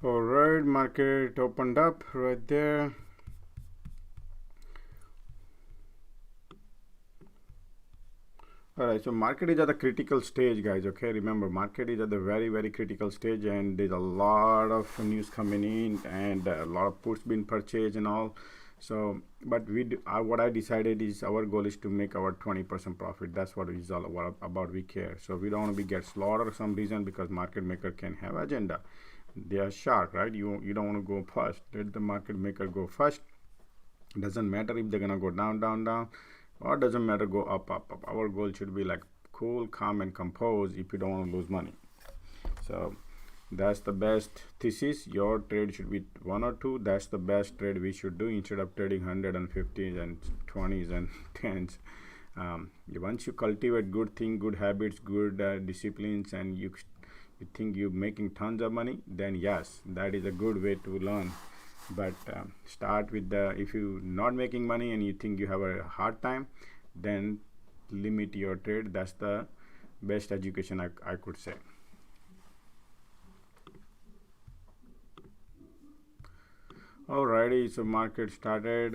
All right, market opened up right there. All right, so market is at the critical stage, guys. Okay, remember, market is at the very critical stage, and there's a lot of news coming in, and a lot of puts being purchased and all. So, but what I decided is our goal is to make our 20% profit. That's what it's all about. We care. So we don't want to be get slaughtered for some reason, because market maker can have agenda. They are sharp, right? You don't want to go first. Let the market maker go first. Doesn't matter if they're gonna go down, or doesn't matter go up. Our goal should be like cool, calm, and composed if you don't want to lose money. So that's the best thesis. Your trade should be 1 or 2. That's the best trade we should do, instead of trading 150s and 20s and 10s. Once you cultivate good thing, good habits, good disciplines, and you think you're making tons of money, then yes, that is a good way to learn. But start with if you're not making money and you think you have a hard time, then limit your trade. That's the best education I could say. Alrighty, so market started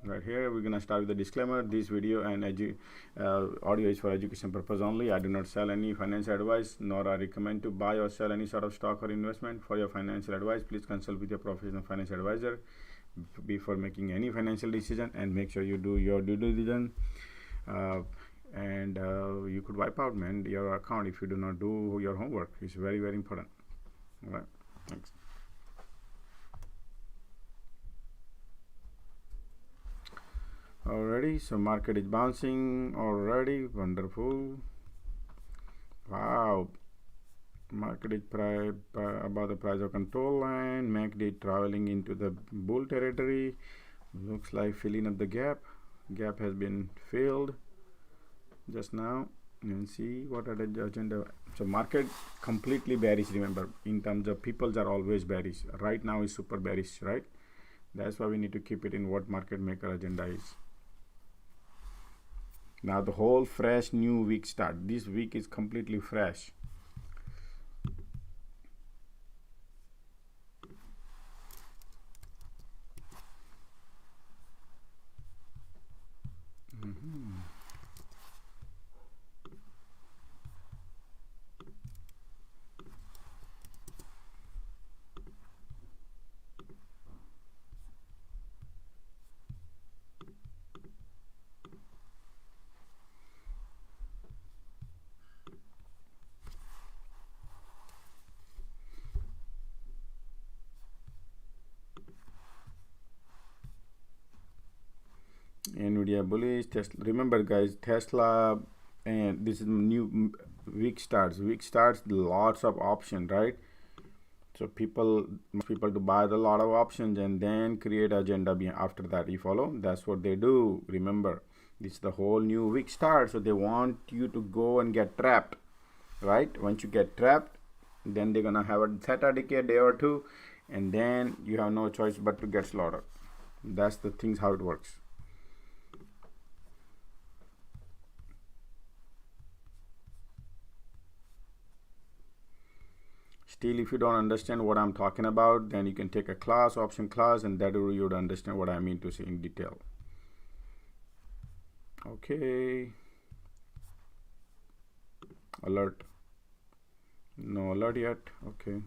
right here. We're gonna start with the disclaimer. This video and audio is for education purpose only. I do not sell any financial advice, nor I recommend to buy or sell any sort of stock or investment. For your financial advice, please consult with your professional financial advisor before making any financial decision, and make sure you do your due diligence. And you could wipe out, man, your account if you do not do your homework. It's very important. All right, thanks. Already, so market is bouncing already. Wonderful. Wow, market is above the price of control line. MACD traveling into the bull territory. Looks like filling up the gap. Gap has been filled just now. And see what are the agenda. So market completely bearish. Remember, in terms of peoples are always bearish. Right now is super bearish, right? That's why we need to keep it in what market maker agenda is. Now the whole fresh new week start. This week is completely fresh. Nvidia bullish. Tesla. Remember, guys, Tesla, and this is new week starts. Week starts, lots of option, right? So people to buy the lot of options and then create agenda after that. You follow? That's what they do. Remember, this is the whole new week start. So they want you to go and get trapped, right? Once you get trapped, then they're gonna have a theta decay a day or two, and then you have no choice but to get slaughtered. That's the things how it works. Still, if you don't understand what I'm talking about, then you can take a class, option class, and that way you would understand what I mean to say in detail. Okay. Alert. No alert yet. Okay.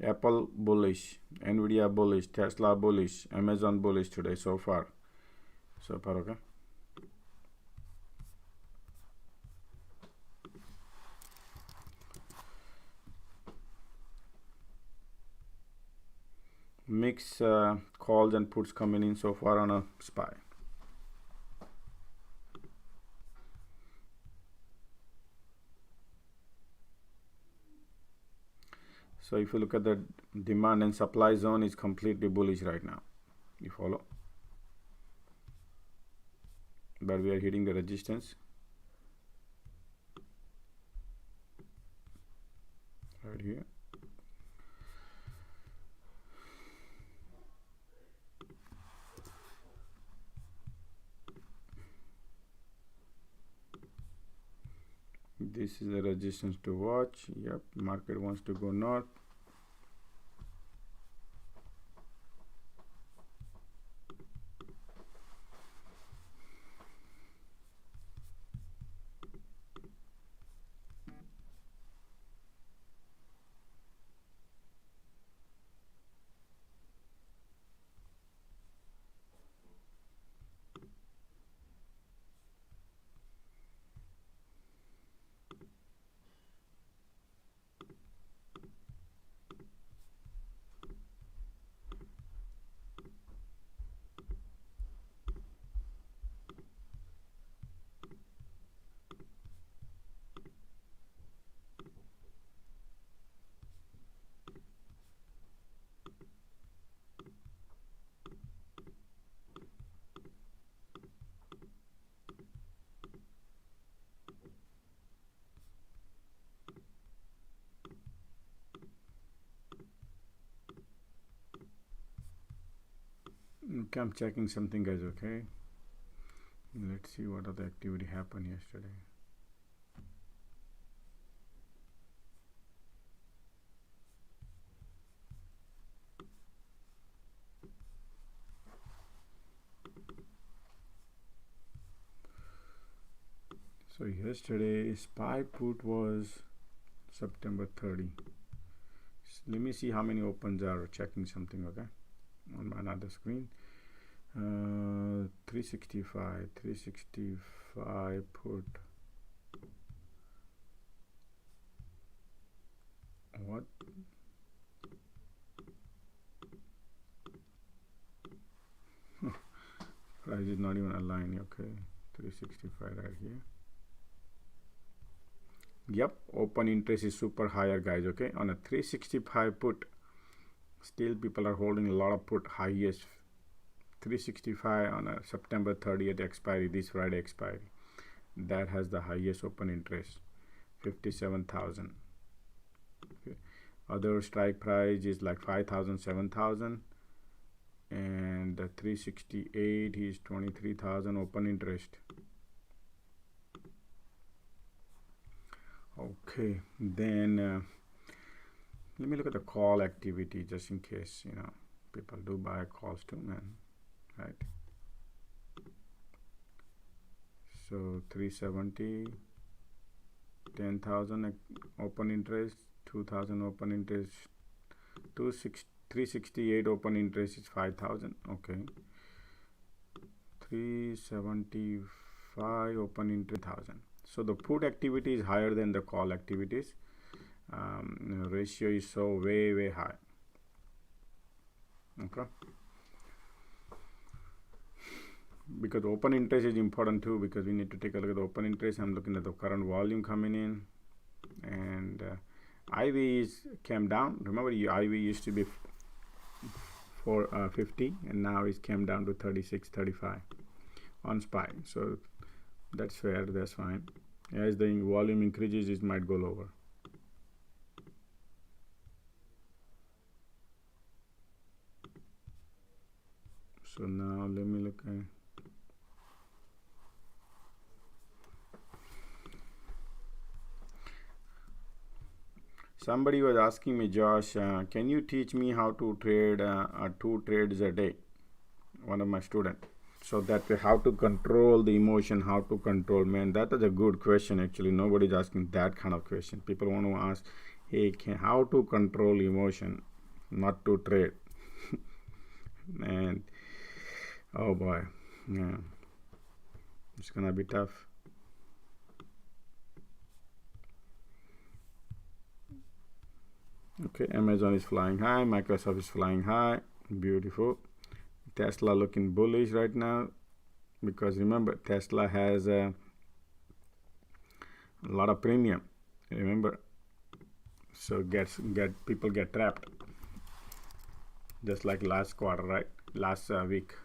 Apple bullish, Nvidia bullish, Tesla bullish, Amazon bullish today so far. Okay. Mix calls and puts coming in so far on a SPY. So if you look at the demand and supply zone, is completely bullish right now. You follow? But we are hitting the resistance right here. This is a resistance to watch. Yep, market wants to go north. Okay, I'm checking something, guys. Okay, let's see what other activity happened yesterday. So yesterday SPY put was September 30. Let me see how many opens are checking something. Okay, on another screen. 365 put. What? Price is not even aligned. Okay, 365 right here. Yep, open interest is super higher, guys. Okay, on a 365 put, still people are holding a lot of put. Highest 365 on a September 30th expiry, this Friday expiry. That has the highest open interest, 57,000. Okay. Other strike price is like 5,000, 7,000, and 368 is 23,000 open interest. Okay, then let me look at the call activity just in case, you know, people do buy calls too, man, right? So 370, 10,000 open interest, 2,000 open interest, 368 open interest is 5,000. Okay, 375 open interest 1,000. So the put activity is higher than the call activities. Ratio is so way high. Okay, because open interest is important too, because we need to take a look at the open interest. I'm looking at the current volume coming in, and IV is came down. Remember, IV used to be 450, and now it's came down to 36, 35 on SPY. So that's fair, that's fine. As the volume increases, it might go lower. So now let me look at somebody was asking me, Josh, can you teach me how to trade 2 trades a day? One of my students. So that way, how to control the emotion, how to control, man, that is a good question. Actually, nobody's asking that kind of question. People want to ask, hey, how to control emotion, not to trade. And oh boy, yeah, it's gonna be tough. Okay, Amazon is flying high, Microsoft is flying high, beautiful. Tesla looking bullish right now, because remember, Tesla has a lot of premium, remember, so people get trapped, just like last quarter, right? Last week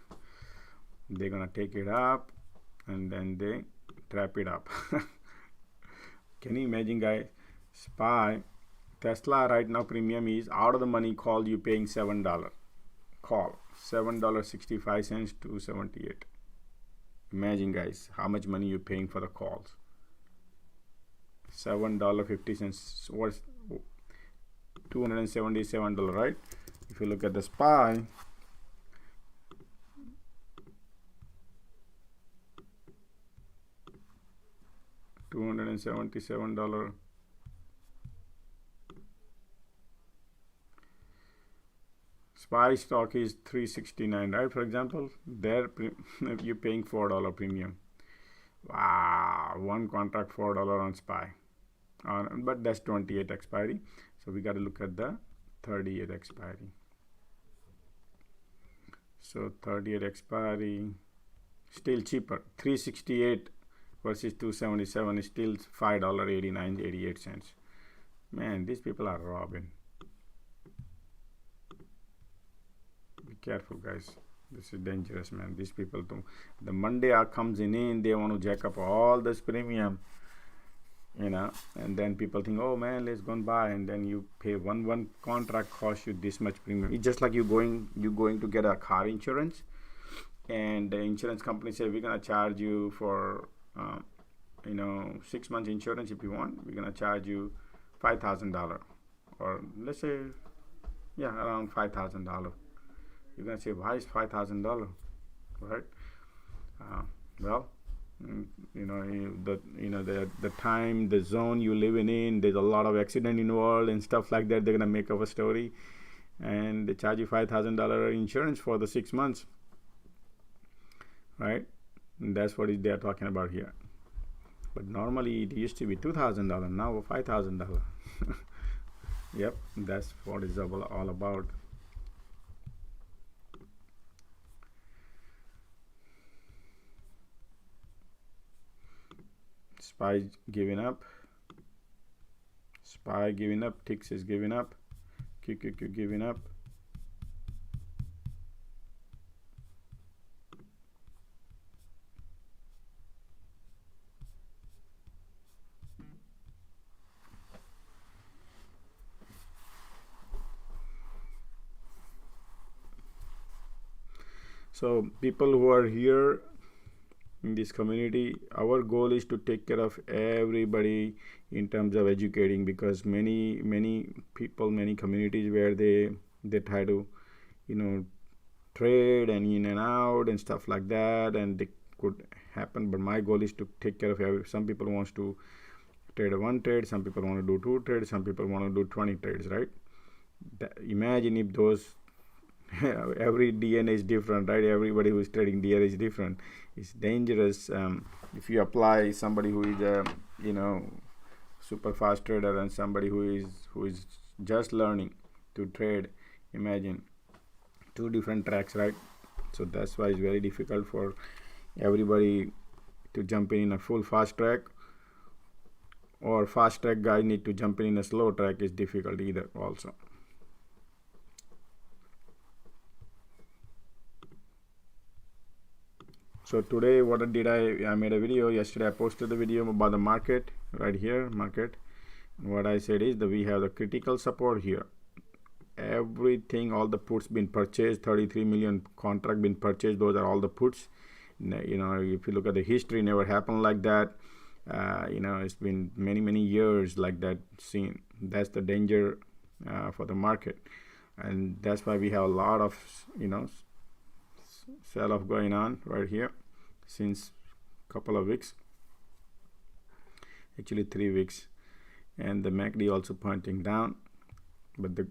they're gonna take it up and then they trap it up. Can you imagine, guys? SPY, Tesla right now premium is out of the money call, you paying $7 call, $7.65 to 78. Imagine, guys, how much money you're paying for the calls. $7.50. What's $277, right? If you look at the SPY, $277. SPY stock is $369, right? For example, there you're paying $4 premium. Wow, one contract $4 on SPY. But that's 28 expiry. So we got to look at the 38 expiry. So 38 expiry, still cheaper. 368 versus 277 is still $5.88. Man, these people are robbing. Be careful, guys. This is dangerous, man. These people do. The Monday comes in, they want to jack up all this premium, you know, and then people think, oh man, let's go and buy, and then you pay one contract costs you this much premium. It's just like you going to get a car insurance, and the insurance company say we're gonna charge you for 6 months insurance. If you want, we're gonna charge you $5,000, or let's say around $5,000. You're gonna say, why is $5,000, right? Well, the time, the zone you living in, there's a lot of accident involved and stuff like that. They're gonna make up a story, and they charge you $5,000 insurance for the 6 months, right? And that's what they're talking about here. But normally it used to be $2,000, now $5,000. Yep, that's what it's all about. SPY giving up. SPY giving up. TIX is giving up. QQQ giving up. So people who are here in this community, our goal is to take care of everybody in terms of educating, because many people, many communities where they try to trade and in and out and stuff like that, and they could happen. But my goal is to take care of some people wants to trade one trade, some people want to do 2 trades, some people want to do 20 trades, right? Imagine if those every DNA is different, right? Everybody who is trading DNA is different. It's dangerous. If you apply somebody who is a super fast trader and somebody who is just learning to trade, imagine 2 different tracks, right? So that's why it's very difficult for everybody to jump in a full fast track, or fast track guy need to jump in a slow track. Is difficult either also. So today what did I made a video yesterday. I posted the video about the market right here, market. What I said is that we have the critical support here. Everything, all the puts been purchased, 33 million contract been purchased. Those are all the puts. If you look at the history, never happened like that. It's been many years like that seen. That's the danger for the market, and that's why we have a lot of sell off going on right here since couple of weeks, actually 3 weeks, and the MACD also pointing down. But the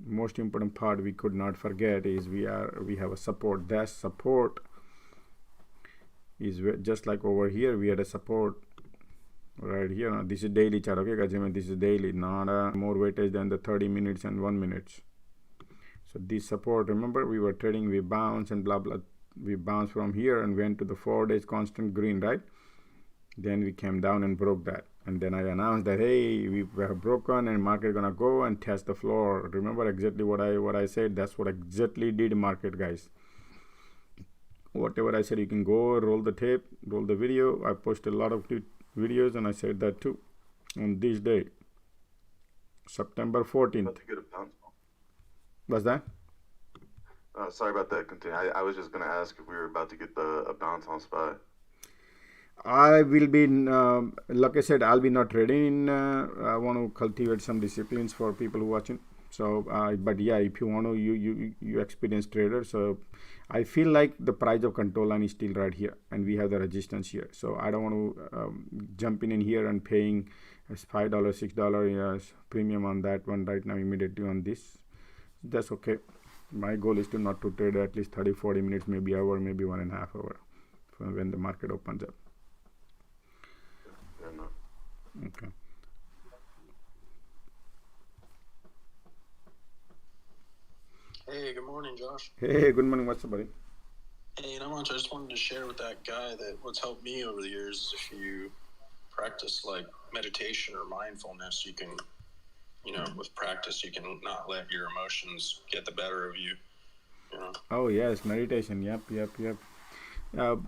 most important part we could not forget is we have a support. That support is just like over here we had a support right here. Now, this is daily chart, okay guys? This is daily, not more weightage than the 30 minutes and 1 minute. So this support, remember we were trading, we bounced and blah blah, we bounced from here and went to the 4 days constant green, right? Then we came down and broke that, and then I announced that, hey, we have broken and market gonna go and test the floor. Remember exactly what I said? That's what exactly did market, guys. Whatever I said, you can go roll the tape, roll the video. I posted a lot of videos and I said that too on this day, September 14th. What's that? Sorry about that. Continue. I was just going to ask if we were about to get a bounce on SPY. I will be, like I said, I'll be not trading. I want to cultivate some disciplines for people who watching. So, but yeah, if you want to, you experienced trader. So, I feel like the price of control line is still right here, and we have the resistance here. So, I don't want to jump in here and paying $5, $6 premium on that one right now immediately on this. That's okay. My goal is to not to trade at least 30, 40 minutes, maybe hour, maybe 1.5 hour from when the market opens up. Okay. Hey, good morning, Josh. Hey, good morning. What's up, buddy? Hey, not much. I just wanted to share with that guy that what's helped me over the years is if you practice like meditation or mindfulness, you can, with practice, you can not let your emotions get the better of you. Oh, yes, meditation. Yep.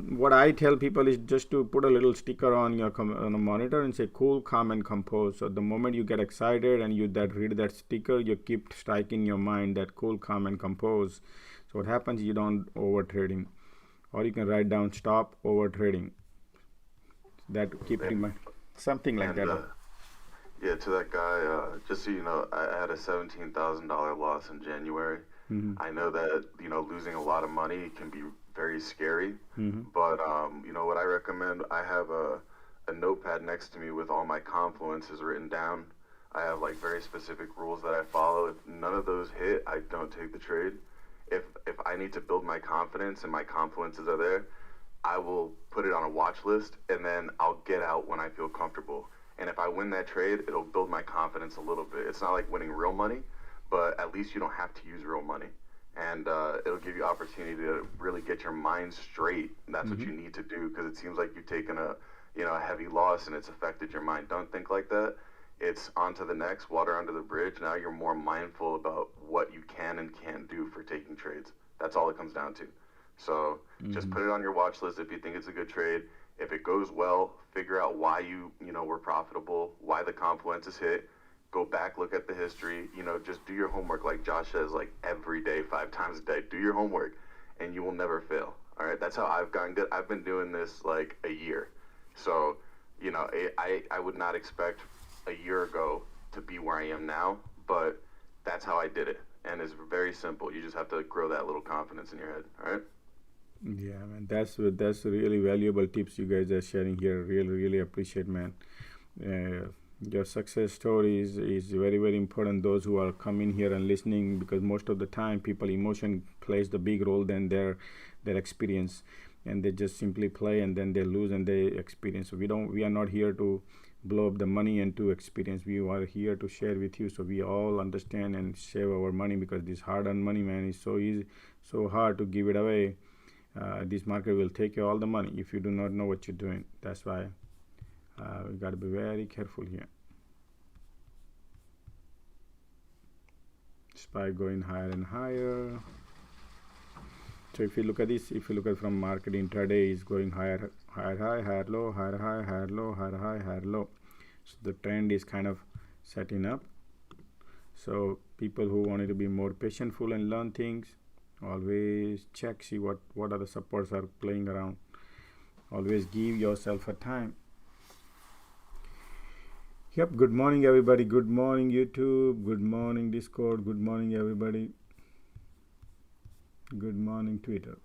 What I tell people is just to put a little sticker on your on a monitor and say cool, calm, and compose. So the moment you get excited and you read that sticker, you keep striking your mind that cool, calm, and compose. So what happens? You don't over trading, or you can write down stop over trading. That keep in mind something like that. Yeah, to that guy, just so you know, I had a $17,000 loss in January. I know that, losing a lot of money can be very scary, but, what I recommend, I have a notepad next to me with all my confluences written down. I have like very specific rules that I follow. If none of those hit, I don't take the trade. If I need to build my confidence and my confluences are there, I will put it on a watch list and then I'll get out when I feel comfortable. And if I win that trade, it'll build my confidence a little bit. It's not like winning real money, but at least you don't have to use real money. And it'll give you opportunity to really get your mind straight. And that's what you need to do, because it seems like you've taken a heavy loss and it's affected your mind. Don't think like that. It's on to the next, water under the bridge. Now you're more mindful about what you can and can't do for taking trades. That's all it comes down to. So just put it on your watch list if you think it's a good trade. If it goes well, figure out why you were profitable, why the confluences hit. Go back, look at the history. Just do your homework, like Josh says, like every day, 5 times a day. Do your homework, and you will never fail. All right, that's how I've gotten good. I've been doing this like a year, so I would not expect a year ago to be where I am now, but that's how I did it, and it's very simple. You just have to grow that little confidence in your head. All right. Yeah, man, that's really valuable tips you guys are sharing here. Really appreciate, man. Your success story is very, very important. Those who are coming here and listening, because most of the time people emotion plays the big role than their experience, and they just simply play and then they lose and they experience. So we are not here to blow up the money and to experience. We are here to share with you, so we all understand and save our money, because this hard-earned money, man, is so easy, so hard to give it away. This market will take you all the money if you do not know what you're doing. That's why we got to be very careful here. SPY going higher and higher. So if you look at this, if you look at from market intraday, is going higher high, higher low, higher high, higher low, higher high, higher low. So the trend is kind of setting up. So people who wanted to be more patientful and learn things, always check, see what other supports are playing around. Always give yourself a time. Yep. Good morning, everybody. Good morning, YouTube. Good morning, Discord. Good morning, everybody. Good morning, Twitter.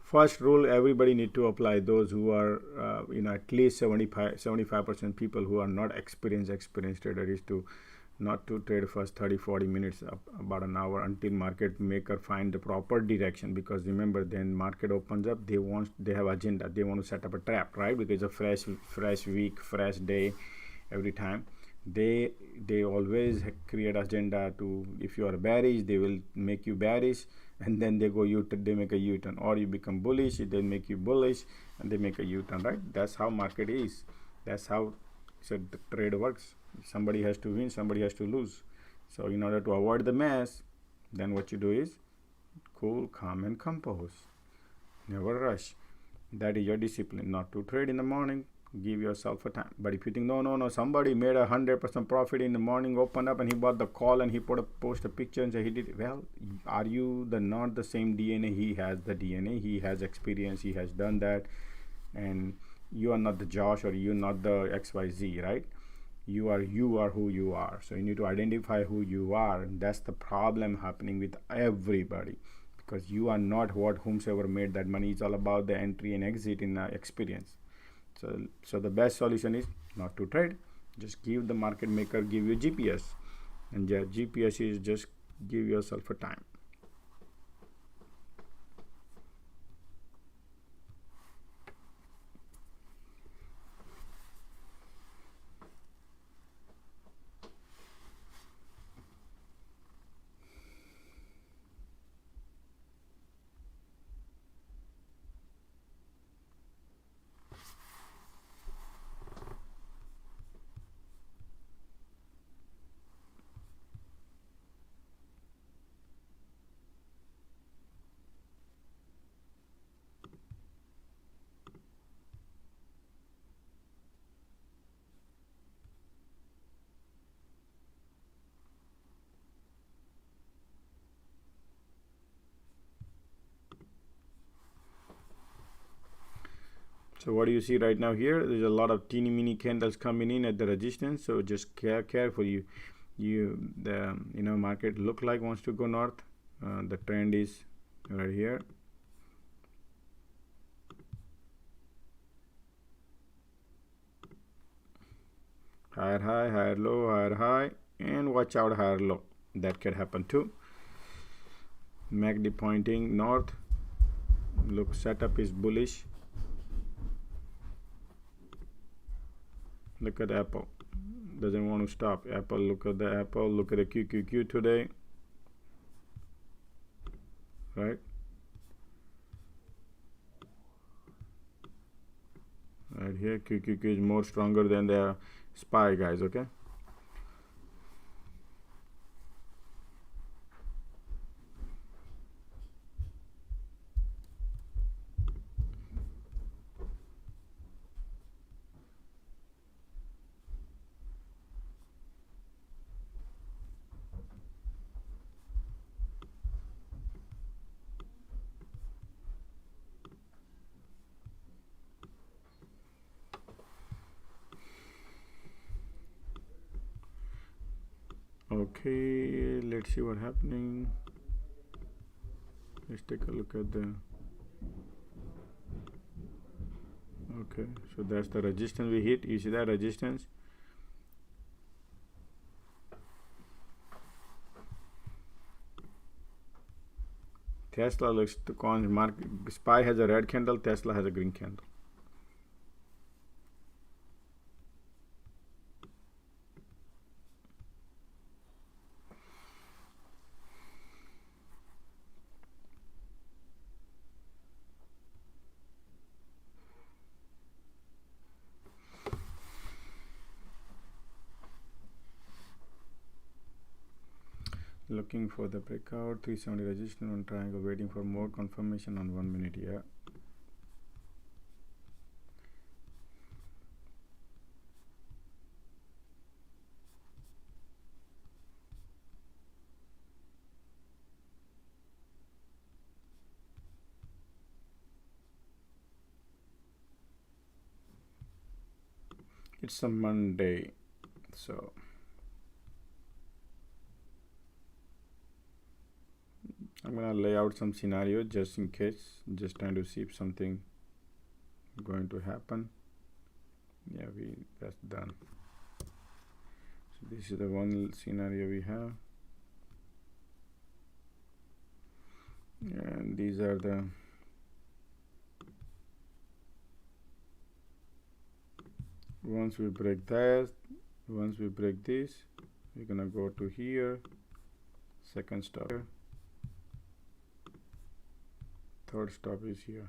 First rule everybody need to apply, those who are at least 75% people who are not experienced trader, is to not to trade first 30-40 minutes, about an hour, until market maker find the proper direction. Because remember, then market opens up, they have agenda, they want to set up a trap, right? Because it's a fresh week, fresh day every time. They always create agenda to, if you are bearish, they will make you bearish, and then they make a U-turn, or you become bullish, they make you bullish, and they make a U-turn, right? That's how market is. That's how the trade works. Somebody has to win, somebody has to lose. So in order to avoid the mess, then what you do is cool, calm, and compose. Never rush. That is your discipline. Not to trade in the morning, give yourself a time. But if you think no, somebody made 100% profit in the morning, opened up and he bought the call and he post a picture and say he did it. Well, are you not the same DNA? He has the DNA, he has experience, he has done that, and you are not the Josh or you're not the XYZ, right? You are who you are. So you need to identify who you are, and that's the problem happening with everybody, because you are not what whomsoever made that money. It's all about the entry and exit in experience. So the best solution is not to trade. Just give the market maker give you GPS, and GPS is just give yourself a time. So what do you see right now here? There's a lot of teeny mini candles coming in at the resistance. So just careful. The market look like wants to go north. The trend is right here. Higher high, higher low, higher high, and watch out higher low. That can happen too. MACD pointing north. Look, setup is bullish. Look at Apple, doesn't want to stop. Apple, look at the Apple, look at the QQQ today, right? Right here, QQQ is more stronger than the SPY, guys, okay? Okay, let's see what's happening. Let's take a look at the, okay, so that's the resistance we hit. You see that resistance? Tesla looks to market. SPY has a red candle, Tesla has a green candle. Looking for the breakout, 370 resistance on triangle, waiting for more confirmation on 1 minute. Yeah, it's a Monday, so I'm gonna lay out some scenario just in case, just trying to see if something going to happen. Yeah, that's done. So this is the one scenario we have, and these are the once we break that, once we break this, we're gonna go to here, second stop here, third stop is here.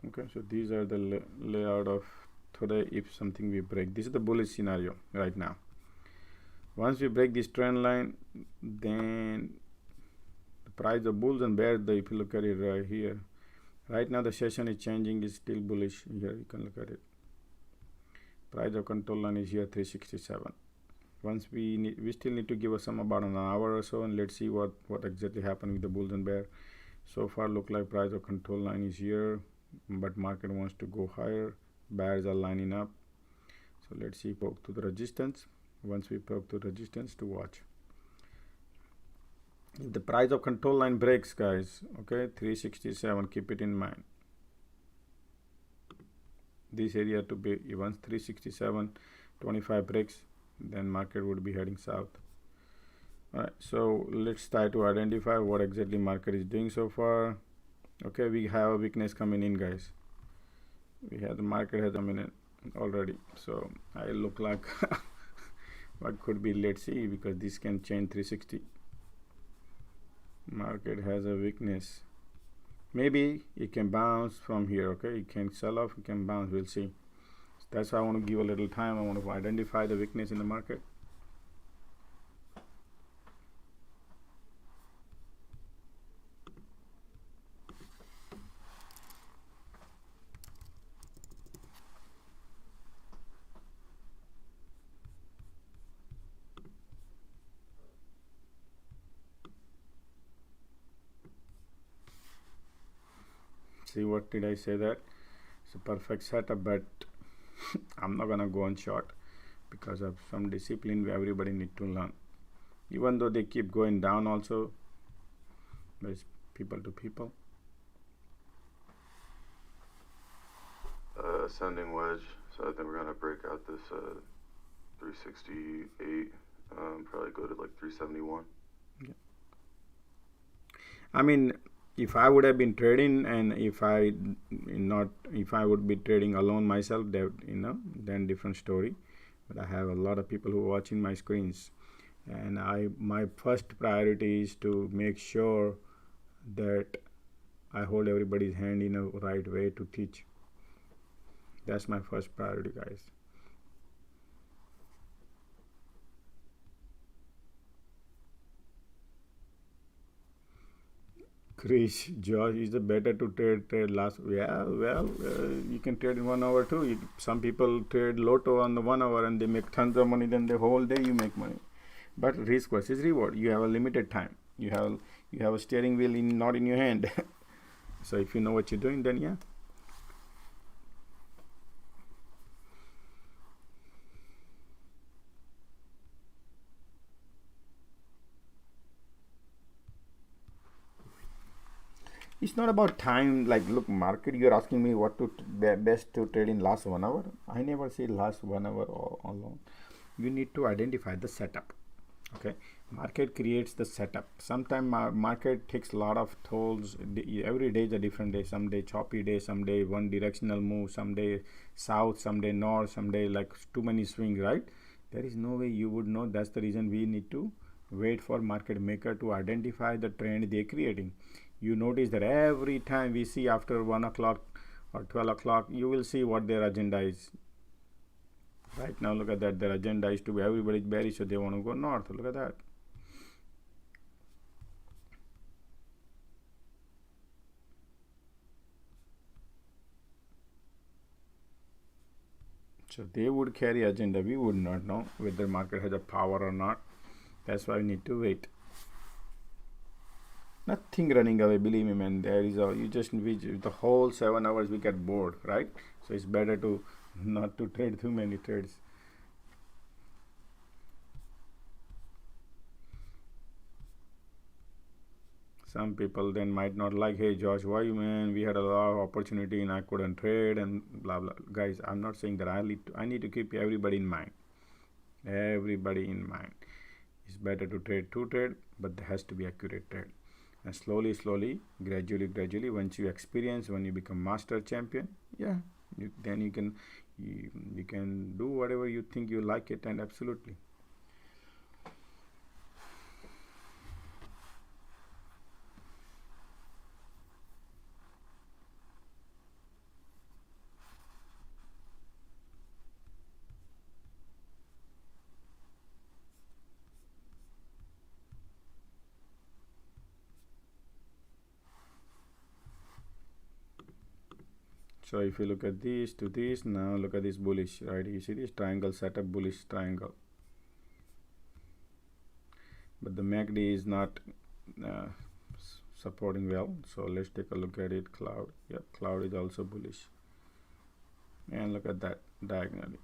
Okay, so these are the layout of today. If something we break, this is the bullish scenario right now. Once we break this trend line, then the price of bulls and bears, if you look at it right here, Right now the session is changing, is still bullish. Here you can look at it. Price of control line is here 367. Once we still need to give us some about an hour or so, and let's see what exactly happened with the bulls and bear. So far look like price of control line is here, but market wants to go higher. Bears are lining up. So let's see, poke to the resistance. Once we poke to resistance, to watch. If the price of control line breaks, guys, okay, 367, keep it in mind. This area to be, once 367.25 breaks, then market would be heading south. Alright, so let's try to identify what exactly market is doing so far. Okay, we have a weakness coming in, guys. We have the market has a minute already, so I look like what could be, let's see, because this can change 360. Market has a weakness. Maybe it can bounce from here. Okay, it can sell off, it can bounce, we'll see. So that's why I want to give a little time. I want to identify the weakness in the market. See, what did I say? That it's a perfect setup, but I'm not gonna go on short because of some discipline everybody need to learn. Even though they keep going down also, there's people to people. Ascending wedge, so I think we're gonna break out this 368, probably go to like 371. Yeah. I mean, if I would have been trading, and if I would be trading alone myself, that, then different story. But I have a lot of people who are watching my screens, and my first priority is to make sure that I hold everybody's hand in a right way to teach. That's my first priority, guys. Chris, Josh, is it better to trade last? Yeah, well, you can trade in 1 hour too. Some people trade lotto on the 1 hour and they make tons of money. Then the whole day you make money. But risk versus reward. You have a limited time. You have a steering wheel not in your hand. So if you know what you're doing, then yeah. It's not about time. Like, look, market, you're asking me what to best to trade in last 1 hour. I never say last 1 hour or alone. You need to identify the setup. Okay, market creates the setup. Sometimes market takes a lot of tolls. Every day is a different day. Some day choppy day, some day one directional move, some day south, some day north, some day like too many swings, right? There is no way you would know. That's the reason we need to wait for market maker to identify the trend they're creating. You notice that every time we see after 1 o'clock or 12 o'clock, you will see what their agenda is. Right now, look at that. Their agenda is to be everybody's bearish, so they want to go north. Look at that. So they would carry agenda. We would not know whether market has a power or not. That's why we need to wait. Nothing running away, believe me, man. There is the whole 7 hours we get bored, right? So it's better to not to trade too many trades. Some people then might not like, hey Josh, why, man, we had a lot of opportunity and I couldn't trade and blah blah. Guys, I'm not saying that. I need to keep everybody in mind. Everybody in mind. It's better to trade, but there has to be accurate trade. And slowly, gradually, once you experience, when you become master champion, yeah, then you can do whatever you think you like it, and absolutely. So if you look at this to this, now look at this bullish, right? You see this triangle setup, bullish triangle, but the MACD is not supporting well. So let's take a look at it. Cloud, yep, cloud is also bullish, and look at that diagonally.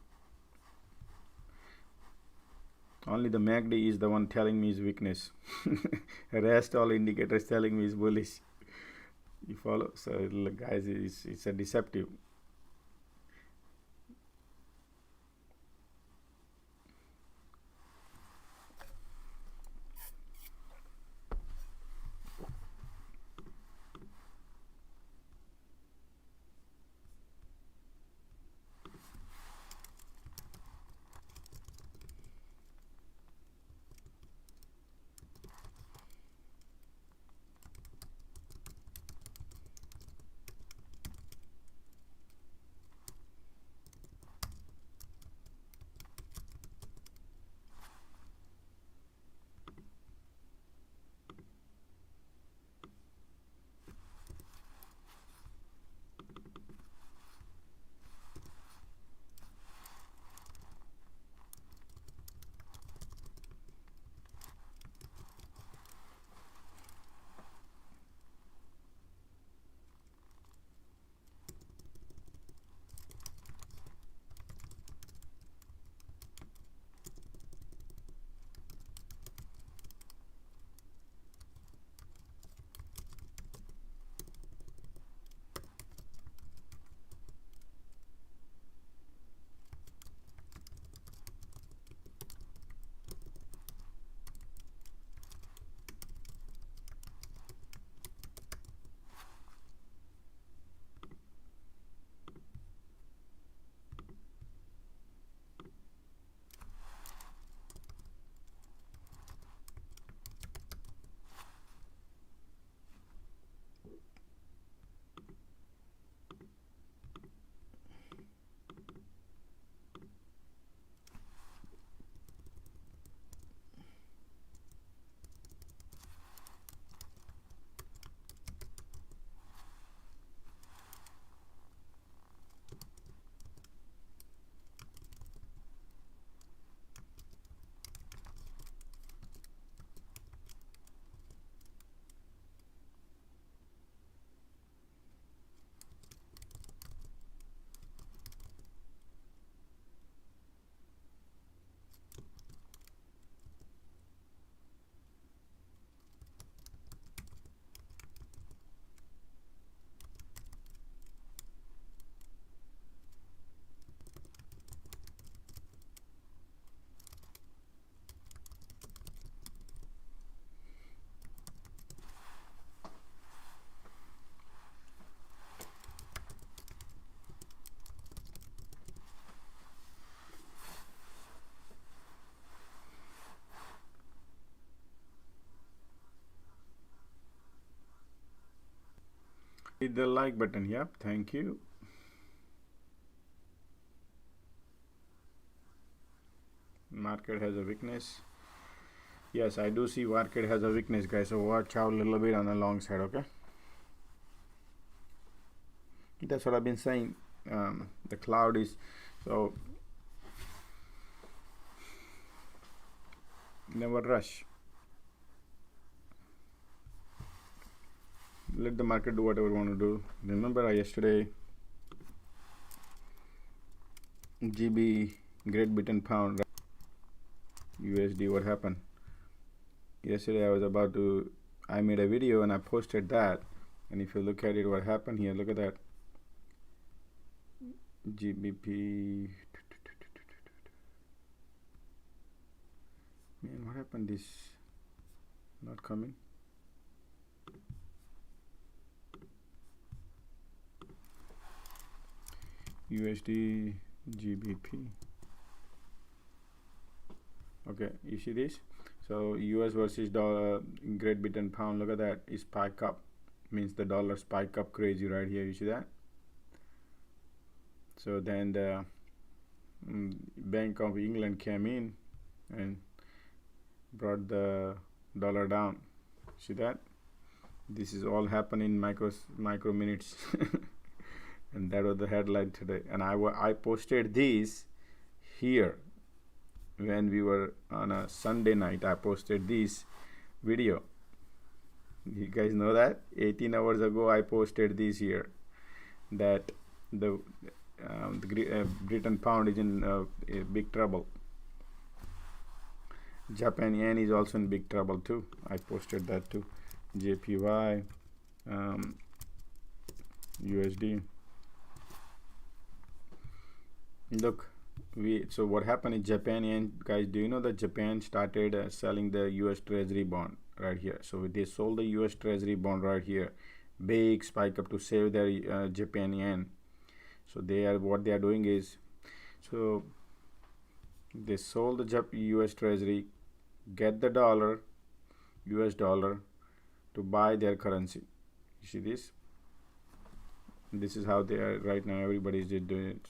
Only the MACD is the one telling me is weakness. Rest all indicators telling me is bullish. You follow? So guys, it's a deceptive. Hit the like button. Yep, thank you. Market has a weakness. Yes, I do see market has a weakness, guys, so watch out a little bit on the long side. Okay, that's what I've been saying. The cloud is, so never rush. Let the market do whatever you want to do. Remember yesterday GB, Great Britain pound, USD, what happened yesterday? I made a video and I posted that, and if you look at it, what happened here, look at that GBP. Man, what happened? This not coming. USD GBP. Okay, you see this? So US versus dollar, Great Britain pound, look at that, is spike up, means the dollar spike up crazy right here. You see that? So then the Bank of England came in and brought the dollar down. See that? This is all happening in micro minutes. And that was the headline today. And I posted these here when we were on a Sunday night. I posted this video. You guys know that 18 hours ago I posted this here, that the Britain pound is in big trouble. Japan yen is also in big trouble too. I posted that too. JPY, USD. Look, so what happened in Japan yen, guys? Do you know that Japan started selling the US Treasury bond right here? So they sold the US Treasury bond right here, big spike up to save their Japan yen. So what they are doing is, so they sold the US Treasury, get the dollar, US dollar, to buy their currency. You see this? This is how they are right now. Everybody is doing it.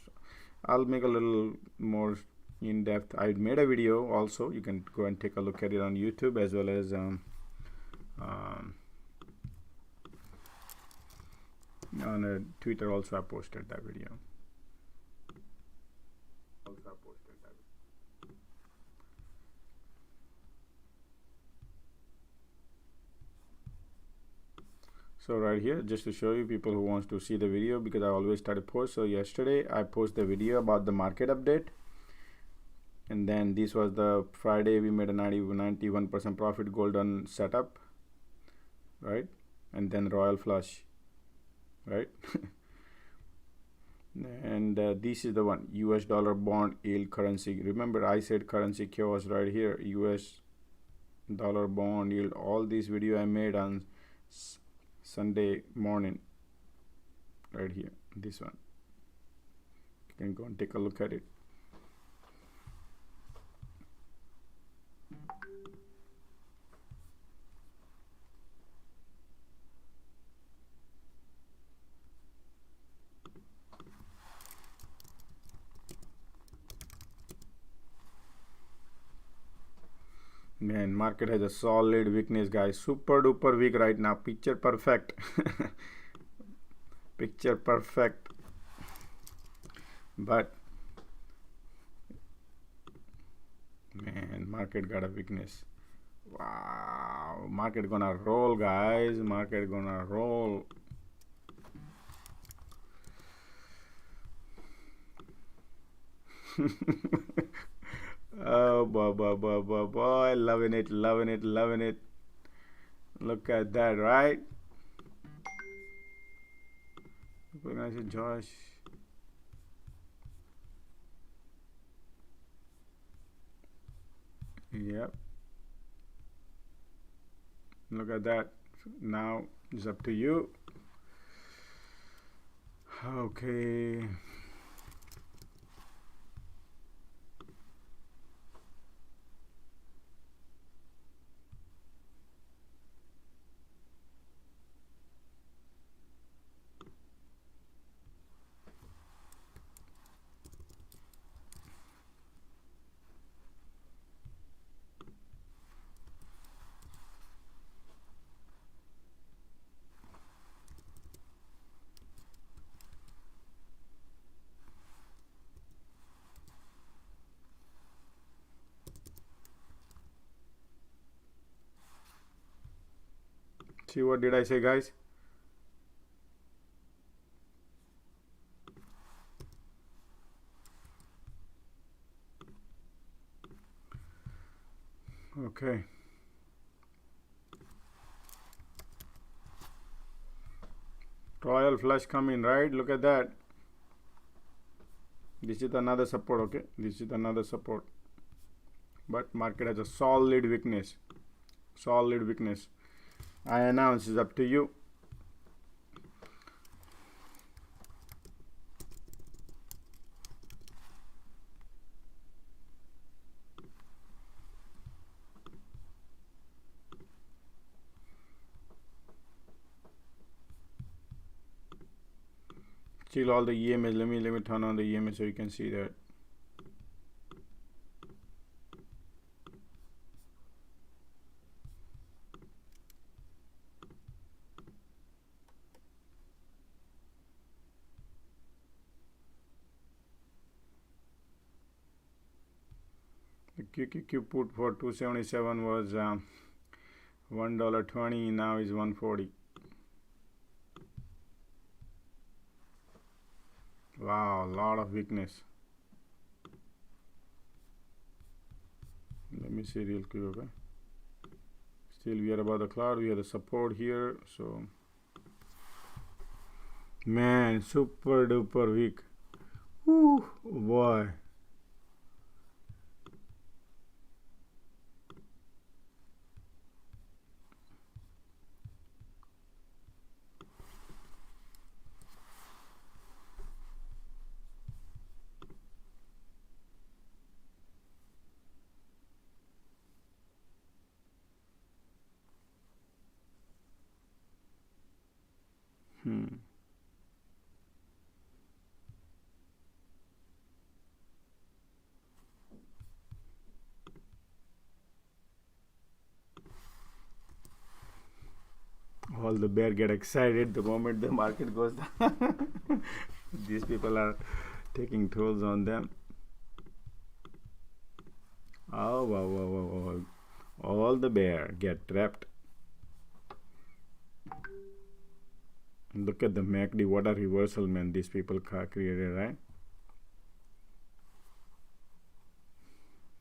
I'll make a little more in depth. I made a video also. You can go and take a look at it on YouTube, as well as on Twitter also. I posted that video. So right here, just to show you people who wants to see the video, because I always try to post. So yesterday I posted the video about the market update, and then this was the Friday. We made a 91% profit golden setup, right? And then royal flush, right? And this is the one, US dollar bond yield currency. Remember I said currency chaos right here. US dollar bond yield. All these video I made on Sunday morning right here. This one, you can go and take a look at it. Man, market has a solid weakness, guys. Super duper weak right now. Picture perfect. Picture perfect. But man, market got a weakness. Wow, market gonna roll, guys. Market gonna roll. Oh, boy, loving it, loving it, loving it. Look at that, right? We're gonna say Josh. Yep. Look at that. Now it's up to you. Okay. See, what did I say, guys? Okay. Royal flush coming, right? Look at that. This is another support, okay? This is another support. But market has a solid weakness. Solid weakness. I announce it's up to you. Still all the EMS. Let me turn on the EMS so you can see that. QQQ put for 277 was $1.20, now is 140. Wow, a lot of weakness. Let me see real quick. Okay, still we are above the cloud, we have the support here, so man, super duper weak. Woo, boy. All the bear get excited the moment the market goes down. These people are taking tolls on them. Oh, wow, wow, wow, wow. All the bear get trapped. Look at the MACD, what a reversal, man, these people created, right?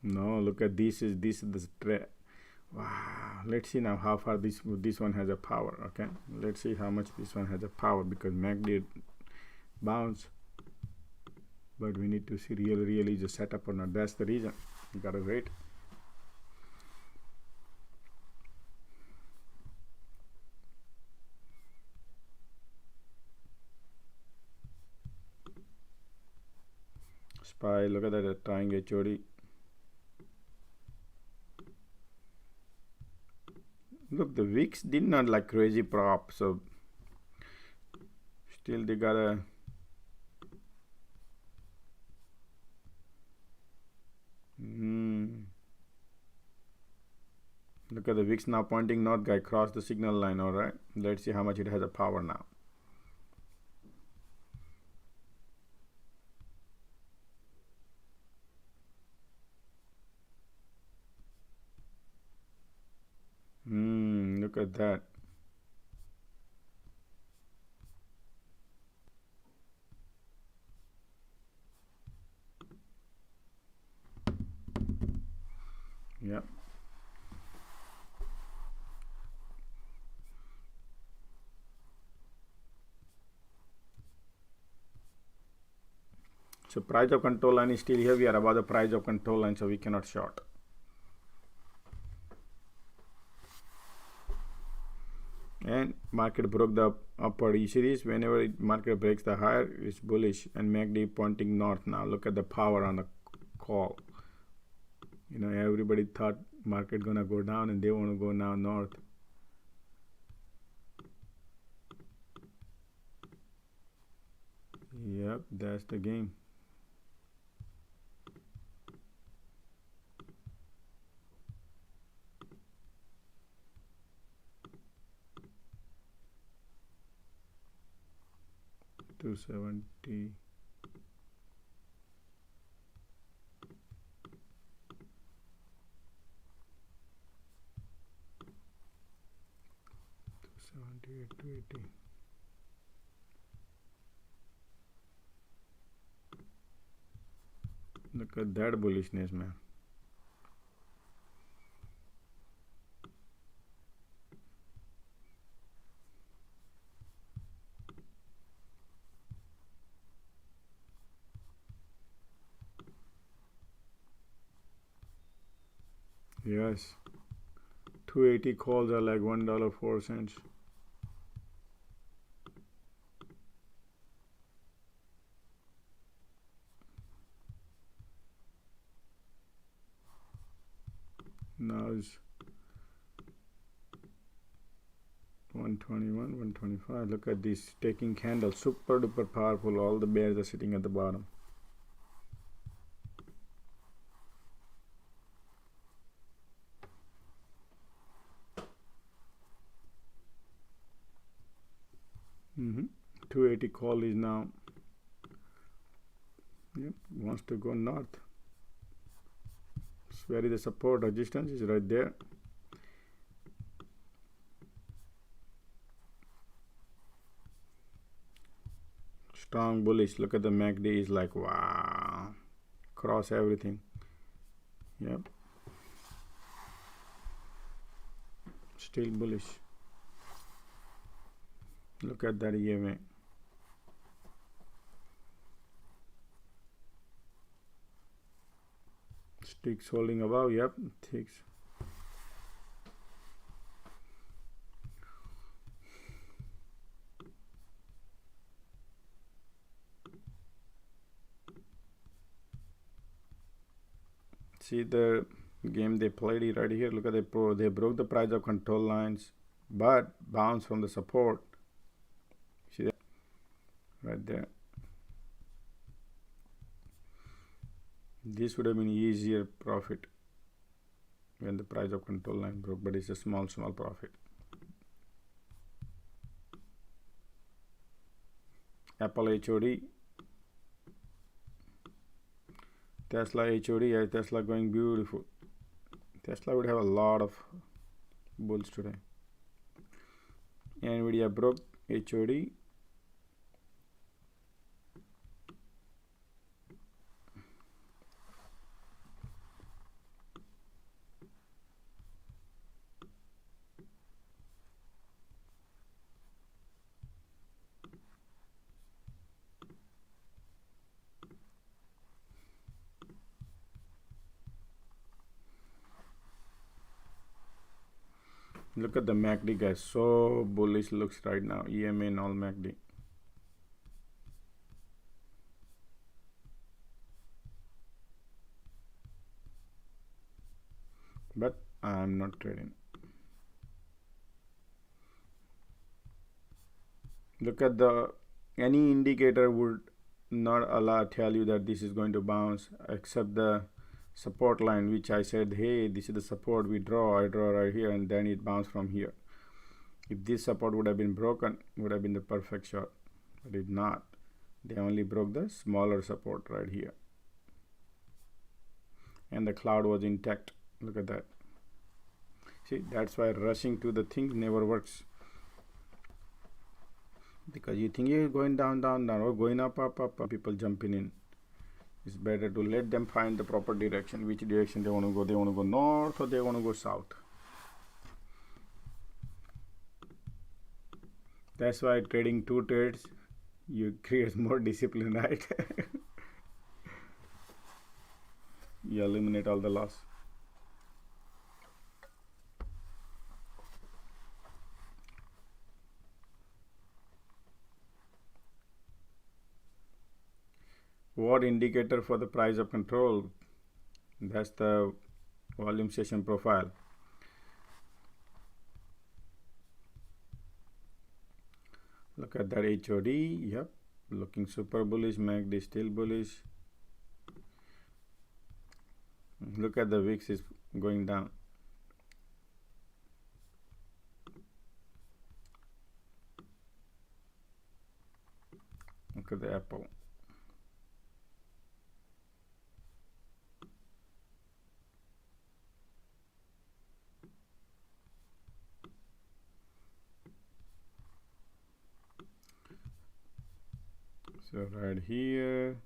No, look at this is the trap. Wow, let's see now how far this one has a power. Okay, let's see how much this one has a power, because MACD bounce, but we need to see really is a setup or not. That's the reason you gotta wait. SPY, look at that trying HOD. Look, the VIX did not like crazy prop, so still they gotta look at the VIX now pointing north, guy, cross the signal line. All right, let's see how much it has a power now. Look at that. Yep. So price of control line is still here. We are above the price of control line, so we cannot short. And market broke the upward E series. Whenever market breaks the higher, it's bullish, and MACD pointing north now. Look at the power on the call. You know, everybody thought market gonna go down, and they want to go now north. Yep, that's the game. $270. $280. Look at that bullishness, man. Yes, 280 calls are like $1.04. Now it's 121, 125. Look at this taking candle, super duper powerful. All the bears are sitting at the bottom. Mm-hmm. 280 call is now, yep, wants to go north. Where is the support? Resistance is right there. Strong bullish. Look at the MACD is like wow, cross everything. Yep, still bullish. Look at that EMA. Sticks holding above. Yep, sticks. See the game they played it right here. Look at they broke the price of control lines, but bounced from the support. See that right there. This would have been easier profit when the price of control line broke, but it's a small profit. Apple HOD, Tesla HOD, Tesla going beautiful. Tesla would have a lot of bulls today. Nvidia broke HOD. Look at the MACD, guys. So bullish looks right now. EMA and all MACD. But I'm not trading. Look at any indicator would not tell you that this is going to bounce, except the support line, which I said, hey, this is the support I draw right here, and then it bounced from here. If this support would have been broken, it would have been the perfect shot, but it not. They only broke the smaller support right here, and the cloud was intact. Look at that. See, that's why rushing to the thing never works, because you think you're going down, or going up, people jumping in. It's better to let them find the proper direction, which direction they want to go. They want to go north or they want to go south. That's why trading two trades, you create more discipline, right? You eliminate all the loss. What indicator for the price of control? That's the volume session profile. Look at that HOD. Yep, looking super bullish. MACD still bullish. Look at the VIX is going down. Look at the Apple. So right here,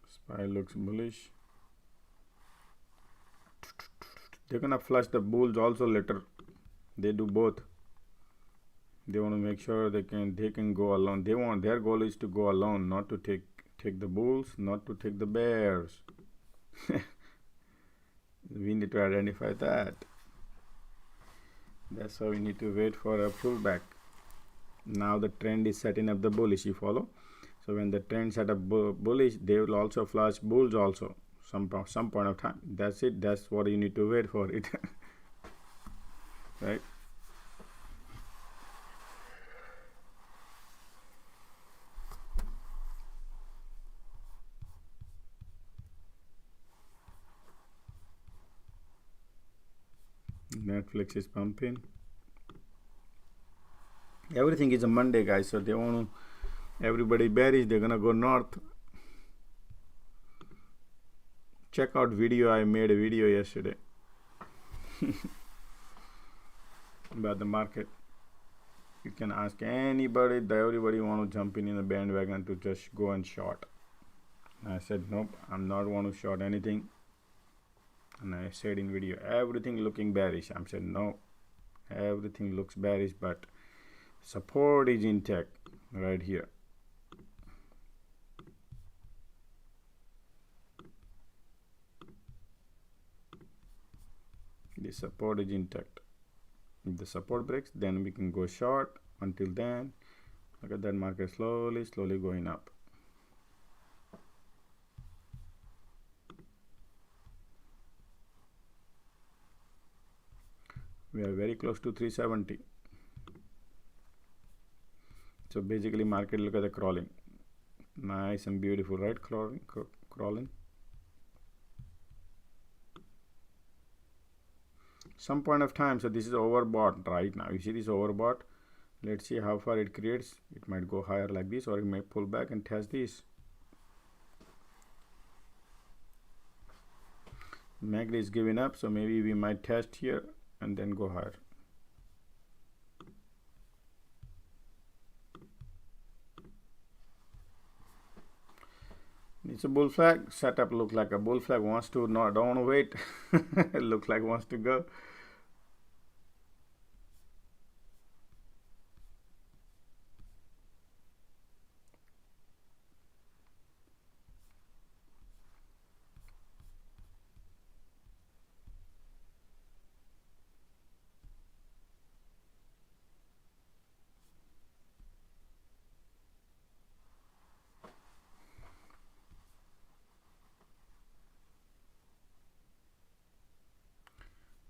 SPY looks bullish. They're gonna flush the bulls also later. They do both. They want to make sure they can go alone. Their goal is to go alone, not to take the bulls, not to take the bears. We need to identify that. That's why we need to wait for a pullback. Now the trend is setting up the bullish, you follow? So when the trend set up bullish, they will also flush bulls also some point of time. That's it. That's what you need to wait for it. Right? Netflix is pumping. Everything is a Monday, guys, so they want to, everybody bearish, they're gonna go north. Check out video, I made a video yesterday about the market. You can ask anybody, everybody want to jump in the bandwagon to just go and short. I said nope, I'm not want to short anything. And I said in video, everything looking bearish. I said no, everything looks bearish, but support is intact right here. The support is intact. If the support breaks, then we can go short. Until then, look at that market slowly going up. We are very close to 370. So basically market, look at the crawling. Nice and beautiful, right? Crawling. Some point of time, so this is overbought right now. You see this overbought. Let's see how far it creates. It might go higher like this, or it may pull back and test this. MACD is giving up, so maybe we might test here and then go higher. It's a bull flag setup. Look like a bull flag wants to, no, don't want to wait. Look like wants to go.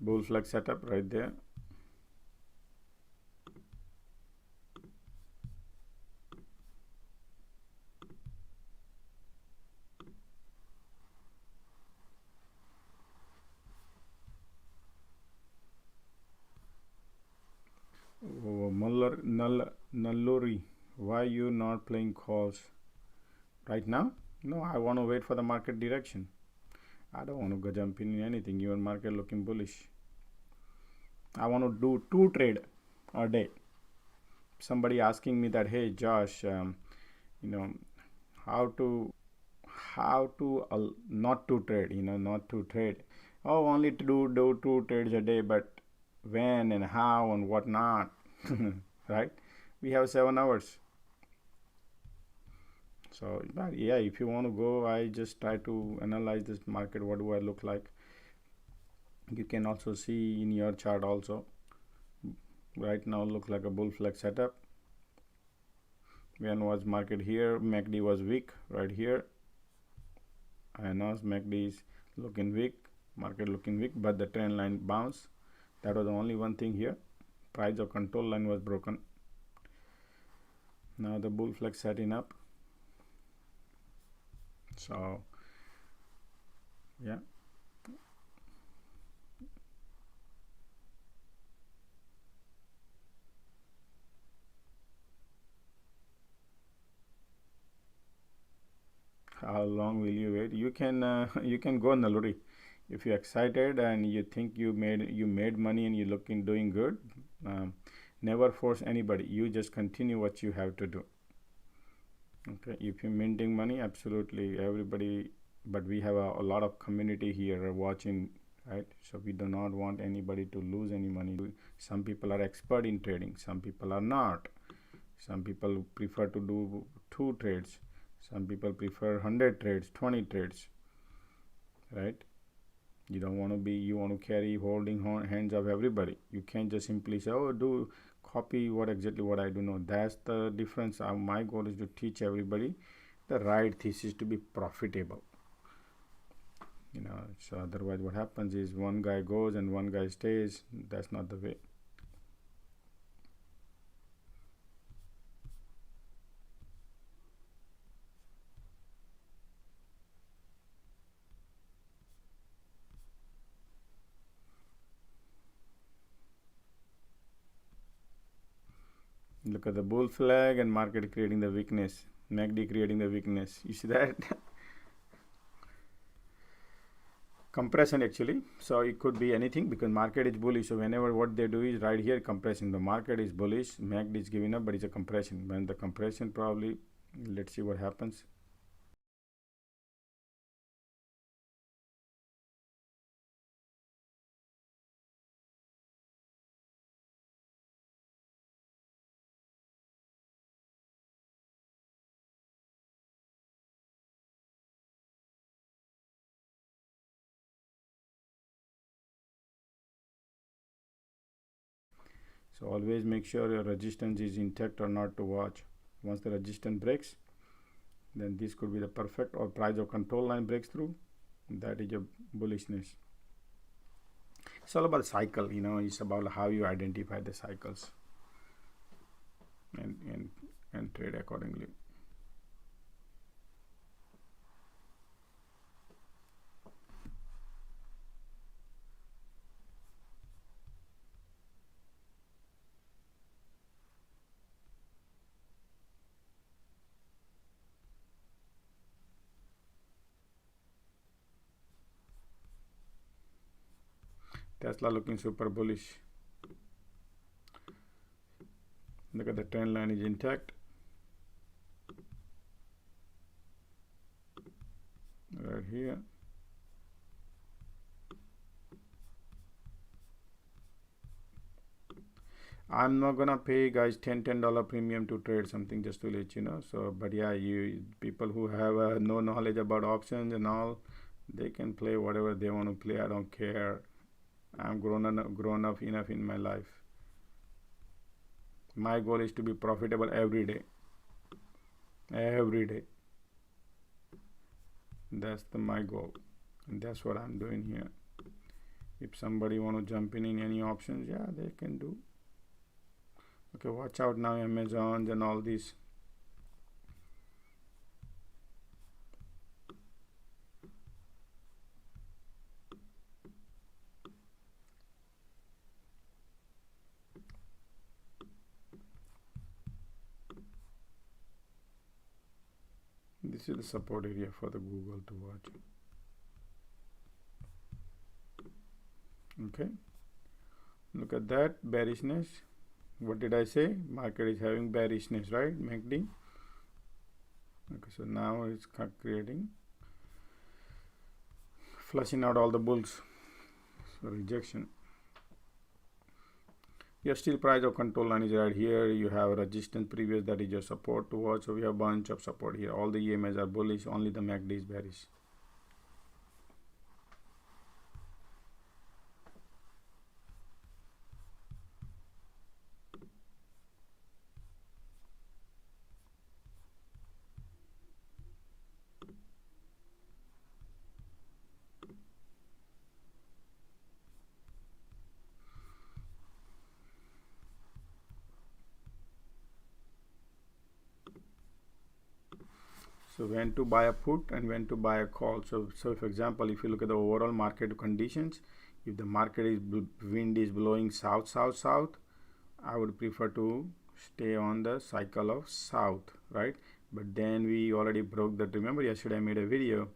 Bull flag setup right there. Oh, Nalluri, why you not playing calls right now? No, I want to wait for the market direction. I don't want to go jump in anything. Your market looking bullish. I want to do 2 trade a day. Somebody asking me that, hey Josh, you know, how to not to trade, not to trade. Oh, only to do 2 trades a day, but when and how and what not. Right? We have 7 hours. So yeah, if you want to go, I just try to analyze this market. What do I look like? You can also see in your chart also. Right now looks like a bull flag setup. When was market here? MACD was weak right here. I know MACD is looking weak, market looking weak, but the trend line bounced. That was the only one thing here. Price of control line was broken. Now the bull flag setting up. So yeah, how long will you wait? You can go Nalluri if you're excited and you think you made money and you're doing good. Never force anybody. You just continue what you have to do. Okay, if you're minting money, absolutely everybody, but we have a lot of community here watching, right? So we do not want anybody to lose any money. Some people are expert in trading, some people are not. Some people prefer to do 2 trades, some people prefer 100 trades, 20 trades, right? You don't want to be, you want to carry holding hands of everybody. You can't just simply say, oh, copy exactly what I do. No, that's the difference. My goal is to teach everybody the right thesis to be profitable. So otherwise what happens is one guy goes and one guy stays. That's not the way. Look at the bull flag and market creating the weakness. MACD creating the weakness. You see that? Compression actually. So it could be anything because market is bullish. So whenever what they do is right here compressing. The market is bullish. MACD is giving up, but it's a compression. When the compression probably, let's see what happens. So always make sure your resistance is intact or not to watch. Once the resistance breaks, then this could be the perfect, or price of control line breaks through. That is a bullishness. It's all about the cycle, you know. It's about how you identify the cycles and trade accordingly. Tesla looking super bullish. Look at the trend line is intact. Right here. I'm not gonna pay guys $10 premium to trade something, just to let you know. So but yeah, you people who have no knowledge about options and all, they can play whatever they want to play. I don't care. I'm grown up enough in my life. My goal is to be profitable every day. That's my goal, and that's what I'm doing here. If somebody want to jump in any options, yeah, they can do. Okay, watch out now, Amazon and all these. This is the support area for the Google to watch. Okay, look at that bearishness. What did I say? Market is having bearishness, right? MACD. Okay, so now it's creating, flushing out all the bulls. So rejection. Your still price of control line is right here. You have resistance previous, that is your support to watch. So we have a bunch of support here. All the EMAs are bullish, only the MACD is bearish. So when to buy a put and when to buy a call. So for example, if you look at the overall market conditions, if the market is wind is blowing south, I would prefer to stay on the cycle of south, right? But then we already broke that. Remember yesterday I made a video.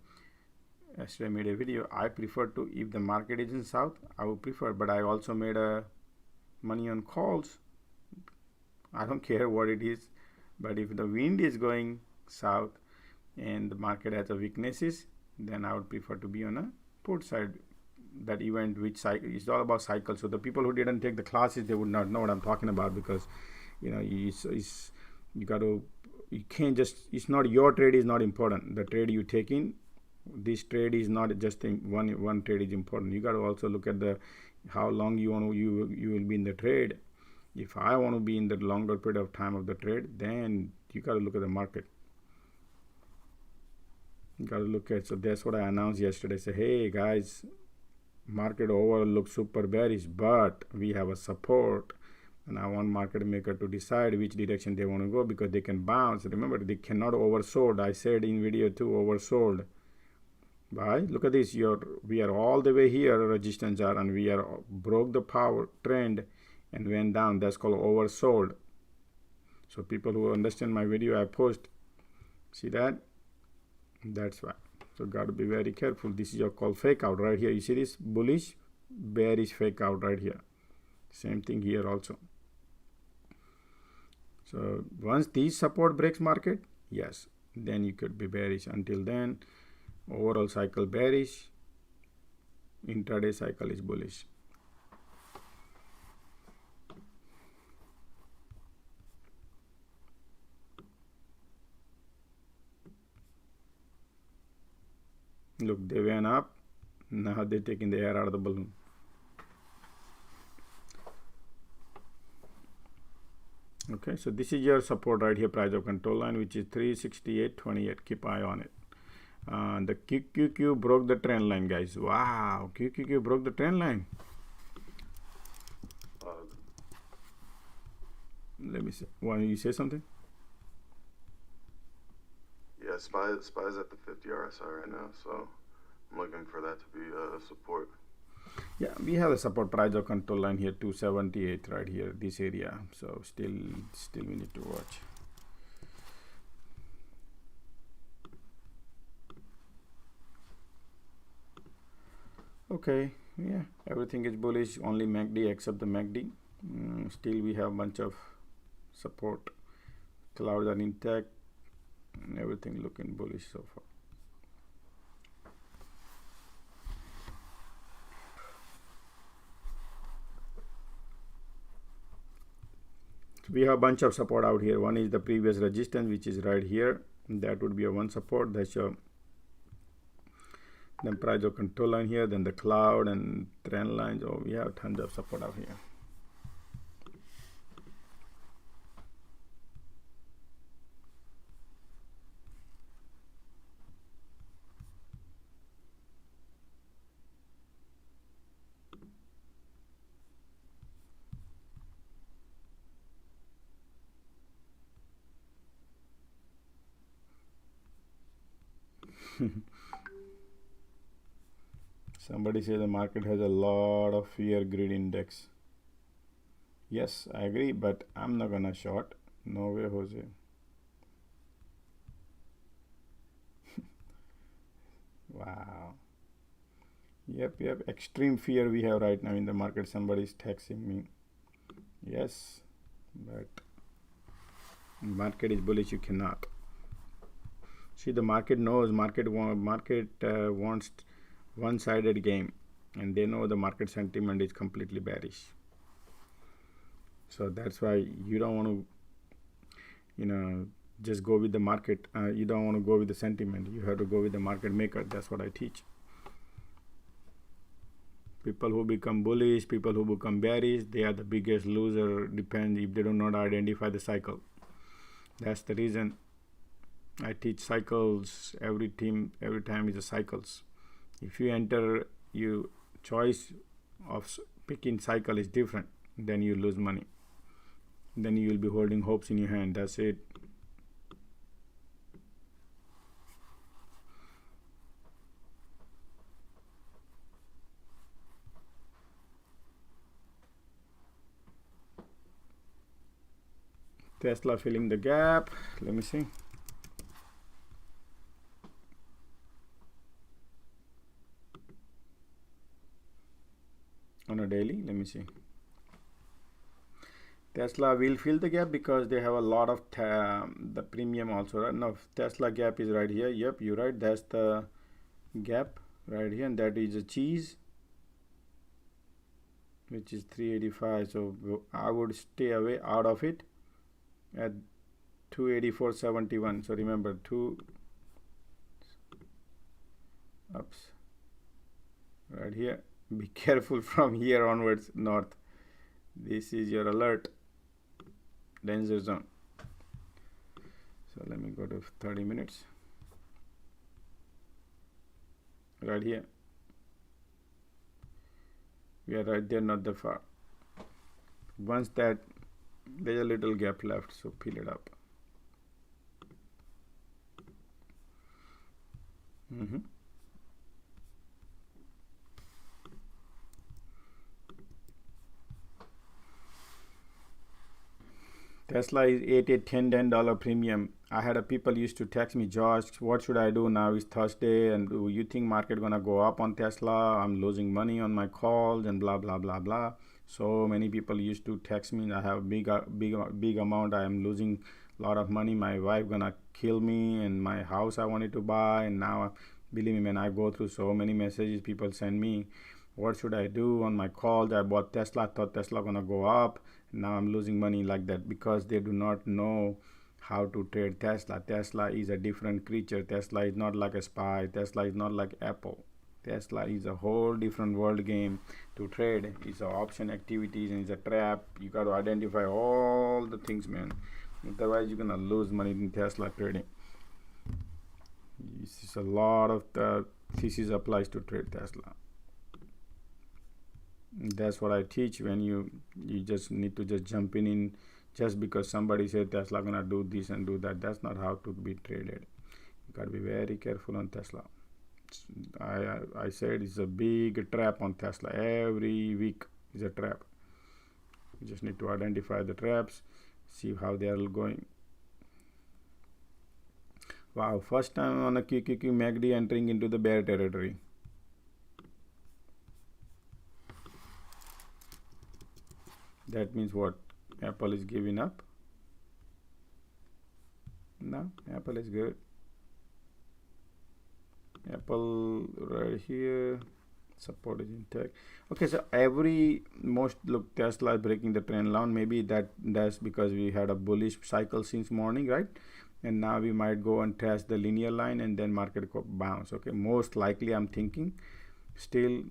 I prefer to, if the market is in south, I would prefer, but I also made a money on calls. I don't care what it is, but if the wind is going south and the market has a weaknesses, then I would prefer to be on a put side. That event which cycle is all about cycles. So the people who didn't take the classes, they would not know what I'm talking about, because you know you can't just, it's not your trade is not important. The trade you take in, this trade is not just one trade is important. You got to also look at the how long you will be in the trade. If I want to be in the longer period of time of the trade, then you got to look at the market. You got to look at, so that's what I announced yesterday. Say, hey guys, market overall looks super bearish, but we have a support, and I want market maker to decide which direction they want to go, because they can bounce. Remember, they cannot oversold. I said in video 2, oversold. Right? Look at this. We are all the way here, resistance are, and we are broke the power trend and went down. That's called oversold. So people who understand my video, I post, see that, that's why. So got to be very careful. This is your call fake out right here. You see this bullish, bearish fake out right here. Same thing here also. So once these support breaks market, yes, then you could be bearish. Until then, overall cycle bearish, intraday cycle is bullish. Look, they went up, now they're taking the air out of the balloon. Okay, so this is your support right here, price of control line, which is 368.28. Keep eye on it. The QQQ broke the trend line, guys. Wow, QQQ broke the trend line. Let me see. Why you say something? Yeah, SPY's at the 50 RSI right now, so I'm looking for that to be support. Yeah, we have a support price of control line here, 278 right here, this area. So still we need to watch. Okay, yeah, everything is bullish, only MACD except the MACD. Still we have a bunch of support. Clouds are intact and everything looking bullish so far. So we have a bunch of support out here. One is the previous resistance, which is right here. That would be a one support. That's your then price of control line here, then the cloud and trend lines. Oh, we have tons of support out here. Somebody says the market has a lot of fear greed index. Yes, I agree, but I'm not gonna short. No way, Jose. Wow. Yep. Extreme fear we have right now in the market. Somebody is texting me. Yes, but market is bullish. You cannot. See, the market knows. Market wants one-sided game, and they know the market sentiment is completely bearish. So that's why you don't want to, just go with the market. You don't want to go with the sentiment. You have to go with the market maker. That's what I teach. People who become bullish, people who become bearish, they are the biggest loser. Depends if they do not identify the cycle. That's the reason I teach cycles. Every time is a cycles. If you enter, your choice of picking cycle is different, then you lose money. Then you will be holding hopes in your hand. That's it. Tesla filling the gap. Let me see. On a daily, let me see. Tesla will fill the gap because they have a lot of the premium also, right? No, Tesla gap is right here. Yep, you're right. That's the gap right here, and that is a cheese, which is 385. So I would stay away out of it at 284.71. So remember, ups right here. Be careful from here onwards north. This is your alert, danger zone. So let me go to 30 minutes. Right here. We are right there, not that far. Once that, there's a little gap left, so fill it up. Tesla is $8, $10 premium. I had a people used to text me, Josh, what should I do now? It's Thursday, and do you think market gonna go up on Tesla? I'm losing money on my calls and blah blah blah blah. So many people used to text me. I have big amount. I am losing a lot of money. My wife gonna kill me, and my house I wanted to buy. And now, believe me, man, I go through so many messages people send me. What should I do on my calls? I bought Tesla. Thought Tesla gonna go up. Now I'm losing money like that because they do not know how to trade Tesla. Tesla is a different creature. Tesla is not like a SPY. Tesla is not like Apple. Tesla is a whole different world game to trade. It's a option activities and it's a trap. You got to identify all the things, man. Otherwise, you're gonna lose money in Tesla trading. This is a lot of the thesis applies to trade Tesla. That's what I teach. When you just need to just jump in just because somebody said Tesla gonna do this and do that. That's not how to be traded. You gotta be very careful on Tesla. I said it's a big trap on Tesla. Every week is a trap. You just need to identify the traps, see how they are going. Wow, first time on a QQQ MACD entering into the bear territory. That means what? Apple is giving up? No, Apple is good. Apple right here, support is intact. Okay, so look, Tesla is breaking the trend line. Maybe that's because we had a bullish cycle since morning, right? And now we might go and test the linear line and then market bounce. Okay, most likely I'm thinking still,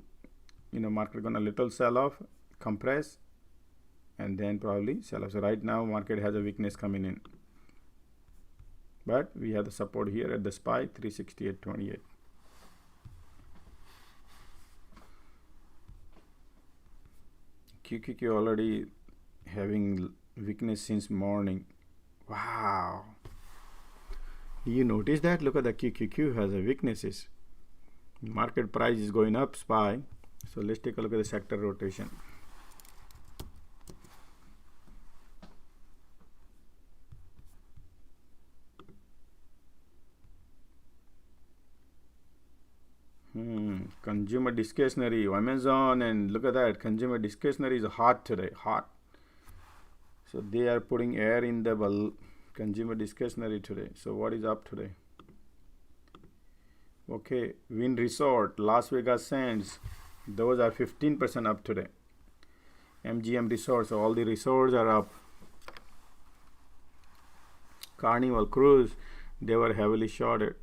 market gonna little sell off, compress, and then probably sell off. So right now market has a weakness coming in, but we have the support here at the SPY 368.28. QQQ already having weakness since morning. Wow, you notice that? Look at the QQQ has a weaknesses. Market price is going up, SPY. So let's take a look at the sector rotation. Consumer discretionary, Amazon, and look at that, consumer discretionary is hot today, hot. So they are putting air in the consumer discretionary today. So what is up today? Okay, Wynn Resort, Las Vegas Sands, those are 15% up today. MGM Resorts, so all the resorts are up. Carnival Cruise, they were heavily shorted.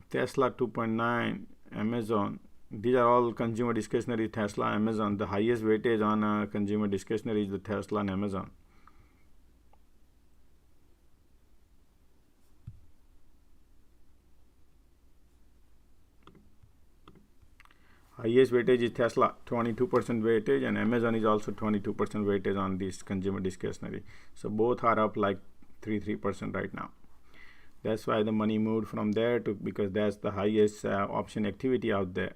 Tesla 2.9, Amazon, these are all consumer discretionary. Tesla, Amazon, the highest weightage on consumer discretionary is the Tesla and Amazon. Highest weightage is Tesla, 22% weightage, and Amazon is also 22% weightage on this consumer discretionary. So both are up like 3% right now. That's why the money moved from there to, because that's the highest option activity out there,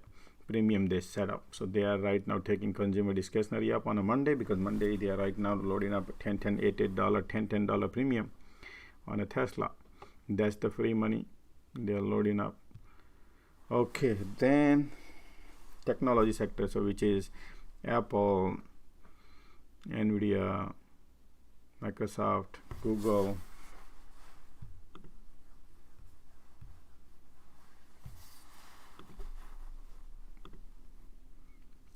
premium they set up. So they are right now taking consumer discretionary up on a Monday, because Monday they are right now loading up $8 $10 premium on a Tesla. That's the free money they are loading up. Okay, then technology sector, so which is Apple, Nvidia, Microsoft, Google.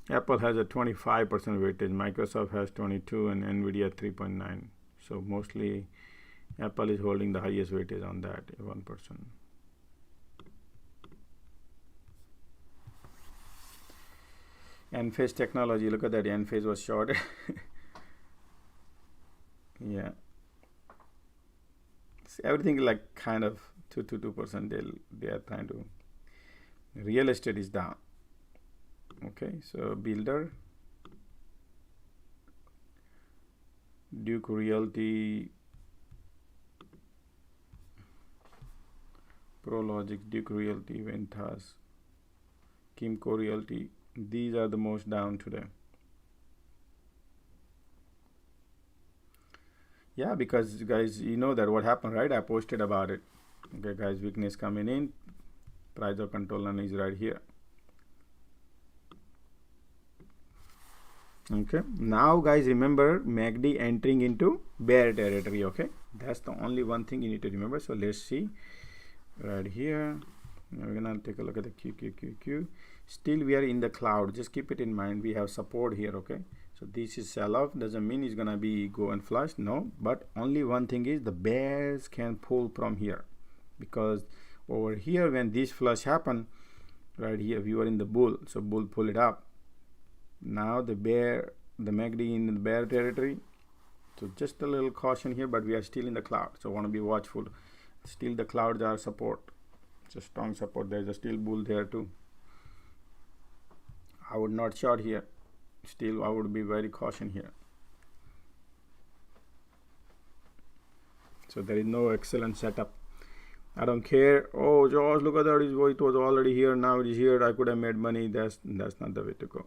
Apple has a 25% weightage, Microsoft has 22, and Nvidia 3.9. So mostly Apple is holding the highest weightage on that, 1%. Enphase Technology, look at that, Enphase was shorted. Yeah, it's everything like kind of 2%. They are trying to. Real estate is down. Okay, so Builder, Duke Realty, Prologic, Duke Realty, Ventas, Kimco Realty, these are the most down today. Yeah, because guys, you know that what happened, right? I posted about it. Okay, guys, weakness coming in, price of control line is right here. Okay, now guys, remember MACD entering into bear territory. Okay, that's the only one thing you need to remember. So let's see right here. Now we're gonna take a look at the QQQQ. Still we are in the cloud. Just keep it in mind, we have support here. Okay, so this is sell off, doesn't mean it's gonna be go and flush, no, but only one thing is the bears can pull from here, because over here when this flush happen right here, we were in the bull, so bull pull it up. Now the MACD in the bear territory, so just a little caution here, but we are still in the cloud, so want to be watchful. Still the clouds are support, it's a strong support. There's a still bull there too. I would not short here, still I would be very caution here. So there is no excellent setup. I don't care, oh Josh, look at that, it was already here, now it is here, I could have made money. That's not the way to go.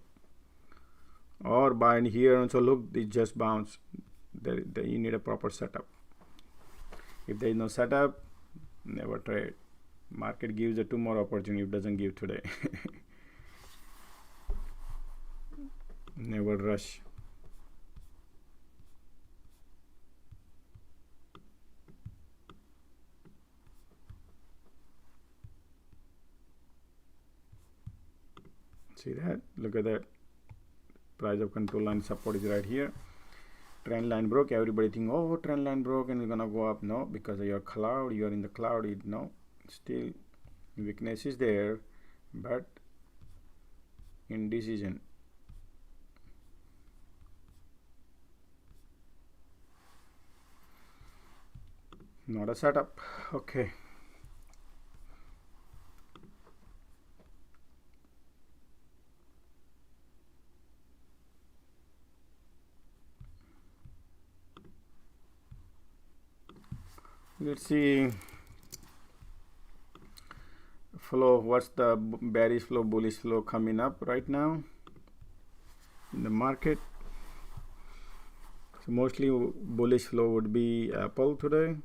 Or buy in here, and so look, it just bounced. You need a proper setup. If there is no setup, never trade. Market gives a tomorrow opportunity, it doesn't give today. Never rush. See that? Look at that. Price of control line support is right here. Trend line broke. Everybody think, oh, trend line broke and it's gonna go up. No, because of your cloud, you are in the cloud. No, still weakness is there, but indecision. Not a setup. Okay. Let's see flow. What's the bearish flow, bullish flow coming up right now in the market? So mostly bullish flow would be Apple today.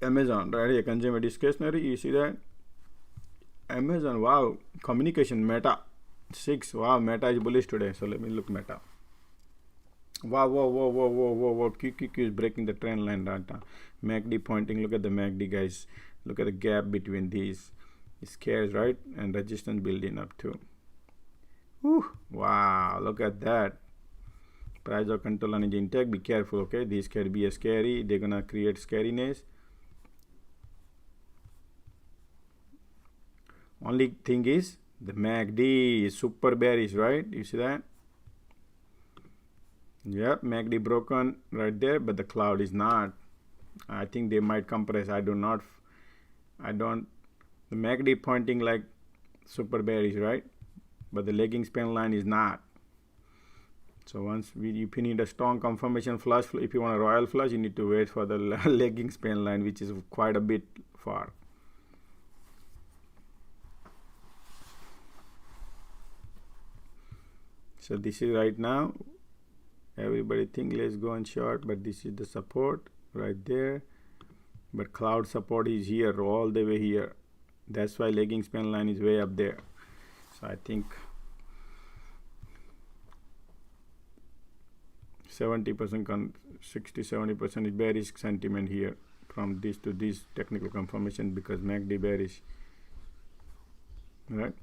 Amazon, right here, consumer discretionary, you see that? Amazon, wow. Communication, Meta 6, wow, Meta is bullish today. So let me look Meta. Wow, QQQ is breaking the trend line data. MACD pointing, look at the MACD, guys. Look at the gap between these. It scares, right? And resistance building up too. Whew. Wow, look at that. Price of control line is intact. Be careful, okay? These can be a scary. They're gonna create scariness. Only thing is the MACD is super bearish, right? You see that? Yep, MACD broken right there, but the cloud is not. I think they might compress. The MACD pointing like super bearish, right? But the lagging span line is not. So if you need a strong confirmation flush, if you want a royal flush, you need to wait for the lagging span line, which is quite a bit far. So this is right now. Everybody think let's go and short, but this is the support right there. But cloud support is here, all the way here. That's why lagging span line is way up there. So I think 70%, 60-70% is bearish sentiment here from this to this technical confirmation, because MACD bearish, right?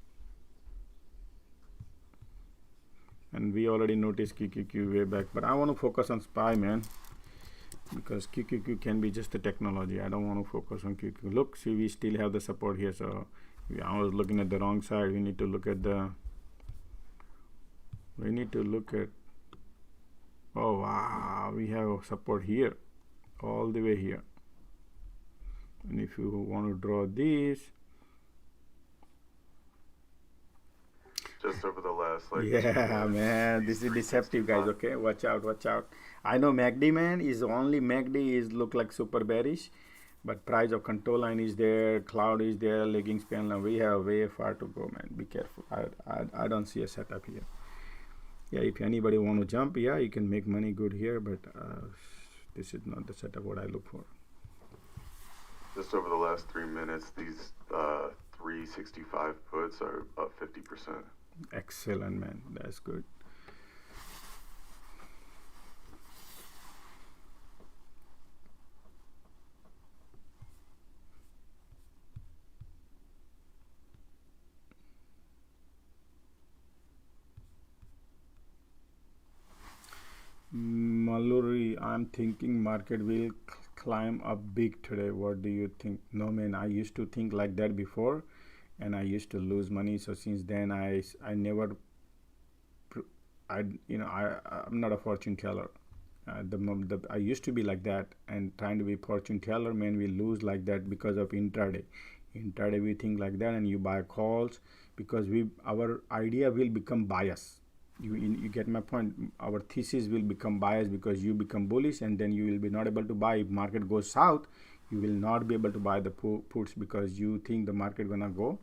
And we already noticed QQQ way back, but I want to focus on SPY, man, because QQQ can be just a technology. I don't want to focus on QQQ. Look, see, we still have the support here. So I was looking at the wrong side. We need to look at oh wow, we have support here, all the way here. And if you want to draw this, just over the last yeah, man, this is deceptive, guys. Okay, watch out. I know MACD, man, MACD is look like super bearish, but price of control line is there, cloud is there, lagging span line. We have way far to go, man. Be careful. I don't see a setup here. Yeah, if anybody want to jump, yeah, you can make money good here, but this is not the setup what I look for. Just over the last 3 minutes, these 365 puts are up 50%. Excellent, man. That's good. Mallory, I'm thinking market will climb up big today. What do you think? No, man, I used to think like that before, and I used to lose money. So since then, I never, I'm not a fortune teller. I used to be like that, and trying to be fortune teller, man, we lose like that because of intraday. Intraday we think like that, and you buy calls because our idea will become bias. You get my point. Our thesis will become biased because you become bullish, and then you will be not able to buy. If market goes south, you will not be able to buy the puts because you think the market gonna go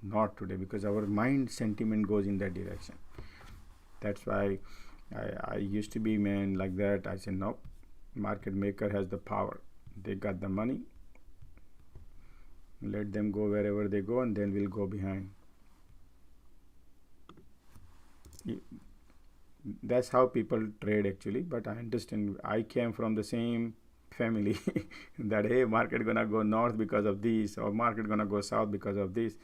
not today, because our mind sentiment goes in that direction. That's why I used to be, man, like that. I said no, market maker has the power. They got the money. Let them go wherever they go, and then we'll go behind. That's how people trade actually, but I understand. I came from the same family that hey, market gonna go north because of this, or market gonna go south because of this.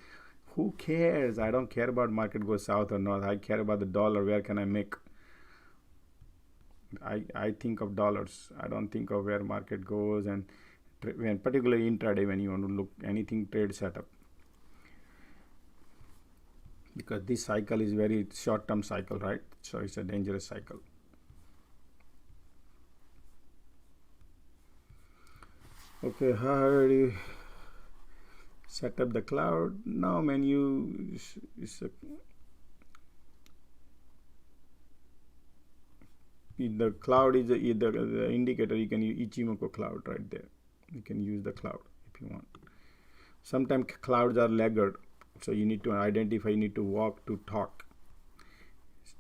Who cares? I don't care about market goes south or north. I care about the dollar. Where can I make? I think of dollars. I don't think of where market goes, and when particularly intraday, when you want to look anything trade setup, because this cycle is very short-term cycle, right? So it's a dangerous cycle. Okay, how do you set up the cloud? No, man, the cloud is either the indicator. You can use Ichimoku cloud right there. You can use the cloud if you want. Sometimes clouds are laggard, so you need to identify. You need to walk to talk.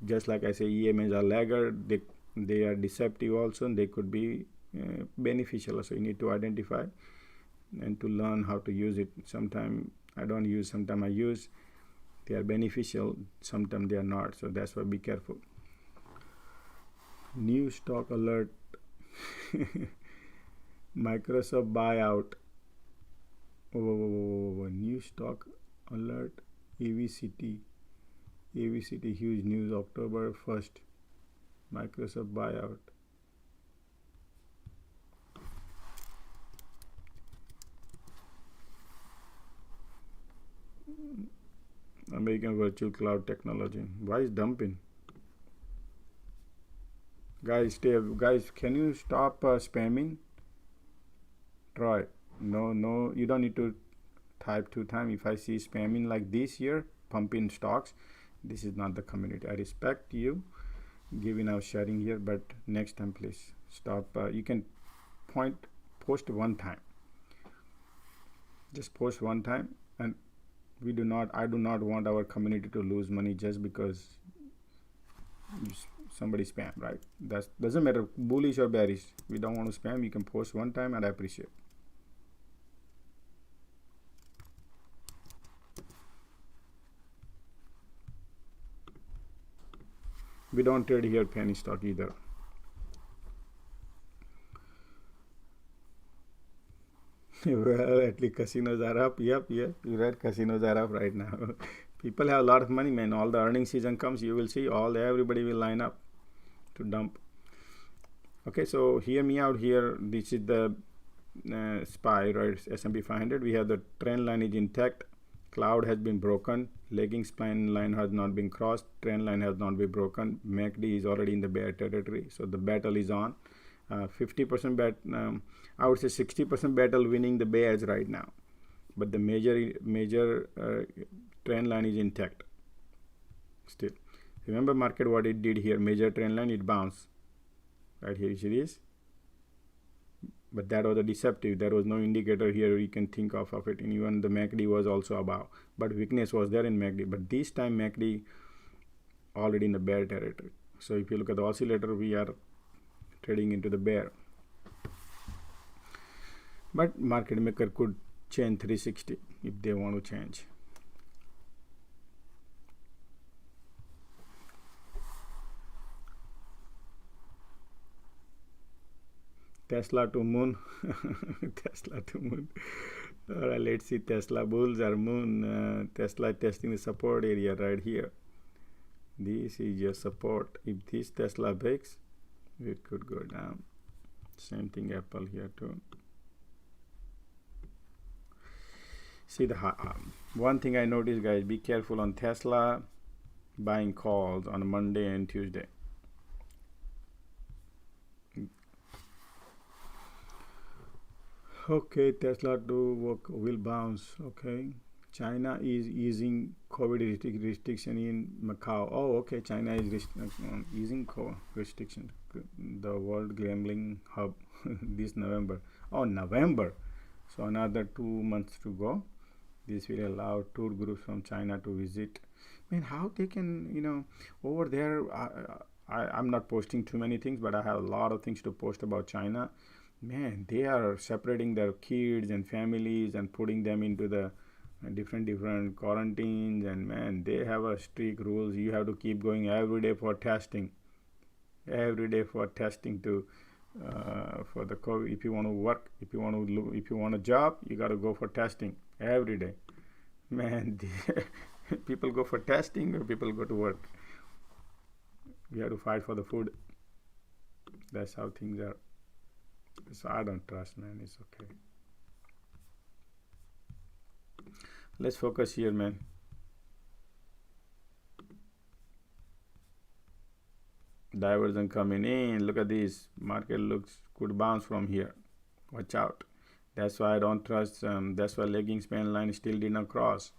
Just like I say, EMAs are laggard. They are deceptive also, and they could be beneficial. So you need to identify and to learn how to use it. Sometimes I don't use. Sometimes I use. They are beneficial. Sometimes they are not. So that's why be careful. New stock alert. Microsoft buyout. New stock alert. AVCT huge news October 1st. Microsoft buyout. American Virtual Cloud Technology. Why is dumping? Guys, can you stop spamming? Troy, no, you don't need to type 2 times. If I see spamming like this here, pumping stocks, this is not the community. I respect you giving out sharing here, but next time please stop. You can post 1 time. Just post 1 time, and I do not want our community to lose money just because somebody spam, right? That doesn't matter, bullish or bearish. We don't want to spam. You can post 1 time, and I appreciate. We don't trade here penny stock either. Well, at least casinos are up. Yep, you read casinos are up right now. People have a lot of money, man. All the earning season comes, you will see everybody will line up to dump. Okay, so hear me out here. This is the SPY, right? S&P 500. We have the trend line is intact. Cloud has been broken. Lagging spine line has not been crossed. Trend line has not been broken. MACD is already in the bear territory. So the battle is on. 50% bet. I would say 60% battle winning the bears right now. But the major trend line is intact. Still, remember market what it did here. Major trend line, it bounced. Right here it is. But that was a deceptive. There was no indicator here you can think of it. And even the MACD was also above. But weakness was there in MACD. But this time MACD already in the bear territory. So if you look at the oscillator, we are trading into the bear. But market maker could change 360 if they want to change. Tesla to moon. Tesla to moon. All right, let's see Tesla bulls or moon. Tesla testing the support area right here. This is your support. If this Tesla breaks, it could go down. Same thing Apple here too. See the one thing I noticed, guys, be careful on Tesla buying calls on Monday and Tuesday. Okay, Tesla to work will bounce. Okay, China is easing COVID restriction in Macau. Oh, okay, China is easing COVID restriction. The World Gambling Hub this November. Oh, November. So another 2 months to go. This will allow tour groups from China to visit. I mean, how they can, you know, over there. I'm not posting too many things, but I have a lot of things to post about China. Man, they are separating their kids and families and putting them into the different quarantines, and man, they have a strict rules. You have to keep going every day for testing. Every day for testing to for the COVID. If you want to work, if you want a job, you got to go for testing every day. Man, people go for testing or people go to work. We have to fight for the food. That's how things are. So I don't trust, man. It's okay. Let's focus here, man. Diversion coming in. Look at this. Market looks could bounce from here. Watch out. That's why I don't trust. That's why lagging span line still did not cross.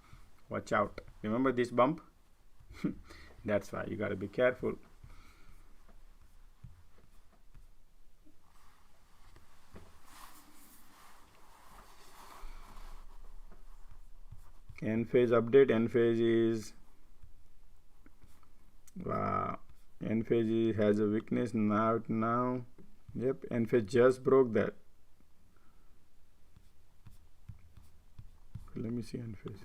Watch out. Remember this bump? That's why you got to be careful. N phase update. N phase is wow. N phase has a weakness now. Yep, N phase just broke that. Let me see N phase.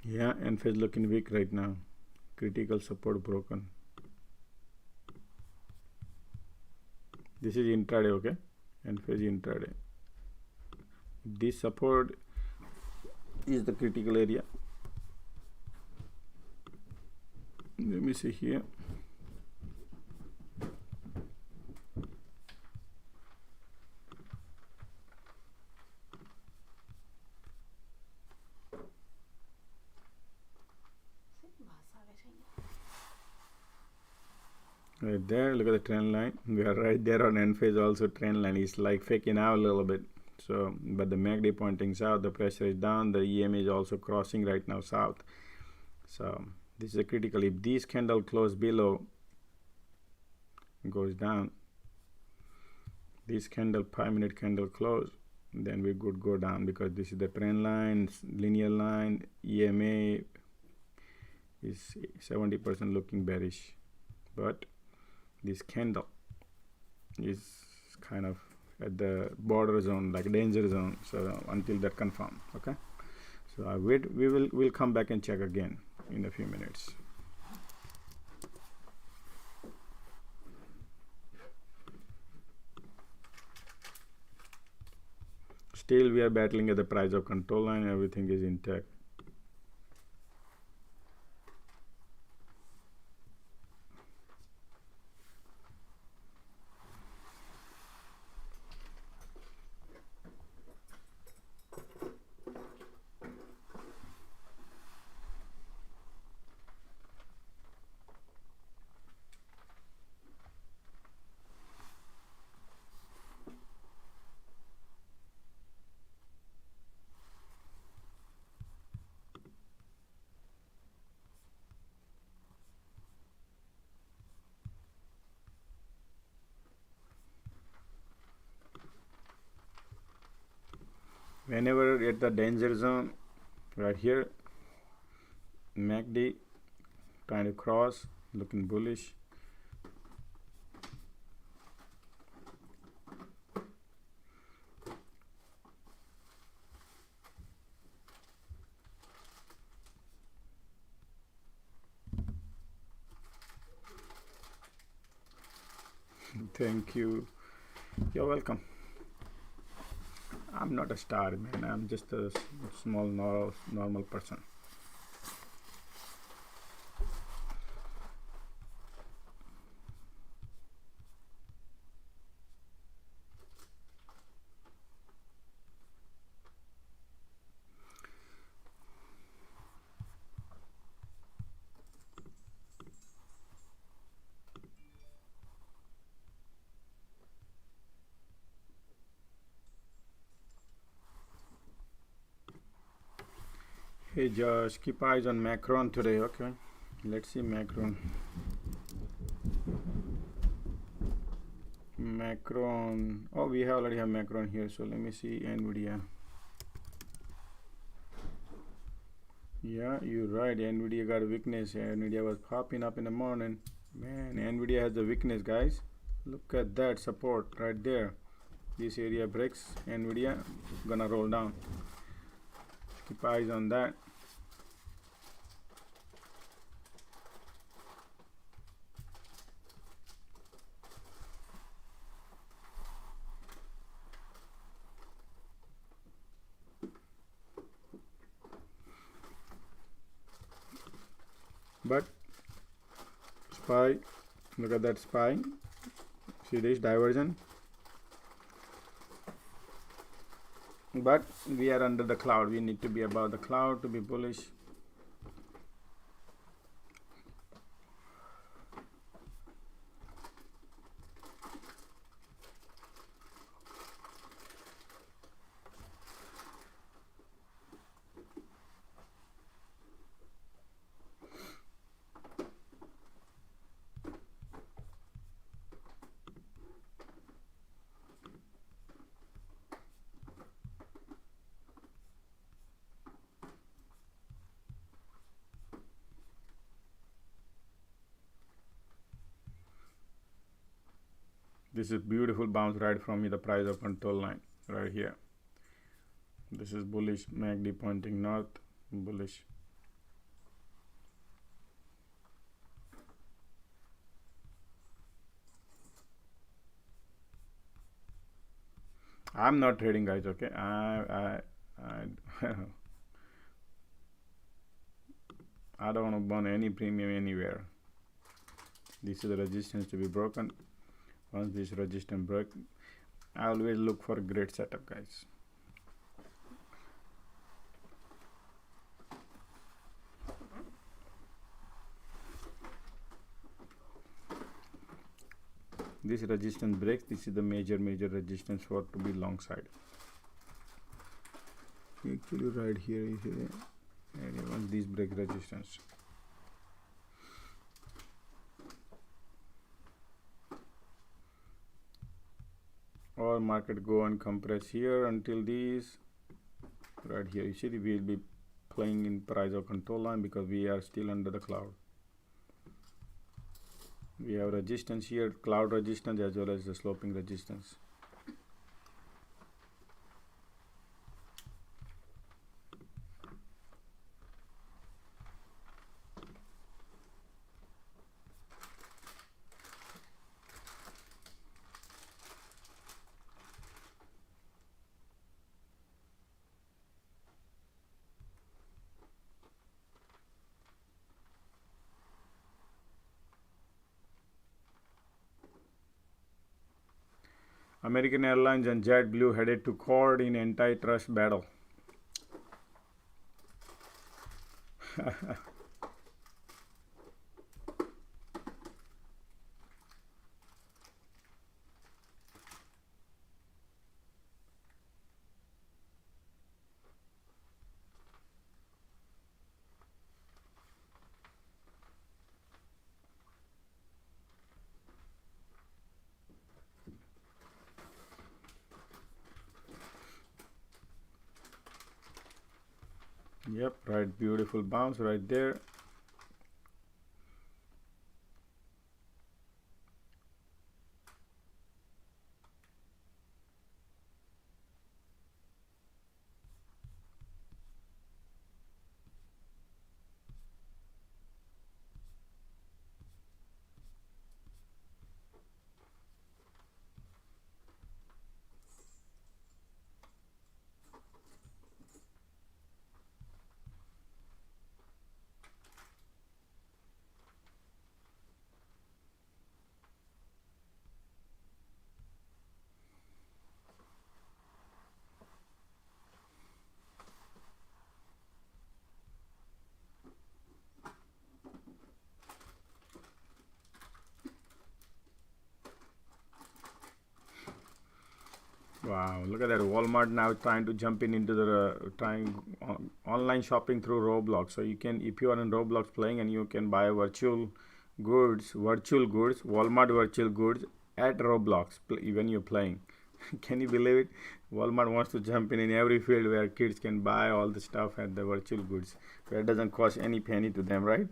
Yeah, N phase looking weak right now. Critical support broken. This is intraday, okay? N phase intraday. This support is the critical area. Let me see here. Right there, look at the trend line. We are right there on N phase also. Trend line is like faking out a little bit. So, but the MACD pointing south, the pressure is down, the EM is also crossing right now south. So this is a critical. If this candle close below, goes down, this candle 5-minute candle close, then we could go down, because this is the trend line, linear line. EMA is 70% looking bearish, but this candle is kind of at the border zone, like danger zone. So until that confirm, okay. So I wait. We'll come back and check again in a few minutes. Still, we are battling at the price of control line. Everything is intact. Whenever at the danger zone right here, MACD trying to cross, looking bullish. Thank you. You're welcome. I'm not a star, man. I'm just a small normal person. Hey Josh, keep eyes on Macron today, okay? Let's see Macron. Oh, we already have Macron here, so let me see NVIDIA. Yeah, you're right, NVIDIA got a weakness. NVIDIA was popping up in the morning. Man, NVIDIA has a weakness, guys. Look at that support right there. This area breaks, NVIDIA gonna roll down. Keep eyes on that. But SPY, look at that SPY. See this diversion? But we are under the cloud. We need to be above the cloud to be bullish. This is beautiful bounce right from the price of control line right here. This is bullish, MACD pointing north, bullish. I'm not trading, guys, okay? I don't want to burn any premium anywhere. This is the resistance to be broken. Once this resistance break, I always look for a great setup, guys. This resistance breaks. This is the major resistance for to be long side. Actually, right here is once this break resistance. Or market go and compress here until these right here. You see, we will be playing in price of control line because we are still under the cloud. We have resistance here, cloud resistance as well as the sloping resistance. American Airlines and JetBlue headed to court in antitrust battle. Yep, right, beautiful bounce right there. Wow, look at that. Walmart now trying to jump into the online shopping through Roblox. So you can, if you are in Roblox playing, and you can buy virtual goods, Walmart virtual goods at Roblox when you're playing. Can you believe it? Walmart wants to jump in every field where kids can buy all the stuff at the virtual goods, where it doesn't cost any penny to them, right?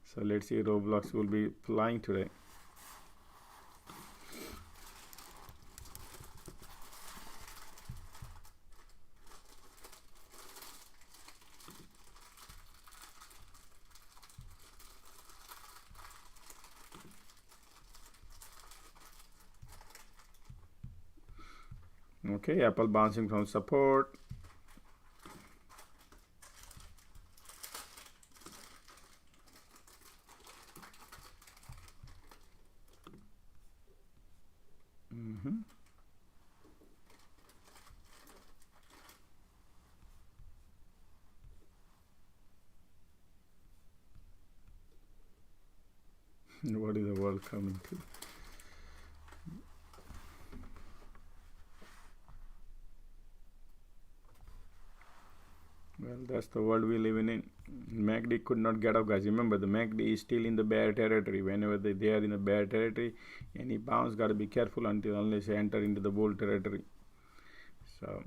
So let's see, Roblox will be flying today. Okay, Apple bouncing from support. What is the world coming to? Well, that's the world we live in. MACD could not get up, guys. Remember, the MACD is still in the bear territory. Whenever they are in the bear territory, any bounce, got to be careful unless they enter into the bull territory. So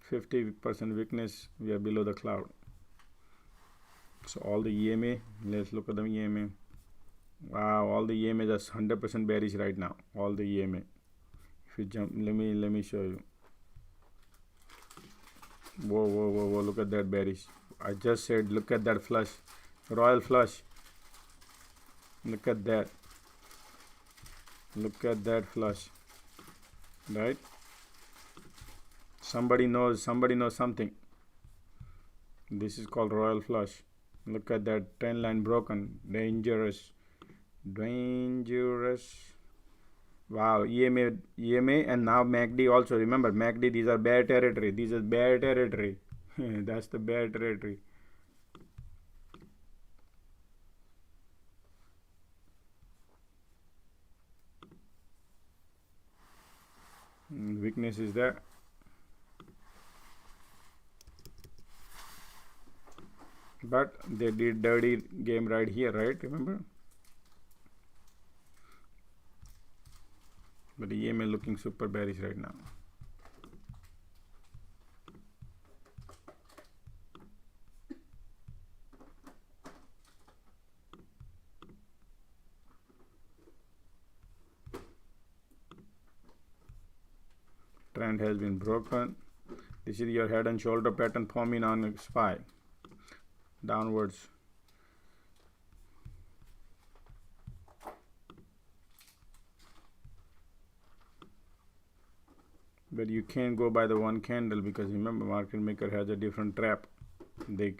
50% weakness, we are below the cloud. So all the EMA, let's look at the EMA. Wow, all the EMAs are 100% bearish right now. All the EMA. If you jump, let me show you. Whoa, look at that bearish. I just said, look at that flush, royal flush. Look at that. Look at that flush, right? Somebody knows something. This is called royal flush. Look at that trend line broken. Dangerous. Wow, EMA, and now MACD also. Remember, MACD, these are bear territory. This is bear territory. That's the bear territory. Weakness is there. But they did dirty game right here, right? Remember? But the EMA looking super bearish right now. Trend has been broken. This is your head and shoulder pattern forming on SPY. Downwards. But you can't go by the one candle, because remember, market maker has a different trap. They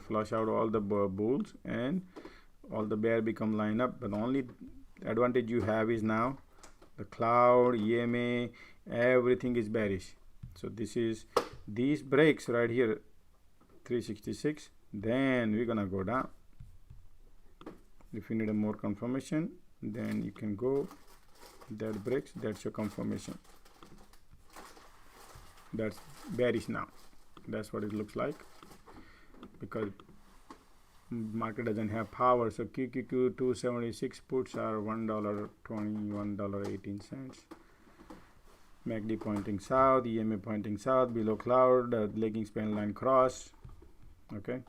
flush out all the bulls and all the bear become line up. But only advantage you have is now the cloud, EMA, everything is bearish. So this is these breaks right here, 366. Then we're gonna go down. If you need a more confirmation, then you can go. That breaks, that's your confirmation. That's bearish now. That's what it looks like, because market doesn't have power. So QQQ 276 puts are $1.20, $1.18. MACD pointing south, EMA pointing south, below cloud, lagging span line cross. Okay,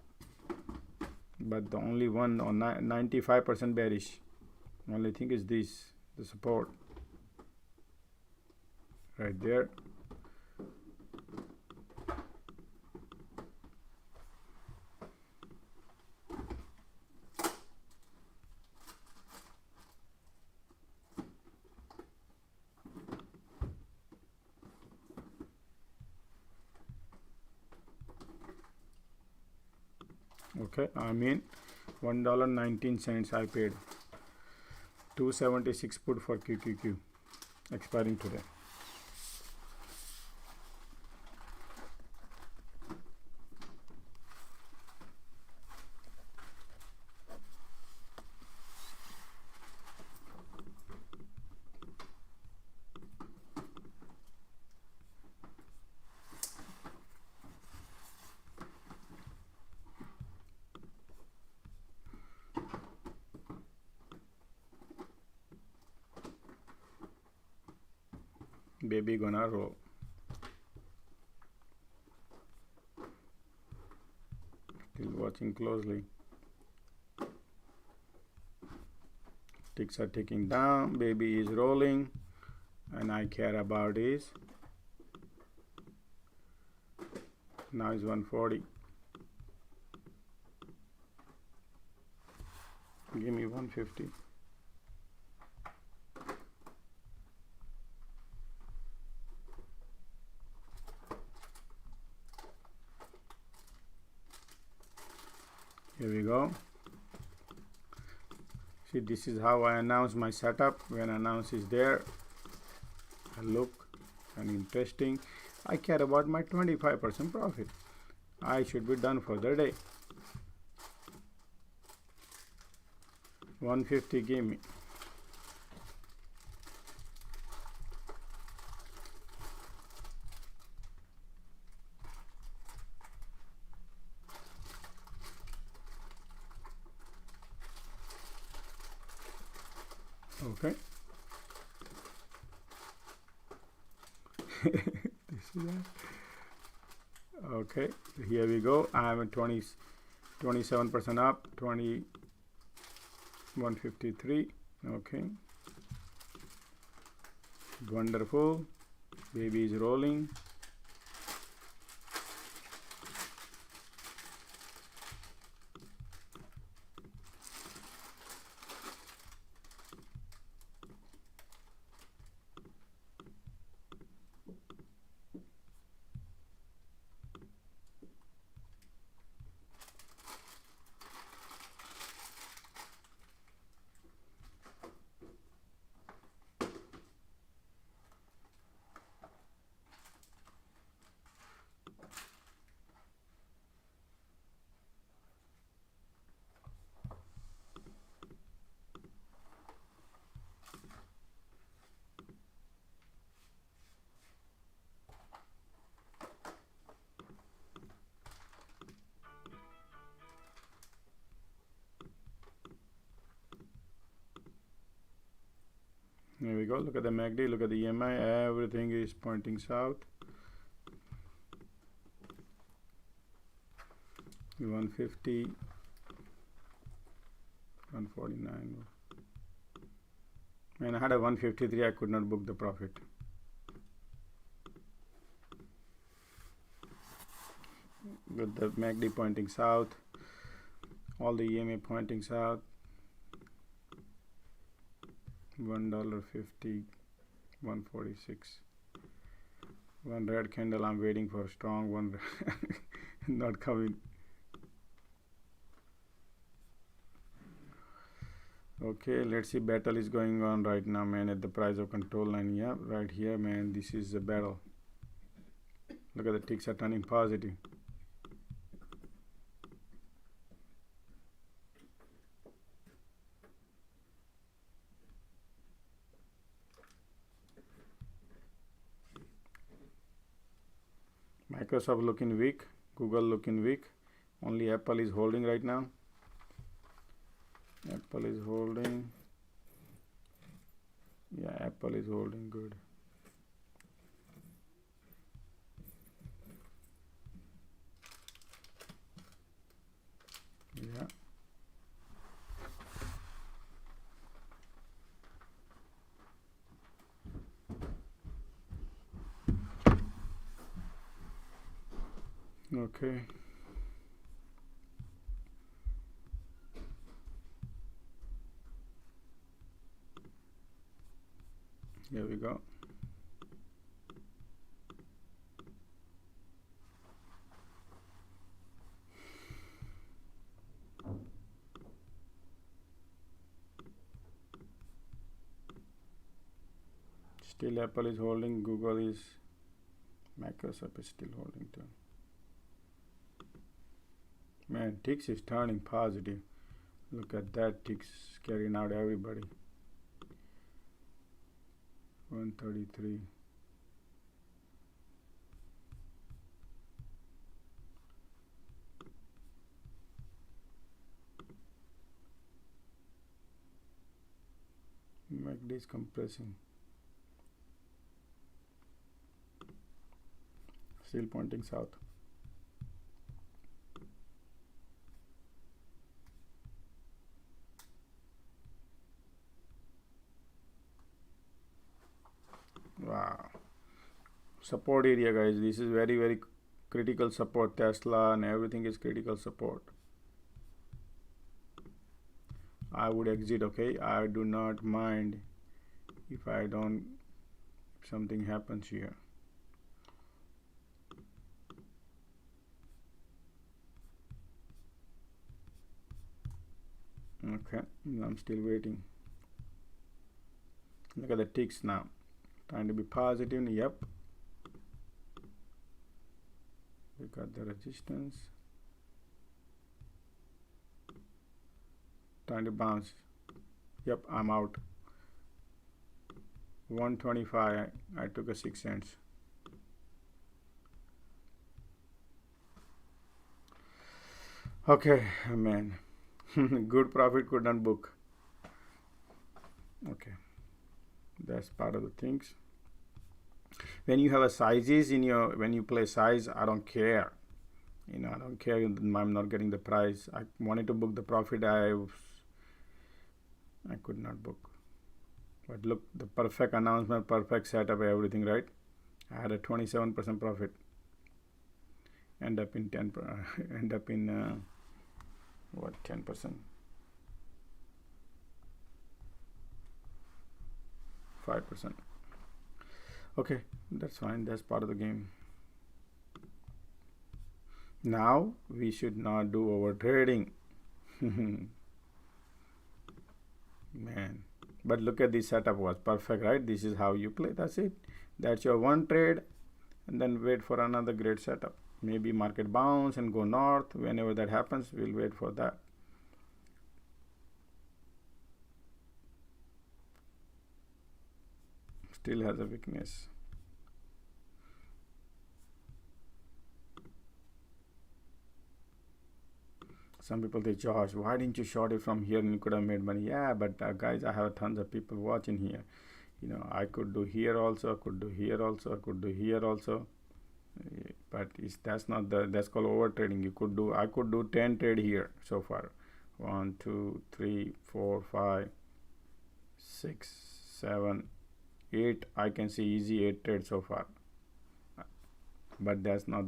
but the only one on 95% bearish. Only thing is this, the support right there. Okay, I mean $1.19 I paid. 276 put for QQQ expiring today. Baby gonna roll. Still watching closely. Ticks are ticking down. Baby is rolling, and I care about is now is 140. Give me 150. Here we go. See, this is how I announce my setup. When announce is there, I look and interesting. I care about my 25% profit. I should be done for the day. 150 give me. Okay. This is that. Okay, here we go. I am at 27% up, 153. Okay, wonderful. Baby is rolling. There we go. Look at the MACD, look at the EMI, everything is pointing south. 150, 149. And I had a 153, I could not book the profit. With the MACD pointing south, all the EMA pointing south. $1.50, 146. One red candle. I'm waiting for a strong one. Not coming. Okay, let's see. Battle is going on right now, man, at the price of control line. Yeah, right here, man. This is a battle. Look at the ticks are turning positive. Microsoft looking weak, Google looking weak. Only Apple is holding right now. Apple is holding. Yeah, Apple is holding good. Okay. Here we go. Still Apple is holding, Google is, Microsoft is still holding too. Man, TIX is turning positive. Look at that, TIX carrying out everybody. 133. MACD is compressing. Still pointing south. Wow. Support area, guys. This is very, very critical support. Tesla and everything is critical support. I would exit, okay? I do not mind if something happens here. Okay, I'm still waiting. Look at the ticks now. Trying to be positive. Yep. We got the resistance. Trying to bounce. Yep, I'm out. 125. I took a 6 cents. Okay, man. Good profit couldn't book. Okay, that's part of the things. When you have a sizes in your, when you play size, I don't care. I don't care. I'm not getting the price. I wanted to book the profit. I could not book. But look, the perfect announcement, perfect setup, everything, right? I had a 27% profit. End up in 10%? 5%. Okay, that's fine. That's part of the game. Now we should not do over trading. Man, but look at this setup, was perfect, right? This is how you play. That's it. That's your one trade, and then wait for another great setup. Maybe market bounce and go north. Whenever that happens, we'll wait for that. Still has a weakness. Some people say, Josh, why didn't you short it from here and you could have made money? Yeah, but guys, I have tons of people watching here. I could do here also, I could do here also, I could do here also. But that's called over trading. I could do 10 trade here so far. 1, 2, 3, 4, 5, 6, 7, 8. I can see easy 8 trades so far. But that's not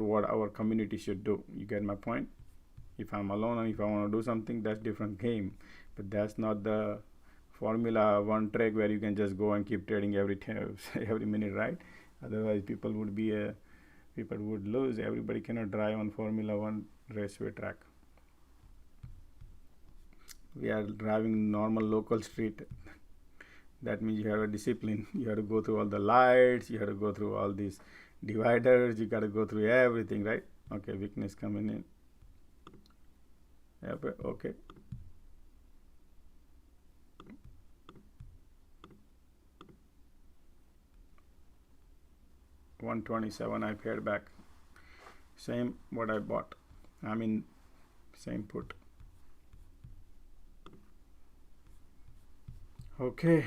what our community should do. You get my point? If I'm alone and if I want to do something, that's different game. But that's not the Formula 1 track where you can just go and keep trading every minute, right? Otherwise, people would lose. Everybody cannot drive on Formula 1 raceway track. We are driving normal local street. That means you have a discipline. You have to go through all the lights. You have to go through all these dividers. You got to go through everything, right? Okay, weakness coming in. Yep, okay. $127 I paid back. Same what I bought. Same put. Okay.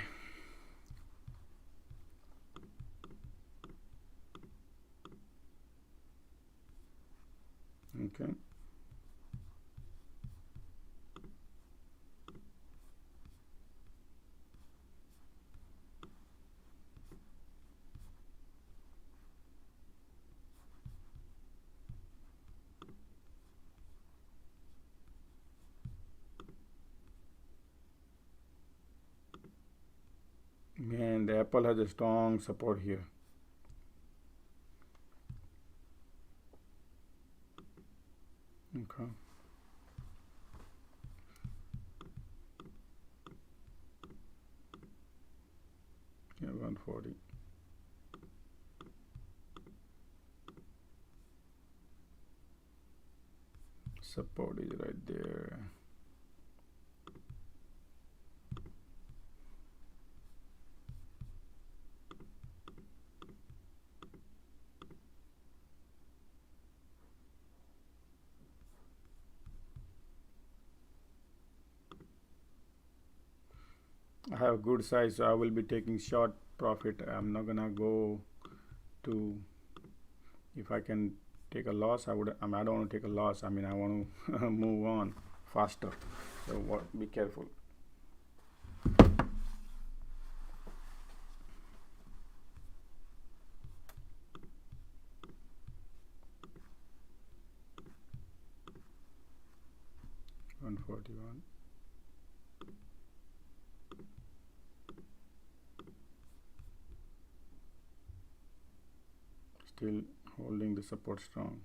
Okay. Apple has a strong support here. Okay. Yeah, 140. Support is right there. I have good size, so I will be taking short profit. I'm not gonna go to, if I can take a loss, I would. I don't want to take a loss. I mean, I want to move on faster. So be careful. $141. Still holding the support strong.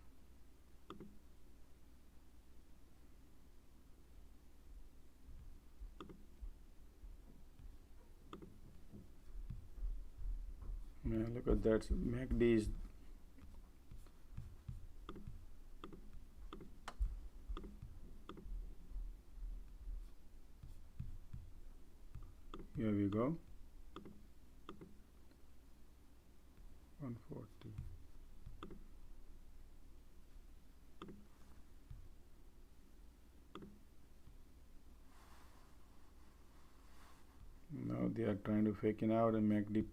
Yeah, look at that. MACD is here we go. 140. Now they are trying to fake it out and MACD.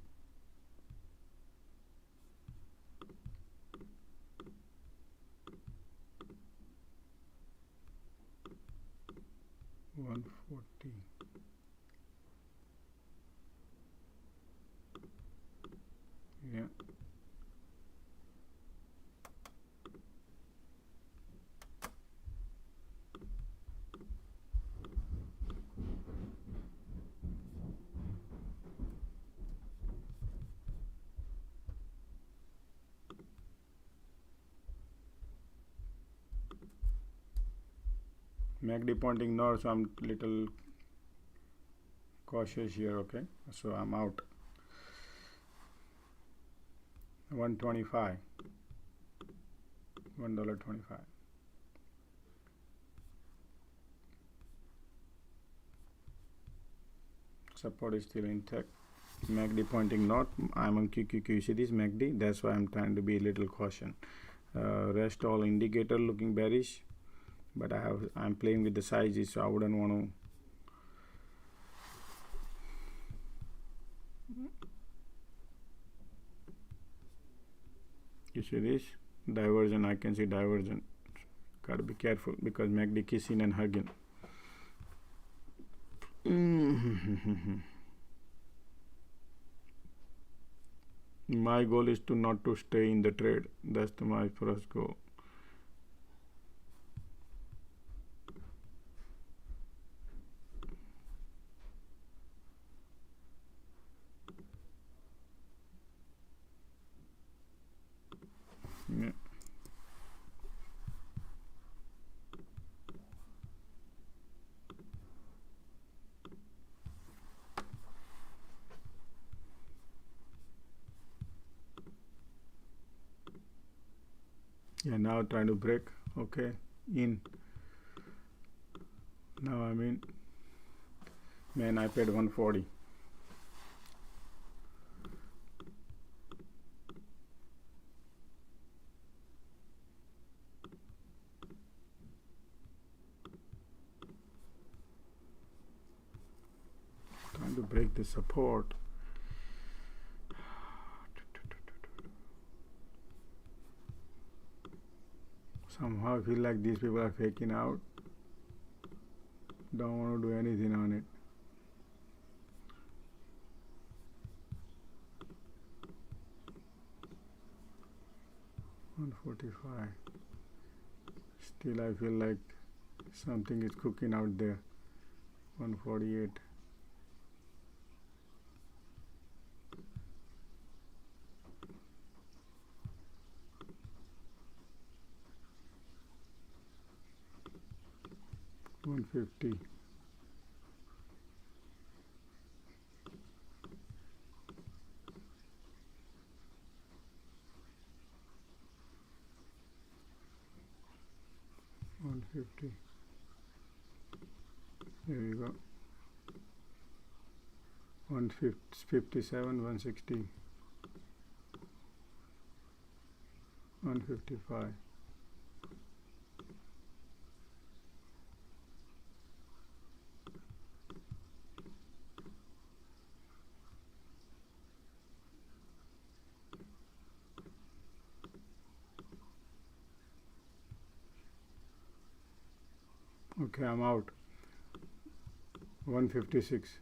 $140. Yeah. MACD pointing north, so I'm little cautious here. Okay, so I'm out. 125. $1.25. Support is still intact. MACD pointing north. I'm on QQQ. You see this MACD? That's why I'm trying to be a little caution. Rest all indicator looking bearish, but I'm playing with the sizes, so I wouldn't want to. You see this diversion? I can see diversion. Gotta be careful because MACD kissing and hugging. My goal is to not to stay in the trade. That's my first goal. Yeah. Yeah, now trying to break. Okay, in. Now I'm in. Man, I paid 140. Trying to break the support. Somehow I feel like these people are faking out. Don't want to do anything on it. $145. Still I feel like something is cooking out there. 148. 150. There you go. 157, 160, 155. Okay, I'm out. 156.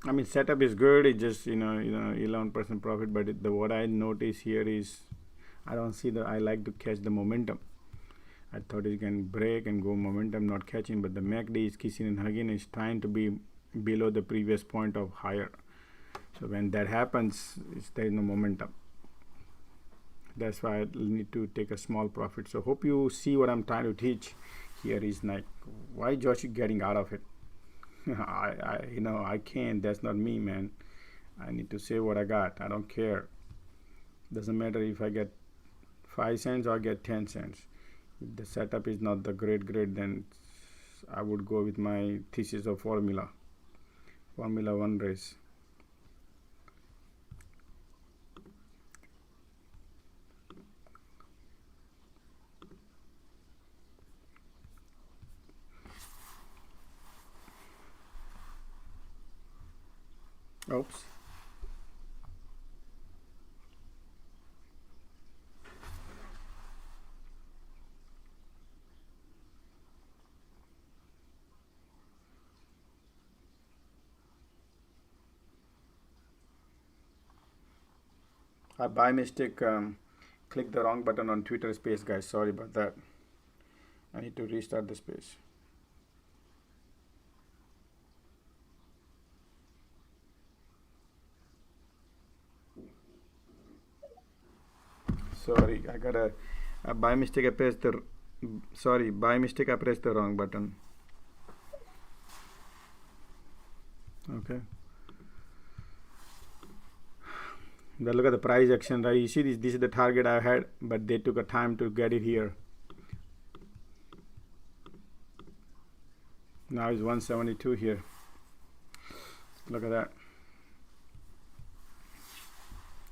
I mean, setup is good. It just 11% profit, but what I notice here is I don't see I like to catch the momentum. I thought it can break and go momentum, not catching, but the MACD is kissing and hugging, is trying to be below the previous point of higher. So when that happens, there is no momentum. That's why I need to take a small profit. So hope you see what I'm trying to teach here is like, why Josh is getting out of it? I can't. That's not me, man. I need to say what I got. I don't care. Doesn't matter if I get 5 cents or get 10 cents. If the setup is not the great, then I would go with my thesis of Formula 1 race. Oops. I by mistake clicked the wrong button on Twitter space, guys. Sorry about that. I need to restart the space. Sorry, I got by mistake I pressed the wrong button. Okay. But look at the price action, right? You see this is the target I had, but they took a time to get it here. Now it's 172 here. Look at that.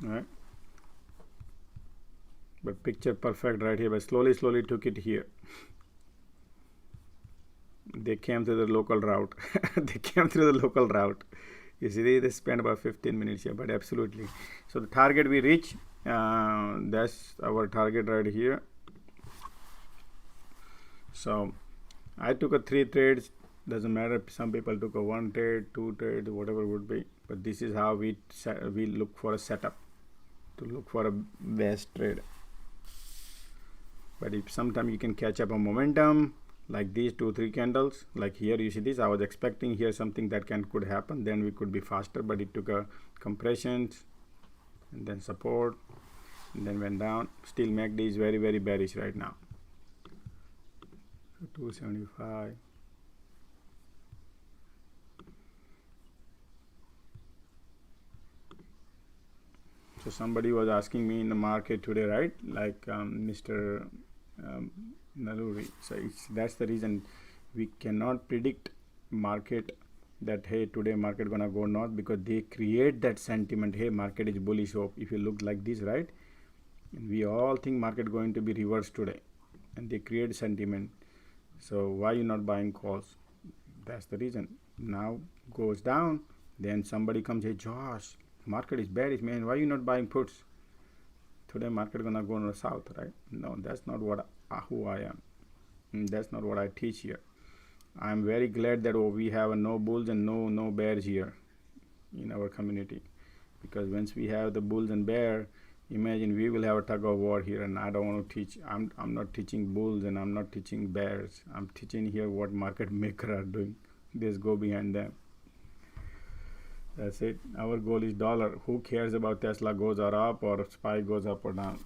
All right. But picture perfect right here, but slowly took it here. They came through the local route. You see, they spent about 15 minutes here, but absolutely. So the target we reach, that's our target right here. So I took 3 trades. Doesn't matter. Some people took 1 trade, 2 trades, whatever it would be. But this is how we look for a setup, to look for a best trade. But if sometime you can catch up on momentum, like these 2-3 candles, like here you see this, I was expecting here something that could happen, then we could be faster, but it took a compressions and then support and then went down. Still MACD is very, very bearish right now. So 275. So somebody was asking me in the market today, right? Like Mr. Naluri. So that's the reason we cannot predict market that hey, today market gonna go north, because they create that sentiment, hey, market is bullish. So if you look like this, right, and we all think market going to be reversed today, and they create sentiment. So why you not buying calls? That's the reason. Now goes down, then somebody comes, hey Josh, market is bearish, man, why you not buying puts? Today market gonna go north south, right? No, that's not who I am. And that's not what I teach here. I'm very glad that we have no bulls and no bears here in our community, because once we have the bulls and bear, Imagine we will have a tug of war here, and I don't want to teach. I'm not teaching bulls and I'm not teaching bears. I'm teaching here what market maker are doing. Just go behind them. That's it. Our goal is dollar. Who cares about Tesla goes or up or SPY goes up or down?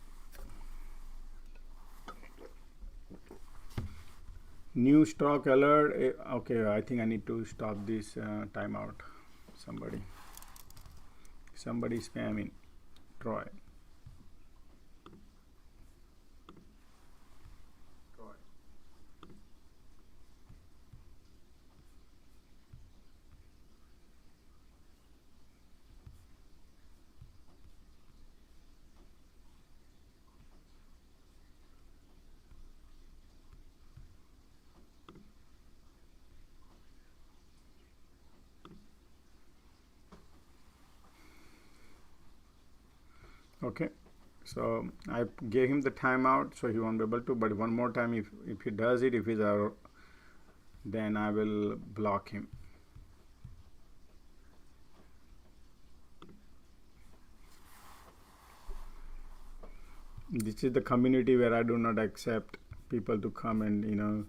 New stock alert. Okay, I think I need to stop this timeout. Somebody spamming. Troy. Okay, so I gave him the timeout, so he won't be able to. But one more time, if he does it, if he's out, then I will block him. This is the community where I do not accept people to come and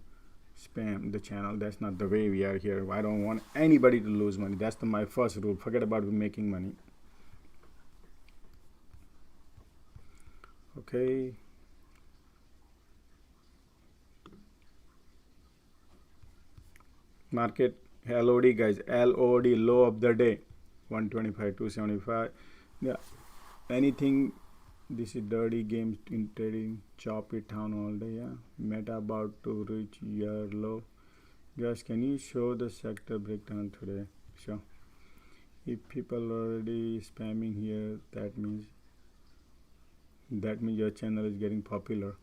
spam the channel. That's not the way we are here. I don't want anybody to lose money. That's my first rule. Forget about making money. Okay. Market LOD, guys. LOD, low of the day, 125, 275. Yeah. Anything. This is dirty games in trading. Chop it down all day. Yeah. Meta about to reach year low. Guys, can you show the sector breakdown today? Sure. If people already spamming here, that means your channel is getting popular.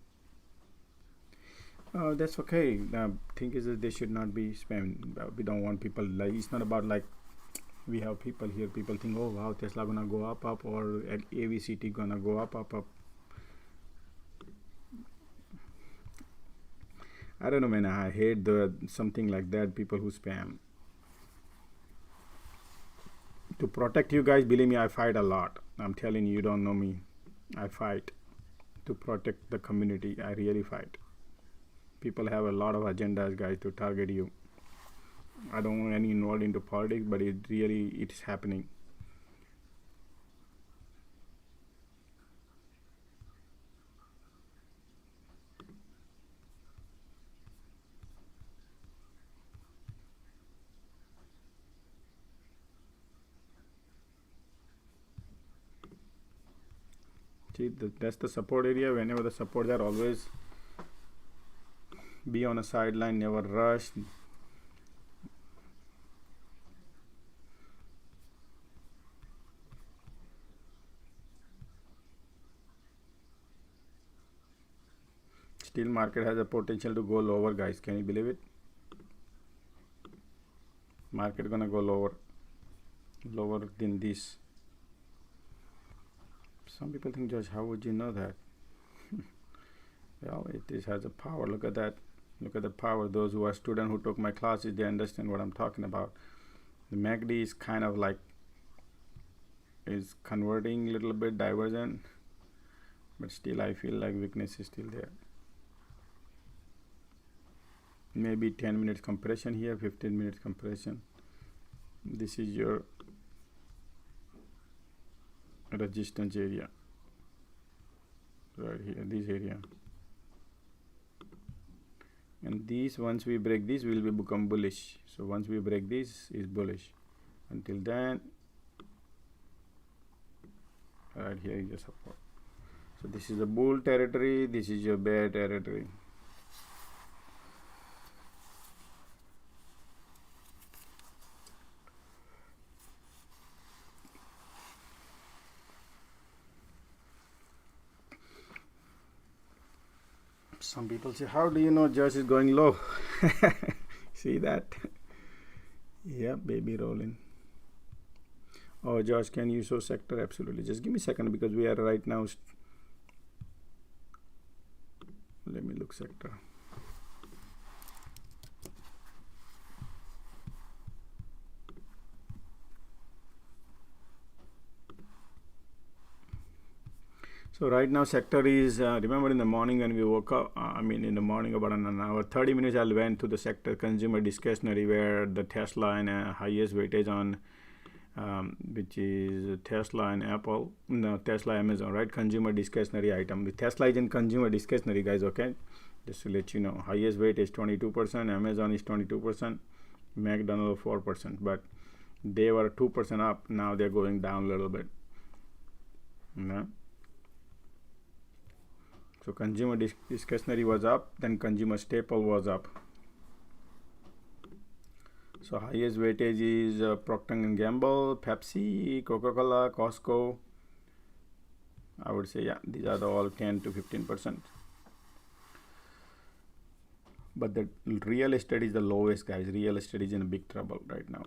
That's okay. The thing is that they should not be spammed. We don't want people, like, it's not about like we have people here. People think, oh wow, Tesla gonna go up, or AVCT gonna go up. I don't know, man. I hate something like that. People who spam. To protect you guys, believe me, I fight a lot. I'm telling you, you don't know me. I fight to protect the community. I really fight. People have a lot of agendas, guys, to target you. I don't want any involved into politics, but it's happening. See, that's the support area. Whenever the support there, always be on a sideline, never rush. Still market has a potential to go lower, guys. Can you believe it? Market gonna go lower than this. Some people think, Josh, how would you know that? Well, it has a power. Look at that. Look at the power. Those who are students who took my classes, they understand what I'm talking about. The MACD is kind of like is converting a little bit divergent, but still I feel like weakness is still there. Maybe 10 minutes compression here, 15 minutes compression. This is your resistance area right here, this area, and these, once we break this, will be become bullish. So once we break this, is bullish. Until then, right here is your support. So this is a bull territory, this is your bear territory. Some people say, how do you know Josh is going low? See that? Yeah, baby rolling. Oh, Josh, can you show sector? Absolutely. Just give me a second, because we are right now. Let me look sector. So right now sector is, remember in the morning when we woke up, in the morning about an hour, 30 minutes I went to the sector consumer discretionary, where the Tesla and highest weightage on, which is Tesla and Apple, no, Tesla, Amazon, right? Consumer discretionary item. The Tesla is in consumer discretionary, guys, okay? Just to let you know, highest weight is 22%, Amazon is 22%, McDonald's 4%, but they were 2% up. Now they're going down a little bit. So consumer discretionary was up, then consumer staple was up. So highest weightage is Procter & Gamble, Pepsi, Coca-Cola, Costco. I would say, yeah, these are the all 10 to 15%. But the real estate is the lowest, guys. Real estate is in big trouble right now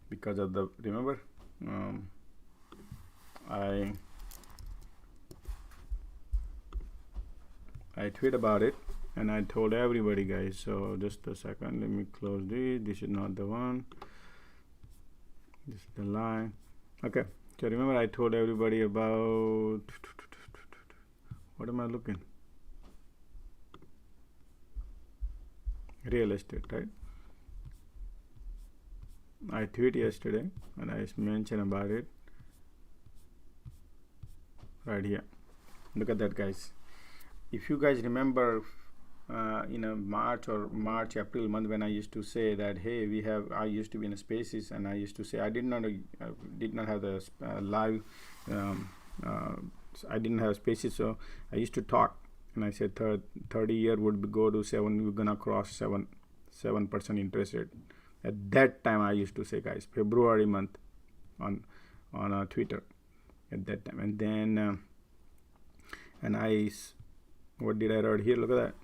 because of the, remember, I tweet about it and I told everybody, guys. So just a second, let me close this. This is not the one. This is the line. Okay. So remember I told everybody about, what am I looking? Real estate, right? I tweeted yesterday and I mentioned about it right here. Look at that, guys. If you guys remember in a March, April month, when I used to say that, hey, I used to be in a spaces, and I used to say I did not have the live, I didn't have spaces, so I used to talk, and I said 30 year would go to 7, we're gonna cross 7% interest rate. At that time I used to say, guys, February month on Twitter at that time, and then what did I write here? Look at that.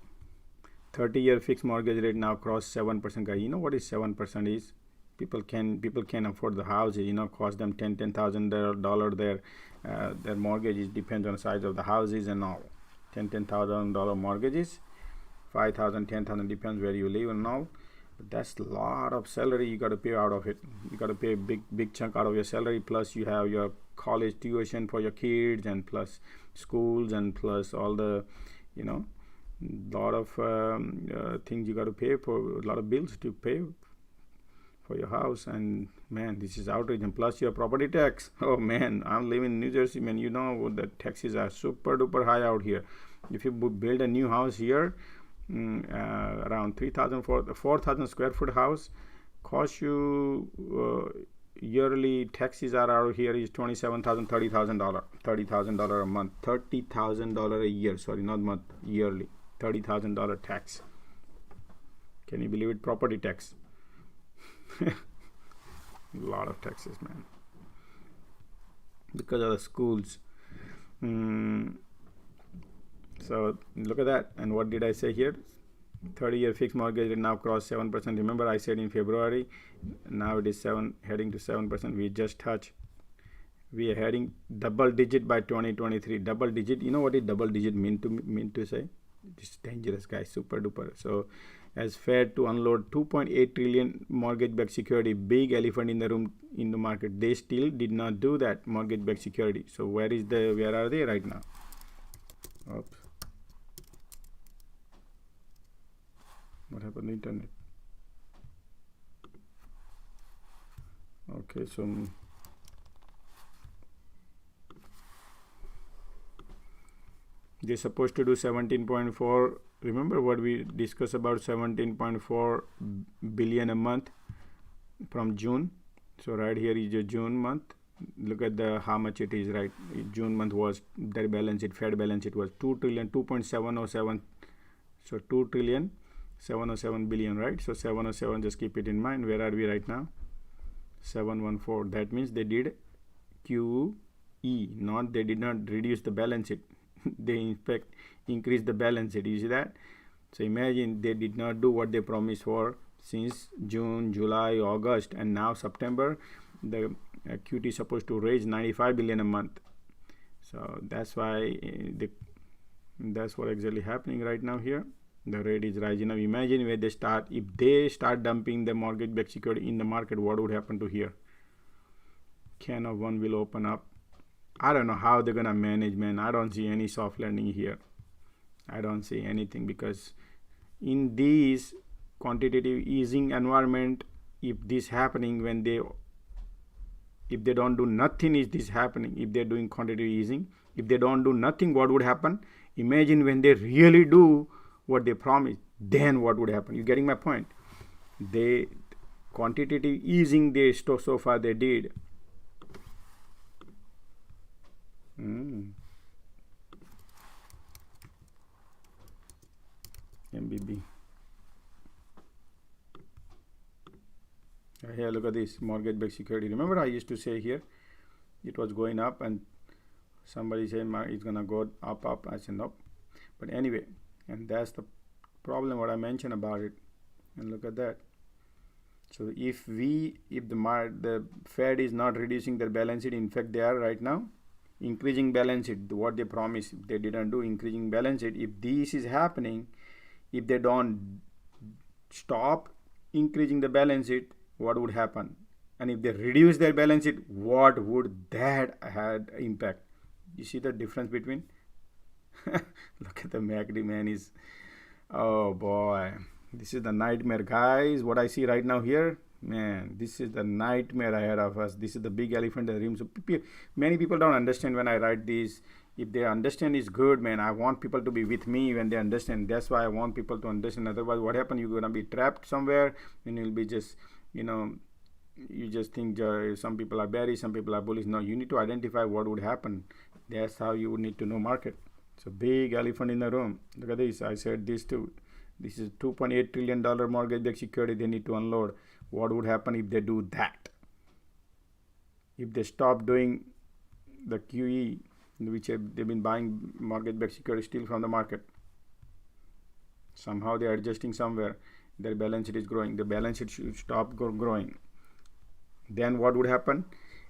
30-year fixed mortgage rate now crossed 7%, guys. You know what is 7% is? People can afford the houses, cost them $10,000 their mortgages, depends on the size of the houses and all. $10,000 mortgages, $5,000, $10,000, depends where you live and all. But that's a lot of salary you got to pay out of it. You got to pay a big chunk out of your salary, plus you have your college tuition for your kids, and plus schools, and plus all the lot of things you got to pay for, a lot of bills to pay for your house. And man, this is outrage. And plus your property tax. Oh man, I'm living in New Jersey, man. The taxes are super duper high out here. If you build a new house here, around 4,000 square foot house, cost you yearly taxes are out here is $27,000, $30,000 a month, $30,000 a year. Sorry, not month, yearly. $30,000 tax. Can you believe it? Property tax. A lot of taxes, man. Because of the schools. So look at that. And what did I say here? 30-year fixed mortgage rate now crossed 7%. Remember I said in February, now it is heading to 7%. We just touched. We are heading double digit by 2023. Double digit. You know what is double digit mean to say? It's dangerous, guys. Super duper. So as Fed to unload 2.8 trillion mortgage-backed security, big elephant in the room in the market, they still did not do that mortgage-backed security. So where are they right now? Oops. What happened to internet? Okay, so they're supposed to do 17.4. Remember what we discussed about 17.4 billion a month from June. So right here is your June month. Look at how much it is, right? June month was their balance sheet, Fed balance sheet was 2 trillion, 2.707. So 2 trillion 707 billion, right? So 707, just keep it in mind. Where are we right now? 714. That means they did QE, they did not reduce the balance sheet. They in fact increased the balance sheet. You see that? So imagine they did not do what they promised for since June, July, August, and now September. The QT is supposed to raise 95 billion a month. So that's why that's what exactly happening right now here. The rate is rising. Now imagine where if they start dumping the mortgage-backed security in the market, what would happen to here? Can of one will open up. I don't know how they're gonna manage, man. I don't see any soft landing here. I don't see anything, because in these quantitative easing environment, if this happening, when if they don't do nothing, is this happening? If they're doing quantitative easing, if they don't do nothing, what would happen? Imagine when they really do what they promise, then what would happen? You getting my point? They quantitative easing, they so far they did. MBB. Here, look at this mortgage-backed security. Remember, I used to say here it was going up, and somebody said it's gonna go up. I said nope. But anyway, and that's the problem what I mentioned about it. And look at that. So if the Fed is not reducing their balance sheet, in fact they are right now increasing balance sheet, what they promised, they didn't do, increasing balance sheet. If this is happening, if they don't stop increasing the balance sheet, what would happen? And if they reduce their balance sheet, what would that had impact? You see the difference between? Look at the MACD, man. Is, oh boy, this is the nightmare, guys. What I see right now here, man, this is the nightmare ahead of us. This is the big elephant in the room. So many people don't understand when I write this. If they understand, it's good, man. I want people to be with me when they understand. That's why I want people to understand. Otherwise, what happens? You're gonna be trapped somewhere, and you'll be just, you just think some people are bearish, some people are bullish. No, you need to identify what would happen. That's how you would need to know market. It's a big elephant in the room. Look at this. I said this too. This is $2.8 trillion mortgage-backed security they need to unload. What would happen if they do that? If they stop doing the QE, which they've been buying mortgage-backed security still from the market. Somehow they're adjusting somewhere. Their balance sheet is growing. The balance sheet should stop growing. Then what would happen?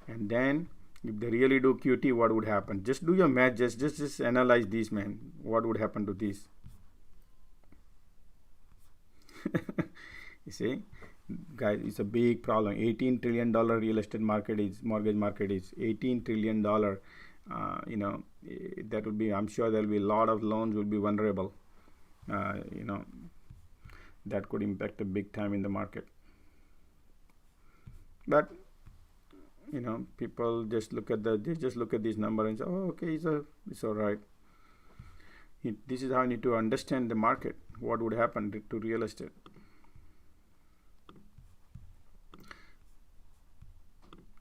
And then if they really do QT, what would happen? Just do your math. Just analyze this, man. What would happen to this? You see, guys, it's a big problem. $18 trillion real estate market is, mortgage market is $18 trillion. That would be, I'm sure there'll be a lot of loans will be vulnerable. That could impact a big time in the market. But people just look at this number and say, oh, okay, it's all right. This is how you need to understand the market. What would happen to real estate?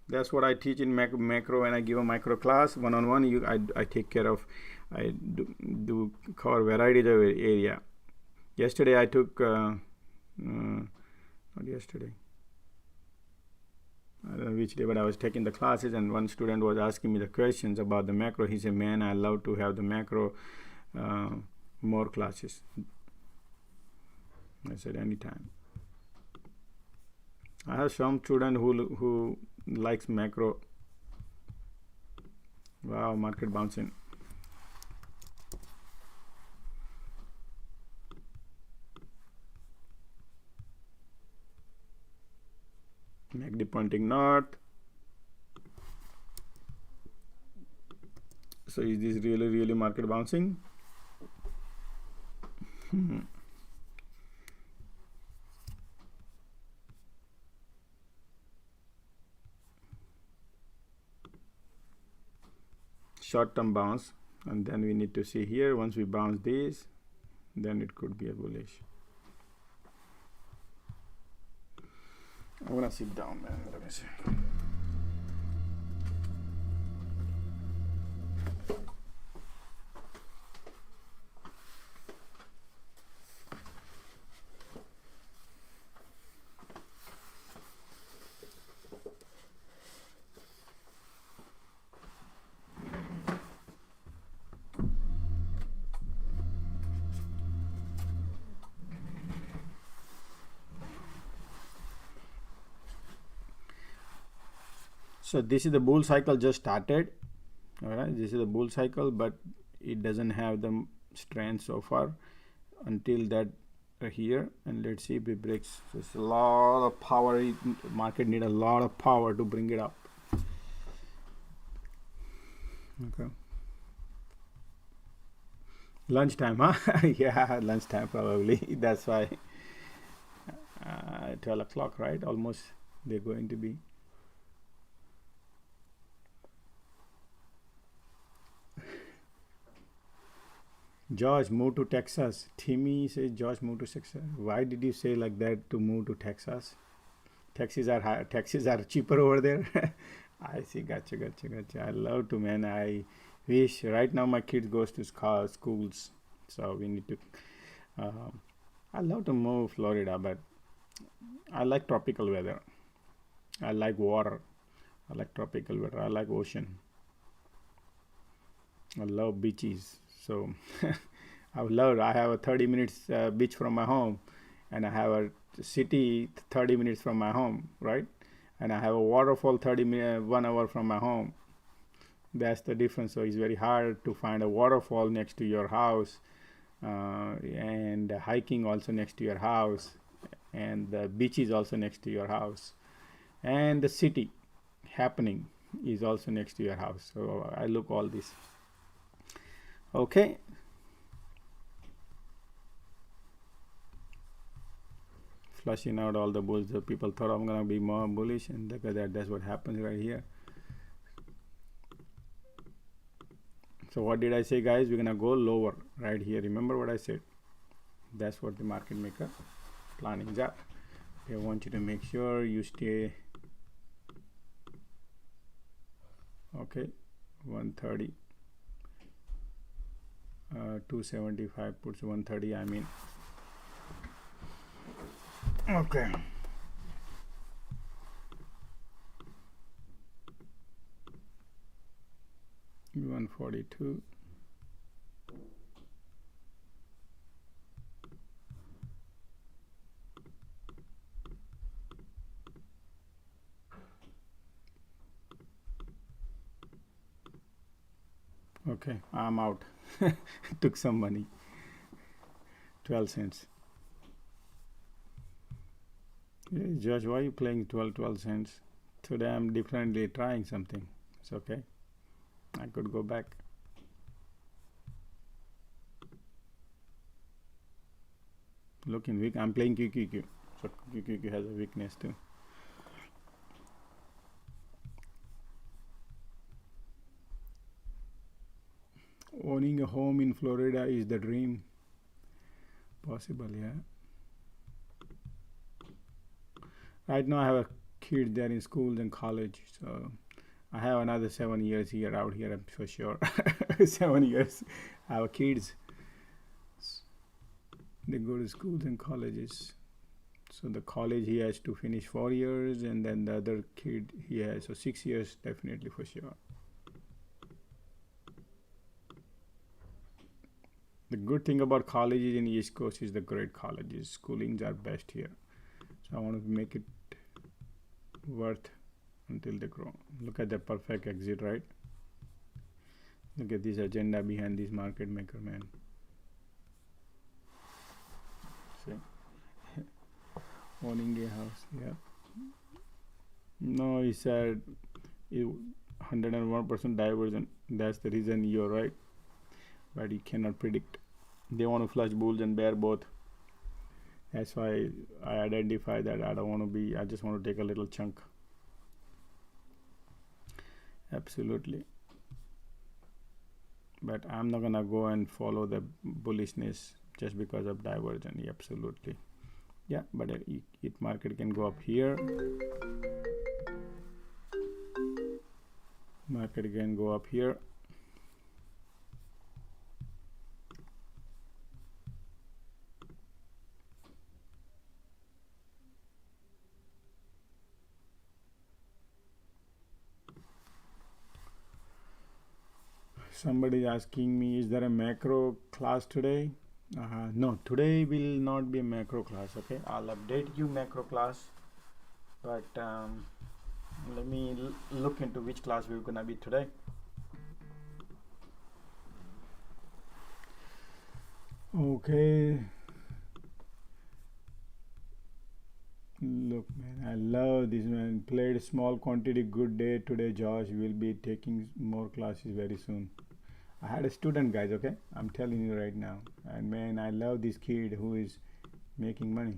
That's what I teach in macro. When I give a micro class one-on-one, I take care of, I do cover varieties of area. Yesterday I took not yesterday, I don't know which day, but I was taking the classes, and one student was asking me the questions about the macro. He said, man, I love to have the macro more classes. I said, anytime. I have some student who likes macro. Wow, market bouncing. MACD pointing north. So is this really market bouncing? Short-term bounce, and then we need to see here, once we bounce this, then it could be a bullish. I'm gonna sit down, man. Let me see. So this is the bull cycle just started. All right, this is the bull cycle, but it doesn't have the strength so far until that here. And let's see if it breaks. So it's a lot of power. Market need a lot of power to bring it up. Okay. Lunchtime, huh? Yeah, lunchtime probably. That's why 12 o'clock, right? Almost they're going to be. Josh moved to Texas. Timmy says Josh moved to Texas. Why did you say like that to move to Texas? Taxis are high, taxis are cheaper over there. I see. Gotcha. I love to, man. I wish right now my kids goes to schools, so we need to. I love to move Florida, but I like tropical weather. I like water. I like tropical weather. I like ocean. I love beaches. So I have a 30 minutes beach from my home, and I have a city 30 minutes from my home, right? And I have a waterfall 30 minutes, 1 hour from my home. That's the difference. So it's very hard to find a waterfall next to your house, and hiking also next to your house, and the beach is also next to your house, and the city happening is also next to your house. So I look all this. Okay. Flushing out all the bulls. The people thought I'm gonna be more bullish, and look at that. That's what happens right here. So what did I say, guys? We're gonna go lower right here. Remember what I said? That's what the market maker plannings are. I want you to make sure you stay. Okay, 130. 275 puts 130. I mean. Okay. $142. Okay, I'm out. Took some money. 12 cents. Hey, Josh, why are you playing 12 cents? Today I'm differently trying something. It's okay. I could go back. Looking weak. I'm playing QQQ. So QQQ has a weakness too. Owning a home in Florida is the dream. Possible, yeah. Right now I have a kid there in schools and college, so I have another 7 years here out here, I'm for sure. 7 years. I have kids. They go to schools and colleges. So the college he has to finish 4 years, and then the other kid he has, so 6 years definitely for sure. The good thing about colleges in East Coast is the great colleges. Schoolings are best here. So I want to make it worth until they grow. Look at the perfect exit, right? Look at this agenda behind this market maker, man. See? Owning a house, yeah. No, he said 101% divergent. That's the reason you're right. But you cannot predict. They want to flush bulls and bear both. That's why I identify that I don't want to be, I just want to take a little chunk. Absolutely. But I'm not gonna go and follow the bullishness just because of divergence. Absolutely. Yeah, but it market can go up here. Market can go up here. Somebody asking me, is there a macro class today? No, today will not be a macro class. Okay, I'll update you macro class, but let me look into which class we're gonna be today. Okay, Look, man, I love this, man. Played small quantity, good day today, Josh. Will be taking more classes very soon. I had a student, guys, okay? I'm telling you right now. And man, I love this kid who is making money.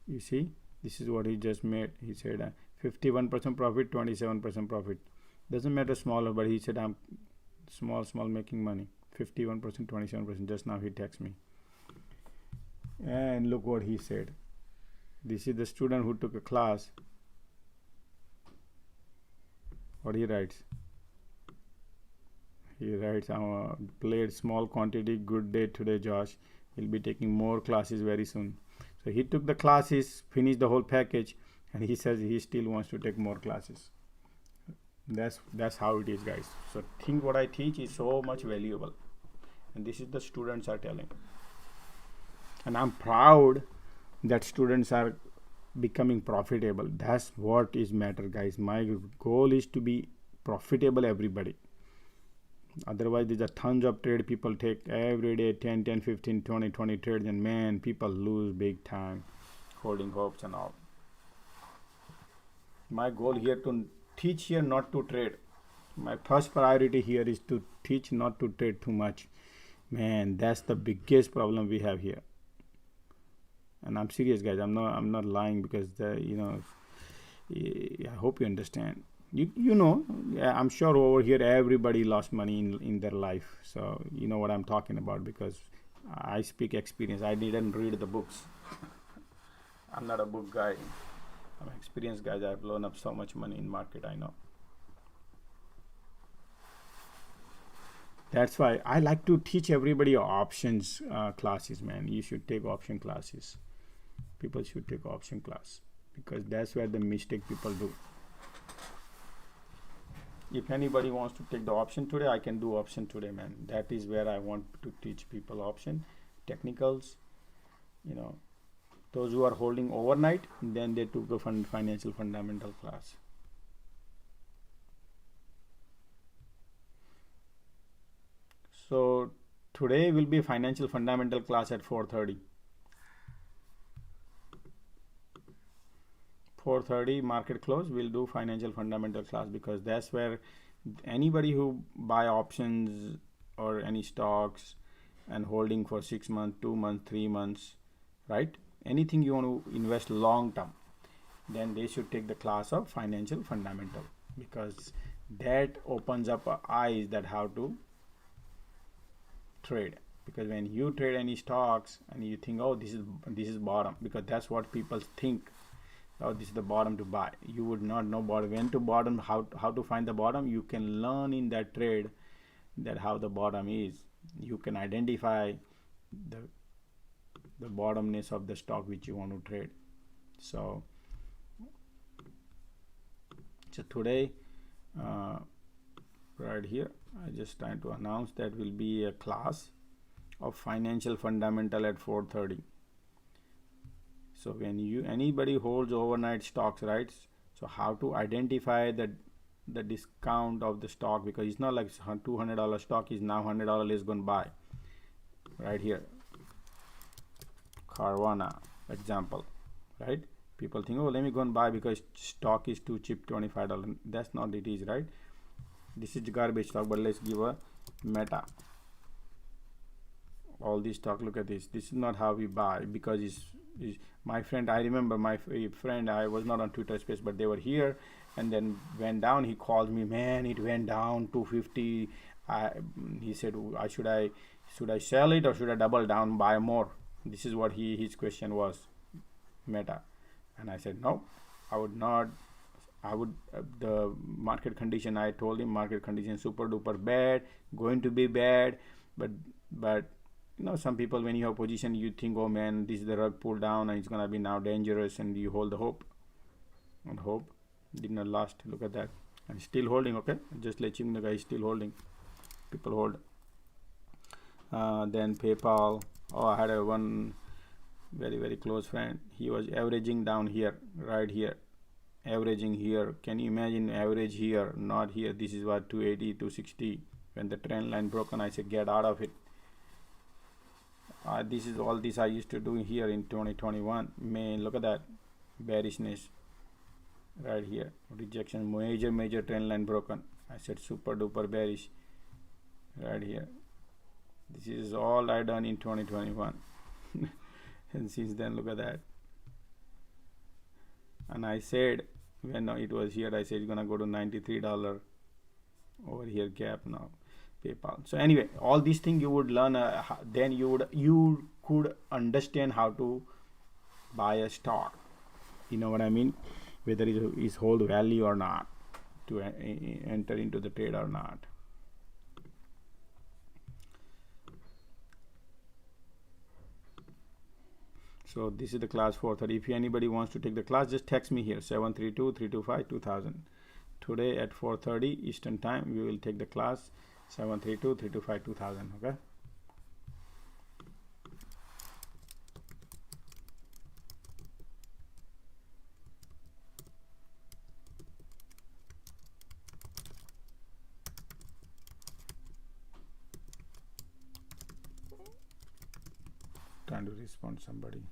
You see, this is what he just made. He said 51% profit, 27% profit. Doesn't matter smaller, but he said I'm small making money. 51%, 27%. Just now he texts me. And look what he said. This is the student who took a class. What he writes? He writes, played small quantity, good day today, Josh. We'll be taking more classes very soon. So he took the classes, finished the whole package, and he says he still wants to take more classes. That's how it is, guys. So think what I teach is so much valuable. And this is the students are telling. And I'm proud that students are becoming profitable. That's what is matter, guys. My goal is to be profitable, everybody. Otherwise, there's a tons of trade people take every day 10, 15, 20 trades, and man, people lose big time holding hopes and all. My goal here to teach here, not to trade. My first priority here is to teach, not to trade too much. Man, that's the biggest problem we have here. And I'm serious, guys. I'm not lying, because I hope you understand. You know, I'm sure over here everybody lost money in their life. So you know what I'm talking about, because I speak experience. I didn't read the books. I'm not a book guy. I'm an experienced guy. I've blown up so much money in market, I know. That's why I like to teach everybody options classes, man. You should take option classes. People should take option class, because that's where the mistake people do. If anybody wants to take the option today, I can do option today, man. That is where I want to teach people option, technicals, those who are holding overnight, then they took the financial fundamental class. So today will be financial fundamental class at 4:30. 4:30 market close, we'll do financial fundamental class, because that's where anybody who buy options or any stocks and holding for 6 months, 2 months, 3 months, right? Anything you want to invest long term, then they should take the class of financial fundamental, because that opens up eyes that how to trade. Because when you trade any stocks and you think, oh, this is bottom, because that's what people think. Oh, this is the bottom to buy. You would not know when to bottom, how to find the bottom. You can learn in that trade that how the bottom is. You can identify the bottomness of the stock which you want to trade. So today, right here, I just trying to announce that will be a class of financial fundamental at 4:30. So when anybody holds overnight stocks, right? So how to identify the discount of the stock, because it's not like $200 stock is now $100 is going to buy. Right here, Carvana example, right? People think, oh, let me go and buy because stock is too cheap, $25. That's not it is, right? This is garbage stock, but let's give a Meta. All these stock, look at this. This is not how we buy, because it's my friend, I remember my friend, I was not on Twitter space, but they were here, and then went down. He called me, man, it went down 250. He said, should I sell it or should I double down, buy more? This is what his question was, Meta. And I said, no, I would not. I would, the market condition, I told him market condition super duper bad, going to be bad, but some people, when you have position, you think, oh man, this is the rug pulled down and it's gonna be now dangerous, and you hold the hope, and hope did not last. Look at that, and still holding. Okay, just let you know, the guy is still holding. People hold. Then PayPal. Oh, I had one very, very close friend. He was averaging down here, right here, averaging here. Can you imagine average here, not here? This is what 280, 260. When the trend line broken, I said get out of it. This is all this I used to do here in 2021. Man, look at that bearishness right here. Rejection, major trend line broken. I said super duper bearish right here. This is all I done in 2021. And since then, look at that. And I said when it was here, I said it's gonna go to $93 over here gap now. PayPal. So anyway, all these things you would learn. Then you could understand how to buy a stock. You know what I mean? Whether it is hold value or not, to enter into the trade or not. So this is the class 4:30. If anybody wants to take the class, just text me here 732-325-2000. Today at 4:30 Eastern time, we will take the class 732-325-2000. Okay. Trying to respond somebody.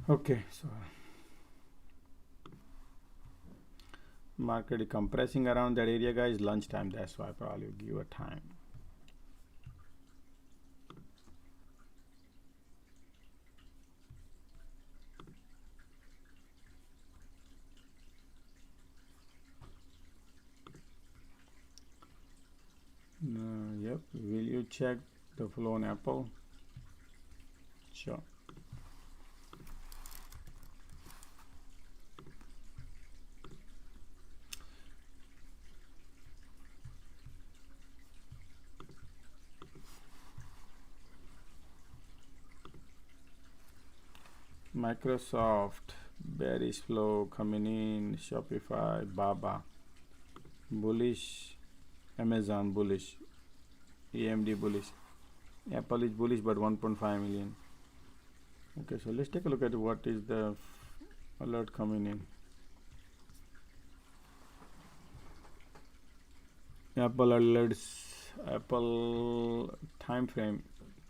Okay, so market is compressing around that area, guys. Lunchtime, that's why I probably will give a time. Yep, will you check the flow on Apple? Sure. Microsoft, bearish flow coming in, Shopify, Baba, bullish, Amazon bullish, AMD bullish, Apple is bullish but 1.5 million. Okay, so let's take a look at what is the alert coming in. Apple alerts, Apple time frame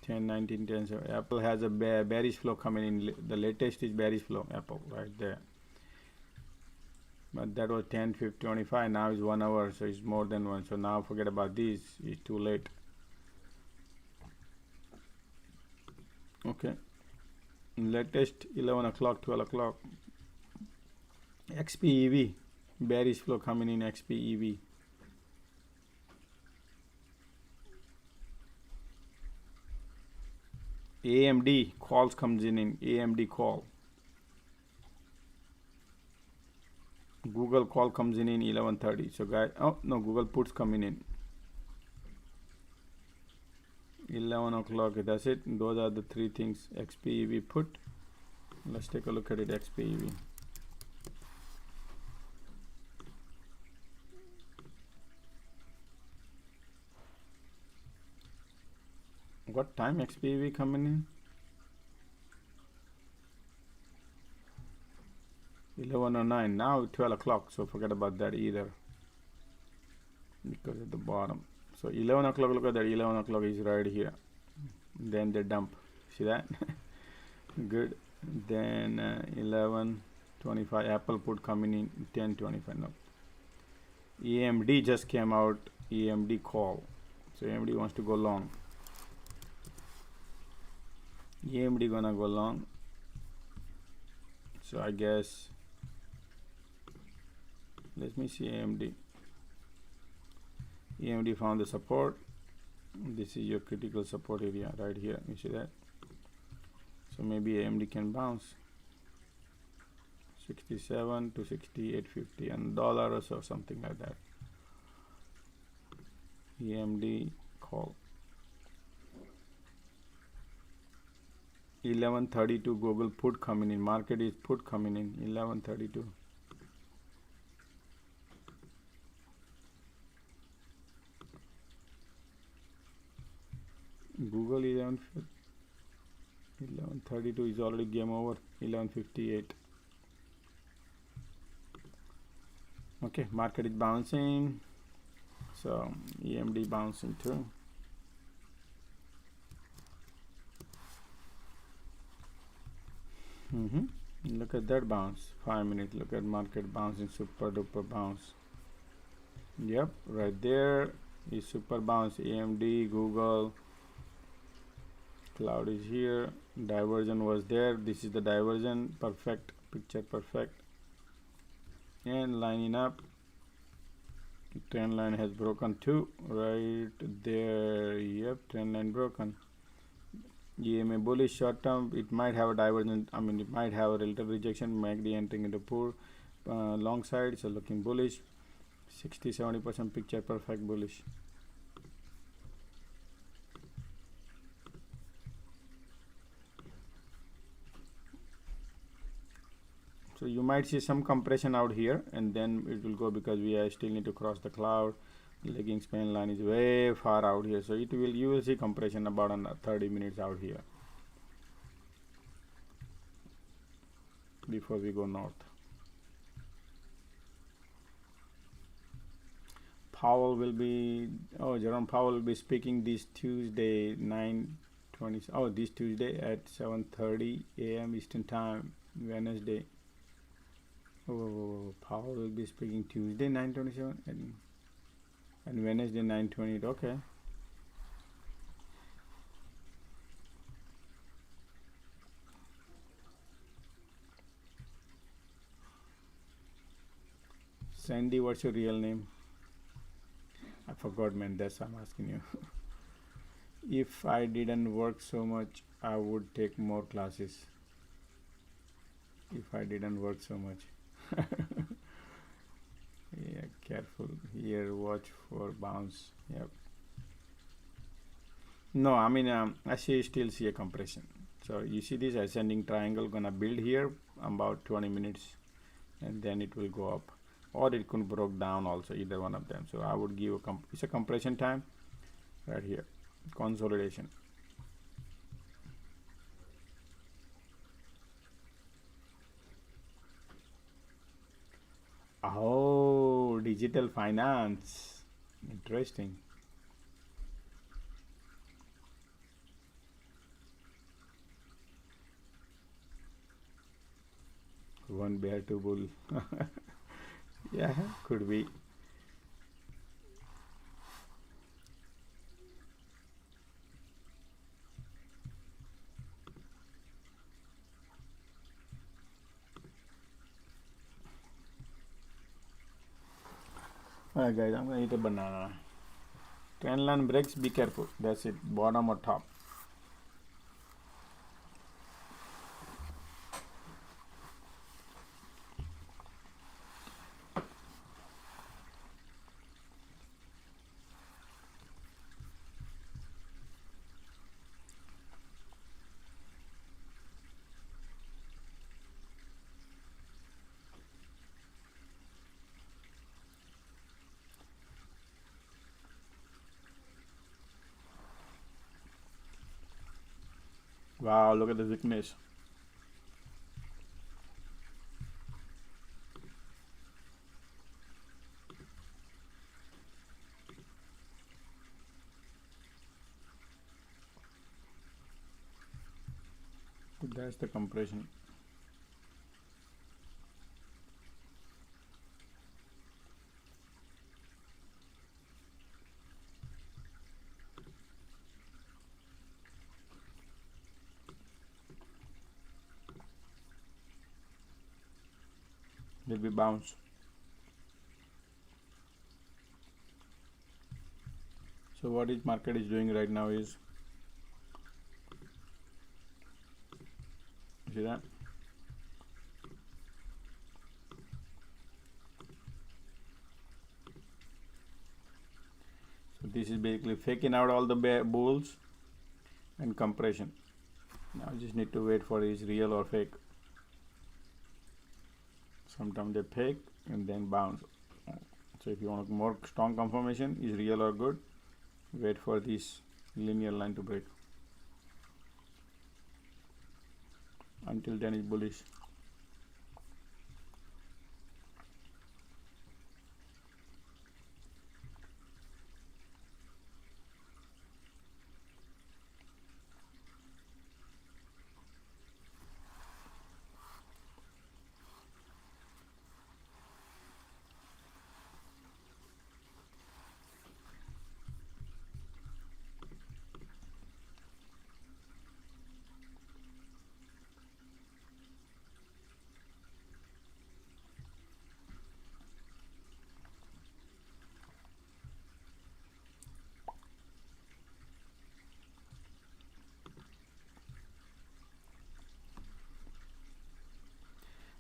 10, 19, 10. So Apple has a bearish flow coming in. The latest is bearish flow, Apple, right there. But that was 10, 50, 25. Now it's 1 hour, so it's more than one. So now forget about this. It's too late. Okay. Latest 11 o'clock, 12 o'clock. XPEV, bearish flow coming in XPEV. AMD calls comes in AMD call. Google call comes in 11:30. So guys, oh no, Google puts coming in 11 o'clock. That's it. Those are the three things. XPEV put. Let's take a look at it. XPEV. What time XPEV coming in? 11:09. Now 12 o'clock. So forget about that either, because at the bottom. So 11 o'clock. Look at that. 11 o'clock is right here. Then they dump. See that? Good. Then 11:25. Apple put coming in 10:25. No. AMD just came out. AMD call. So AMD wants to go long. AMD gonna go long. So I guess, let me see AMD. AMD found the support. This is your critical support area right here. You see that? So maybe AMD can bounce 67 to 68.50 and $1 or so, something like that. AMD call. 11:32 Google put coming in. Market is put coming in 11:32. Google 11:32 is already game over. 11:58. Okay, market is bouncing. So EMD bouncing too. Look at that bounce. 5 minutes. Look at market bouncing. Super duper bounce. Yep, right there is super bounce. AMD, Google. Cloud is here. Diversion was there. This is the diversion. Perfect. Picture perfect. And lining up. Trend line has broken too. Right there. Yep, trend line broken. EMA bullish short term. It might have a divergent. I mean, it might have a relative rejection. MACD entering into poor long side. So looking bullish. 60-70% picture perfect bullish. So you might see some compression out here, and then it will go because we still need to cross the cloud. Lagging span line is way far out here, so you will see compression about 30 minutes out here before we go north. Jerome Powell will be speaking this Tuesday 9:20. Oh, this Tuesday at 7:30 a.m. Eastern Time, Wednesday. Powell will be speaking Tuesday 9:27 and Wednesday 9:20. Okay. Sandy, what's your real name? I forgot, man. That's why I'm asking you. If I didn't work so much, I would take more classes. If I didn't work so much. Yeah, careful here. Watch for bounce. Yep. No, I mean, I still see a compression. So you see this ascending triangle gonna build here about 20 minutes, and then it will go up, or it could broke down also, either one of them. So I would give it's a compression time right here, consolidation. Oh, digital finance. Interesting. One bear, two bull. Yeah, could be. Alright guys, I'm gonna eat a banana. Trend line breaks, be careful. That's it, bottom or top. Wow, look at the thickness. That's the compression. Will be bounce. So what is market is doing right now is, see that? So this is basically faking out all the bulls and compression. Now I just need to wait for is real or fake. Sometimes they fake and then bounce. So if you want more strong confirmation is real or good, wait for this linear line to break. Until then it's bullish.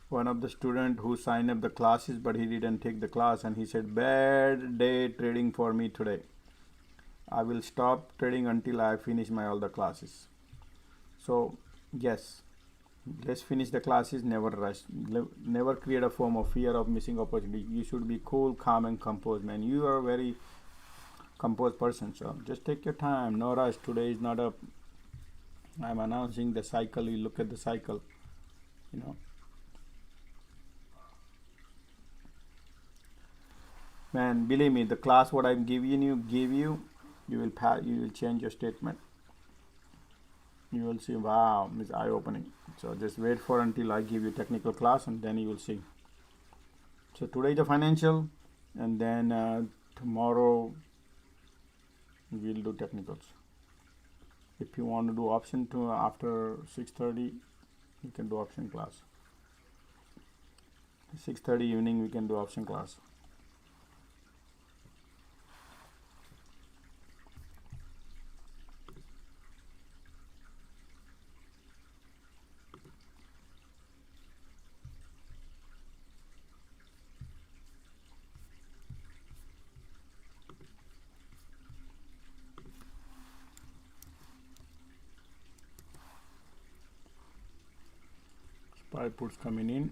One of the student who signed up the classes but he didn't take the class, and he said, bad day trading for me today. I will stop trading until I finish my all the classes. So yes, let's finish the classes. Never rush, never create a form of fear of missing opportunity. You should be cool, calm and composed, man. You are a very composed person, so just take your time, no rush. Today is not a, I'm announcing the cycle. You look at the cycle, you know. Man, believe me, the class what I'm giving you, you will change your statement. You will see, wow, it's eye-opening. So just wait for until I give you technical class, and then you will see. So today the financial, and then tomorrow we'll do technicals. If you want to do option to after 6:30, you can do option class. 6:30 evening we can do option class. Spy puts coming in.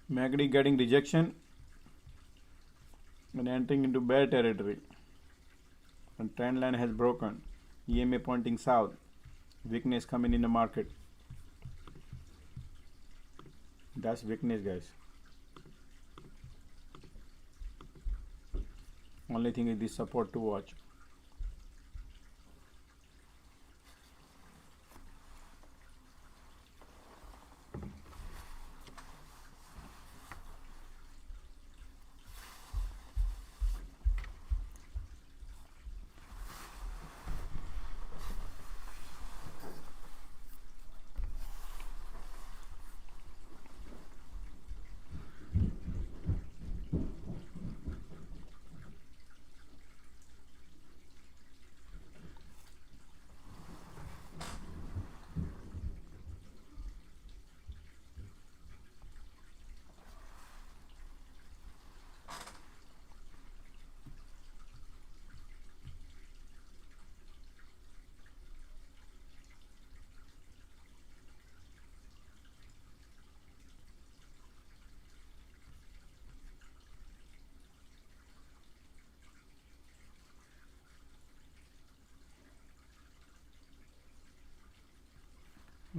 MACD getting rejection and entering into bear territory. And trend line has broken. EMA pointing south. Weakness coming in the market. That's weakness, guys. Only thing is this support to watch.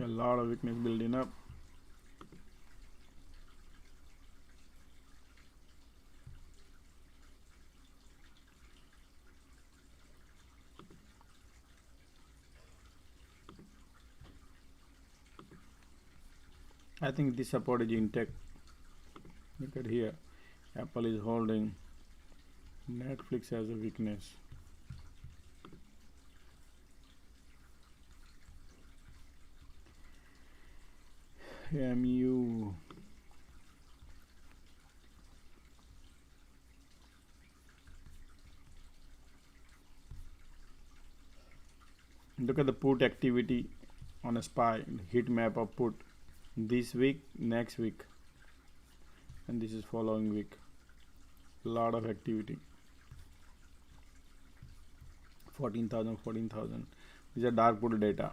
lot of weakness building up. I think this support is intact. Look at here. Apple is holding. Netflix has a weakness. MU. Look at the put activity on a SPY, heat map of put this week, next week, and this is following week. Lot of activity. 14,000. These are dark pool data.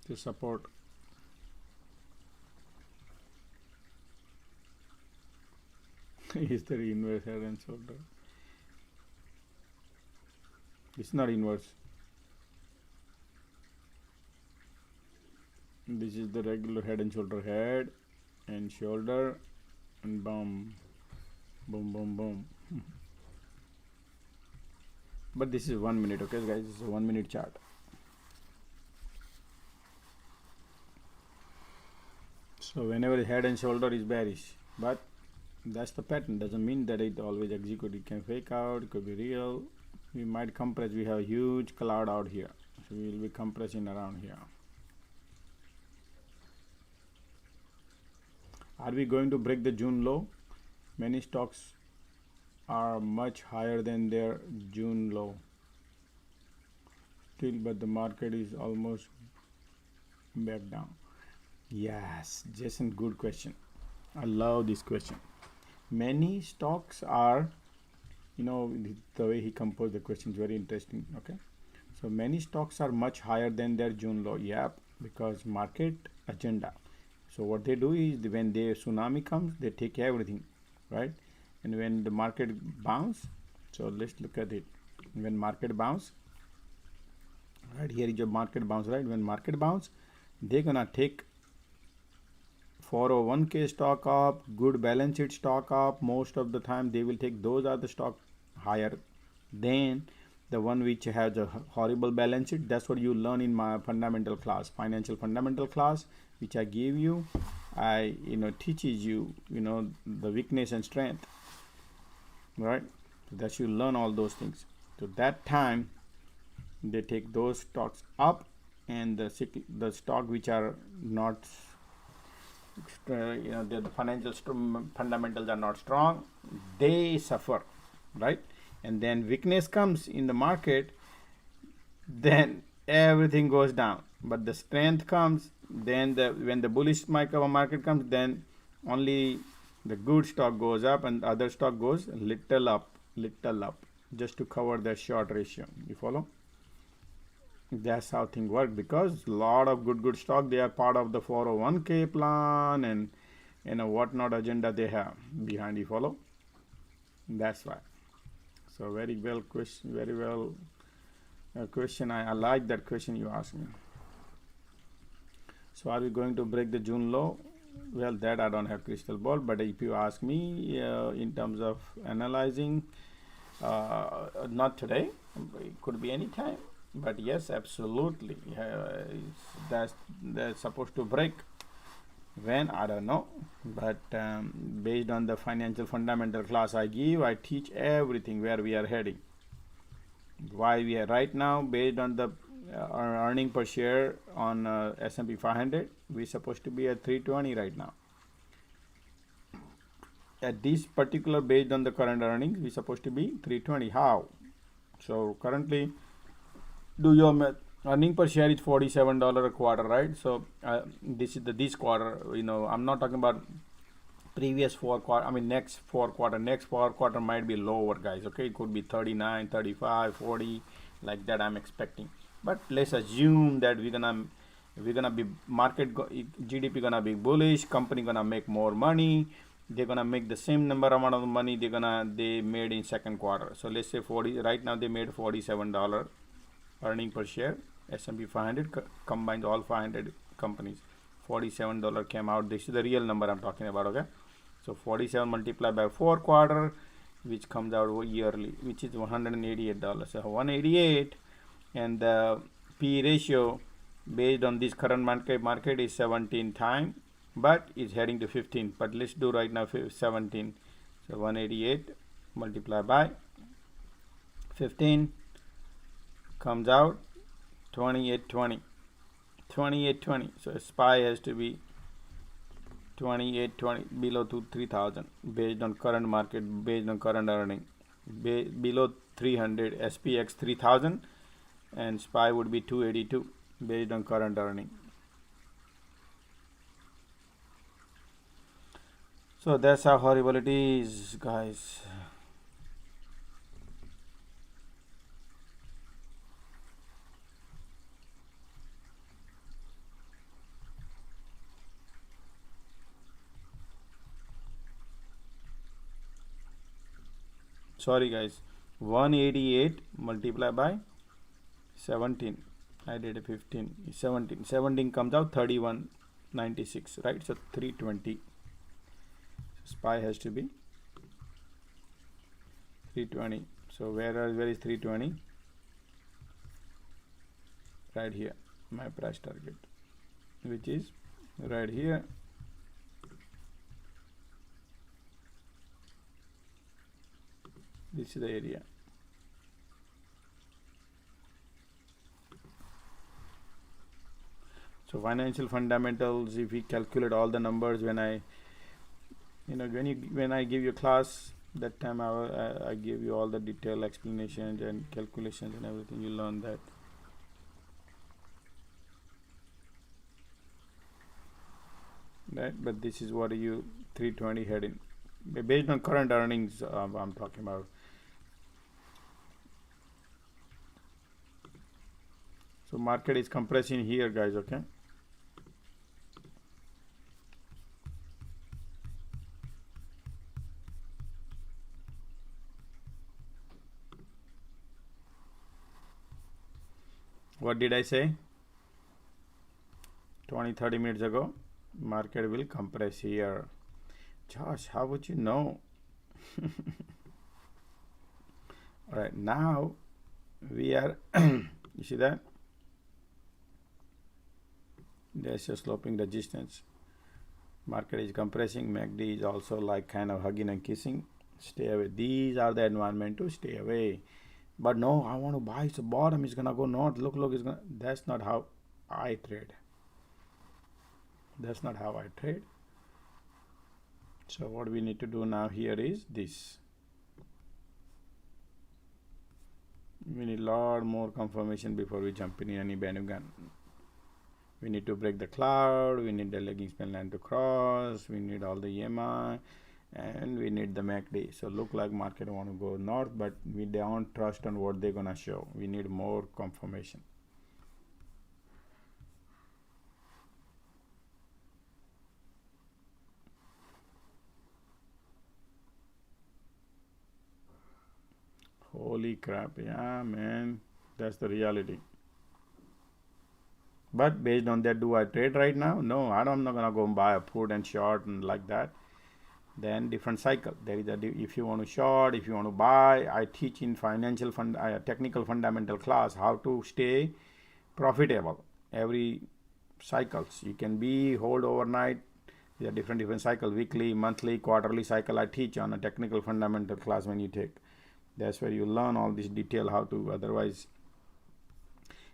To support. Is there inverse head and shoulder? It's not inverse. This is the regular head and shoulder, and boom, boom, boom, boom. But this is 1 minute, okay guys, this is a 1 minute chart. So whenever head and shoulder is bearish, but that's the pattern. Doesn't mean that it always execute. It can fake out, it could be real. We might compress. We have a huge cloud out here, so we will be compressing around here. Are we going to break the June low? Many stocks are much higher than their June low still, but the market is almost back down. Yes, Jason, good question. I love this question. Many stocks are, the way he composed the question is very interesting. Okay, so many stocks are much higher than their June low. Yep, because market agenda. So what they do is when the tsunami comes, they take everything, right? And when the market bounce, so let's look at it. When market bounce, right here is your market bounce, right? When market bounce, they're gonna take 401k stock up, good balance sheet stock up. Most of the time they will take those are the stock higher than the one which has a horrible balance sheet. That's what you learn in my fundamental class, financial fundamental class, which I give you. I teaches you the weakness and strength, right? So that you learn all those things. So that time they take those stocks up, and the stock which are not the financial fundamentals are not strong, they suffer, right? And then weakness comes in the market, then everything goes down. But the strength comes, then when the bullish market comes, then only the good stock goes up and other stock goes little up, just to cover the short ratio. You follow? That's how things work, because a lot of good stock, they are part of the 401k plan and whatnot agenda they have behind. You follow? That's why. So very well question. I like that question you asked me. So are we going to break the June low? Well, that I don't have crystal ball, but if you ask me in terms of analyzing, not today, it could be any time. But yes, absolutely, that's supposed to break. When, I don't know, but based on the financial fundamental class I give, I teach everything where we are heading, why we are right now. Based on the earning per share on S&P 500, we're supposed to be at 320 right now. At this particular, based on the current earnings, we're supposed to be 320. How? So currently do your math. Earning per share is $47 a quarter, right? So this is this quarter. I'm not talking about previous 4 quarter. I mean next 4 quarter. Next 4 quarter might be lower, guys. Okay, it could be 39, 35, 40, like that. I'm expecting. But let's assume that we're gonna be GDP gonna be bullish. Company gonna make more money. They're gonna make the same amount of money they made in second quarter. So let's say 40. Right now they made $47 earning per share. S&P 500 combines all 500 companies. $47 came out. This is the real number I'm talking about. Okay, so 47 multiplied by 4 quarter, which comes out yearly, which is $188. So 188, and the P ratio based on this current market is 17 times, but it's heading to 15. But let's do right now 17. So 188 multiplied by 15 comes out 2820. So SPY has to be 2820, below 3,000 based on current market, based on current earning. Below 300, SPX 3,000, and SPY would be 282 based on current earning. So that's how horrible it is, guys. Sorry guys, 188 multiplied by 17. I did a 15. 17 comes out 3196, right? So 320. SPY has to be 320. So where is 320? Right here, my price target, which is right here. This is the area. So financial fundamentals, if we calculate all the numbers, when I give you class, that time I give you all the detailed explanations and calculations and everything. You learn that. Right, but this is what you 320 heading based on current earnings. I'm talking about. So market is compressing here, guys. Okay. What did I say? 20-30 minutes ago, market will compress here. Josh, how would you know? All right, now we are you see that? There's a sloping resistance. Market is compressing. MACD is also like kind of hugging and kissing. Stay away. These are the environment to stay away. But no, I want to buy. It's a bottom. It's gonna go north. Look, it's gonna. That's not how I trade. That's not how I trade. So what we need to do now here is this. We need a lot more confirmation before we jump in any bandwagon. We need to break the cloud. We need the lagging span line to cross. We need all the EMI, and we need the MACD. So look like market want to go north, but we don't trust on what they're gonna show. We need more confirmation. Holy crap, yeah, man, that's the reality. But based on that, do I trade right now? No, I'm not gonna go and buy a put and short and like that. Then different cycle. There is if you want to short, if you want to buy. I teach in technical fundamental class how to stay profitable every cycles. You can hold overnight. There are different cycle, weekly, monthly, quarterly cycle. I teach on a technical fundamental class when you take. That's where you learn all this detail how to. Otherwise,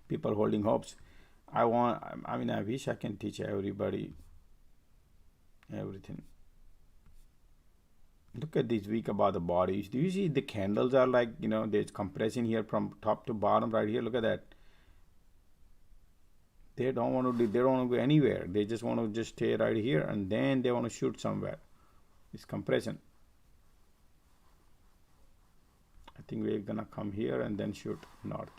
people holding hopes. I wish I can teach everybody everything. Look at this week about the bodies. Do you see the candles are like, there's compressing here from top to bottom right here. Look at that. They don't want to do, they don't want to go anywhere. They just want to just stay right here, and then they want to shoot somewhere. It's compression. I think we're gonna come here and then shoot north.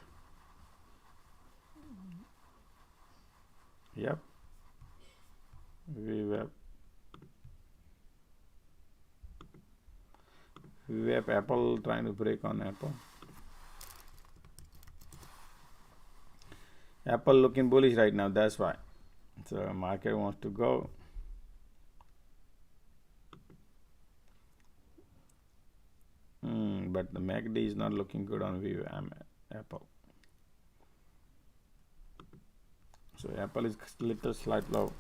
Yep. We have Apple trying to break on Apple. Apple looking bullish right now, that's why. So market wants to go. But the MACD is not looking good on Apple. So Apple is little slight low.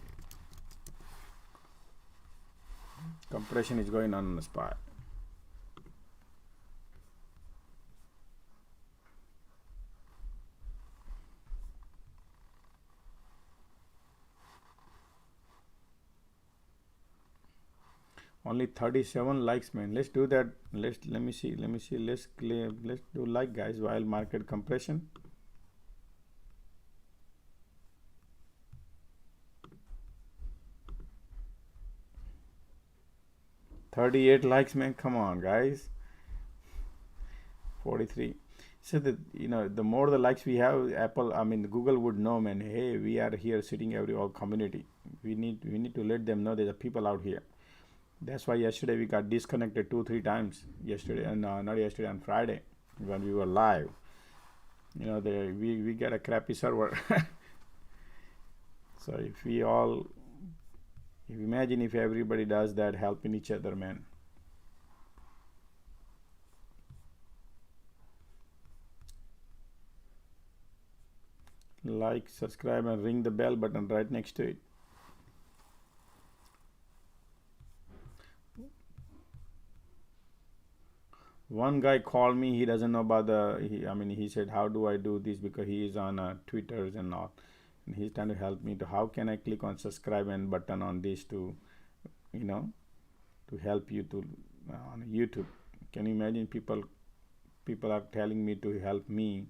Compression is going on the SPY. Only 37 likes, man. Let's do that. Let me see. Let's do like, guys, while market compression. $38 likes, man. Come on, guys. 43. So that, you know, the more the likes we have, Google would know, man. Hey, we are here sitting all community. We need to let them know there's people out here. That's why yesterday we got disconnected 2-3 times. Yesterday, and not yesterday, on Friday when we were live. You know, we get a crappy server. So if imagine if everybody does that, helping each other, man. Like, subscribe, and ring the bell button right next to it. One guy called me. He doesn't know about he said, how do I do this, because he is on Twitter and all, and he's trying to help me to how can I click on subscribe and button on this to, you know, to help you to on YouTube. Can you imagine people are telling me to help me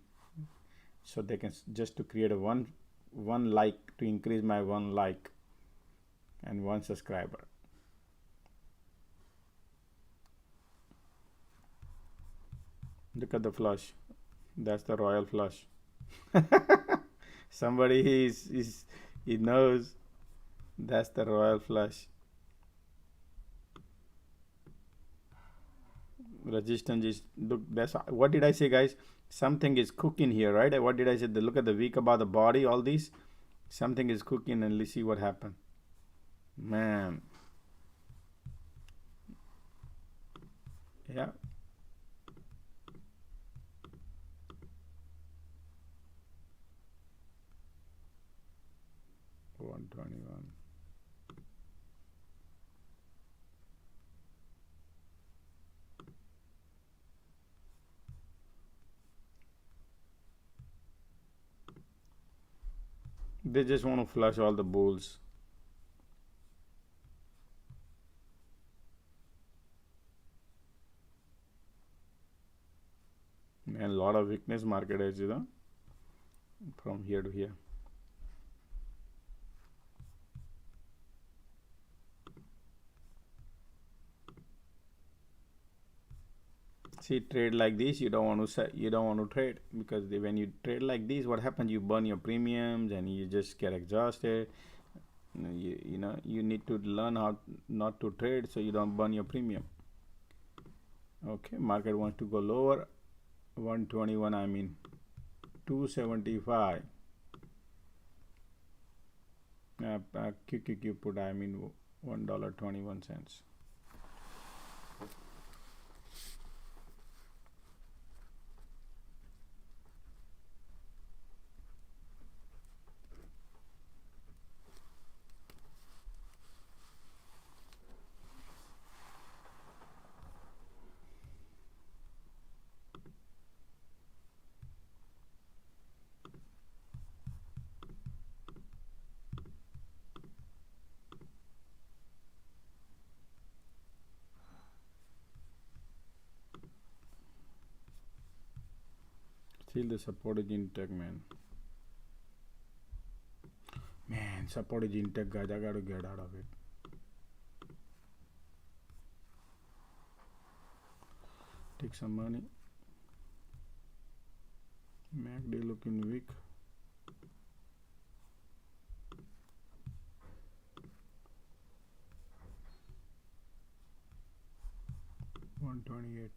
so they can just to create a one like, to increase my 1 like and 1 subscriber. Look at the flush. That's the royal flush. Somebody he knows that's the royal flush. Resistance is, look, that's what did I say, guys? Something is cooking here, right? What did I say? Look at the week about the body, all these. Something is cooking, and let's see what happened. Man. Yeah. $121. They just want to flush all the bulls. And a lot of weakness market edge, you know, from here to here. See, trade like this, you don't want to trade, because when you trade like this, what happens? You burn your premiums and you just get exhausted. You need to learn how not to trade so you don't burn your premium. Okay, market wants to go lower. 121, 275. QQQ put, $1.21. Still the support is intact, man. support is intact, guys. I got to get out of it. Take some money. MACD looking weak. $128.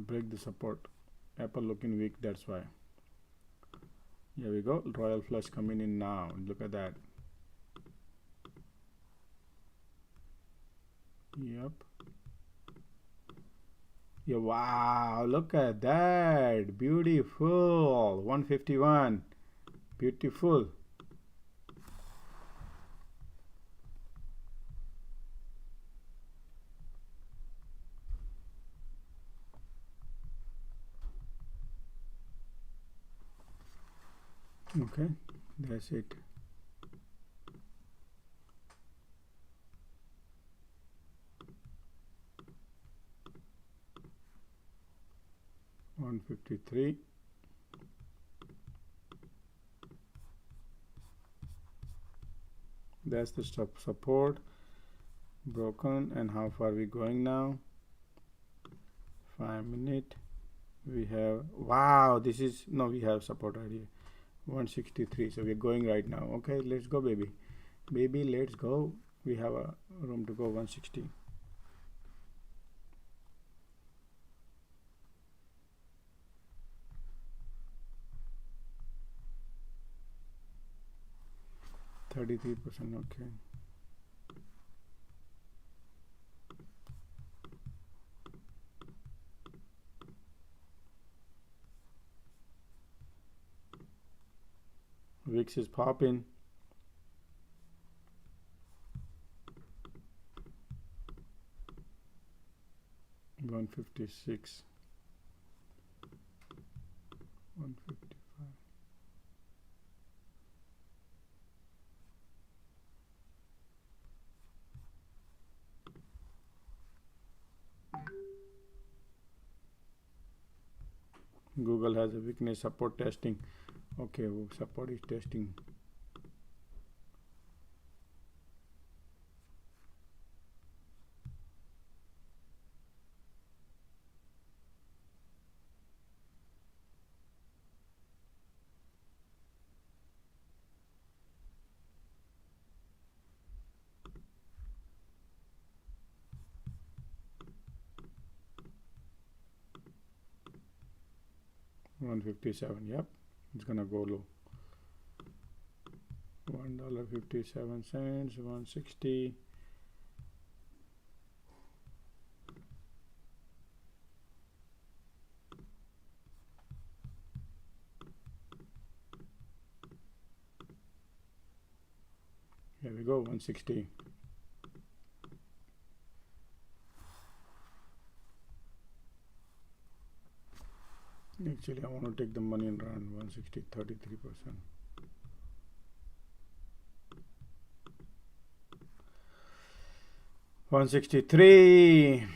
Break the support. Apple looking weak, that's why. Here we go. Royal flush coming in now. Look at that. Yep. Yeah, wow, look at that. Beautiful. 151. Beautiful. Okay, that's it. $153. That's the support broken. And how far are we going now? 5 minutes. We have, wow, this is, no, we have support right here. 163. So we're going right now. Okay, let's go, baby. Baby, let's go. We have a room to go. 160. %, okay. VIX is popping. $156. 155. Google has a weakness, support testing. Okay, support is testing. $157. Yep, it's gonna go low. $1.57. 160. Here we go. 160. Actually, I want to take the money and run. 160, 33%. $163.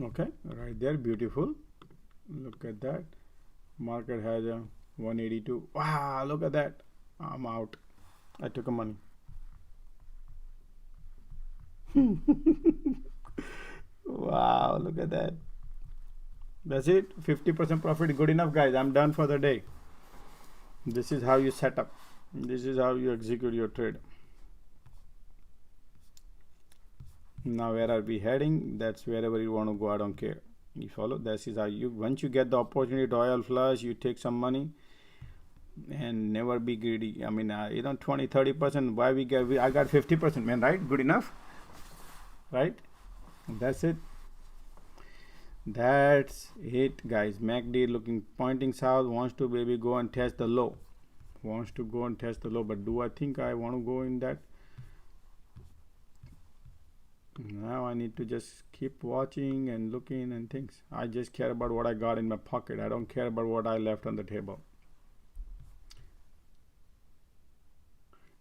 Okay, right there, beautiful. Look at that. Market has a 182. Wow, look at that. I'm out. I took a money. Wow, look at that. That's it. 50% profit. Good enough, guys. I'm done for the day. This is how you set up. This is how you execute your trade. Now where are we heading? That's wherever you want to go. I don't care. You follow. This is how you, once you get the opportunity to oil flush, you take some money and never be greedy. I mean, 20-30%. Why we get, I got 50%, man, right? Good enough, right? That's it. That's it, guys. MACD looking pointing south, wants to maybe go and test the low. wants to go and test the low, but do I think I want to go in that? Now I need to just keep watching and looking and things. I just care about what I got in my pocket. I don't care about what I left on the table.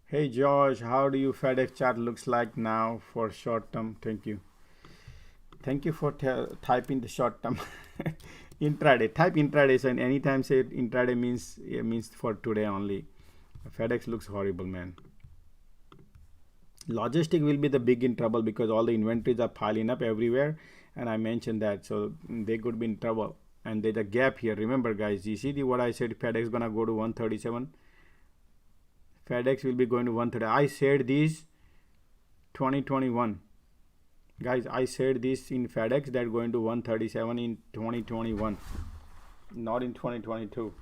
Hey Josh, how do you FedEx chart looks like now for short term? Thank you. Thank you for typing the short term. Intraday. Type intraday. So anytime say intraday means for today only. FedEx looks horrible, man. Logistic will be the big in trouble because all the inventories are piling up everywhere, and I mentioned that, so they could be in trouble. And there's a gap here. Remember, guys, you see what I said? FedEx gonna go to 137. FedEx will be going to 130. I said this 2021. Guys, I said this in FedEx that going to 137 in 2021, not in 2022,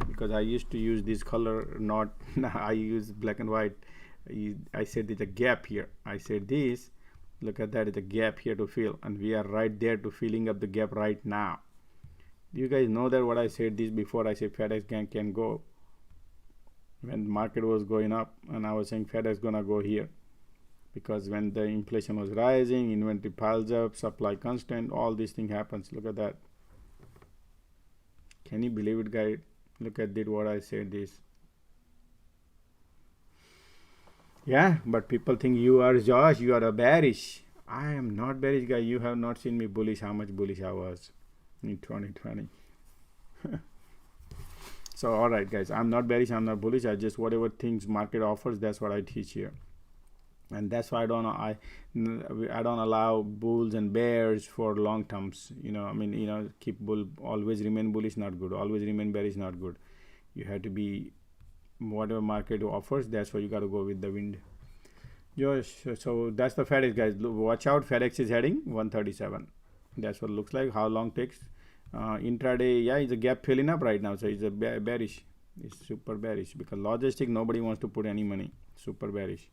because I used to use this color, not I use black and white. I said there's a gap here. I said this, look at that, it's a gap here to fill, and we are right there to filling up the gap right now. Do you guys know that what I said this before? I said FedEx can go when the market was going up, and I was saying FedEx gonna go here because when the inflation was rising, inventory piles up, supply constant, all these things happens. Look at that. Can you believe it, guys? Look at that, what I said this. Yeah, but people think you are Josh, you are a bearish. I am not bearish, guy. You have not seen me bullish, how much bullish I was in 2020. So all right, guys, I'm not bearish, I'm not bullish. I just whatever things market offers, that's what I teach here. And that's why I don't allow bulls and bears for long terms. Keep bull, always remain bullish, not good. Always remain bearish, not good. You have to be whatever market offers, that's why you got to go with the wind. Josh, so that's the FedEx, guys. Watch out, FedEx is heading 137. That's what it looks like. How long takes? Intraday, yeah, it's a gap filling up right now, so it's a bearish. It's super bearish because logistic, nobody wants to put any money. Super bearish.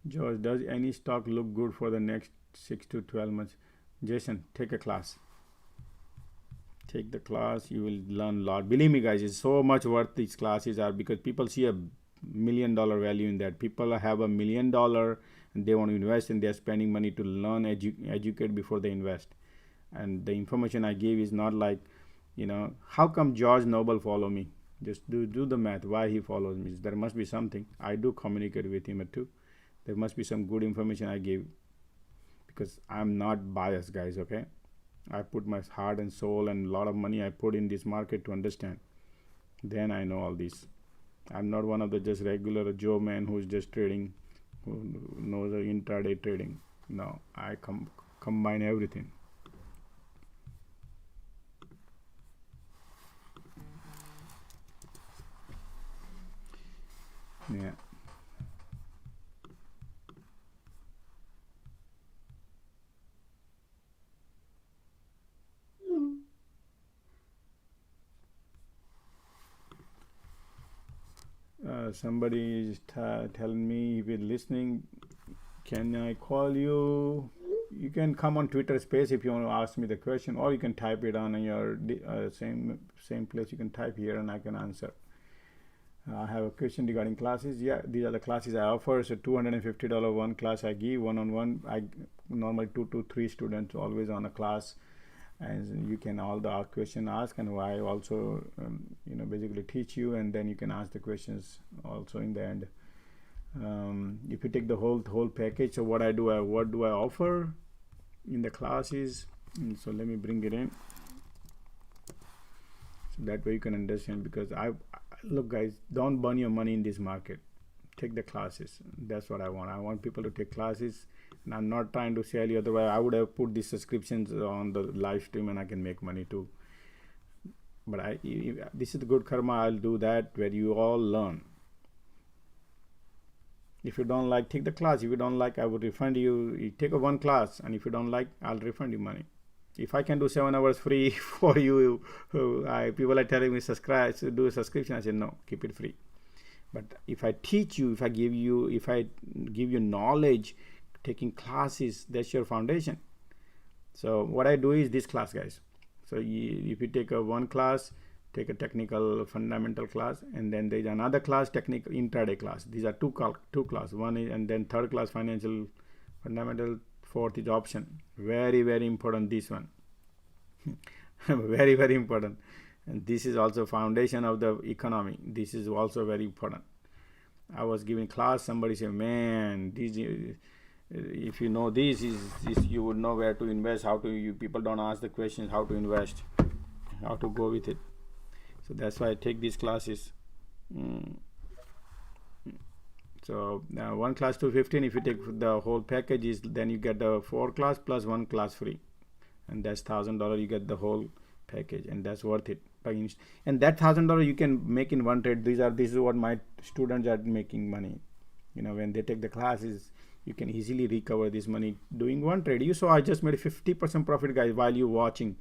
Josh, does any stock look good for the next 6 to 12 months? Jason, take a class. Take the class, you will learn a lot. Believe me, guys, it's so much worth these classes are, because people see $1 million value in that. People have $1 million and they want to invest, and they're spending money to learn, educate before they invest. And the information I gave is not like, how come George Noble follow me? Just do the math, why he follows me. There must be something. I do communicate with him too. There must be some good information I gave, because I'm not biased, guys, okay? I put my heart and soul and a lot of money I put in this market to understand. Then I know all this. I'm not one of the just regular Joe man who's just trading, who knows the intraday trading. No, I combine everything. Yeah. Somebody is telling me, if you're listening, can I call you? You can come on Twitter space if you want to ask me the question, or you can type it on your same place. You can type here and I can answer. I have a question regarding classes. Yeah, these are the classes I offer. So $250 one class I give, one-on-one. I normally 2 to 3 students always on a class, and you can all the question ask, and I also basically teach you, and then you can ask the questions also in the end. If you take the whole package, so what do I offer in the classes? So let me bring it in, so that way you can understand. Because look, guys, don't burn your money in this market. Take the classes. That's what I want. I want people to take classes, and I'm not trying to sell you. Otherwise, I would have put these subscriptions on the live stream and I can make money too. But this is the good karma. I'll do that where you all learn. If you don't like, take the class. If you don't like, I would refund you. You take one class, and if you don't like, I'll refund you money. If I can do 7 hours free for you, people are telling me subscribe, so do a subscription. I said no, keep it free. But if I teach you, if I give you knowledge, taking classes, that's your foundation. So what I do is this class, guys. So if you take one class, take a technical fundamental class, and then there is another class, technical intraday class. These are two class. One is, and then third class financial fundamental, fourth is option. Very, very important, this one. Very, very important. And this is also foundation of the economy. This is also very important. I was giving class, somebody said, man, this, if you know this, you would know where to invest, how to, you people don't ask the questions how to invest, how to go with it. So that's why I take these classes. So one class $215, if you take the whole package, is then you get the 4 class plus 1 class free, and that's $1,000. You get the whole package, and that's worth it. And that $1,000 you can make in one trade. This is what my students are making money. You know, when they take the classes, you can easily recover this money doing one trade. You saw I just made a 50% profit, guys, while you watching.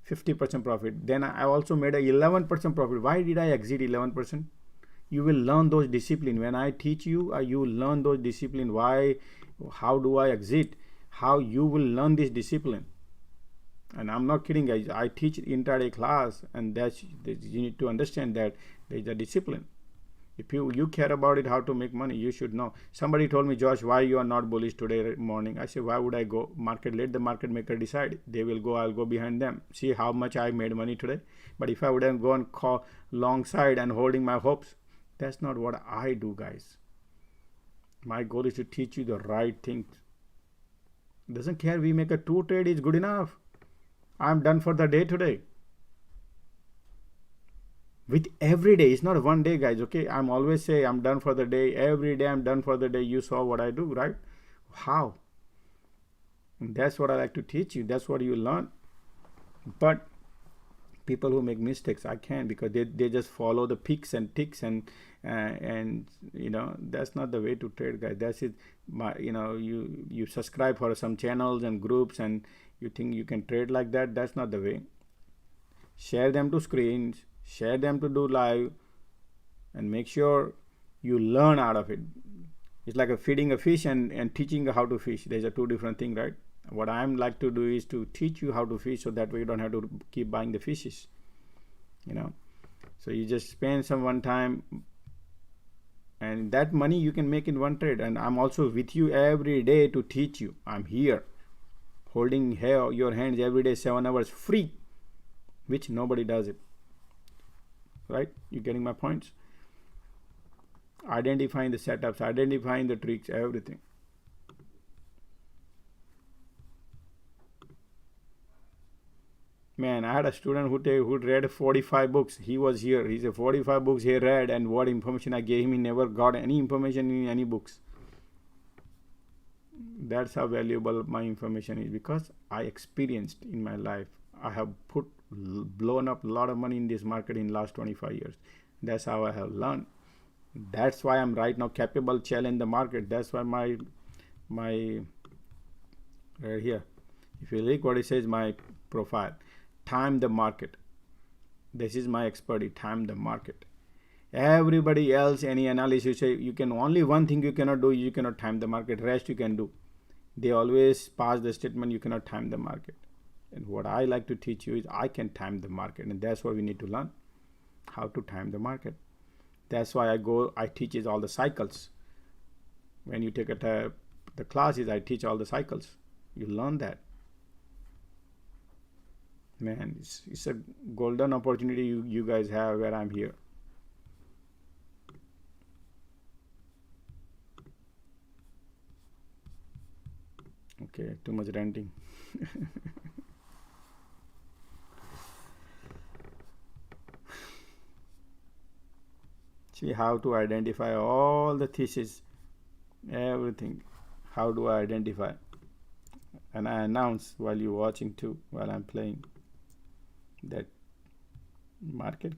50% profit. Then I also made a 11% profit. Why did I exit 11%? You will learn those discipline. When I teach you, you will learn those discipline. Why? How do I exit? How you will learn this discipline? And I'm not kidding, guys. I teach intraday class, and that's, you need to understand that there is a discipline. If you care about it, how to make money, you should know. Somebody told me, Josh, why you are not bullish today morning? I said, why would I go? Market, let the market maker decide. They will go, I'll go behind them. See how much I made money today. But if I wouldn't go and call long side and holding my hopes, that's not what I do, guys. My goal is to teach you the right things. Doesn't care, we make a 2 trade is good enough. I'm done for the day today. With every day, it's not one day, guys, okay? I'm always say I'm done for the day. Every day I'm done for the day. You saw what I do, right? How? And that's what I like to teach you. That's what you learn. But people who make mistakes, I can't, because they just follow the peaks and ticks, and you know, that's not the way to trade, guys. That's it. You know, you subscribe for some channels and groups, and you think you can trade like that. That's not the way. Share them to screens, share them to do live, and make sure you learn out of it. It's like a feeding a fish and teaching how to fish. There's a two different thing, right? What I'm like to do is to teach you how to fish, so that way you don't have to keep buying the fishes, you know. So you just spend some one time, and that money you can make in one trade. And I'm also with you every day to teach you. I'm here holding your hands every day, 7 hours free, which nobody does it, right? You getting my points? Identifying the setups, identifying the tricks, everything. Man, I had a student who read 45 books. He was here. He said 45 books he read, and what information I gave him, he never got any information in any books. That's how valuable my information is, because I experienced in my life. I have blown up a lot of money in this market in last 25 years. That's how I have learned. That's why I'm right now capable challenge the market. That's why my right here, if you look what it says, my profile, time the market. This is my expertise, time the market. Everybody else, any analysis, you say you can only one thing you cannot do, you cannot time the market. Rest you can do. They always pass the statement, you cannot time the market. And what I like to teach you is I can time the market, and that's what we need to learn, how to time the market. That's why I teach is all the cycles. When you take the classes, I teach all the cycles. You learn that. Man, it's a golden opportunity you guys have where I'm here. Okay, too much ranting. See how to identify all the thesis, everything. How do I identify? And I announce while you're watching too, while I'm playing, that market,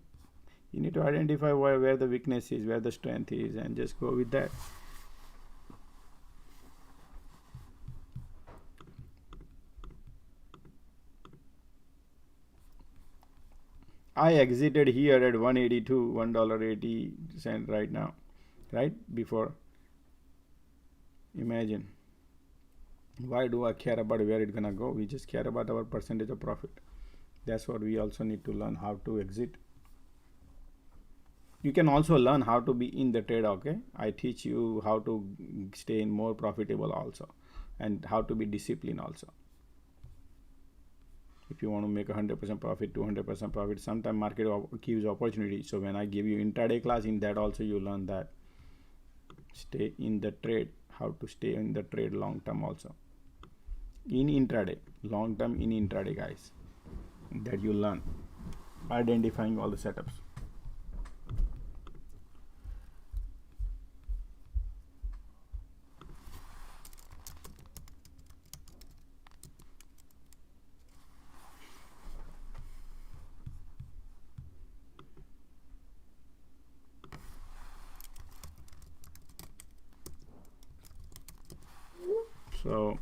you need to identify where the weakness is, where the strength is, and just go with that. I exited here at 182, $1.80 right now, right before. Imagine. Why do I care about where it's gonna go? We just care about our percentage of profit. That's what we also need to learn, how to exit. you can also learn how to be in the trade. Okay, I teach you how to stay more profitable also, and how to be disciplined also. If you want to make 100% profit, 200% profit, sometimes market gives opportunity. So when I give you intraday class, in that also you learn that stay in the trade, how to stay in the trade long term also. In intraday, long term in intraday, guys, that you learn identifying all the setups. So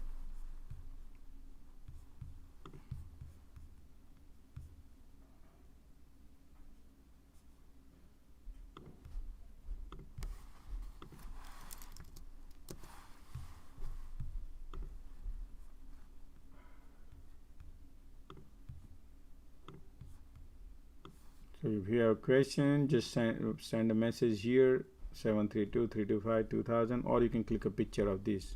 if you have a question, just send a message here, 732-325-2000, or you can click a picture of this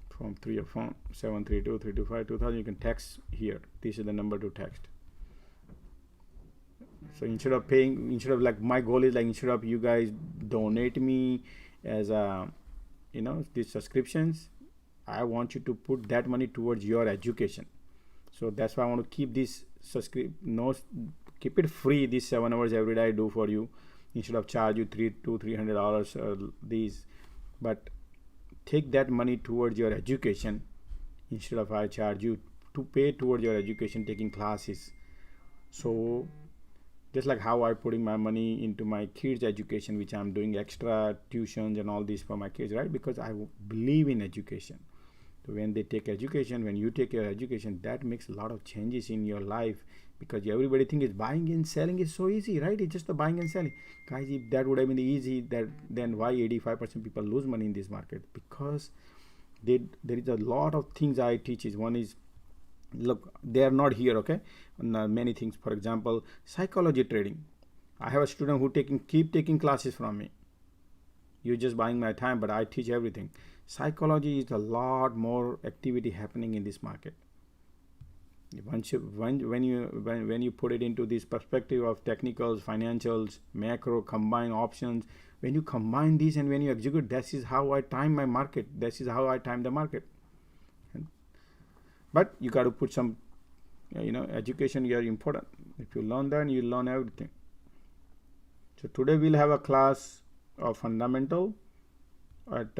from 3 of phone, 732-325-2000. You can text here. This is the number to text. So instead of paying, instead of like, my goal is like, instead of you guys donate me as a, you know, these subscriptions, I want you to put that money towards your education. So that's why I want to keep this keep it free. These 7 hours every day I do for you, instead of charge you $300 these, but take that money towards your education, instead of I charge you to pay towards your education, taking classes. So just like how I putting my money into my kids' education, which I'm doing extra tuitions and all this for my kids, right? Because I believe in education. So when they take education, when you take your education, that makes a lot of changes in your life, because everybody thinks buying and selling is so easy, right? It's just the buying and selling. Guys, if that would have been easy, then why 85% people lose money in this market? Because there is a lot of things I teach. One is, look, they are not here, okay? Many things. For example, psychology trading. I have a student who keep taking classes from me. You're just buying my time, but I teach everything. Psychology is a lot more activity happening in this market. Once when you put it into this perspective of technicals, financials, macro, combine options, when you combine these and when you execute, this is how I time my market. This is how I time the market. But you got to put some, education here important. If you learn that, you learn everything. So today we'll have a class of fundamental at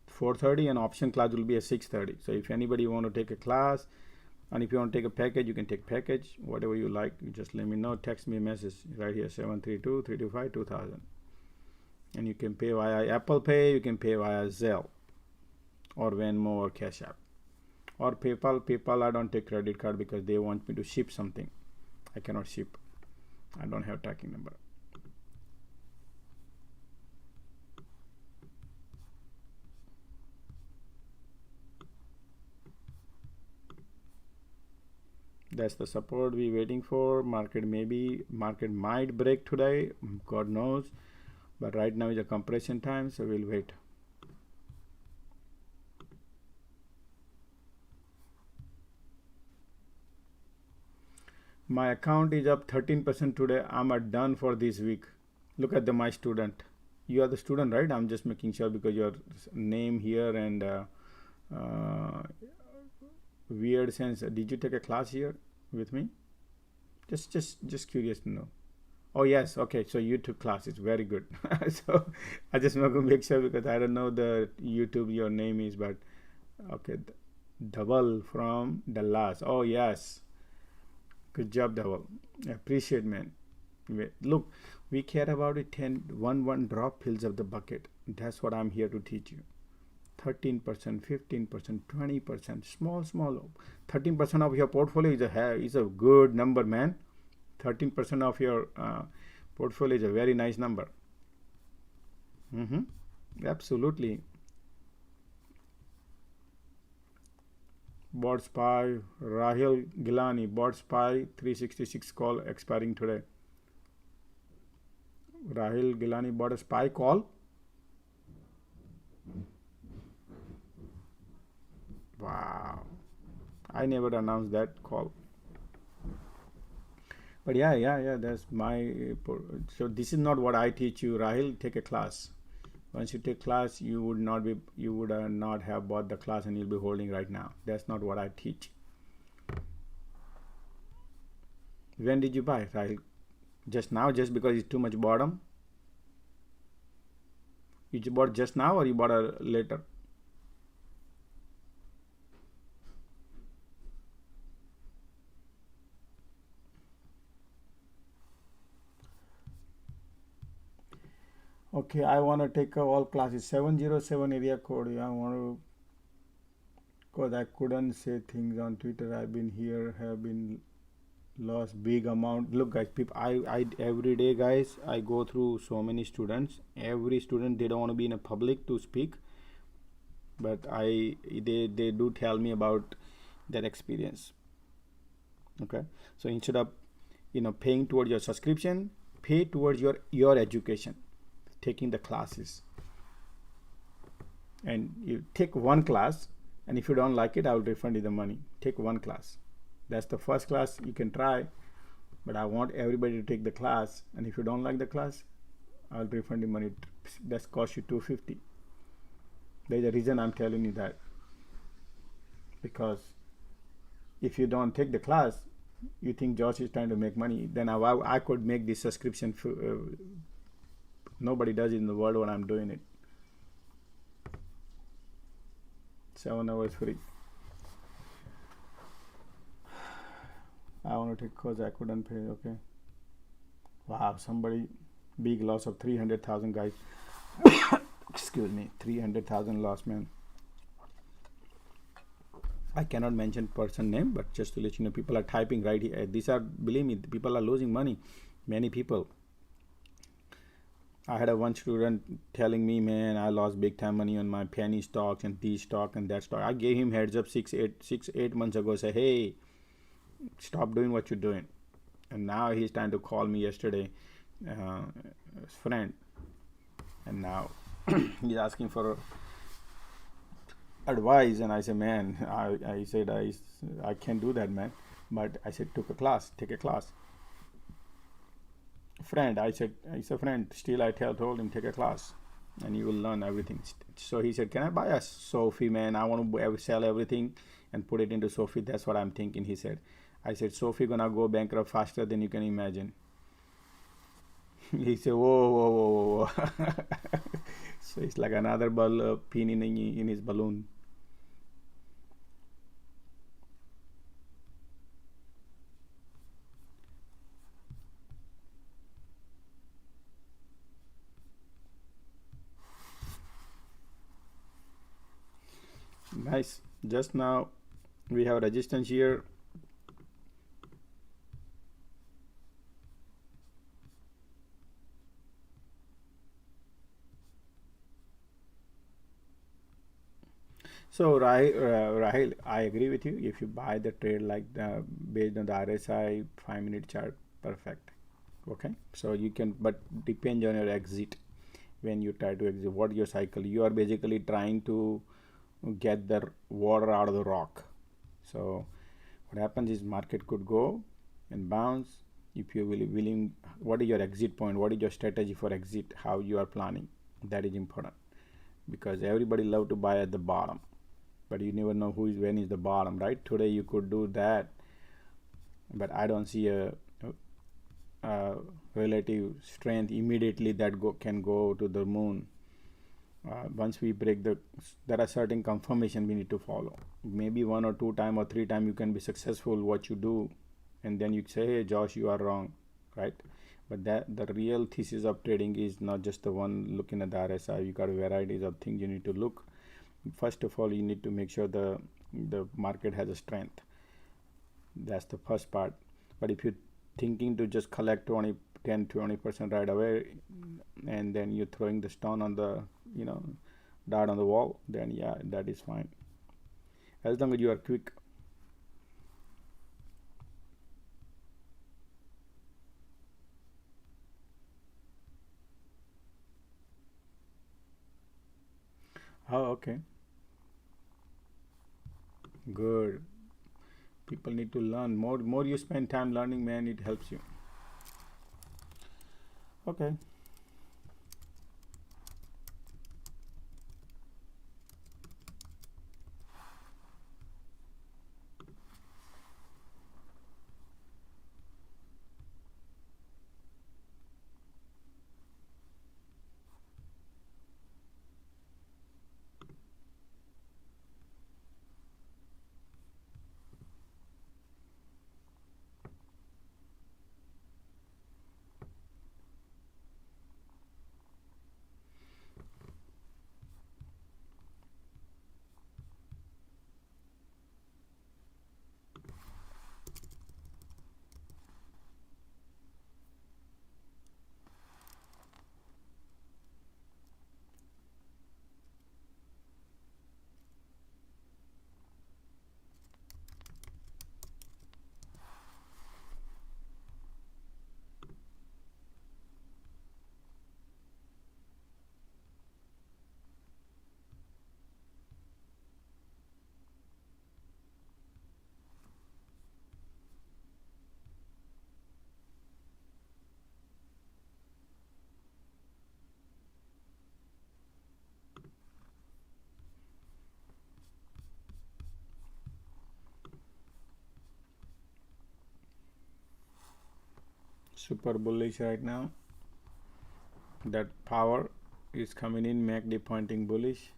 4:30, and option class will be at 6:30. So if anybody want to take a class, and if you want to take a package, you can take package, whatever you like. You just let me know, text me a message right here, 732-325-2000. And you can pay via Apple Pay, you can pay via Zelle, or Venmo, or Cash App, or PayPal. PayPal, I don't take credit card because they want me to ship something. I cannot ship. I don't have tracking number. That's the support we're waiting for. Market might break today, God knows, but right now is a compression time, so we'll wait. My account is up 13% today. I'm done for this week. Look at my student. You are the student, right? I'm just making sure because your name here and weird sense. Did you take a class here with me? Just curious to know. Oh yes, okay. So you took classes. Very good. So I just want to make sure because I don't know the YouTube your name is, but okay. Double from Dallas. Oh yes. Good job, Double. I appreciate, man. Look, we care about it. 1 drop fills up the bucket. That's what I'm here to teach you. 13%, 15%, 20%, small. 13% of your portfolio is a good number, man. 13% of your portfolio is a very nice number. Absolutely. Bot Spy, Rahil Gilani, Bot Spy 366 call expiring today. Rahil Gilani bought a SPY call. Wow. I never announced that call. But yeah, that's my, so this is not what I teach you, Rahil. Take a class. Once you take class, you would not have bought the class and you'll be holding right now. That's not what I teach. When did you buy, Rahil? Just now, just because it's too much bottom? You bought just now or you bought a later? Okay, I want to take all classes. 707 area code. I want to, because I couldn't say things on Twitter. I've been here, have been lost big amount. Look guys, people, I every day guys, I go through so many students. Every student, they don't want to be in a public to speak, but they do tell me about their experience. Okay, so instead of paying towards your subscription, pay towards your education, taking the classes. And you take one class, and if you don't like it, I will refund you the money. Take one class. That's the first class. You can try, but I want everybody to take the class. And if you don't like the class, I'll refund you money. That's cost you $250. There's a reason I'm telling you that, because if you don't take the class, you think Josh is trying to make money. Then I could make this subscription. Nobody does it in the world when I'm doing it. 7 hours free. I want to take because I couldn't pay. Okay. Wow, somebody, big loss of 300,000 guys. Excuse me, 300,000 loss, man. I cannot mention person name, but just to let you know, people are typing right here. These are, believe me, people are losing money. Many people. I had one student telling me, man, I lost big time money on my penny stocks and these stock and that stock. I gave him heads up 6-8 months ago. Say, hey, stop doing what you're doing. And now he's trying to call me yesterday, his friend, and now he's asking for advice. And I said, man, I said I can't do that, man. But I said, take a class. Friend, I said, he's a friend. Still, I told him, take a class, and you will learn everything. So he said, can I buy a Sophie, man? I want to sell everything and put it into Sophie. That's what I'm thinking, he said. I said, Sophie gonna go bankrupt faster than you can imagine. He said, whoa. So it's like another pin in his balloon. Nice. Just now we have resistance here. So Rahil, I agree with you. If you buy the trade like based on the RSI 5-minute chart, perfect. Okay, so you can, but depends on your exit. When you try to exit, what your cycle, you are basically trying to get the water out of the rock. So what happens is market could go and bounce. If you're willing, what is your exit point? What is your strategy for exit? How you are planning? That is important, because everybody love to buy at the bottom, but you never know when is the bottom, right? Today you could do that, but I don't see a relative strength immediately that can go to the moon. Once we break there are certain confirmation we need to follow. Maybe 1 or 2 time or 3 time you can be successful what you do, and then you say, hey Josh, you are wrong, right? But the real thesis of trading is not just the one looking at the RSI. You got varieties of things you need to look. First of all, you need to make sure the market has a strength. That's the first part. But if you're thinking to just collect 10-20% right away, and then you're throwing the stone on the dart on the wall, then yeah, that is fine, as long as you are quick. Oh, okay. Good. People need to learn. More you spend time learning, man, it helps you. Okay. Super bullish right now. That power is coming in, MACD pointing bullish.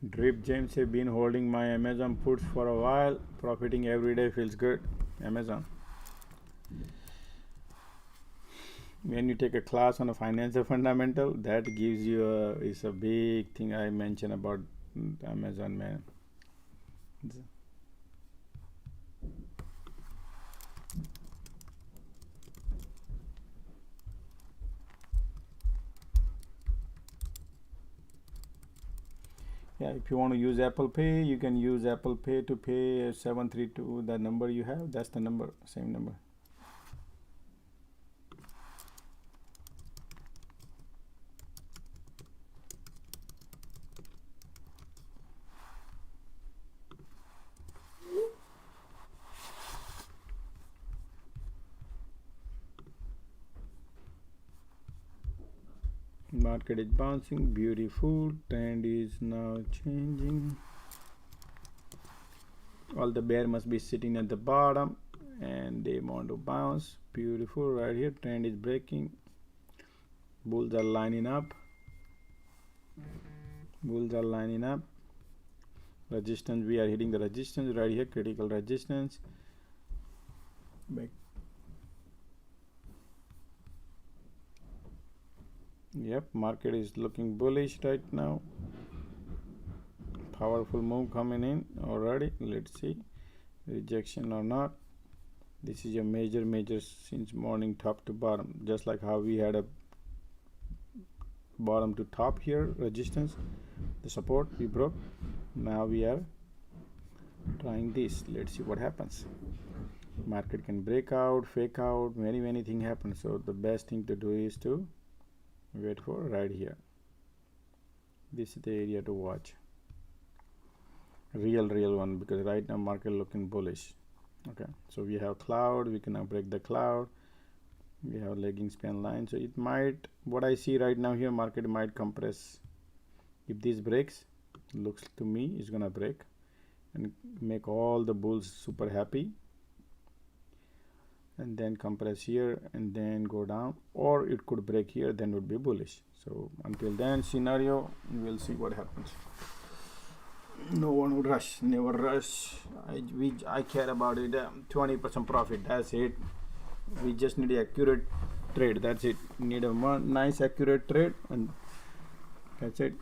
Drip James have been holding my Amazon puts for a while, profiting every day, feels good. Amazon. When you take a class on a financial fundamental, that gives you is a big thing I mentioned about Amazon, man. Yeah, if you want to use Apple Pay, you can use Apple Pay to pay 732. The number you have, that's the number, same number. Market is bouncing, beautiful. Trend is now changing. All the bear must be sitting at the bottom and they want to bounce. Beautiful. Right here, trend is breaking. Bulls are lining up. Bulls are lining up. Resistance, we are hitting the resistance right here, critical resistance. Back. Yep, market is looking bullish right now. Powerful move coming in already. Let's see, rejection or not. This is a major since morning, top to bottom, just like how we had a bottom to top here, resistance, the support we broke. Now we are trying this. Let's see what happens. Market can break out, fake out, many things happen. So the best thing to do is to wait for right here. This is the area to watch. Real one, because right now market looking bullish. Okay, so we have cloud, we can now break the cloud. We have lagging span line, so it might, what I see right now here, market might compress. If this breaks, looks to me is gonna break, and make all the bulls super happy, and then compress here and then go down, or it could break here, then would be bullish. So until then scenario, we'll see what happens. No one would rush, never rush. I care about it. 20% profit, that's it. We just need an accurate trade, that's it. Need a nice accurate trade, and that's it.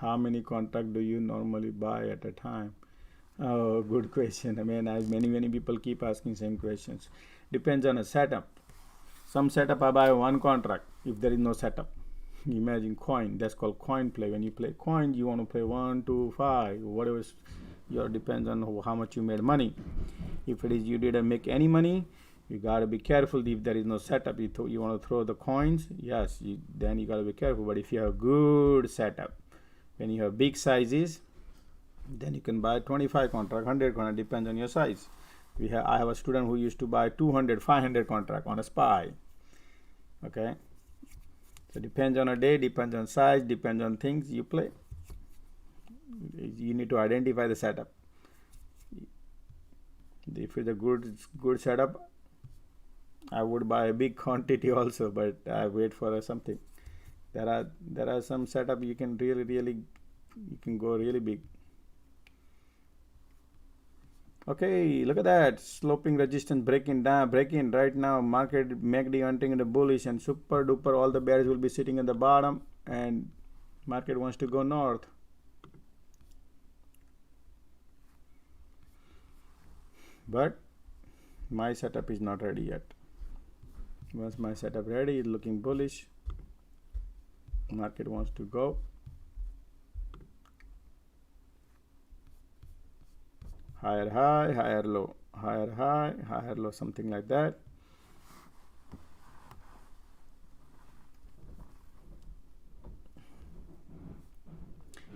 How many contracts do you normally buy at a time? Oh, good question. I mean, many people keep asking same questions. Depends on a setup. Some setup I buy one contract if there is no setup. Imagine coin, that's called coin play. When you play coin, you want to play 1 2 5, whatever. Your depends on how much you made money. If it is you didn't make any money, you gotta be careful. If there is no setup, you want to throw the coins, yes, then you gotta be careful. But if you have good setup, when you have big sizes, then you can buy 25 contract, 100 contract, depends on your size. I have a student who used to buy 200, 500 contract on a SPY. Okay, so depends on a day, depends on size, depends on things you play. You need to identify the setup. If it's a good setup, I would buy a big quantity also, but I wait for something. There are some setup you can really you can go really big. Okay, look at that, sloping resistance breaking right now. Market MACD entering in the bullish, and super duper all the bears will be sitting at the bottom, and market wants to go north. But my setup is not ready yet. Once my setup ready, it's looking bullish. Market wants to go. Higher high, higher low, higher high, higher low, something like that.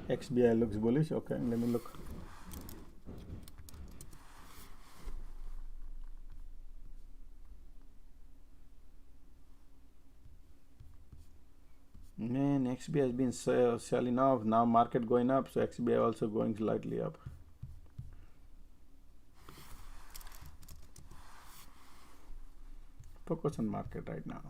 XBI looks bullish. Okay, let me look. Man, XBI has been selling off. Now market going up, so XBI also going slightly up. Focus on market right now.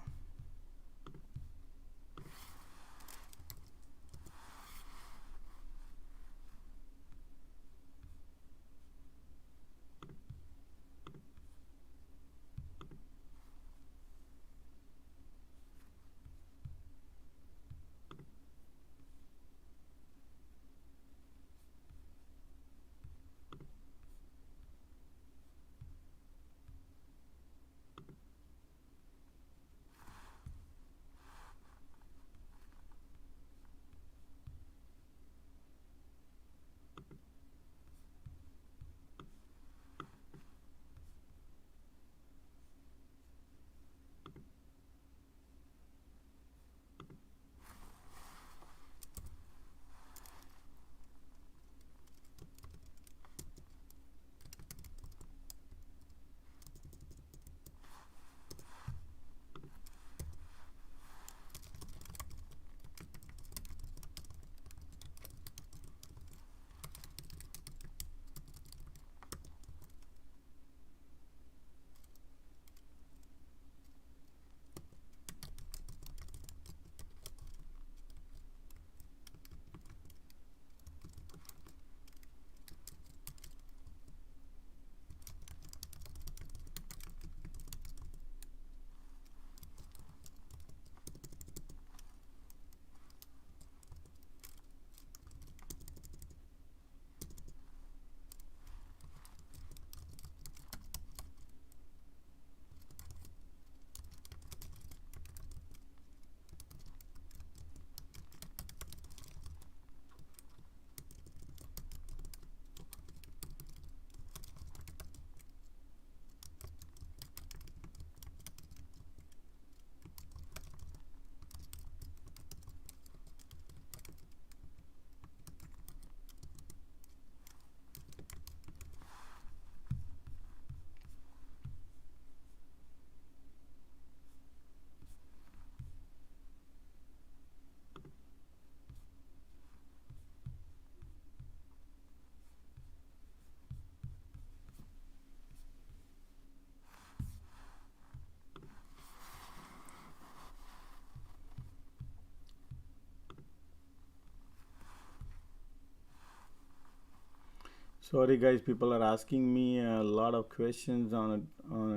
Sorry guys, people are asking me a lot of questions on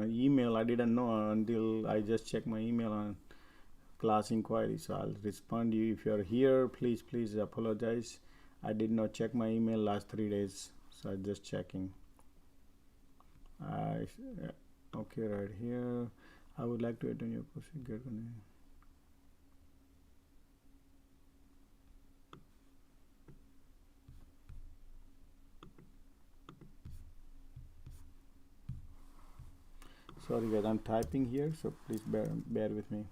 email. I didn't know until I just checked my email on class inquiry, so I'll respond to you. If you're here, please apologize. I did not check my email last 3 days, so I'm just checking. Okay, right here. I would like to attend your course. Sorry guys, I'm typing here, so please bear with me.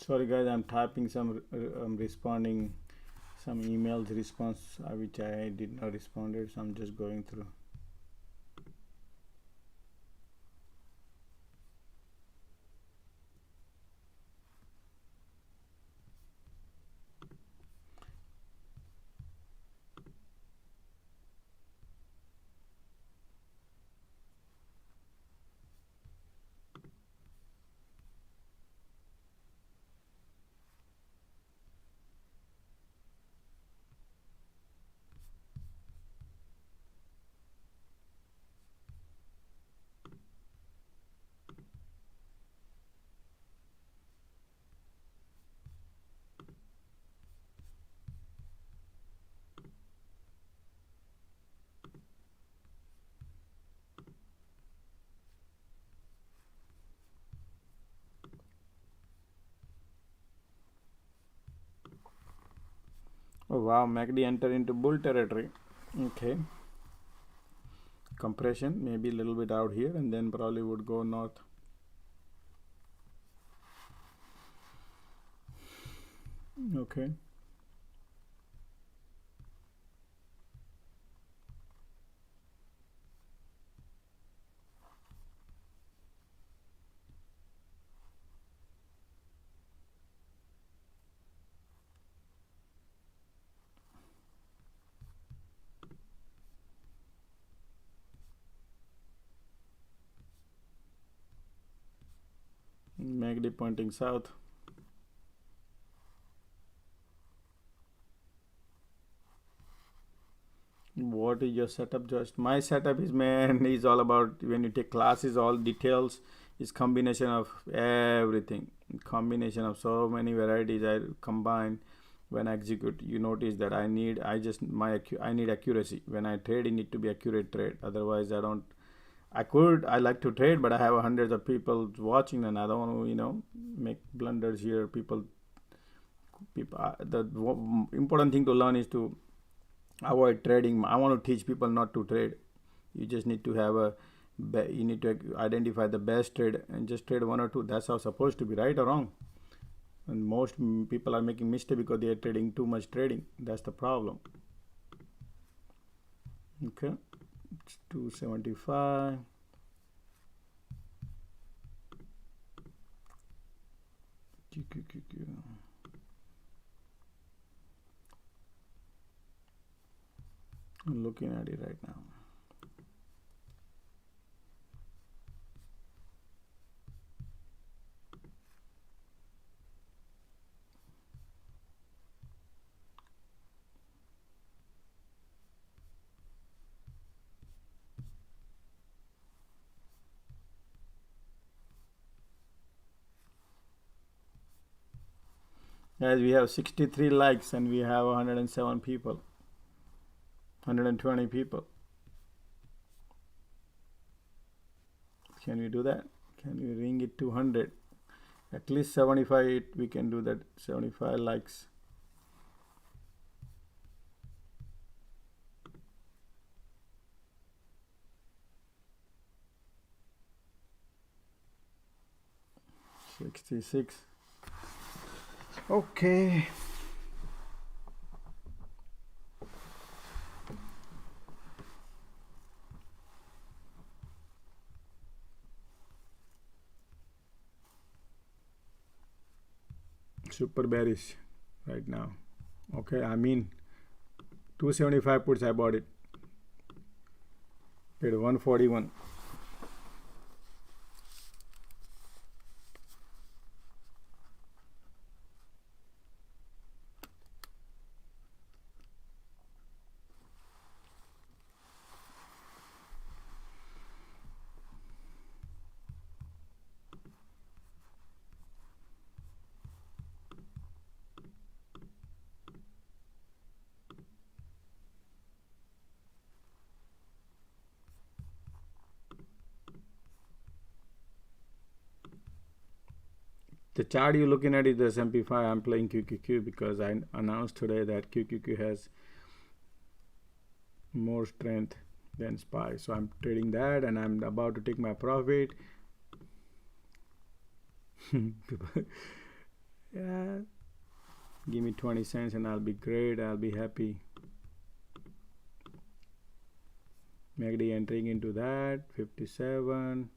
Sorry guys, I'm typing some, responding some emails response which I did not responded, so I'm just going through. Oh wow, MACD enter into bull territory. Okay, compression maybe a little bit out here and then probably would go north. Okay, MACD pointing south. What is your setup? Just my setup is, man, is all about, when you take classes, all details is combination of everything, combination of so many varieties I combine. When I execute, you notice that I need accuracy. When I trade, it need to be accurate trade, otherwise I don't I like to trade, but I have hundreds of people watching, and I don't want to, make blunders here. The important thing to learn is to avoid trading. I want to teach people not to trade. You just need to you need to identify the best trade and just trade one or two. That's how it's supposed to be, right or wrong? And most people are making mistake because they are trading too much trading. That's the problem. Okay, it's 275. I'm looking at it right now. Guys, we have 63 likes and we have 107 people, 120 people. Can we do that? Can we ring it to 100? At least 75 we can do that. 75 likes. $66. Okay. Super bearish right now. Okay, I mean 275 puts, I bought it. Paid 141. The chart you're looking at is the S&P 5. I'm playing QQQ because I announced today that QQQ has more strength than SPY. So I'm trading that and I'm about to take my profit. Yeah, give me 20 cents and I'll be great. I'll be happy. MACD entering into that 57,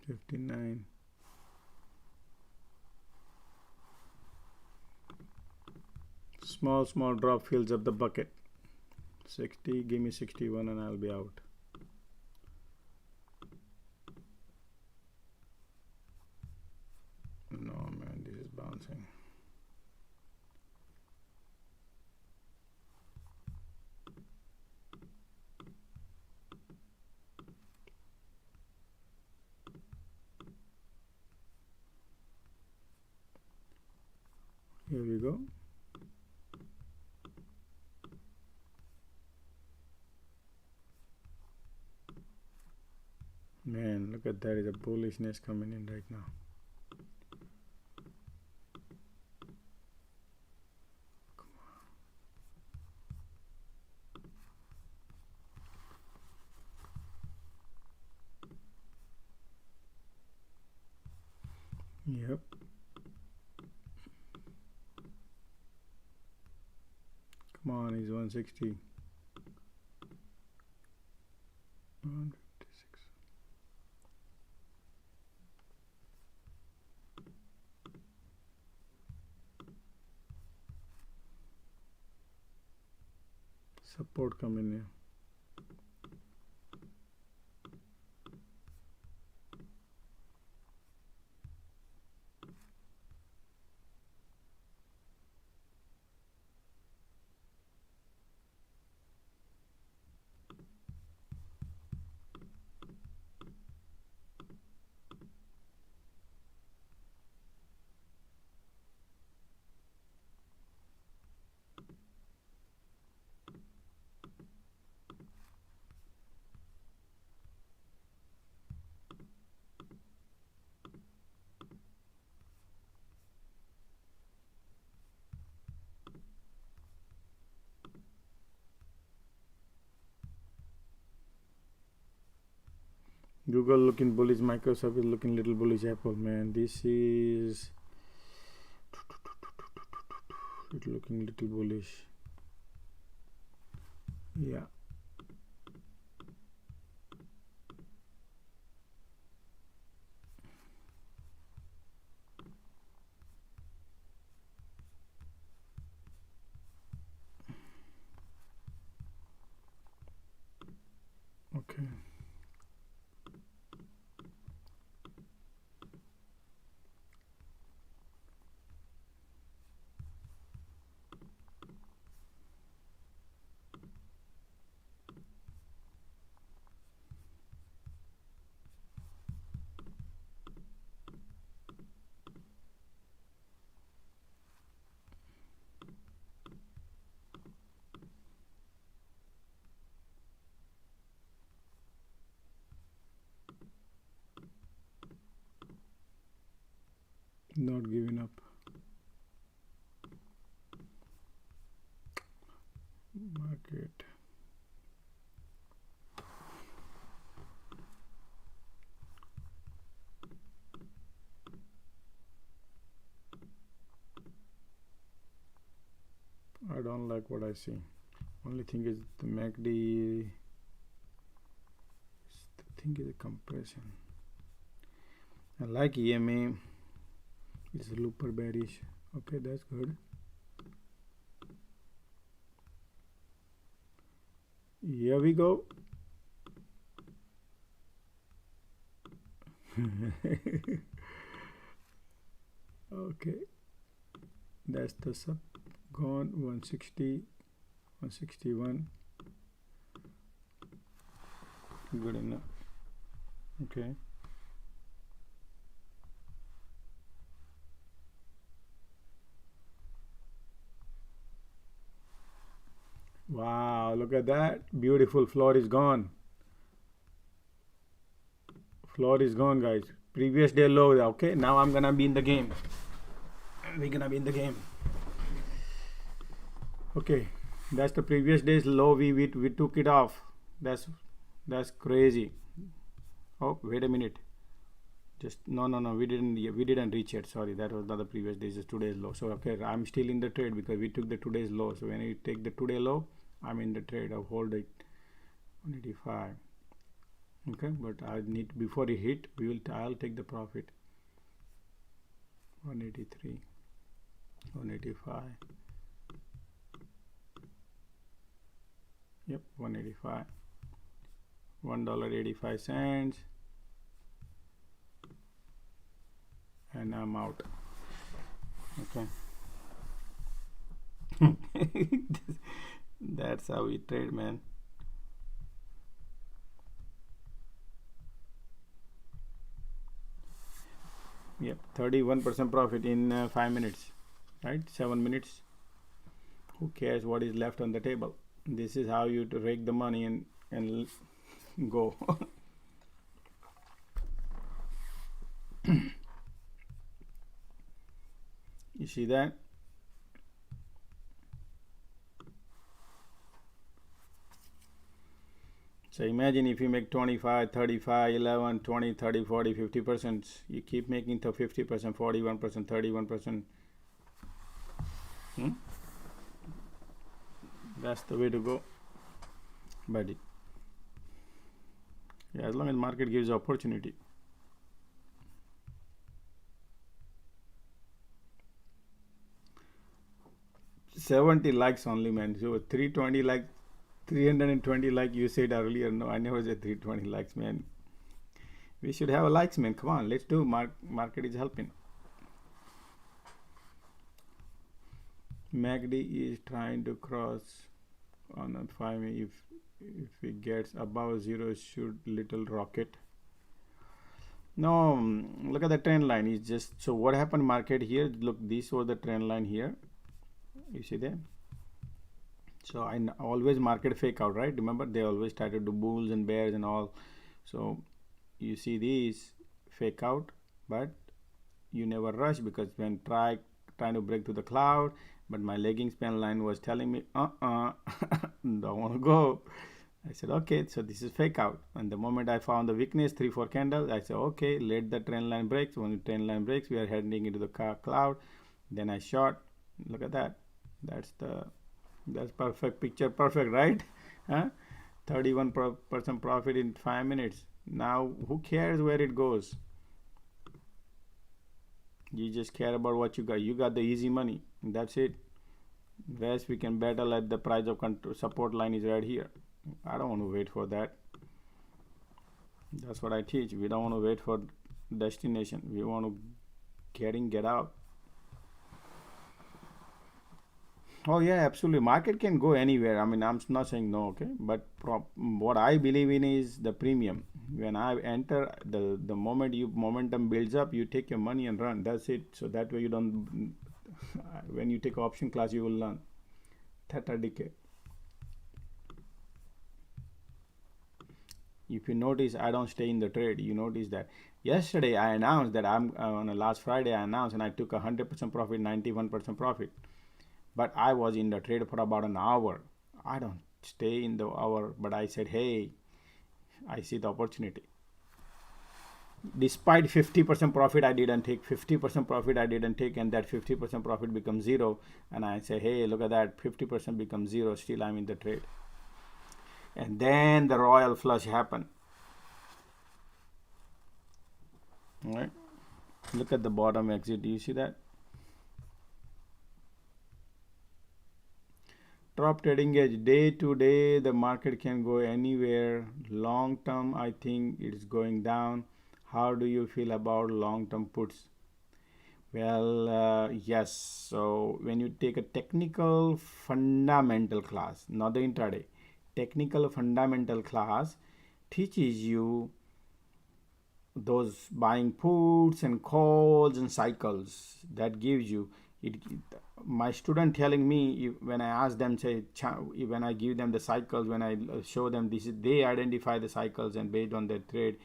59. Small drop fills up the bucket. 60, give me 61 and I'll be out. No man, this is bouncing. Here we go. Man, look at that, is a bullishness coming in right now. Come on. Yep. Come on, he's 160. 156. Support coming here. Google looking bullish, Microsoft is looking little bullish, Apple, man, this is it looking little bullish. Yeah. Okay. Not giving up. Market. I don't like what I see. Only thing is the MACD. The thing is a compression. I like EMA. It's a looper bearish. Okay, that's good. Here we go. Okay, that's the sub gone. 160, 161. Good enough. Okay. Wow, look at that. Beautiful. Floor is gone. Floor is gone, guys. Previous day low. Okay, now I'm gonna be in the game. We're gonna be in the game. Okay, that's the previous day's low. We took it off. That's crazy. Oh, wait a minute. Just no. We didn't reach it. Sorry, that was not the previous day. Just today's low. So okay, I'm still in the trade because we took the today's low. So when you take the today low, I'm in the trade. I'll hold it 185. Okay, but I need before it hit, I'll take the profit. 183, 185. Yep, 185. $1.85, and I'm out. Okay. That's how we trade, man. Yep, 31% profit in 5 minutes, right? 7 minutes. Who cares what is left on the table? This is how you rake the money and go. You see that? So imagine if you make 25, 35, 11, 20, 30, 40, 50%, you keep making the 50%, 41%, 31%. That's the way to go, buddy. Yeah, as long as market gives opportunity. $70 likes only, man. So 320 like 320 like you said earlier. No, I never said 320 likes, man. We should have a likes, man. Come on, let's do. Market is helping. MACD is trying to cross on a 5. If it gets above 0, it should little rocket. No, look at the trend line. It's just so what happened market here. Look, this was the trend line here. You see that? So I always market fake out, right? Remember, they always try to do bulls and bears and all. So you see these fake out, but you never rush because when trying to break through the cloud, but my lagging span line was telling me, don't want to go. I said, okay, so this is fake out. And the moment I found the weakness, 3-4 candles, I said, okay, let the trend line break. So when the trend line breaks, we are heading into the cloud. Then I short. Look at that. That's perfect picture. Perfect, right? Huh? 31% profit in 5 minutes. Now, who cares where it goes? You just care about what you got. You got the easy money. That's it. Rest we can battle at the price of control. Support line is right here. I don't want to wait for that. That's what I teach. We don't want to wait for destination. We want to get out. Oh yeah, absolutely. Market can go anywhere. I mean, I'm not saying no, okay. But what I believe in is the premium. When I enter, the moment momentum builds up, you take your money and run. That's it. So that way you don't. When you take option class, you will learn theta decay. If you notice, I don't stay in the trade. You notice that yesterday I announced that I'm on a last Friday I announced and I took 100% profit, 91% profit. But I was in the trade for about an hour. I don't stay in the hour, but I said, hey, I see the opportunity. Despite 50% profit, I didn't take 50% profit. I didn't take, and that 50% profit becomes zero. And I say, hey, look at that, 50% becomes zero. Still, I'm in the trade. And then the royal flush happened. All right. Look at the bottom exit. Do you see that? TopTradingEdge, day to day, the market can go anywhere. Long term, I think it's going down. How do you feel about long term puts? Well, yes. So when you take a technical fundamental class, not the intraday, technical fundamental class teaches you those buying puts and calls and cycles. That gives you it. My student telling me, when I ask them, say, when I give them the cycles, when I show them this, they identify the cycles, and based on their trade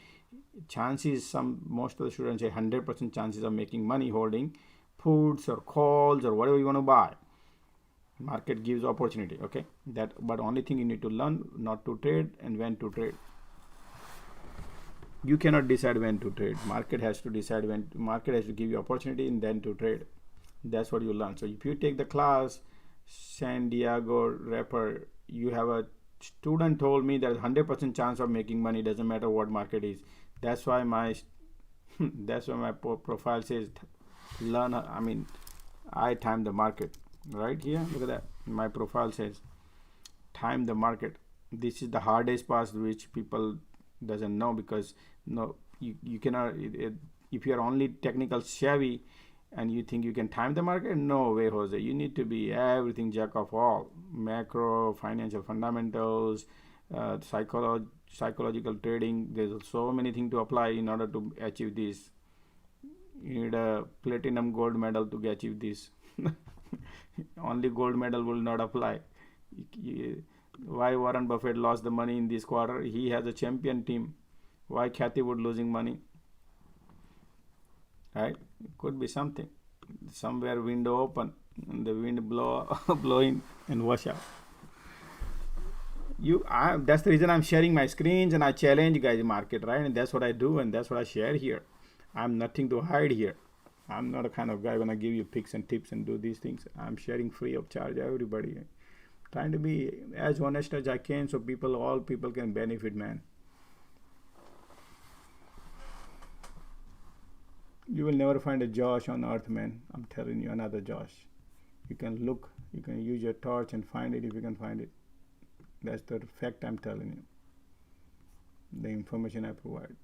chances, most of the students say 100% chances of making money holding puts or calls or whatever you want to buy. Market gives opportunity, okay. But only thing you need to learn, not to trade and when to trade. You cannot decide when to trade. Market has to decide when. Market has to give you opportunity and then to trade. That's what you learn. So if you take the class San Diego Rapper, you have a student told me there's 100% chance of making money, doesn't matter what market is. That's why my profile says learn. I mean, I time the market right here. Look at that. My profile says time the market. This is the hardest part which people doesn't know, because you cannot. If you are only technical savvy and you think you can time the market, no way, Jose. You need to be everything, jack of all. Macro, financial fundamentals, psychological trading. There's so many things to apply in order to achieve this. You need a platinum gold medal to achieve this. Only gold medal will not apply. Why Warren Buffett lost the money in this quarter? He has a champion team. Why Kathy Wood losing money? Right? It could be something. Somewhere window open and the wind blow in and wash out. That's the reason I'm sharing my screens and I challenge guys market, right? And that's what I do and that's what I share here. I'm nothing to hide here. I'm not a kind of guy when I give you picks and tips and do these things. I'm sharing free of charge everybody. Trying to be as honest as I can so all people can benefit, man. You will never find a Josh on earth, man. I'm telling you, another Josh. You can look, you can use your torch and find it if you can find it. That's the fact I'm telling you. The information I provide.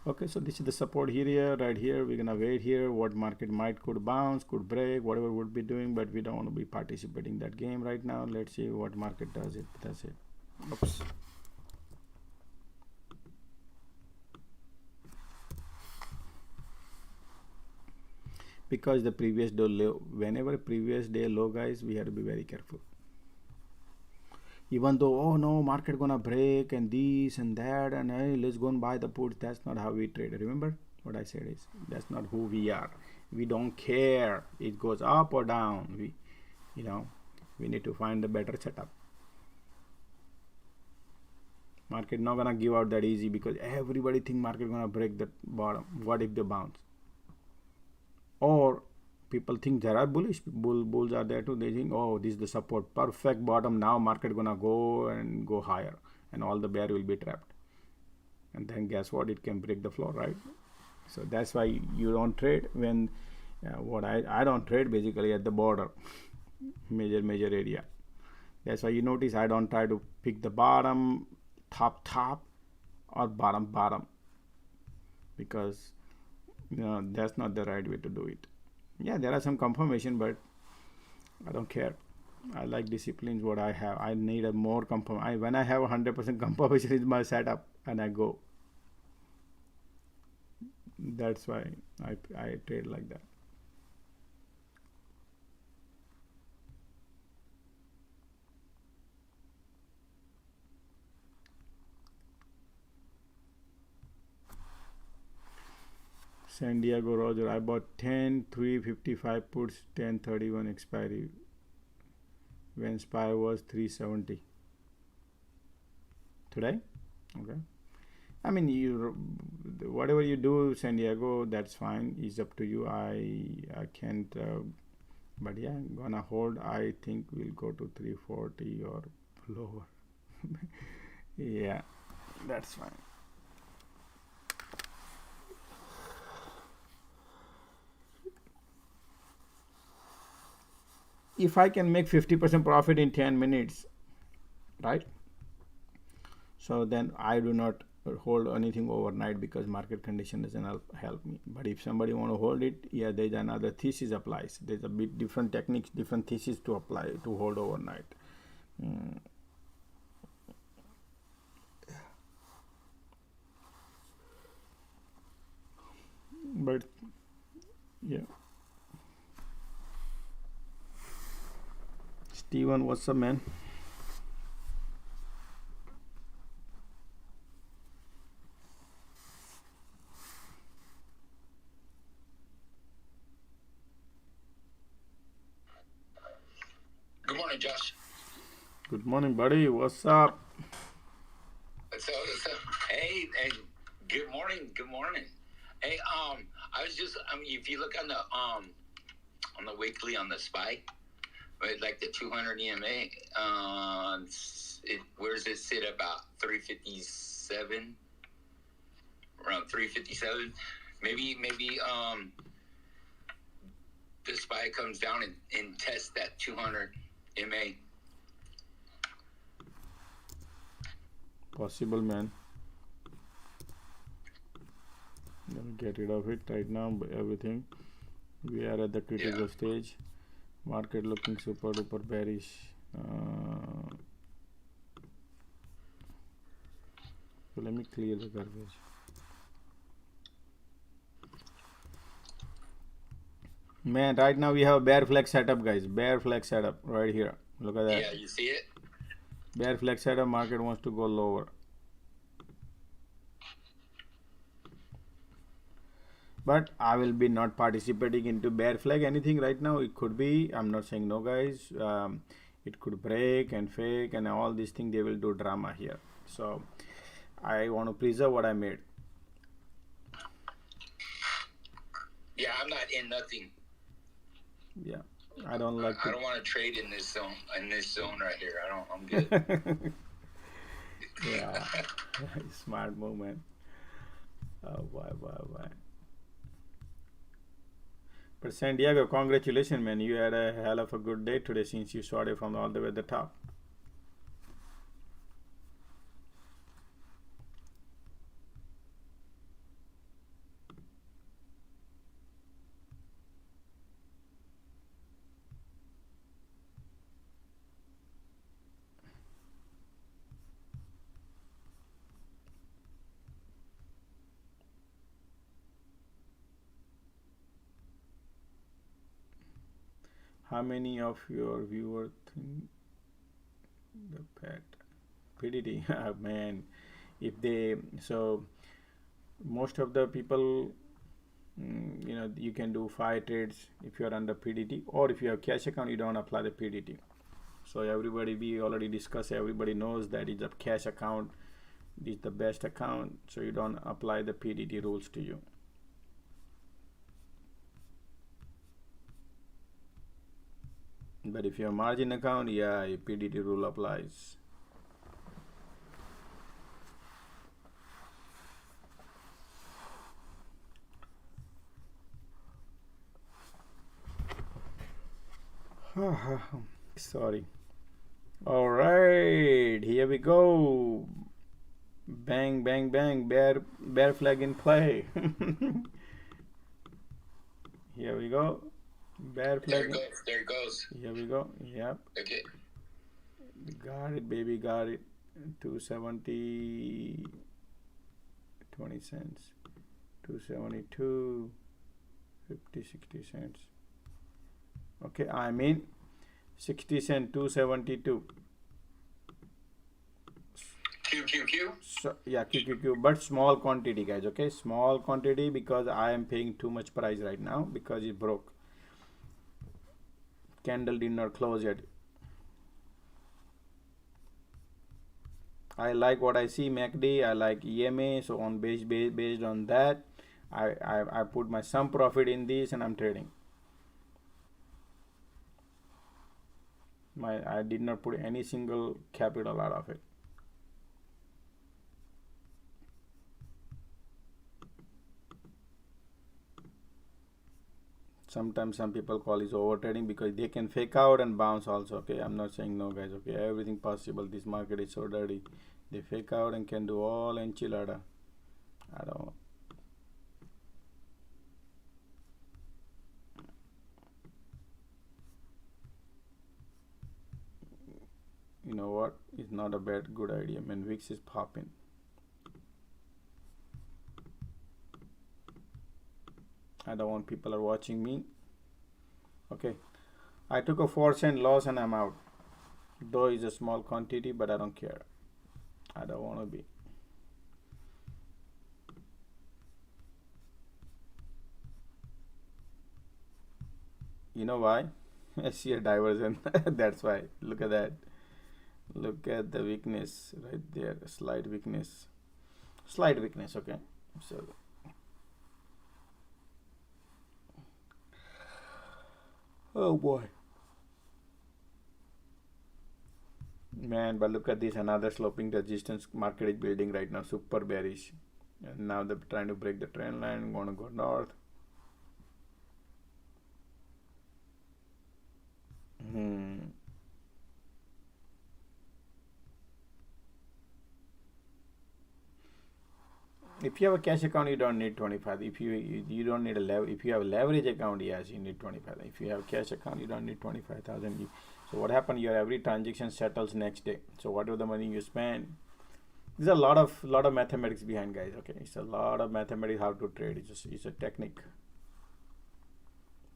Okay, so this is the support here, right here. We're gonna wait here. What market could bounce, could break, whatever would be doing, but we don't want to be participating in that game right now. Let's see what market does it. That's it. Oops. Because the previous day low, whenever previous day low, guys, we have to be very careful. Even though, oh no, market gonna break and this and that, and hey, let's go and buy the puts. That's not how we trade. Remember what I said is that's not who we are. We don't care it goes up or down. We need to find a better setup. Market not gonna give out that easy because everybody think market gonna break the bottom. What if they bounce? Or people think there are bullish bulls are there too. They think, oh, this is the support, perfect bottom. Now market gonna go higher, and all the bear will be trapped. And then guess what? It can break the floor, right? So that's why you don't trade when I don't trade basically at the border, major area. That's why you notice I don't try to pick the bottom, top, or bottom, because that's not the right way to do it. Yeah, there are some confirmation, but I don't care. I like disciplines what I have. I need a more confirmation. When I have 100% confirmation is my setup, and I go. That's why I trade like that. San Diego Roger, I bought 10 355 puts, 1031 expiry when SPY was 370 today. Okay, I mean, you whatever you do, San Diego, that's fine. It's up to you. I can't, but yeah, gonna hold. I think we'll go to 340 or lower. Yeah, that's fine. If I can make 50% profit in 10 minutes, right? So then I do not hold anything overnight because market condition doesn't help me. But if somebody want to hold it, yeah, there's another thesis applies. There's a bit different techniques, different thesis to apply to hold overnight. But yeah. Steven, what's up, man? Good morning, Josh. Good morning, buddy. What's up? What's up? Hey, good morning. Good morning. Hey, I was just, if you look on the weekly on the SPY, right, like the 200 EMA, where does it sit? About 357, around 357. Maybe the SPY comes down and tests that 200 EMA. Possible, man. Let me get rid of it right now. Everything. We are at the critical stage. Market looking super duper bearish. So let me clear the garbage. Man, right now we have a bear flag setup, guys. Bear flag setup right here. Look at that. Yeah, you see it? Bear flag setup. Market wants to go lower. But I will be not participating into bear flag anything right now. It could be, I'm not saying no, guys. It could break and fake and all these things. They will do drama here. So I want to preserve what I made. Yeah, I'm not in nothing. Yeah, I don't like. I don't want to trade in this zone. In this zone right here, I'm good. Yeah, smart movement. Oh, why? But San Diego, congratulations, man. You had a hell of a good day today since you started from all the way at the top. How many of your viewers think the pet PDT? Man, if they, so most of the people, you can do 5 trades if you're under PDT, or if you have cash account, you don't apply the PDT. So everybody, we already discussed, everybody knows that it's a cash account, it's the best account, so you don't apply the PDT rules to you. But if you're a margin account, yeah, PDT rule applies. Sorry. All right, here we go. Bang, bang, bang. Bear flag in play. Here we go. Bear flag. There it goes. Here we go. Yep. Okay. Got it, baby. Got it. 270. 20 cents. 272. 50, 60 cents. Okay, I mean 60 cent, 272. Q. So yeah, Q, but small quantity, guys. Okay, small quantity, because I am paying too much price right now because it broke. Candle did not close yet. I like what I see, MACD. I like EMA. So on based on that, I put my some profit in this and I'm trading. I did not put any single capital out of it. Sometimes some people call it over trading because they can fake out and bounce also. Okay, I'm not saying no, guys. Okay, everything possible. This market is so dirty. They fake out and can do all enchilada. I don't. You know what? It's not a good idea. I mean, VIX is popping. I don't want people are watching me. Okay, I took a 4-cent loss and I'm out. Though it's a small quantity, but I don't care. I don't want to be. You know why? I see a diversion. That's why. Look at that. Look at the weakness right there. Slight weakness. Okay. So oh boy, man, but look at this, another sloping resistance market is building right now, super bearish, and now they're trying to break the trend line, gonna go north. If you have a cash account, you don't need 25. If you don't need if you have a leverage account, yes, you need 25. If you have a cash account, you don't need 25,000. So what happened? Your every transaction settles next day. So whatever the money you spend, there's a lot of mathematics behind, guys. Okay, it's a lot of mathematics how to trade. It's a technique.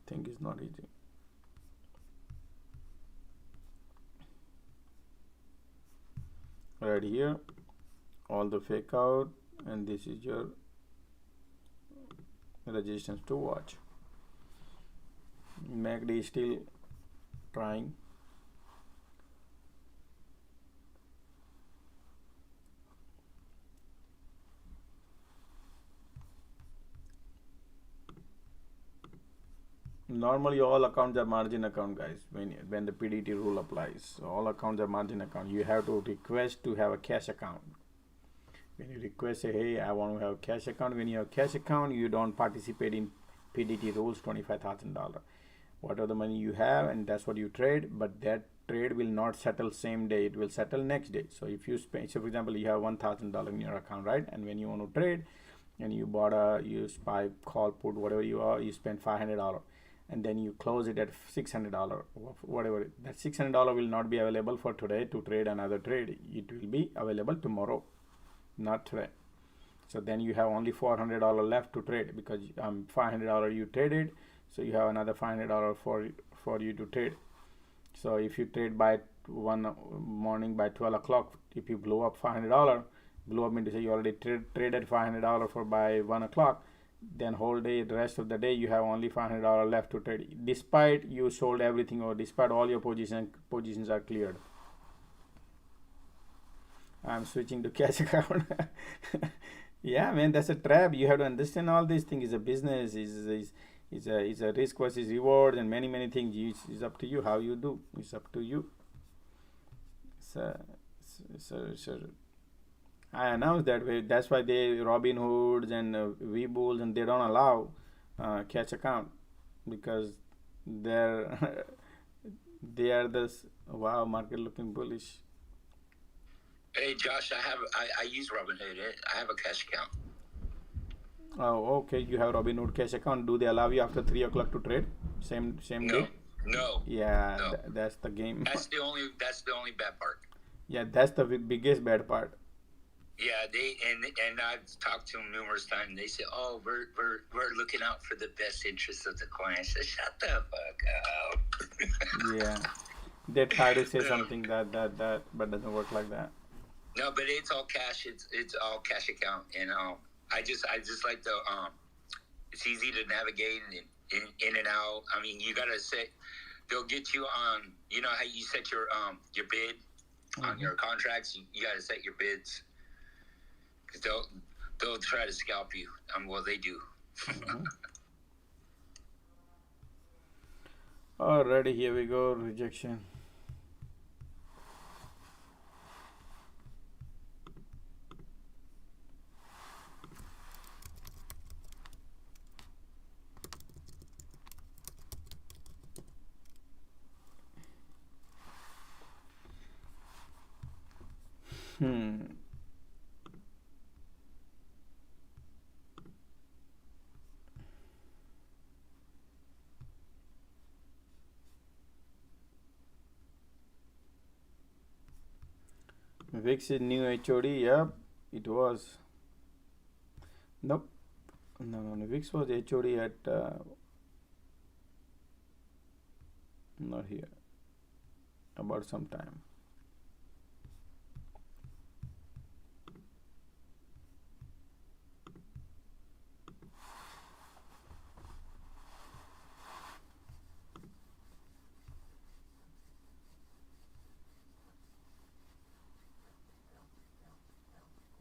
Thing is not easy. Right here, all the fake out. And this is your resistance to watch. MACD is still trying. Normally all accounts are margin account, guys, when the PDT rule applies. So all accounts are margin account. You have to request to have a cash account. When you request, say, hey, I want to have a cash account. When you have a cash account, you don't participate in PDT rules, $25,000. Whatever the money you have, and that's what you trade, but that trade will not settle same day. It will settle next day. So if you spend, so for example, you have $1,000 in your account, right? And when you want to trade, and you bought you buy, call, put, whatever you are, you spend $500. And then you close it at $600, whatever. That $600 will not be available for today to trade another trade. It will be available tomorrow, not today. So then you have only $400 left to trade, because $500 you traded, so you have another $500 for you to trade. So if you trade by one morning by 12 o'clock, if you blow up $500, blow up means you already traded $500 for by 1 o'clock, then whole day, the rest of the day, you have only $500 left to trade, despite you sold everything or despite all your positions are cleared. I'm switching to cash account. Yeah, man, that's a trap. You have to understand all these things. It's a business. It's a risk versus reward, and many things. It's up to you how you do. It's up to you. So I announced that way. That's why they Robin Hoods and Webull and they don't allow cash account, because they're they are this wow market looking bullish. Hey Josh, I use Robinhood. I have a cash account. Oh, okay. You have Robinhood cash account. Do they allow you after 3 o'clock to trade? Same day? No. Yeah, No. That's the game. That's the only bad part. Yeah, that's the biggest bad part. Yeah, and I've talked to them numerous times. And they say, "Oh, we're looking out for the best interests of the client." I said, "Shut the fuck up." Yeah, they try to say something that, but doesn't work like that. No, but it's all cash. It's all cash account, and I just like the it's easy to navigate and in and out. I mean, you gotta set. They'll get you on. You know how you set your bid on your contracts. You gotta set your bids. They'll try to scalp you. Well, they do. Alrighty, here we go. Rejection. VIX is new HOD. Yep, it was. Nope. No. VIX was HOD at not here. About some time.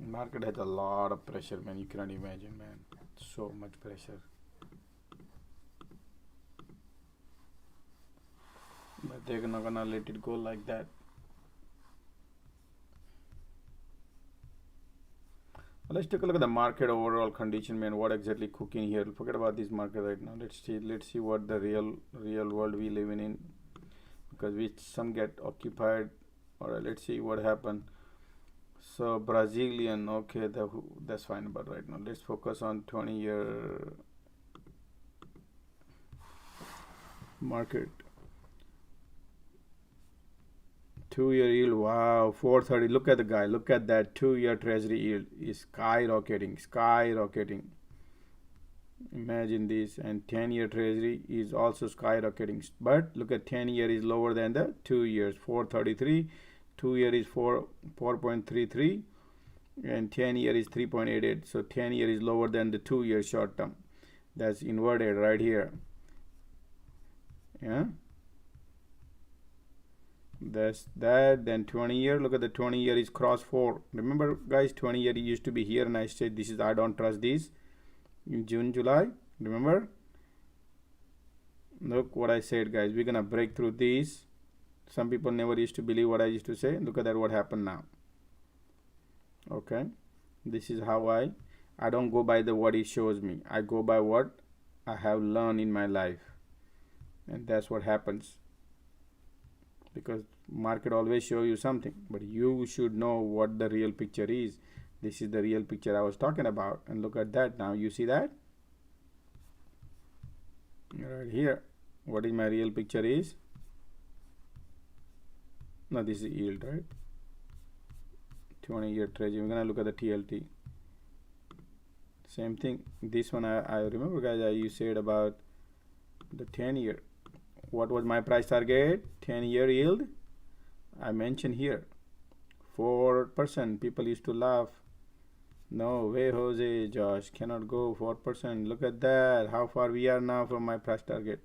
Market has a lot of pressure, man. You cannot imagine, man. So much pressure. But they're not gonna let it go like that. Let's take a look at the market overall condition, man. What exactly cooking here? Forget about this market right now. Let's see what the real world we live in, because some get occupied. Alright, let's see what happened. So Brazilian, okay, that's fine. But right now, let's focus on 20-year market. 2-year yield, wow, 430. Look at the guy. Look at that 2-year treasury yield is skyrocketing. Imagine this. And 10-year treasury is also skyrocketing. But look at 10-year is lower than the 2 years, 433. 2-year is 4.33, and 10-year is 3.88. So 10-year is lower than the 2-year short term. That's inverted right here. Yeah. That's that. Then 20-year. Look at the 20-year is cross 4. Remember, guys, 20-year used to be here, and I said this is I don't trust this in June, July. Remember? Look what I said, guys. We're gonna break through these. Some people never used to believe what I used to say. Look at that, what happened now. Okay, this is how I don't go by what it shows me. I go by what I have learned in my life, and that's what happens. Because market always show you something, but you should know what the real picture is. This is the real picture I was talking about, and look at that now. You see that right here. What is my real picture is? No, this is yield, right? 20-year treasury. We're gonna look at the TLT. Same thing. This one I remember, guys. You said about the 10-year. What was my price target? 10-year yield. I mentioned here 4%. People used to laugh. No way, Jose. Josh cannot go 4%. Look at that. How far we are now from my price target.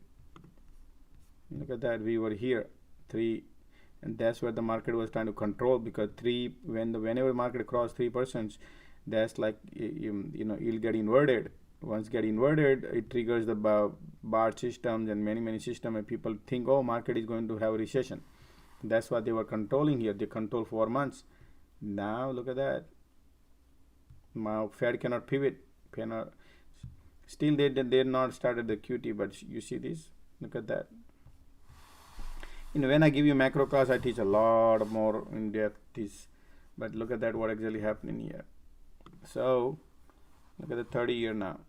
Look at that. We were here 3, and that's where the market was trying to control, because 3, whenever market cross 3%, that's like, you know, it'll get inverted. Once get inverted, it triggers the bar systems and many systems, and people think, oh, market is going to have a recession. That's what they were controlling here. They control 4 months. Now look at that. Now Fed cannot pivot. Still they did not started the QT, but you see this. Look at that. You know, when I give you macro class, I teach a lot more in depth this, but look at that, what exactly happening here. So look at the 30-year now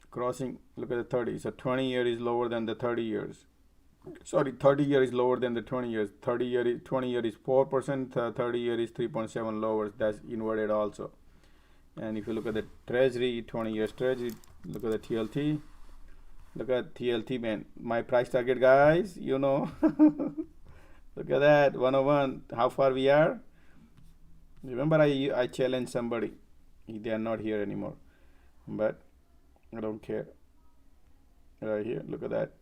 crossing. Look at the 30. So 20-year is lower than the 30 years. Sorry, 30-year is lower than the 20 years. 20-year is 4%. 30-year is 3.7 lower. That's inverted also. And if you look at the Treasury, 20 years Treasury, look at the TLT. Look at TLT, man. My price target, guys. You know. Look at that. 101. How far we are? Remember, I challenged somebody. They are not here anymore, but I don't care. Right here. Look at that.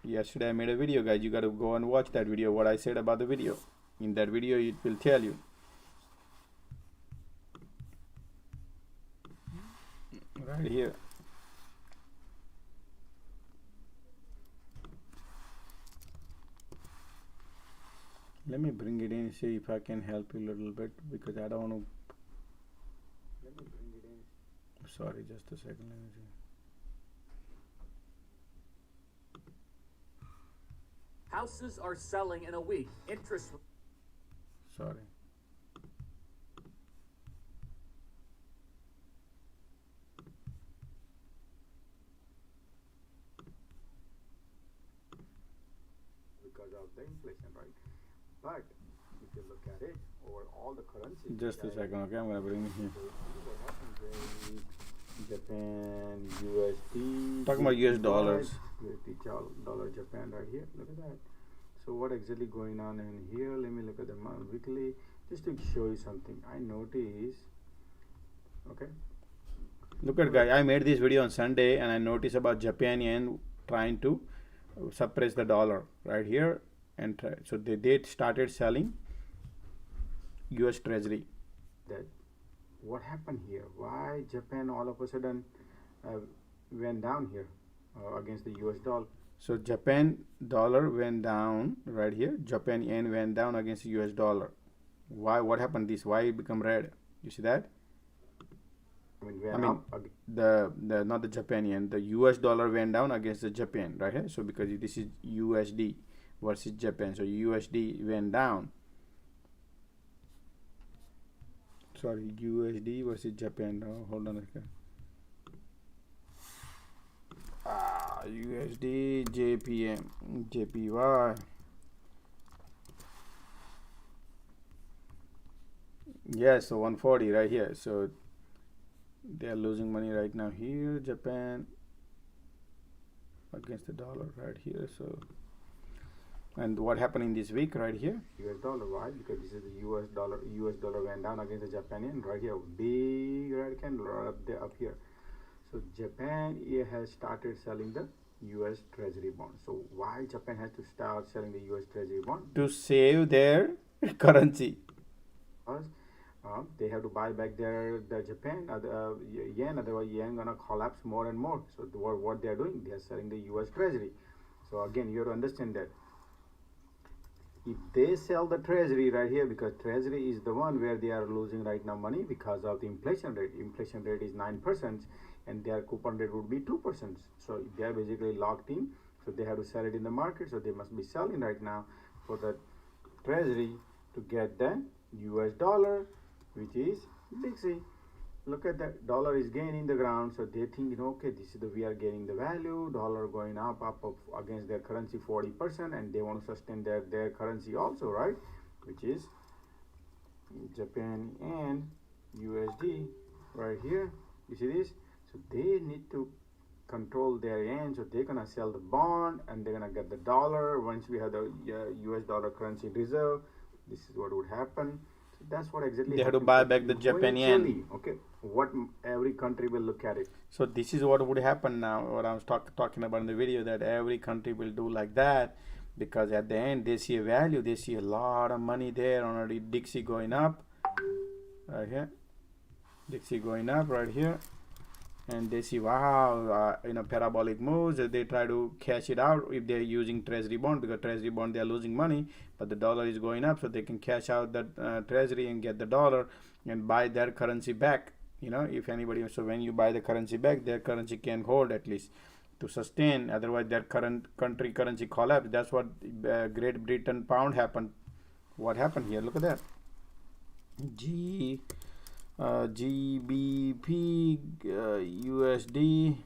Yesterday I made a video, guys. You got to go and watch that video, what I said about the video. In that video it will tell you. Right here. Let me bring it in, see if I can help you a little bit, because I don't want to. Let me bring it in. Sorry, just a second. Let me see. Houses are selling in a week. Interest. Sorry. Because of the inflation, right? But if you look at it over all the currencies. Just a second, okay? I'm gonna bring it here. What happens Japan, USD. Talking about US dollars. USD dollar Japan right here. Look at that. So what exactly going on in here? Let me look at the weekly just to show you something. I notice. Okay. Look at, guys. I made this video on Sunday, and I noticed about Japan yen trying to suppress the dollar right here, and so they started selling US Treasury. That what happened here? Why Japan all of a sudden went down here against the US dollar? So Japan dollar went down right here. Japan yen went down against the US dollar. Why? What happened? This? Why it become red? You see that? I mean the not the Japan yen. The US dollar went down against the Japan right here. So because this is USD versus Japan, so USD went down. Sorry, USD versus Japan. Oh, hold on a second. USD, JPM, JPY. Yes, so 140 right here. So they are losing money right now here, Japan against the dollar right here. So, and what happened in this week right here? US dollar, why? Because this is the US dollar went down against the Japan yen right here. Big red candle right up there, up here. So Japan has started selling the US Treasury bond. So why Japan has to start selling the US Treasury bond? To save their currency. Because they have to buy back their Japan yen, otherwise yen gonna collapse more and more. So what they are doing, they are selling the US Treasury. So again, you have to understand that if they sell the Treasury right here, because Treasury is the one where they are losing right now money because of the inflation rate. Inflation rate is 9%, and their coupon rate would be 2%. So they are basically locked in. So they have to sell it in the market. So they must be selling right now for the Treasury to get the US dollar, which is big C. Look at that, dollar is gaining the ground. So they think, okay, this is we are gaining the value, dollar going up against their currency 40%, and they want to sustain their currency also, right? Which is Japan and USD right here. You see this? So they need to control their yen. So they're gonna sell the bond, and they're gonna get the dollar. Once we have the US dollar currency reserve, this is what would happen. That's what exactly they have to buy back the Japan yen. Okay, what every country will look at it. So this is what would happen now, what I was talking about in the video, that every country will do like that, because at the end they see a value, they see a lot of money there already. Dixie going up right here, Dixie going up right here, and they see, wow, parabolic moves. They try to cash it out if they're using treasury bond, because treasury bond they're losing money, but the dollar is going up, so they can cash out that treasury and get the dollar and buy their currency back. If anybody, so when you buy the currency back, their currency can hold at least to sustain, otherwise their country currency collapse. That's what Great Britain pound happened. What happened here? Look at that. GBP USD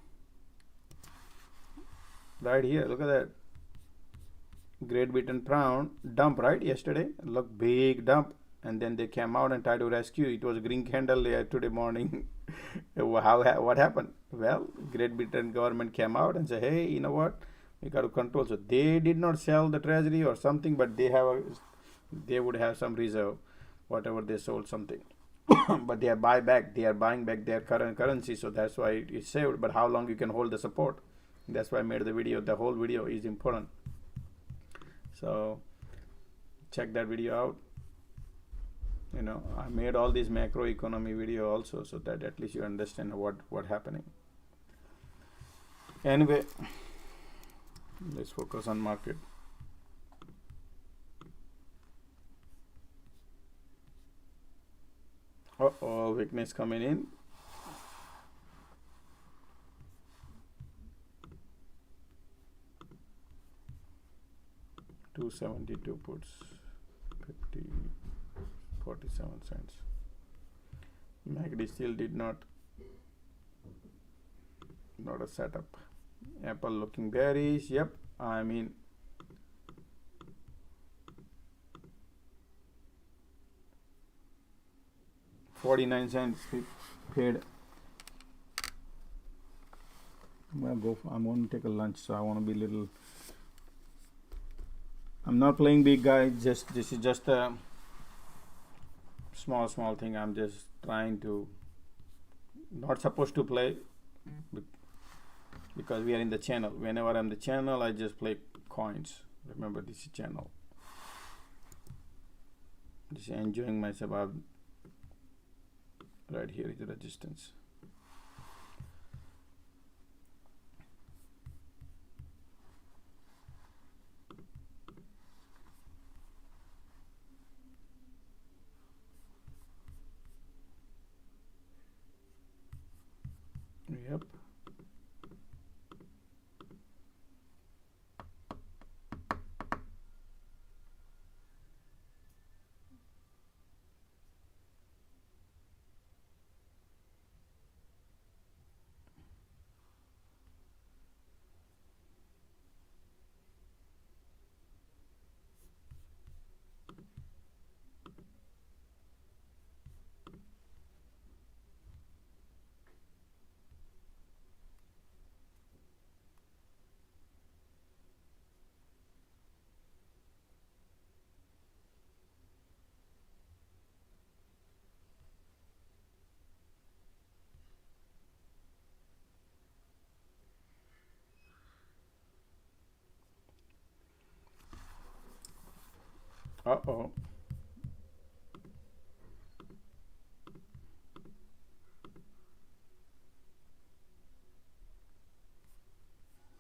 right here. Look at that. Great Britain pound dump right yesterday. Look, big dump, and then they came out and tried to rescue. It was a green candle there today morning. What happened? Well, Great Britain government came out and said, hey, you know what, we got to control. So they did not sell the treasury or something, but they would have some reserve, whatever they sold something. But they are buying back their current currency, so that's why it is saved. But how long you can hold the support? That's why I made the video. The whole video is important, so check that video out. I made all these macroeconomy video also, so that at least you understand what happening. Anyway, let's focus on market. Weakness coming in. $272 puts 47 cents. MACD still did not a setup. Apple looking bearish. Yep, 49 cents paid. I'm going to take a lunch, so I want to be little. I'm not playing big, guys. This is just a small thing. I'm just trying to, not supposed to play, because we are in the channel. Whenever I'm the channel, I just play coins. Remember, this is channel. Just enjoying myself. Right here is the resistance. Yep. Uh-oh.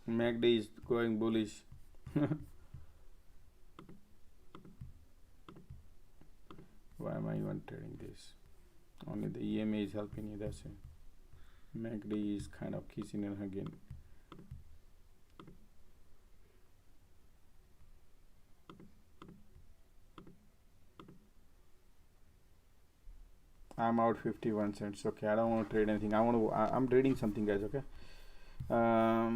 MACD is going bullish. Why am I even trading this? Only the EMA is helping you, that's it. MACD is kind of kissing in again. I'm out 51 cents. Okay, I don't want to trade anything. I'm trading something, guys. Okay. Let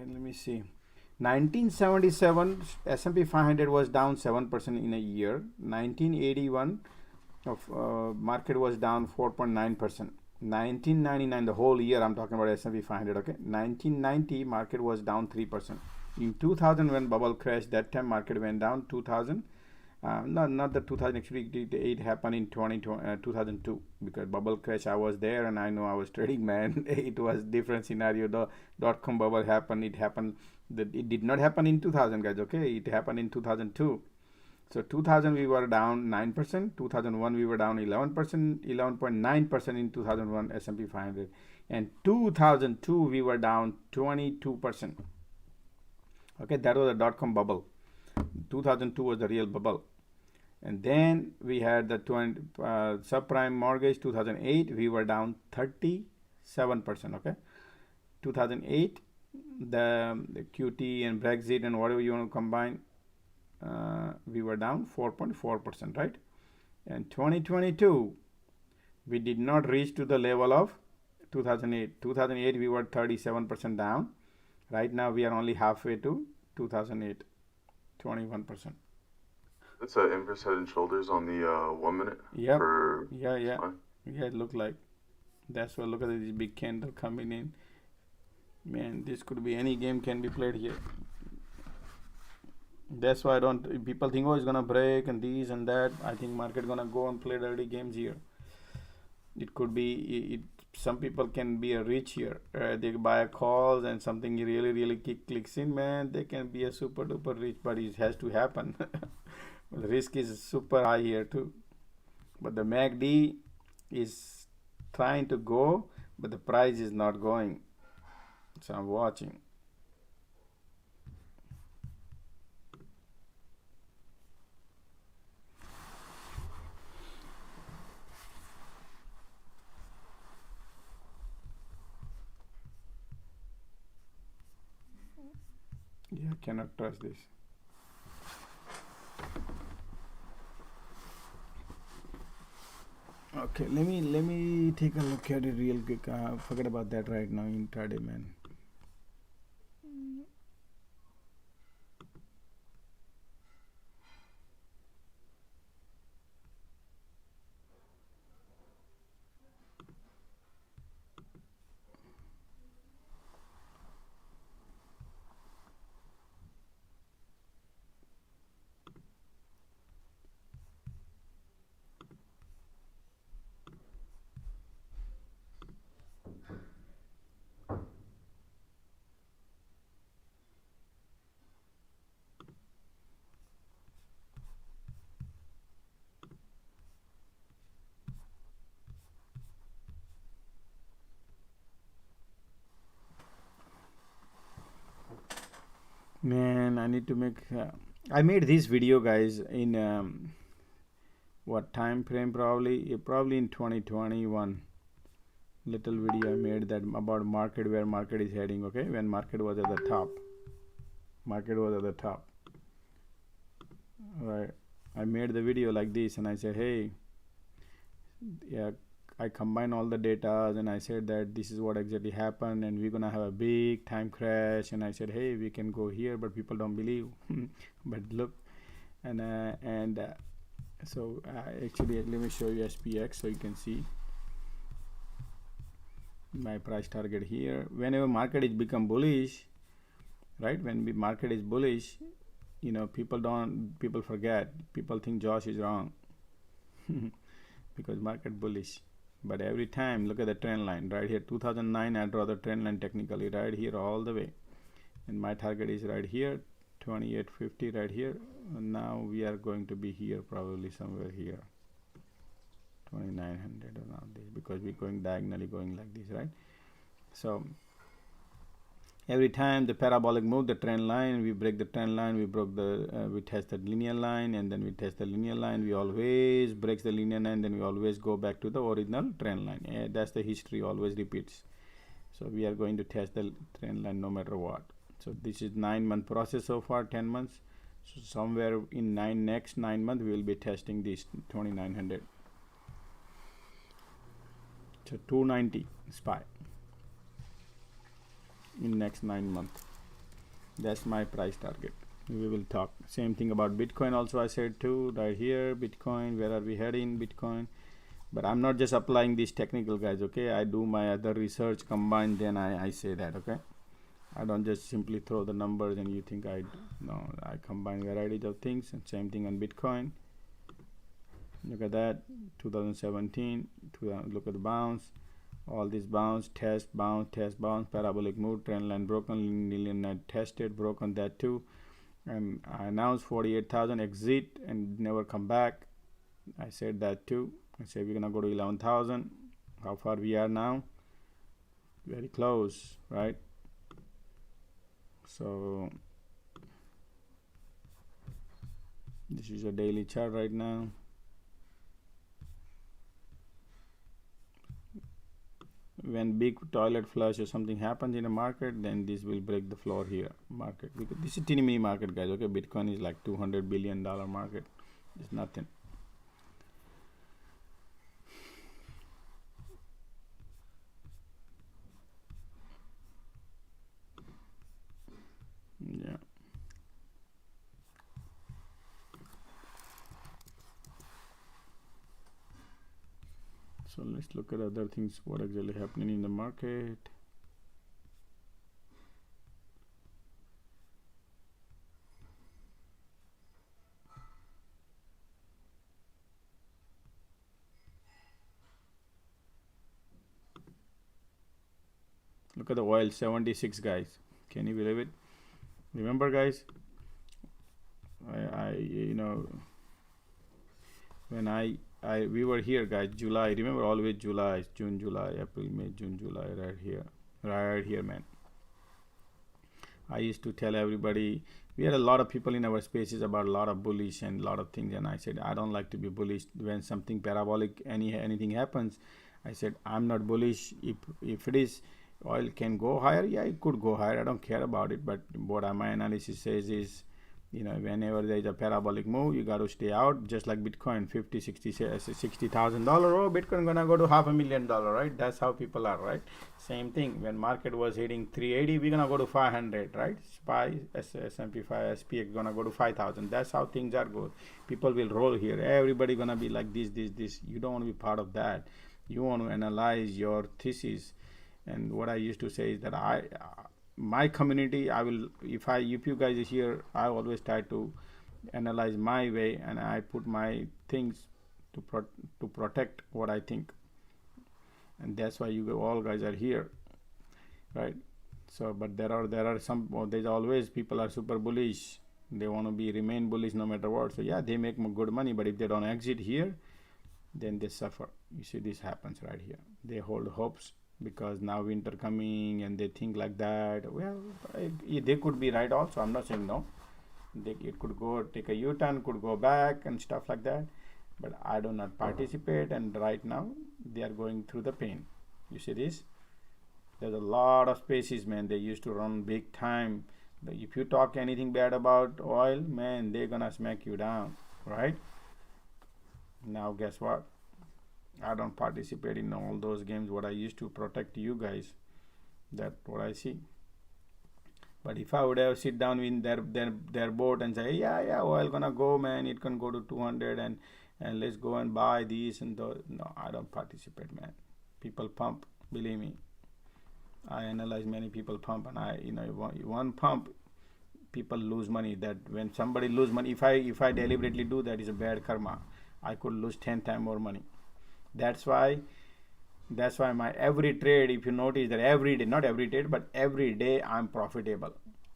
me see. 1977 S&P 500 was down 7% in a year. 1981 market was down 4.9%. 1999, the whole year I'm talking about S&P 500. Okay. 1990 market was down 3%. In 2000, when bubble crashed, that time market went down 2000. Not the 2000, actually it happened in 2002, because bubble crash, I was there and I know, I was trading, man. It was different scenario. The dot-com bubble happened. It did not happen in 2000, guys, okay? It happened in 2002. So 2000 we were down 9%, 2001 we were down 11%, 11.9% in 2001 S&P 500, and 2002 we were down 22%. Okay, that was a dot-com bubble. 2002 was the real bubble. And then we had the subprime mortgage, 2008 we were down 37%. Okay, 2008 the QT and Brexit and whatever you want to combine, we were down 4.4%, right? And 2022 we did not reach to the level of 2008. 2008 we were 37% down. Right now we are only halfway to 2008, 21%. That's an inverse head and shoulders on the 1 minute. Yep. Yeah. It looked like. That's what. Look at this big candle coming in. Man, this could be, any game can be played here. That's why people think, oh, it's gonna break and this and that. I think market gonna go and play dirty games here. It could be. Some people can be a rich here. They buy calls and something really clicks in, man. They can be a super duper rich, but it has to happen. The risk is super high here too. But the MACD is trying to go, but the price is not going. So I'm watching. Yeah, cannot trust this. Okay, let me take a look at it real quick. Forget about that right now, intraday, man. Man, I need to make. I made this video, guys, in what time frame? Probably in 2021. Little video I made that about market, where market is heading. Okay, when market was at the top. Right. I made the video like this, and I said, hey, yeah. I combine all the data and I said that this is what exactly happened and we're gonna have a big time crash, and I said, hey, we can go here, but people don't believe. But look, so actually let me show you SPX so you can see my price target here. Whenever market is become bullish, right, when the market is bullish, you know, people forget, people think Josh is wrong because market bullish. But every time, look at the trend line right here, 2009, I draw the trend line technically right here all the way, and my target is right here, 2850 right here, and now we are going to be here, probably somewhere here, 2900 around this, because we're going diagonally, going like this, right? So every time the parabolic move the trend line, we break the trend line, we test the linear line, and then we test the linear line, we always breaks the linear line, then we always go back to the original trend line. That's the history, always repeats. So we are going to test the trend line no matter what. So this is 9-month process so far, 10 months. So somewhere in next 9 months we will be testing this 2900. So 290 SPY in next 9 months. That's my price target. We will talk same thing about Bitcoin also. I said too right here, Bitcoin, where are we heading, Bitcoin. But I'm not just applying these technical, guys, okay? I do my other research combined, then I say that, okay? I don't just simply throw the numbers and you think I combine varieties of things. And same thing on Bitcoin. Look at that, 2017. Look at the bounce. All these bounce, test, bounce, test, bounce, parabolic move, trend line broken, linear net tested, broken that too. And I announced 48,000 exit and never come back. I said that too. I said we're gonna go to 11,000. How far we are now? Very close, right? So this is a daily chart right now. When big toilet flush or something happens in a market, then this will break the floor here market, because this is teeny market, guys. Okay, Bitcoin is like $200 billion market. It's nothing. Yeah. So let's look at other things, what exactly happening in the market. Look at the oil, 76, guys. Can you believe it? Remember, guys, I you know, when we were here, guys, July. Remember, always July, June, July, April, May, June, July, right here, man. I used to tell everybody, we had a lot of people in our spaces about a lot of bullish and a lot of things, and I said I don't like to be bullish. When something parabolic, anything happens, I said I'm not bullish. If it is, oil can go higher, yeah, it could go higher, I don't care about it. But what my analysis says is, you know, whenever there is a parabolic move, you got to stay out. Just like Bitcoin, $60,000. Oh, Bitcoin gonna go to $500,000, right? That's how people are, right? Same thing. When market was hitting 380, we're gonna go to 500, right? SPY, S&P 5, SPX gonna go to 5,000. That's how things are good. People will roll here. Everybody gonna be like this. You don't want to be part of that. You want to analyze your thesis. And what I used to say is that my community, if you guys is here, I always try to analyze my way, and I put my things to protect what I think, and that's why you all guys are here, right? So, but there's always people are super bullish. They want to remain bullish no matter what. So yeah, they make good money, but if they don't exit here, then they suffer. You see, this happens right here. They hold hopes because now winter coming, and they think like that. Well, they could be right also. I'm not saying no. It could go take a U-turn, could go back and stuff like that. But I do not participate, and right now they are going through the pain. You see this? There's a lot of spaces, man. They used to run big time. But if you talk anything bad about oil, man, they're gonna smack you down, right? Now guess what? I don't participate in all those games. What I used to protect you guys. That's what I see. But if I would have sit down in their boat and say, yeah, oil gonna go, man, it can go to 200 and let's go and buy these and those. No, I don't participate, man. People pump, believe me. I analyze many people pump, and one pump, people lose money. That when somebody lose money, if I deliberately do that, is a bad karma. I could lose 10 times more money. That's why my every trade, if you notice that every day, not every trade, but every day I'm profitable.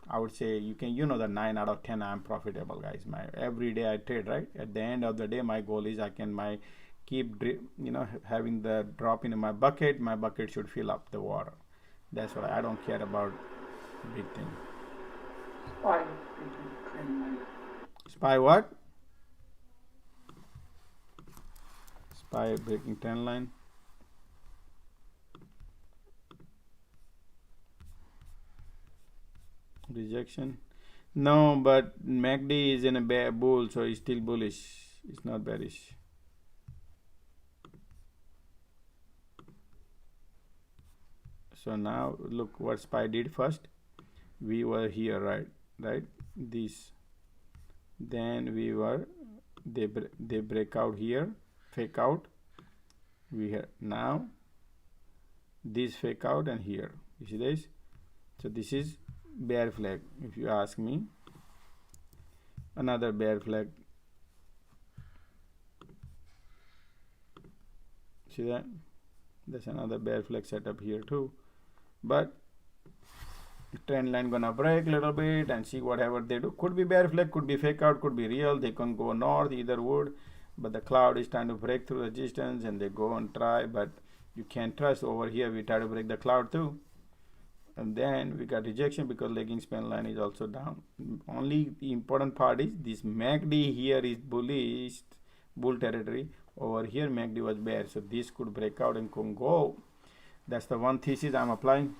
I would say the 9 out of 10 I'm profitable, guys. My every day I trade, right? At the end of the day, my goal is keep having the drop in my bucket. My bucket should fill up the water. That's why I don't care about big thing. SPY what? SPY breaking trend line. Rejection. No, but MACD is in a bull, so it's still bullish. It's not bearish. So now look what SPY did first. We were here, right? This. Then they break out here, fake out. We have now this fake out, and here. You see this? So this is bear flag, if you ask me. Another bear flag. See that? There's another bear flag setup here too. But trend line gonna break a little bit and see whatever they do. Could be bear flag, could be fake out, could be real. They can go north, either would. But the cloud is trying to break through resistance and they go and try, but you can't trust. Over here we try to break the cloud too, and then we got rejection because lagging span line is also down. Only the important part is this MACD here is bullish, bull territory. Over here MACD was bear, so this could break out and can go. That's the one thesis I'm applying.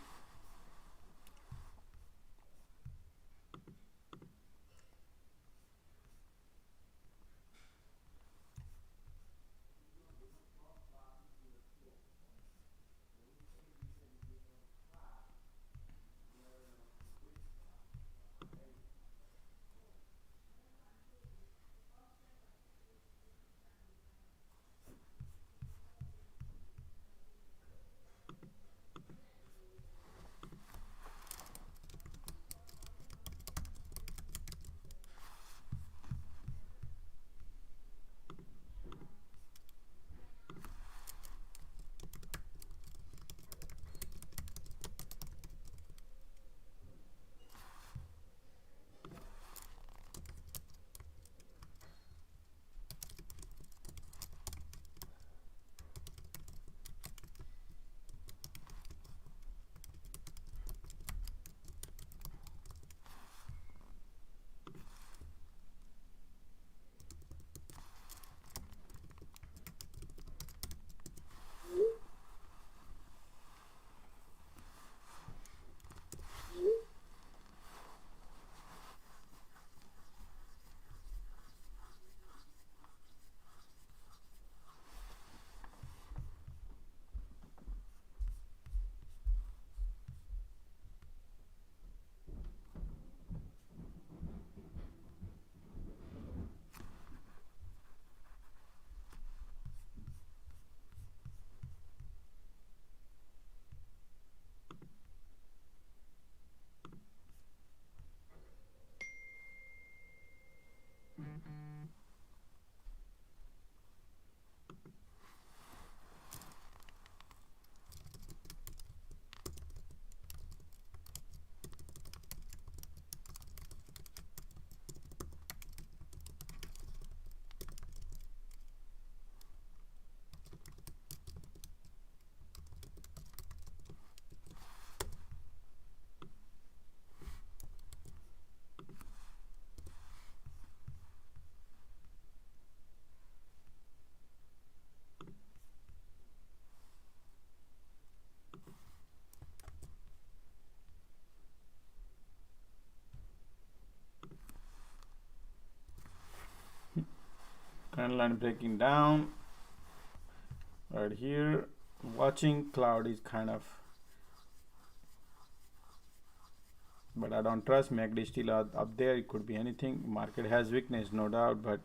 Trend line breaking down right here. Watching cloud is kind of, but I don't trust. MACD still up there. It could be anything. Market has weakness, no doubt, but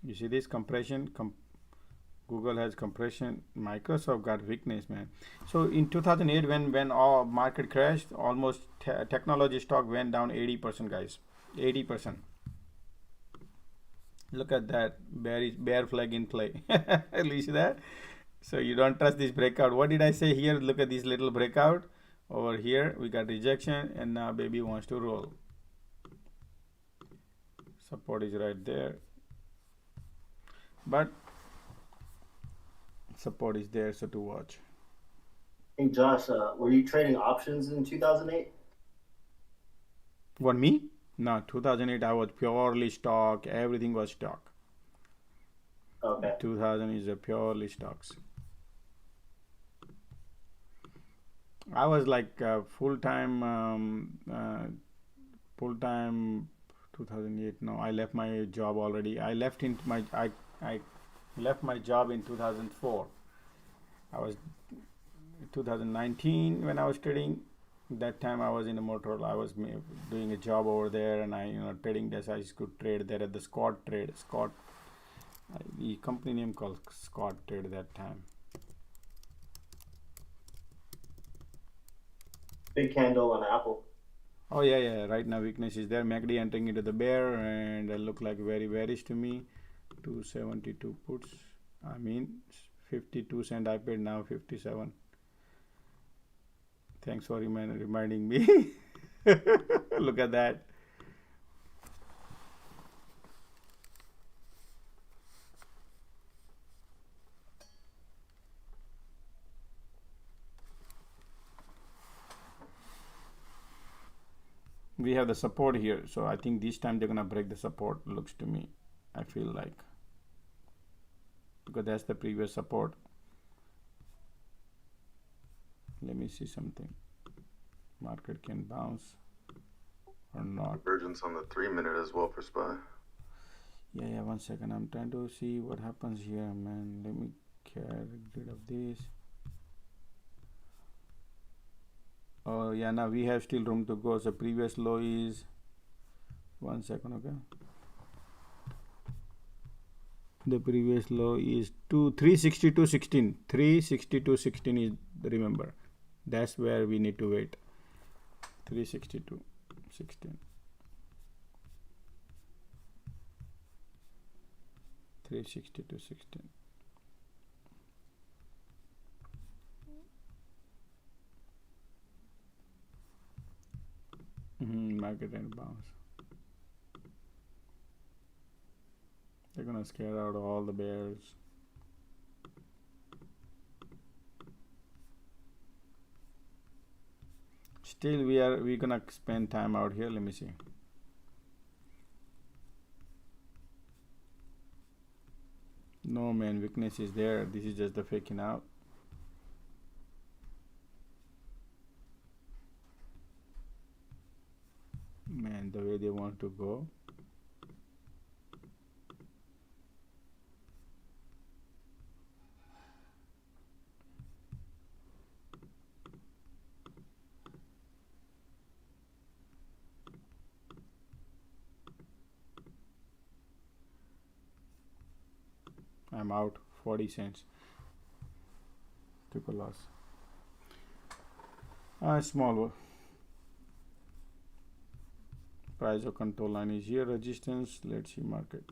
you see this compression. Google has compression. Microsoft got weakness, man. So in 2008, when all market crashed, almost technology stock went down 80%, guys. 80%. Look at that bear flag in play. You see that? So you don't trust this breakout. What did I say here? Look at this little breakout over here. We got rejection, and now baby wants to roll. Support is right there, but support is there, so to watch. Hey Josh, were you trading options in 2008? What, me? No, 2008 I was purely stock. Everything was stock. Okay. 2000 is a purely stocks. I was like full-time 2008. No, I left my job already. I left my job in 2004. I was 2019 when I was trading. That time I was in a Motorola. I was doing a job over there, and trading this. I could trade there at the Scott Trade. The company name called Scott Trade that time. Big candle on Apple. Oh yeah. Right now weakness is there. MACD entering into the bear, and it look like very bearish to me. 272 puts. I mean, 52 cent I paid, now 57. Thanks for reminding me. Look at that. We have the support here, so I think this time they're gonna break the support, looks to me. I feel like, because that's the previous support. Let me see something. Market can bounce or not. Divergence on the 3-minute as well for SPY. Yeah, 1 second. I'm trying to see what happens here, man. Let me get rid of this. Oh yeah, now we have still room to go. So previous low is 1 second, okay. The previous low is 362.16. 362.16 is, remember, that's where we need to wait. 362.16. 362.16. Market and bounce. They're gonna scare out all the bears. Still we're gonna spend time out here. Let me see. No man, weakness is there. This is just the faking out. Man, the way they want to go. I'm out 40 cents. Took a loss. Small one. Price of control line is here. Resistance. Let's see market.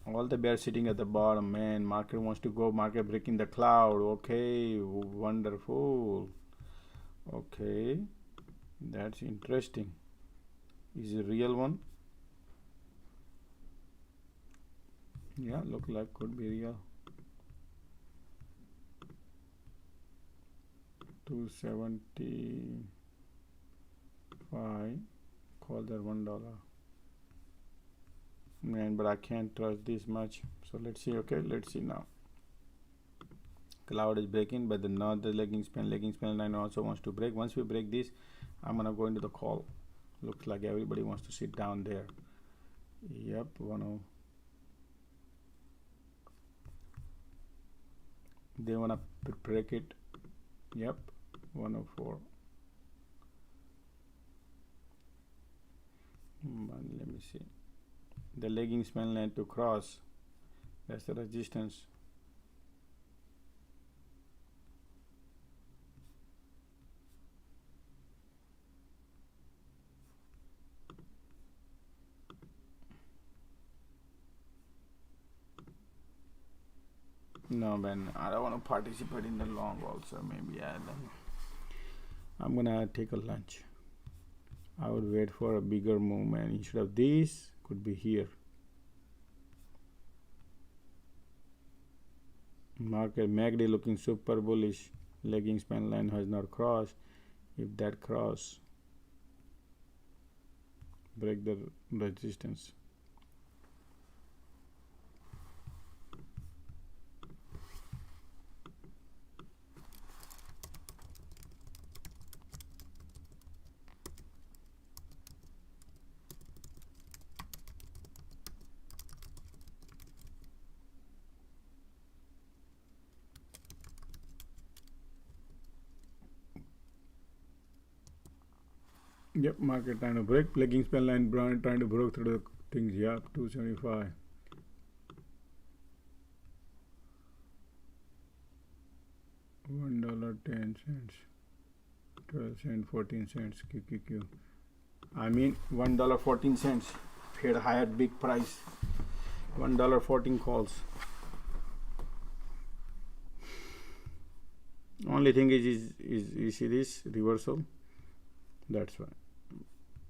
All the bears sitting at the bottom, man. Market wants to go. Market breaking the cloud. Okay, wonderful. Okay, that's interesting. Is it a real one? Yeah, look like could be real. 275. Call that $1. Man, but I can't trust this much. So let's see. Okay, let's see now. Cloud is breaking, but not the legging span line also wants to break. Once we break this, I'm gonna go into the call. Looks like everybody wants to sit down there. Yep, 10. They wanna break it. Yep, 104. Let me see. The legging span line to cross. That's the resistance. No man, I don't want to participate in the long also. Maybe I'm gonna take a lunch. I would wait for a bigger movement. Instead of this, could be here. Market MACD looking super bullish. Legging span line has not crossed. If that cross, break the resistance. Yep, market trying to break. Legging span line trying to break through the things. Yep, 275. 10 cents, 12 cents, 14 cents, QQQ. I mean $1.14. Paid higher big price. $1.14 calls. Only thing is you see this reversal. That's why.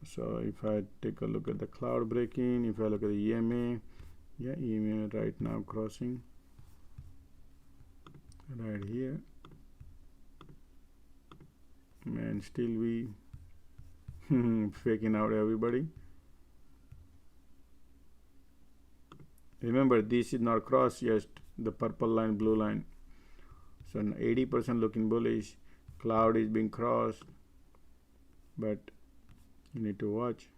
So if I take a look at the cloud breaking, if I look at the EMA, yeah, EMA right now crossing right here. Man, still we faking out everybody. Remember, this is not cross yet, the purple line, blue line. So 80% looking bullish. Cloud is being crossed, but you need to watch.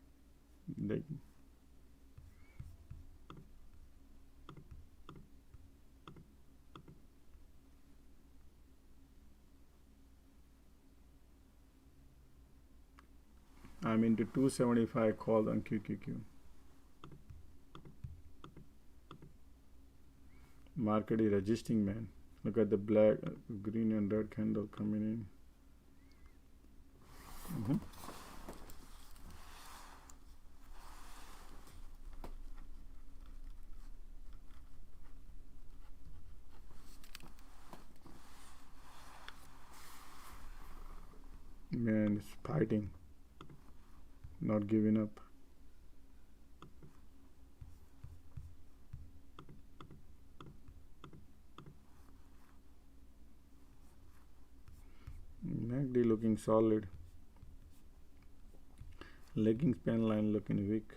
Like, I'm into 275 call on QQQ. Market is resisting, man. Look at the black, green and red candle coming in. Man, it's fighting, not giving up. MACD looking solid. Lagging span line looking weak.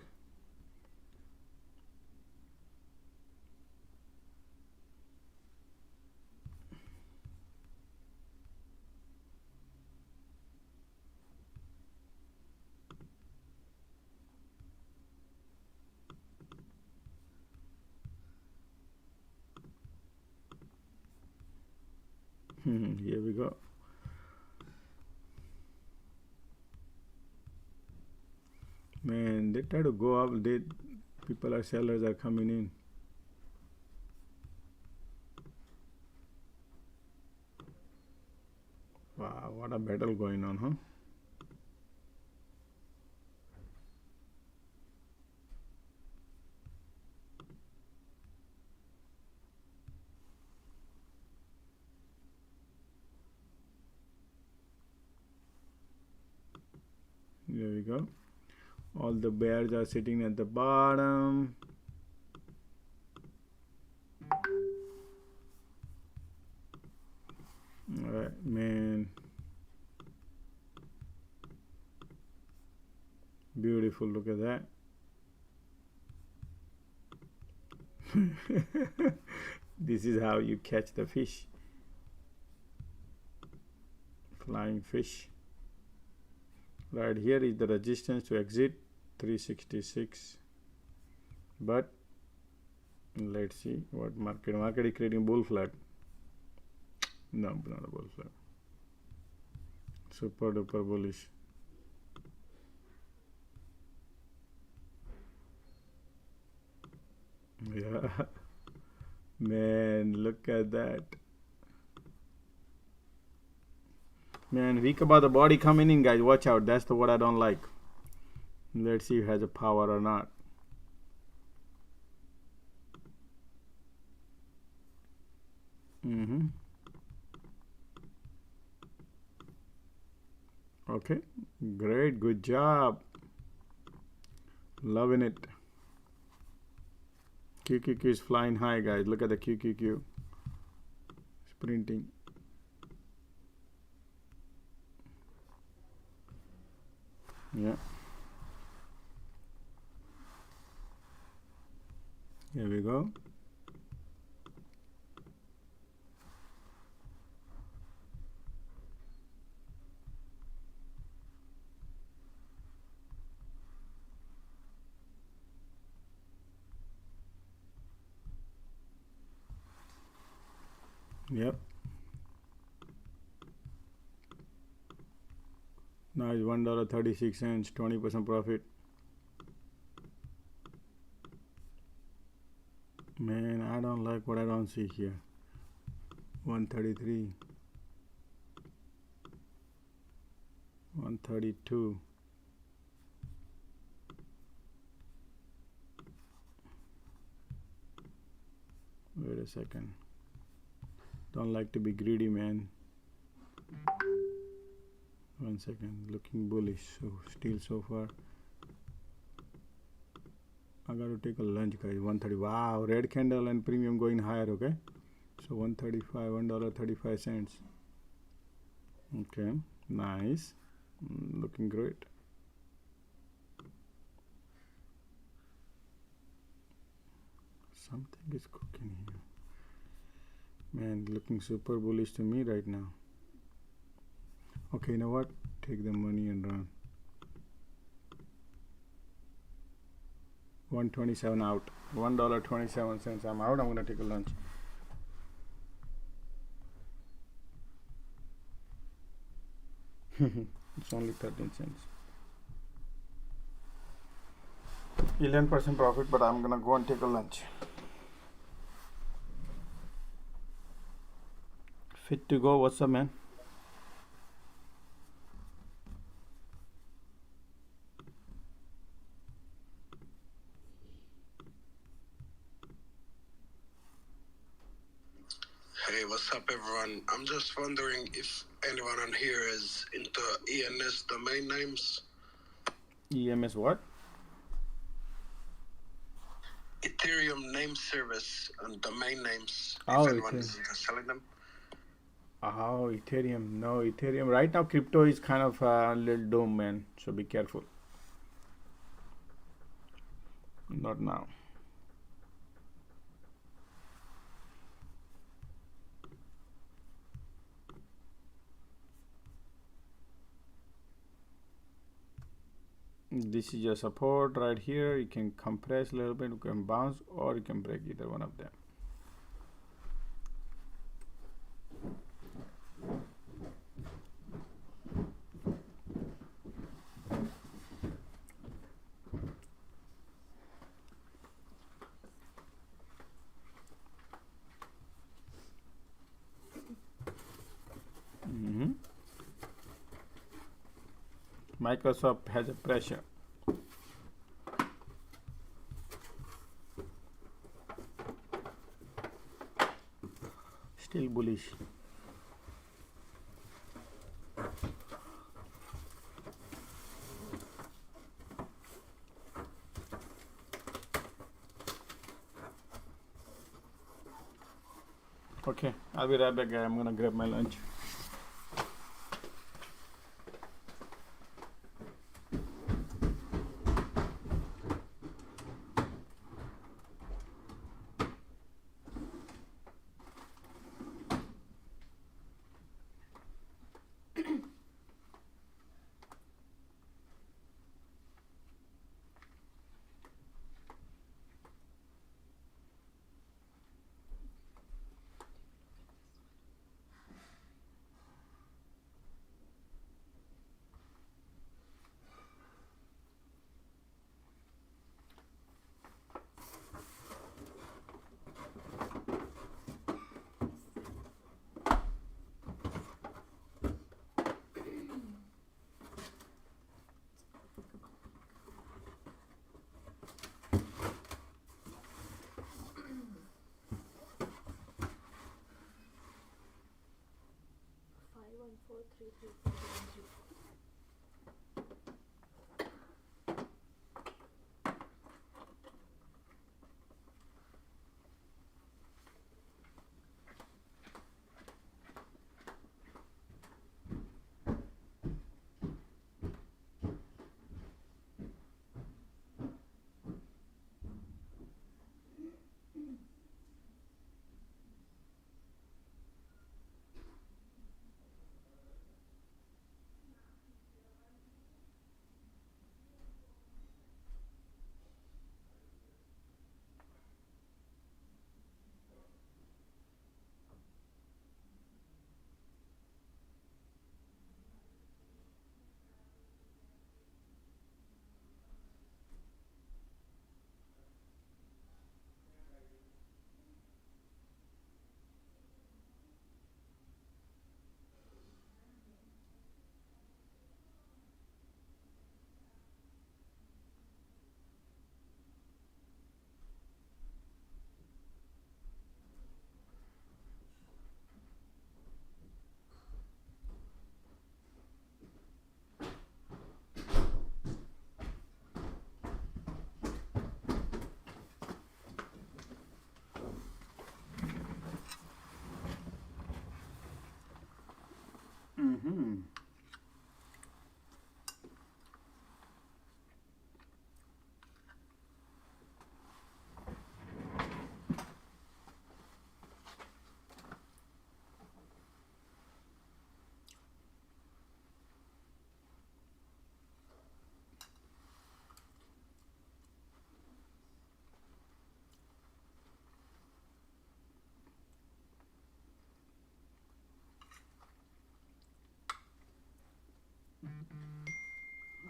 Here we go. Man, they try to go up. People are sellers are coming in. Wow, what a battle going on, huh? There we go. All the bears are sitting at the bottom. Alright, man. Beautiful, look at that. This is how you catch the fish. Flying fish. Right here is the resistance to exit, 366. But let's see what market is creating bull flag. No, not a bull flag. Super duper bullish. Yeah. Man, look at that. Man, weak about the body coming in, guys. Watch out. That's the what I don't like. Let's see if it has a power or not. Okay. Great. Good job. Loving it. QQQ is flying high, guys. Look at the QQQ. Sprinting. Yeah. Here we go. Yep. Now it's $1.36, 20% profit. Man, I don't like what I don't see here. 133. 132. Wait a second. Don't like to be greedy, man. 1 second. Looking bullish. So still so far. I got to take a lunch, guys. 130. Wow, red candle and premium going higher. Okay, so 135, $1.35. Okay, nice. Looking great. Something is cooking here, man. Looking super bullish to me right now. Okay, you know what? Take the money and run. 127 out. $1.27. I'm out. I'm gonna take a lunch. It's only 13 cents. 11% profit, but I'm gonna go and take a lunch. Fit to go. What's up, man? Hey, what's up, everyone? I'm just wondering if anyone on here is into ENS domain names. EMS what? Ethereum name service and domain names. Oh, if anyone okay. is into selling them. Oh, Ethereum. No, Ethereum. Right now, crypto is kind of a little doom, man. So be careful. Not now. This is your support right here. You can compress a little bit, you can bounce, or you can break either one of them. Microsoft has a pressure. Still bullish. Okay, I'll be right back. I'm gonna grab my lunch.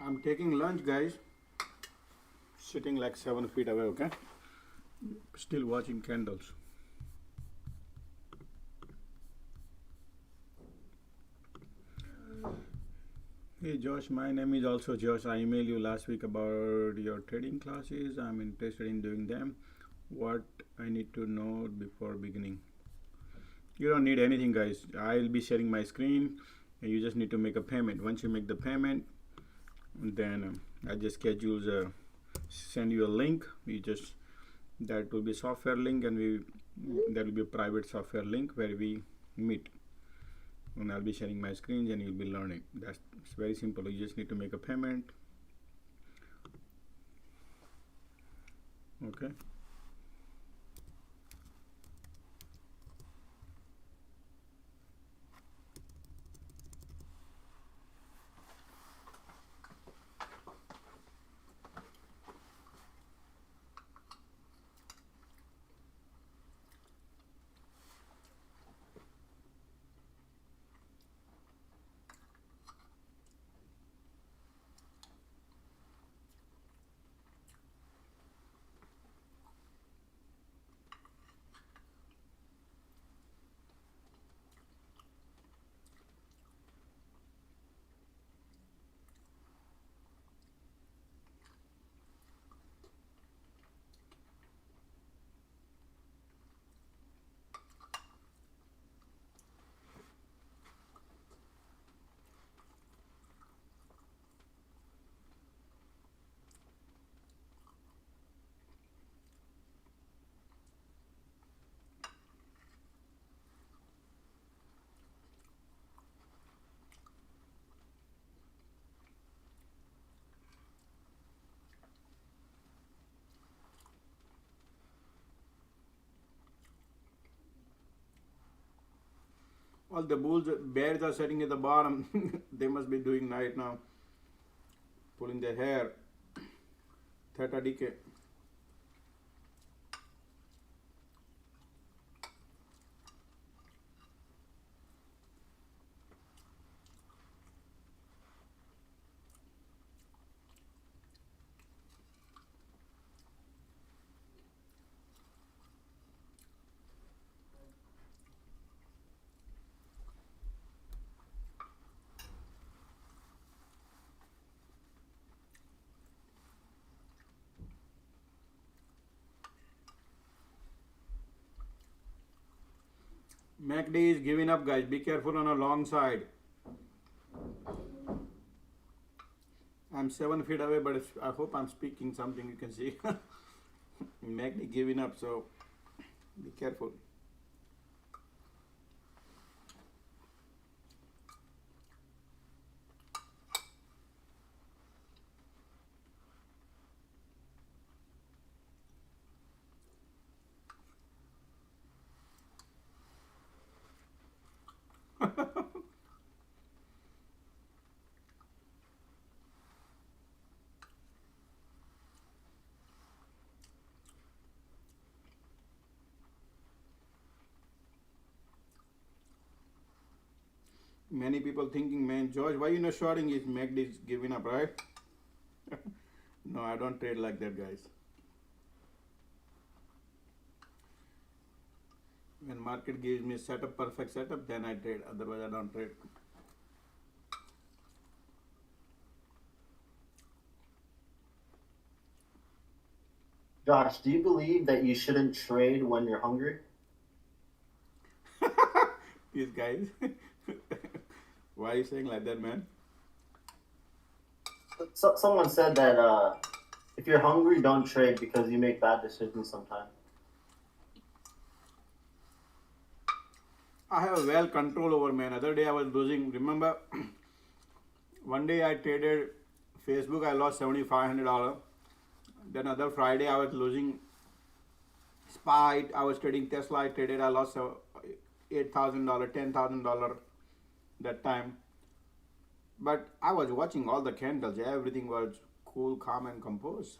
I'm taking lunch, guys. Sitting like 7 feet away, okay? Still watching candles. Hey Josh, my name is also Josh. I emailed you last week about your trading classes. I'm interested in doing them. What I need to know before beginning? You don't need anything, guys. I'll be sharing my screen and you just need to make a payment. Once you make the payment, then I just send you a link. That will be software link, and there will be a private software link where we meet. And I'll be sharing my screens and you'll be learning. It's very simple. You just need to make a payment. Okay. All the bears are sitting at the bottom. They must be doing right now, pulling their hair. Theta decay. MACD is giving up, guys. Be careful on a long side. I'm 7 feet away, but I hope I'm speaking something you can see. MACD giving up, so be careful. Many people thinking, man, George, why you not shorting? Is MACD is giving up, right? No, I don't trade like that, guys. When market gives me perfect setup, then I trade. Otherwise, I don't trade. Josh, do you believe that you shouldn't trade when you're hungry? These guys. Why are you saying like that, man? Someone said that if you're hungry, don't trade because you make bad decisions sometimes. I have well control over, man. Other day I was losing. Remember, one day I traded Facebook. I lost $7,500. Then other Friday I was losing SPY. I was trading Tesla. I traded. I lost $8,000, $10,000 that time. But I was watching all the candles. Everything was cool, calm, and composed.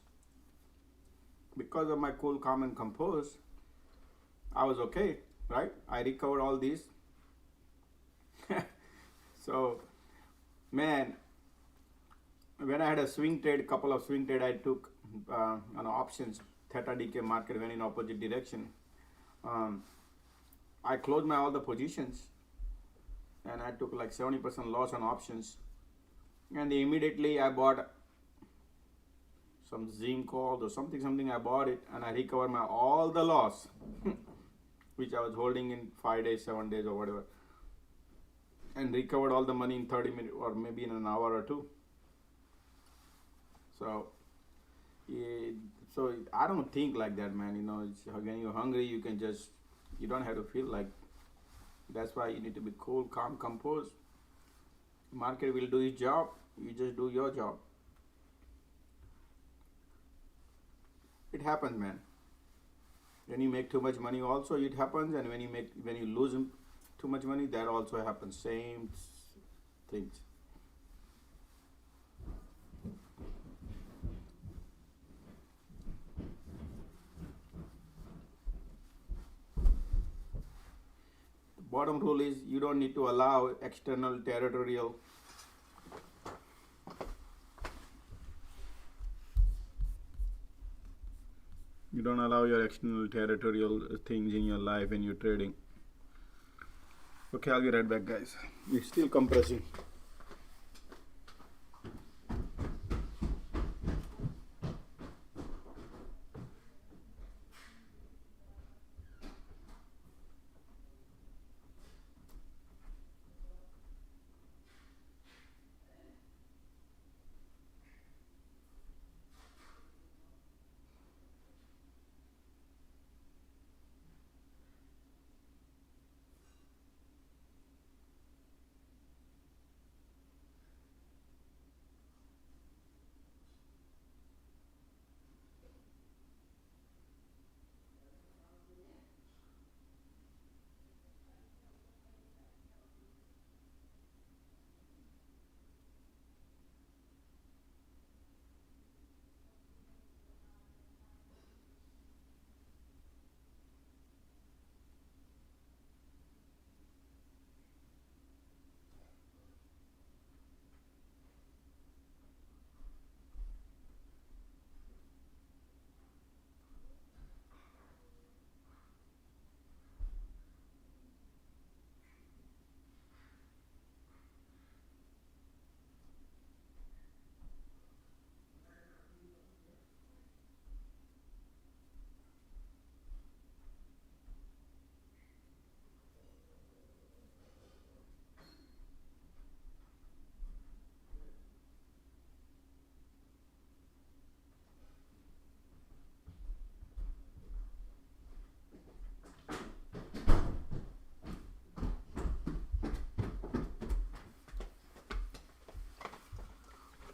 Because of my cool, calm, and composed, I was okay, right? I recovered all these. So, man, when I had a swing trade, couple of swing trade I took on options, theta decay market went in opposite direction. I closed my all the positions and I took like 70% loss on options, and immediately I bought some zinc calls or something I bought it, and I recovered my all the loss which I was holding in 5 days, 7 days or whatever, and recovered all the money in 30 minutes or maybe in an hour or two. So I don't think like that, man. You know, it's, when you're hungry, you can just, you don't have to feel like. That's why you need to be cool, calm, composed. Market will do its job. You just do your job. It happens, man. When you make too much money, also it happens, and when you lose too much money, that also happens. Same things. Bottom rule is you don't need to allow external territorial you don't allow your external territorial things in your life when you're trading. Okay, I'll be right back, guys. It's still compressing.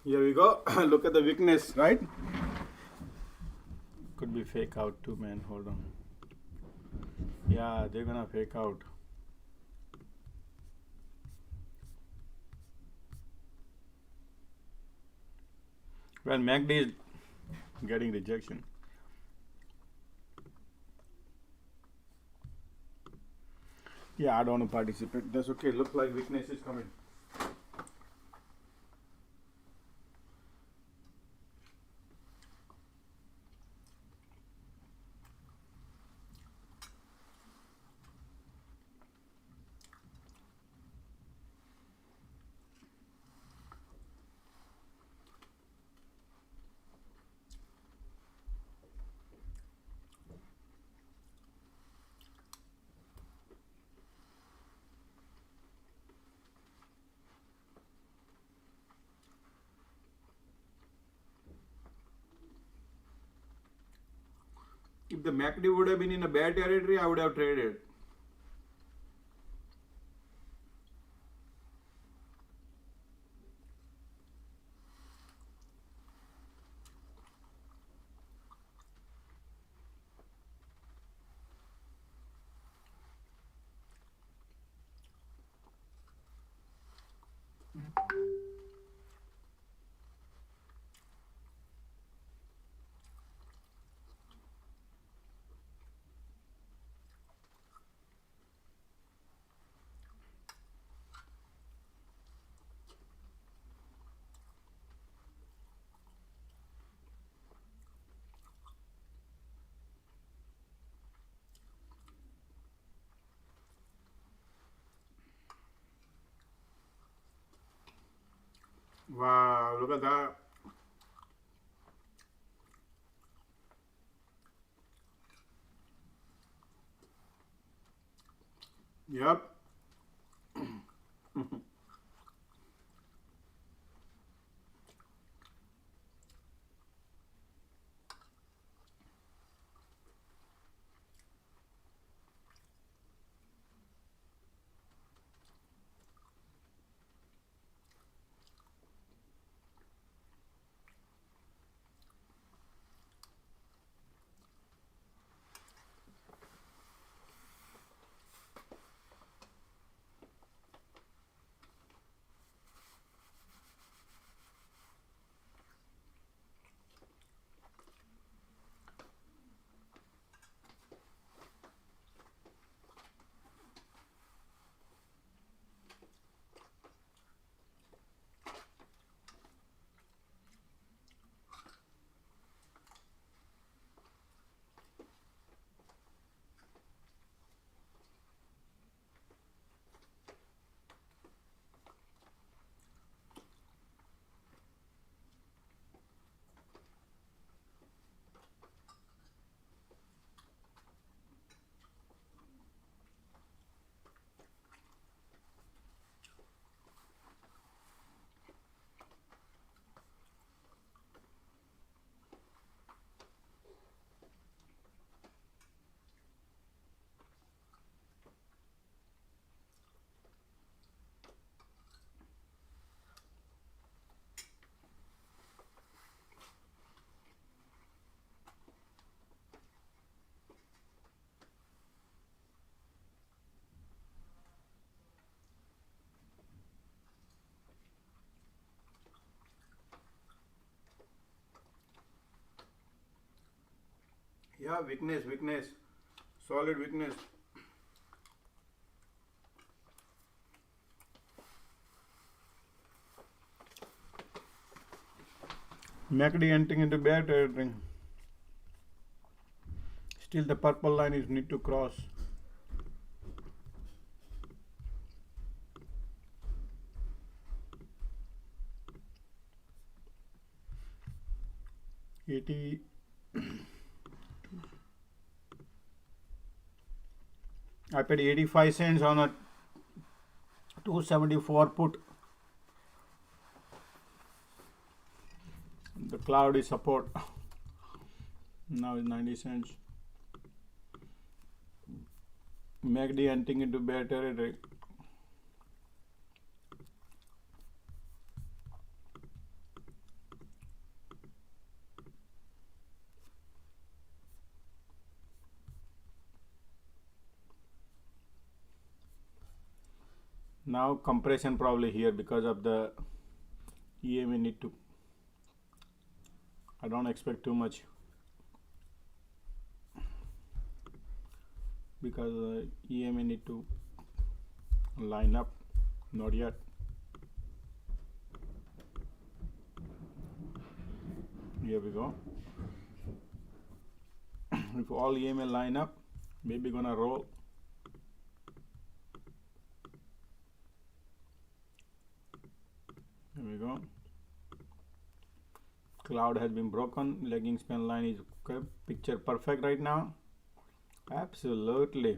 Here we go. Look at the weakness, right? Could be fake out too, man. Hold on. Yeah, they're gonna fake out. Well, MACD is getting rejection. Yeah, I don't want to participate. That's okay. Look like weakness is coming. If the MACD would have been in a bad territory, I would have traded. Wow, look at that. Yep. Yeah, weakness. Solid weakness. MACD entering into bear territory. Still the purple line is need to cross. I paid 85 cents on a 274 put. The cloud is support. Now it's 90 cents. MACD entering into bear territory. Now compression probably here because of the EMA need to. I don't expect too much because EMA need to line up. Not yet. Here we go. If all EMA line up, maybe gonna roll. Here we go. Cloud has been broken. Lagging span line is okay. Picture perfect right now. Absolutely.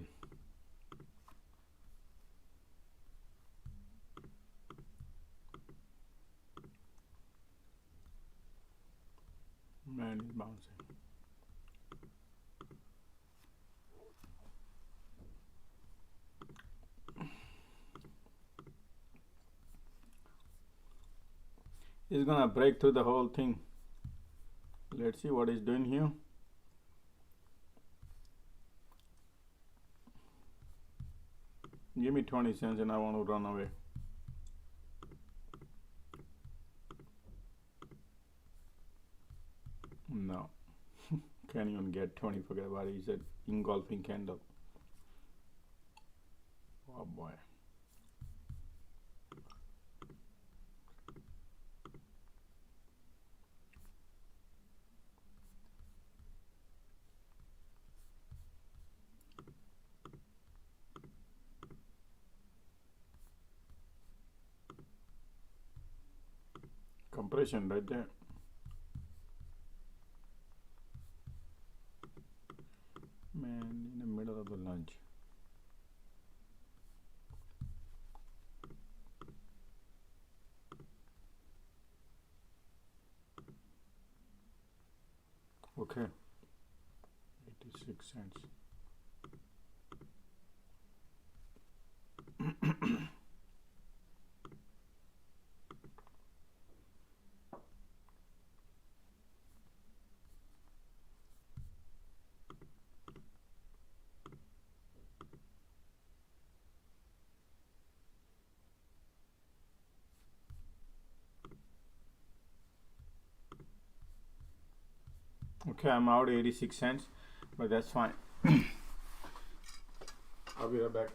Man is bouncing. It's gonna break through the whole thing. Let's see what it's doing here. Give me 20 cents and I want to run away. No. Can't even get 20, forget about it. It's an engulfing candle. Oh boy. Compression right there. Man, in the middle of the lunch. Okay, 86 cents. Okay, I'm out 86 cents, but that's fine. I'll be right back.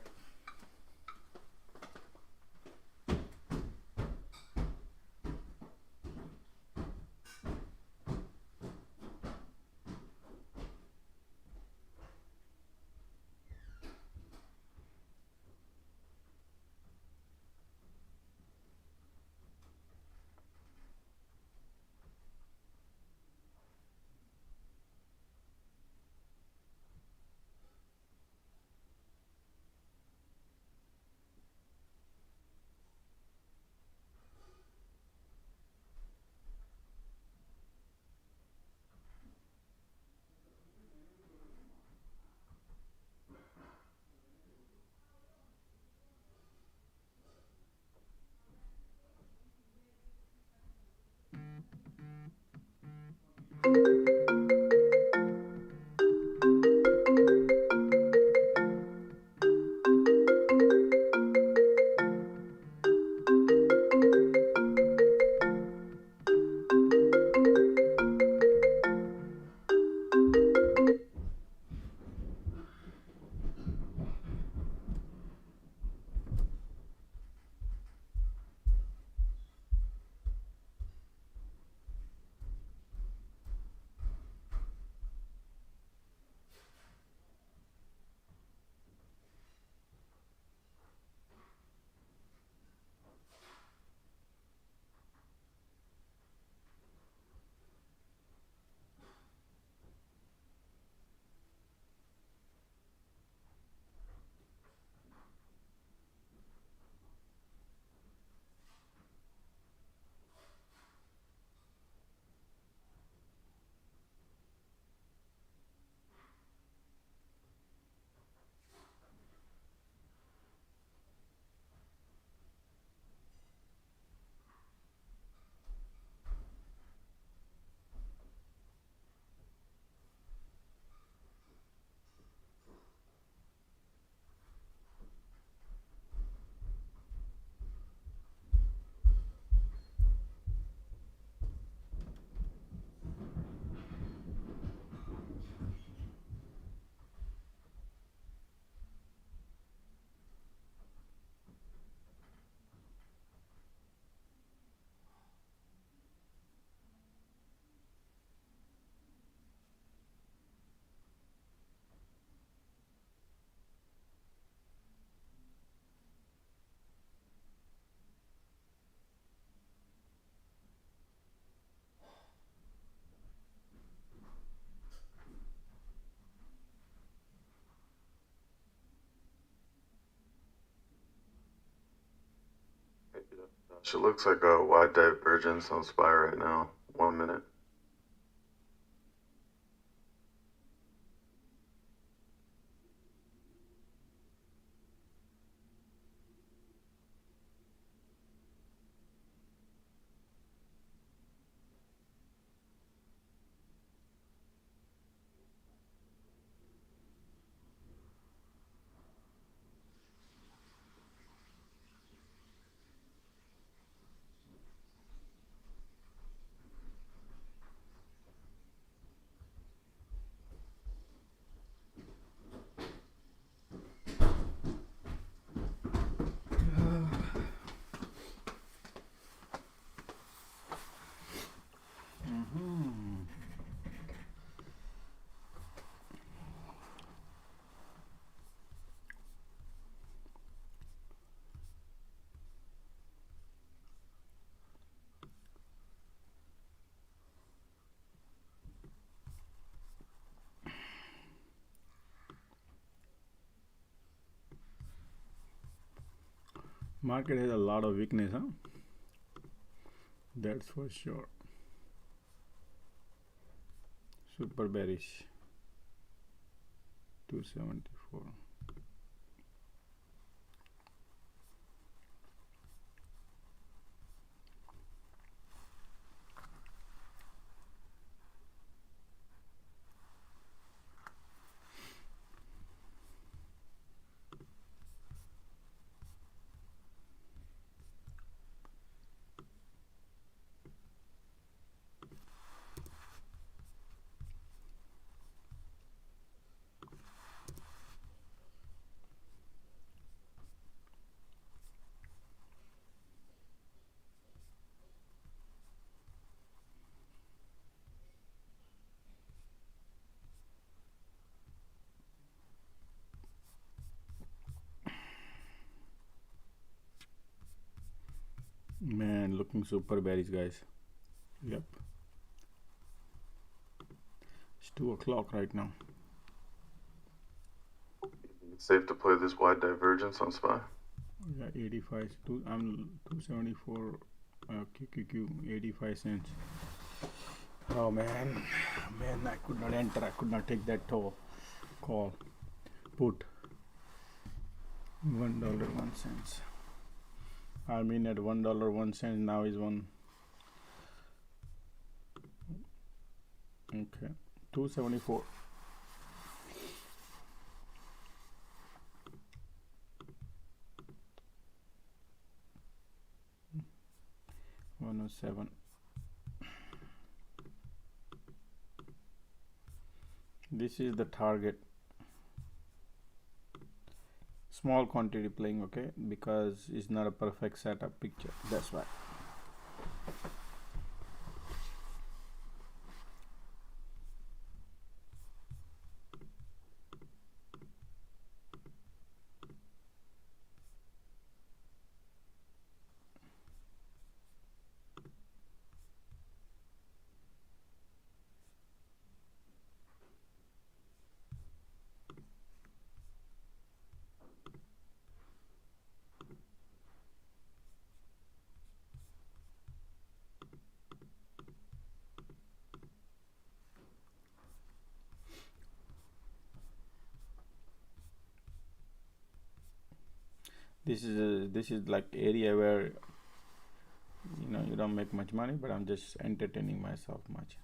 It looks like a wide divergence on SPY right now. 1 minute. Market has a lot of weakness, huh? That's for sure. Super bearish. 274. Man, looking super bearish, guys. Yep. It's 2 o'clock right now. It's safe to play this wide divergence on SPY. Yeah, 85. I'm 274. QQQ 85 cents. Oh man, I could not enter. I could not take that call. Put $1.01. I mean at $1.01 now is one. Okay, 274. $107. This is the target. Small quantity playing, okay, because it's not a perfect setup picture. That's why. This is like area where you don't make much money, but I'm just entertaining myself much.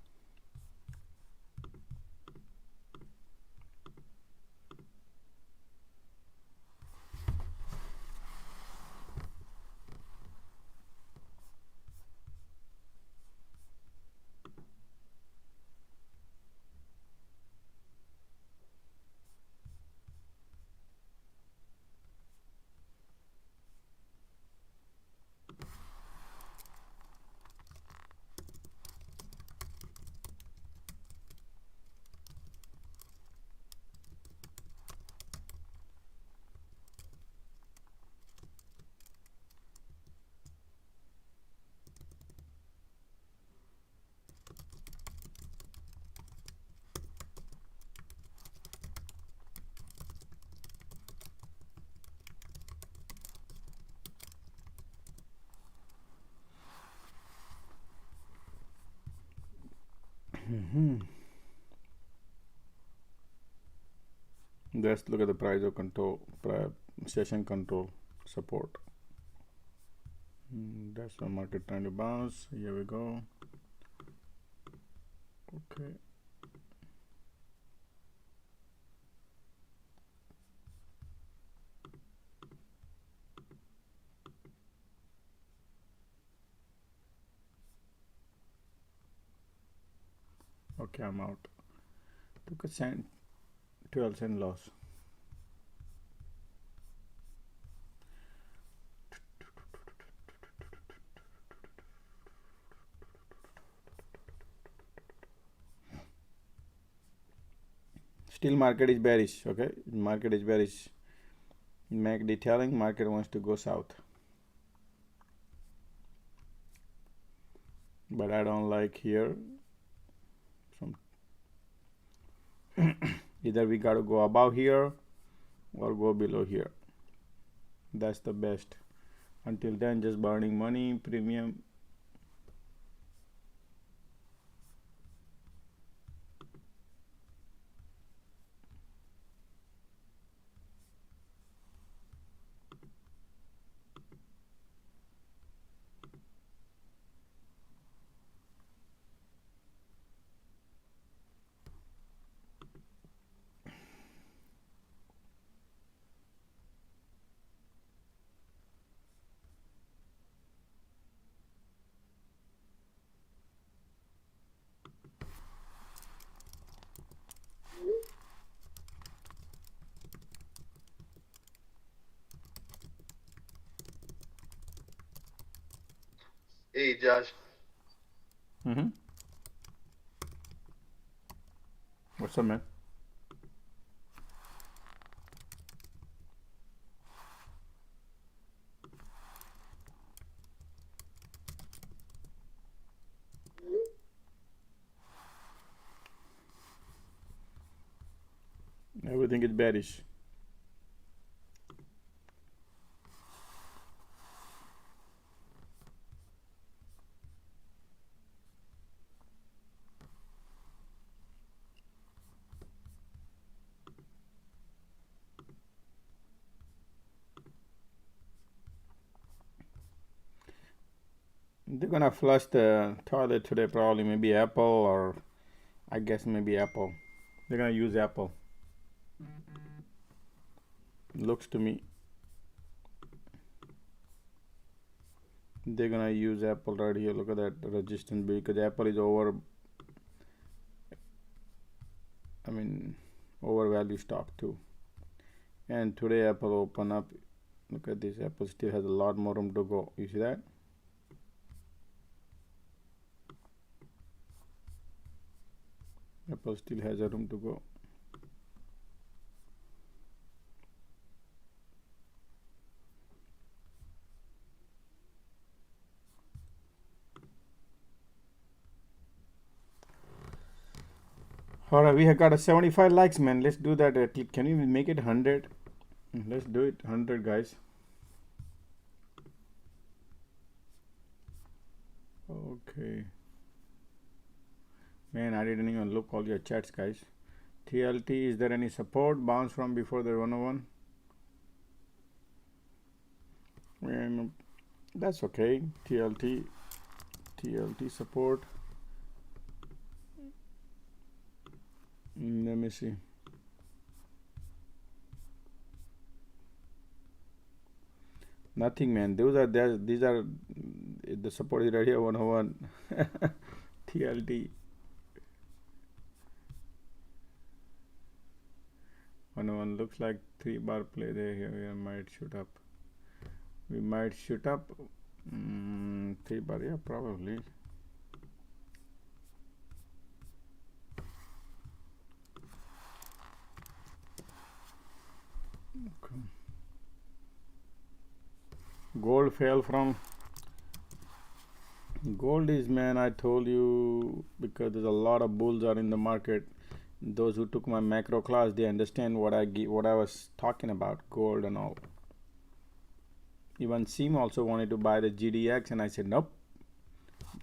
Let's look at the price of control, session control support. That's the market trying to bounce. Here we go. Okay. Okay, I'm out. Took a 12-cent loss. Still market is bearish, okay? Market is bearish. MACD telling market wants to go south. But I don't like here. Either we got to go above here or go below here. That's the best Until then, just burning money, premium. Hey, Josh. What's up, man? Everything is bearish. They're gonna flush the toilet today, probably. Maybe Apple, or I guess maybe Apple. They're gonna use Apple. Looks to me they're gonna use Apple right here. Look at that resistance, because Apple is overvalued stock too. And today Apple open up. Look at this. Apple still has a lot more room to go. You see that? Apple still has a room to go. All right, we have got a 75 likes, man. Let's do that. Can you make it 100? Let's do it 100, guys. Okay. Man, I didn't even look all your chats, guys. TLT, is there any support? Bounce from before the 101? And that's okay. TLT support. Let me see. Nothing, man. These are the support is right here. 101. TLT 101 looks like 3-bar play there. Here we might shoot up. We might shoot up. 3-bar, yeah, probably. Okay. Gold fell from. Gold is, man, I told you, because there's a lot of bulls are in the market. Those who took my macro class, they understand what I was talking about, gold and all. Even Sim also wanted to buy the GDX, and I said nope.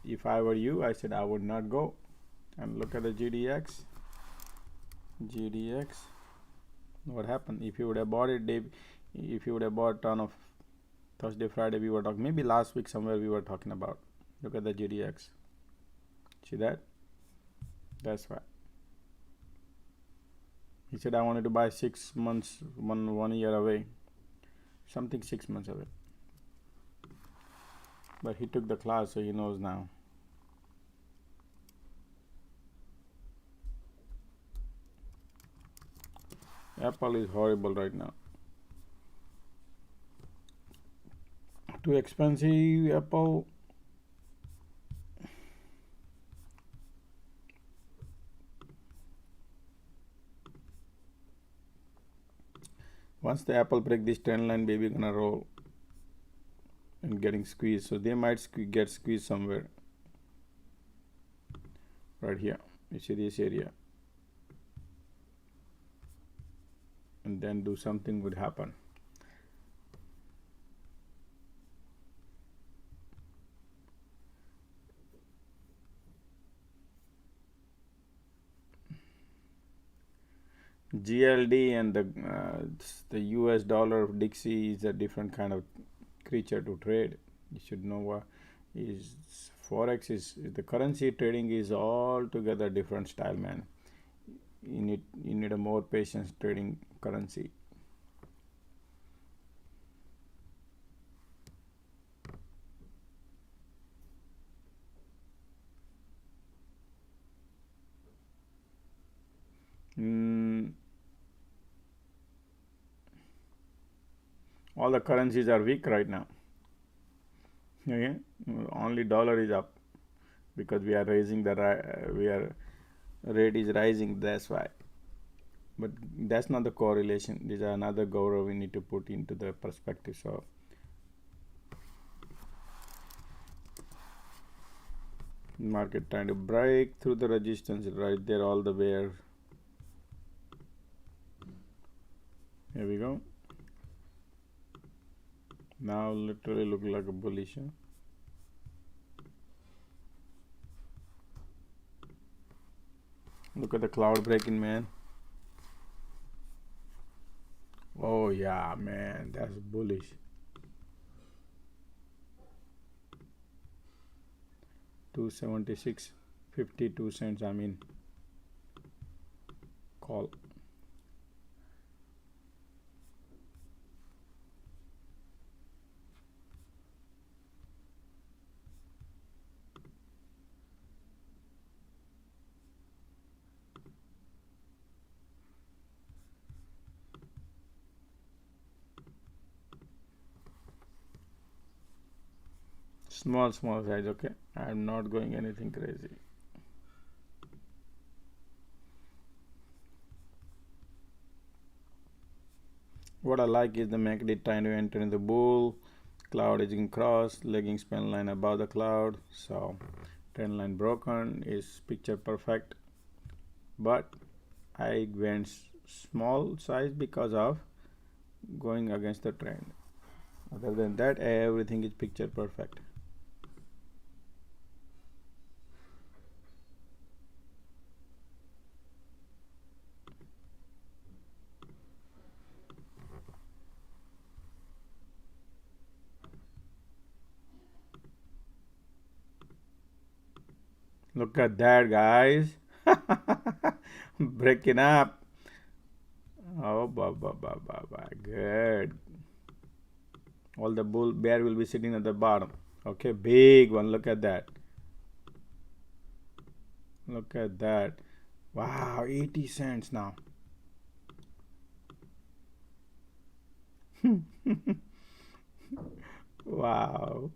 If I were you, I said I would not go. And look at the GDX. What happened? If you would have bought it, if you would have bought on of Thursday, Friday, we were talking. Maybe last week somewhere we were talking about. Look at the GDX. See that? That's why. He said I wanted to buy 6 months, 1 year away, something 6 months away. But he took the class, so he knows now. Apple is horrible right now. Too expensive, Apple. Once the Apple break this trend line, baby gonna roll and getting squeezed. So they might get squeezed somewhere. Right here. You see this area. And then do something would happen. GLD and the US dollar Dixie is a different kind of creature to trade. You should know what is Forex is the currency trading is altogether different style, man. You need a more patience trading currency. All the currencies are weak right now. Okay, only dollar is up because we are raising the rate is rising. That's why. But that's not the correlation. These are another Gaurav we need to put into the perspective. So market trying to break through the resistance right there, all the way. Here we go. Now literally look like a bullish. Huh? Look at the cloud breaking, man. Oh yeah, man, that's bullish. 276.52 I mean, call. Small size, okay. I'm not going anything crazy. What I like is the MACD trying to enter in the bull. Cloud is in cross, lagging span line above the cloud. So trend line broken is picture perfect. But I went small size because of going against the trend. Other than that, everything is picture perfect. Look at that, guys. Breaking up. Oh, good. All the bear will be sitting at the bottom. Okay, big one. Look at that. Look at that. Wow, 80 cents now. Wow.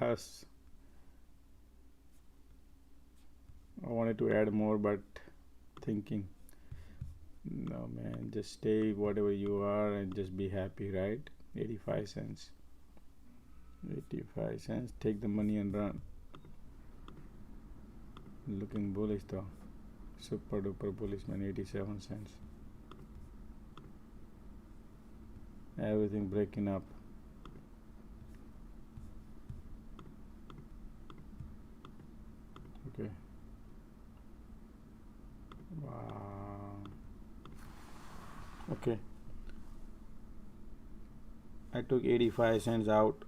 Yes. I wanted to add more, but thinking, no, man, just stay whatever you are and just be happy, right? 85 cents. 85 cents. Take the money and run. Looking bullish though. Super duper bullish, man. 87 cents. Everything breaking up. Okay. Wow. Okay. I took 85 cents out.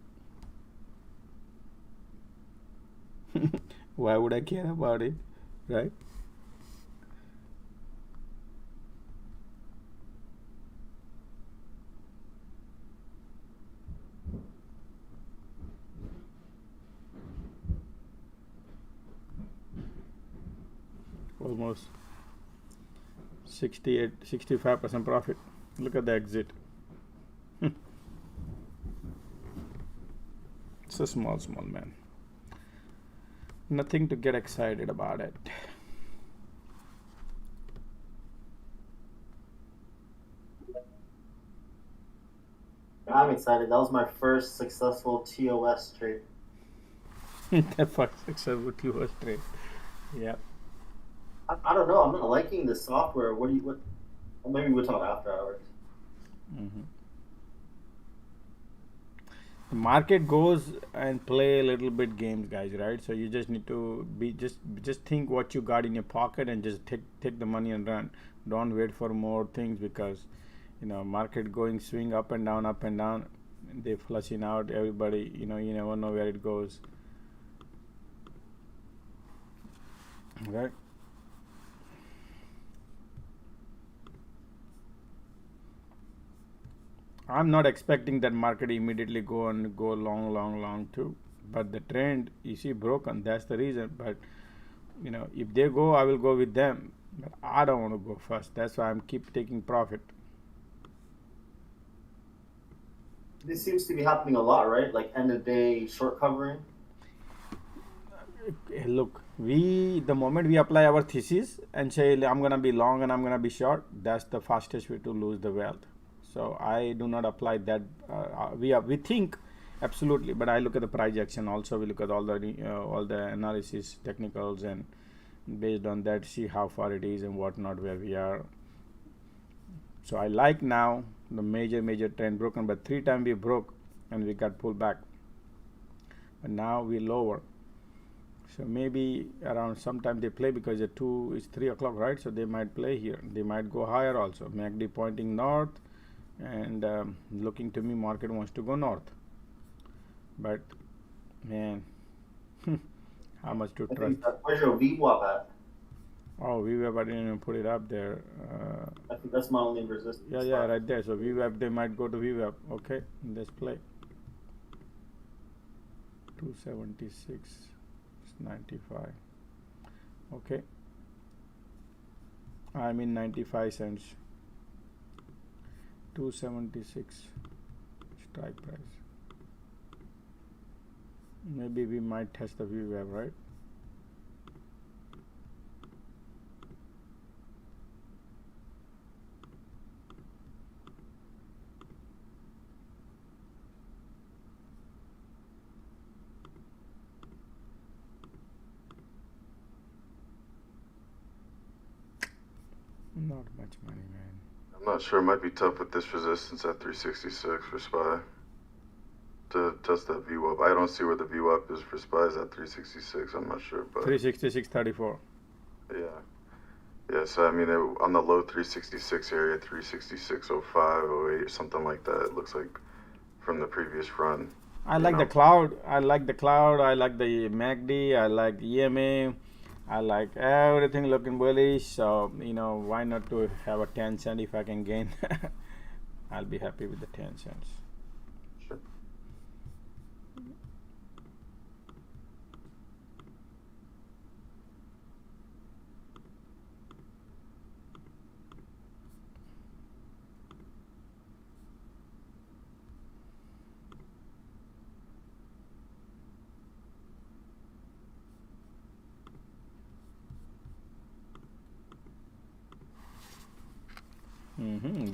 Why would I care about it, right? Almost 65% profit. Look at the exit. It's a small man. Nothing to get excited about it. I'm excited. That was my first successful TOS trade. The first successful TOS trade. Yeah. I don't know. I'm not liking the software. What? Maybe we'll talk after hours. the market goes and play a little bit games, guys, right? So you just need to be just think what you got in your pocket and just take the money and run. Don't wait for more things, because market going swing up and down, they flushing out everybody. You never know where it goes, right? I'm not expecting that market immediately go long too, but the trend you see broken. That's the reason. But if they go, I will go with them. But I don't want to go first. That's why I'm keep taking profit. This seems to be happening a lot, right? Like end of day short covering. Look, the moment we apply our thesis and say I'm gonna be long and I'm gonna be short, that's the fastest way to lose the wealth. So I do not apply that. We think absolutely, but I look at the price action also. We look at all the analysis technicals, and based on that see how far it is and whatnot, where we are. So I like now the major trend broken, but 3 times we broke and we got pulled back. But now we lower. So maybe around sometime they play, because it's 3 o'clock, right? So they might play here. They might go higher also. MACD pointing north, and looking to me market wants to go north. But man, how much to trust? Where's your VWAP at? Oh, VWAP, I didn't even put it up there. I think that's my only resistance. Yeah, right there. So VWAP, they might go to VWAP. Okay, let's play. 276.95. Okay, I'm in 95 cents. 276 strike price. Maybe we might test the VWAP, right? Not much money, man. I'm not sure. It might be tough with this resistance at 366 for SPY to test that VWAP. I don't see where the VWAP is for SPY is at 366. I'm not sure, but 366.34. Yeah. So I mean, on the low 366 area, 366.05, 08, something like that. It looks like from the previous run. I like the cloud. I like the MACD. I like EMA. I like everything looking bullish. So why not to have a 10 cent if I can gain? I'll be happy with the 10 cents. Sure.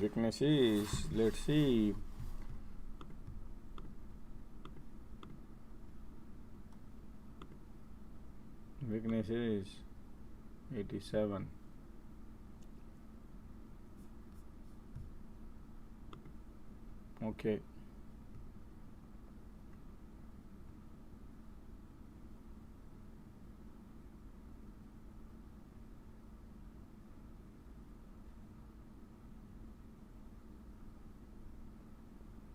Weaknesses. Let's see. Weaknesses 87. Okay.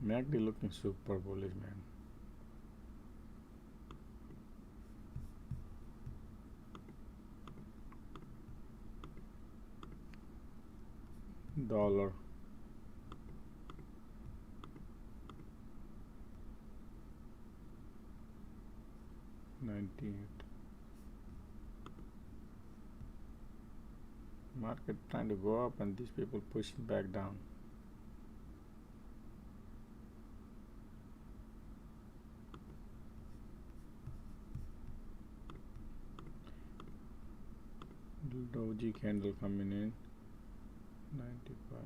MACD looking super bullish, man. Dollar. $98. Market trying to go up and these people pushing back down. Doji candle coming in 95.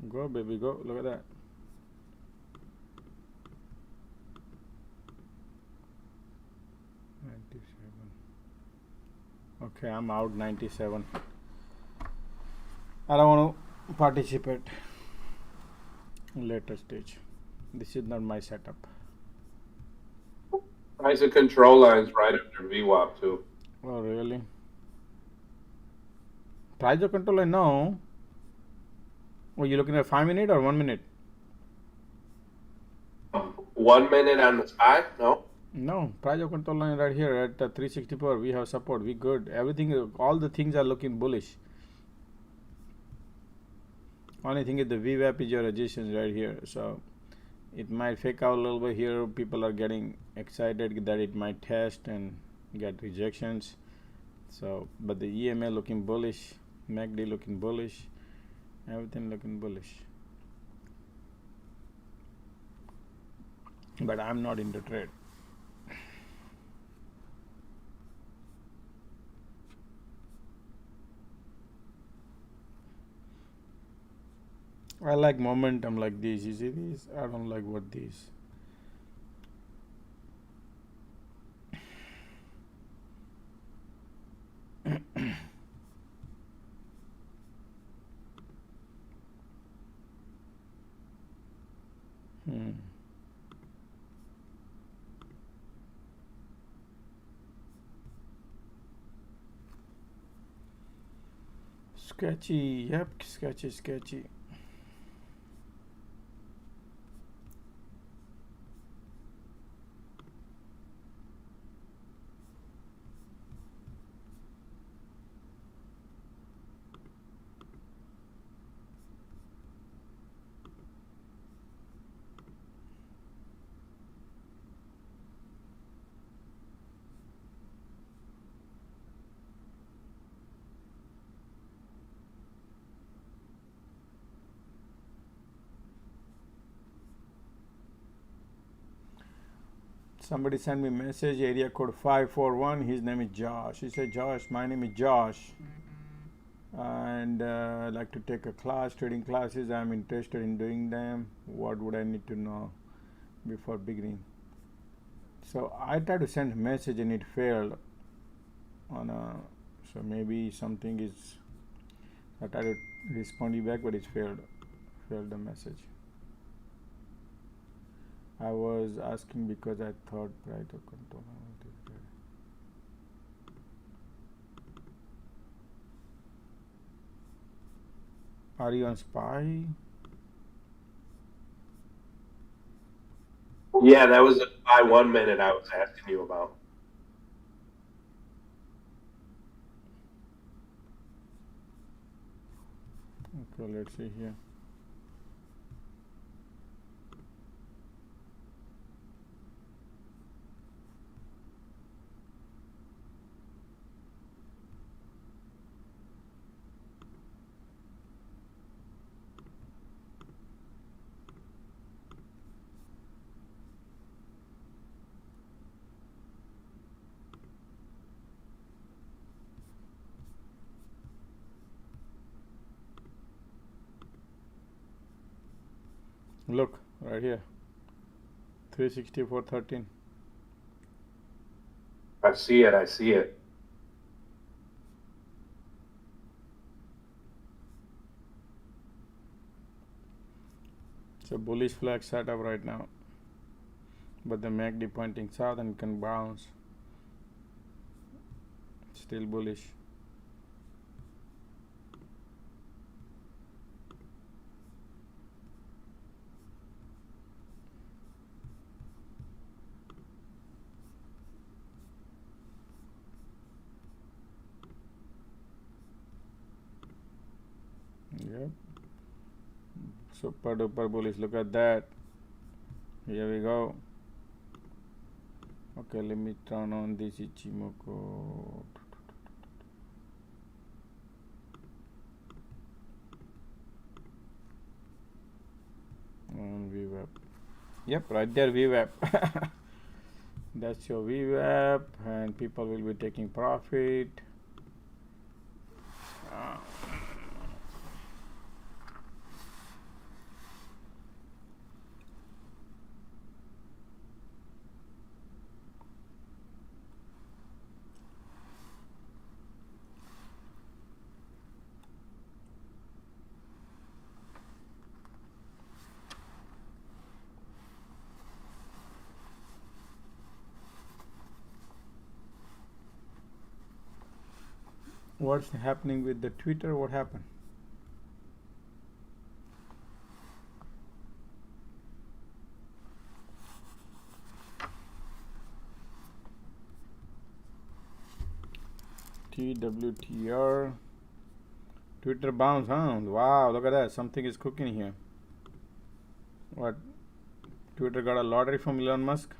Go, baby, go. Look at that. Okay, I'm out 97. I don't want to participate later stage. This is not my setup. Price of control lines right under VWAP too. Oh, really? Price of control line? No. Oh, you looking at 5 minute or 1 minute? 1 minute on the SPY? No. No, price of control line right here at 364. We have support. We good. Everything, all the things are looking bullish. Only thing is the VWAP is your resistance right here. So it might fake out a little bit here. People are getting excited that it might test and get rejections. So, but the EMA looking bullish, MACD looking bullish, everything looking bullish. But I'm not in the trade. I like momentum like this. You see these? I don't like what these. Sketchy. Yep, sketchy. Somebody sent me a message, area code 541. His name is Josh. He said, Josh, my name is Josh. And I'd like to take a class, trading classes. I'm interested in doing them. What would I need to know before beginning? So I tried to send a message and it failed. So maybe something is, I tried to respond you back, but it failed the message. I was asking because I thought price of control. Are you on SPY? Yeah, that was a SPY 1 minute I was asking you about. Okay, let's see here. Look right here, 364.13. I see it. It's a bullish flag setup right now, but the MACD pointing south and can bounce. Still bullish. Yep. Super duper bullish. Look at that. Here we go. Okay, let me turn on this Ichimoku. And VWAP. Yep, right there VWAP. That's your VWAP, and people will be taking profit. What's happening with the Twitter? What happened? TWTR. Twitter bounce, huh? Wow, look at that. Something is cooking here. What? Twitter got a lottery from Elon Musk?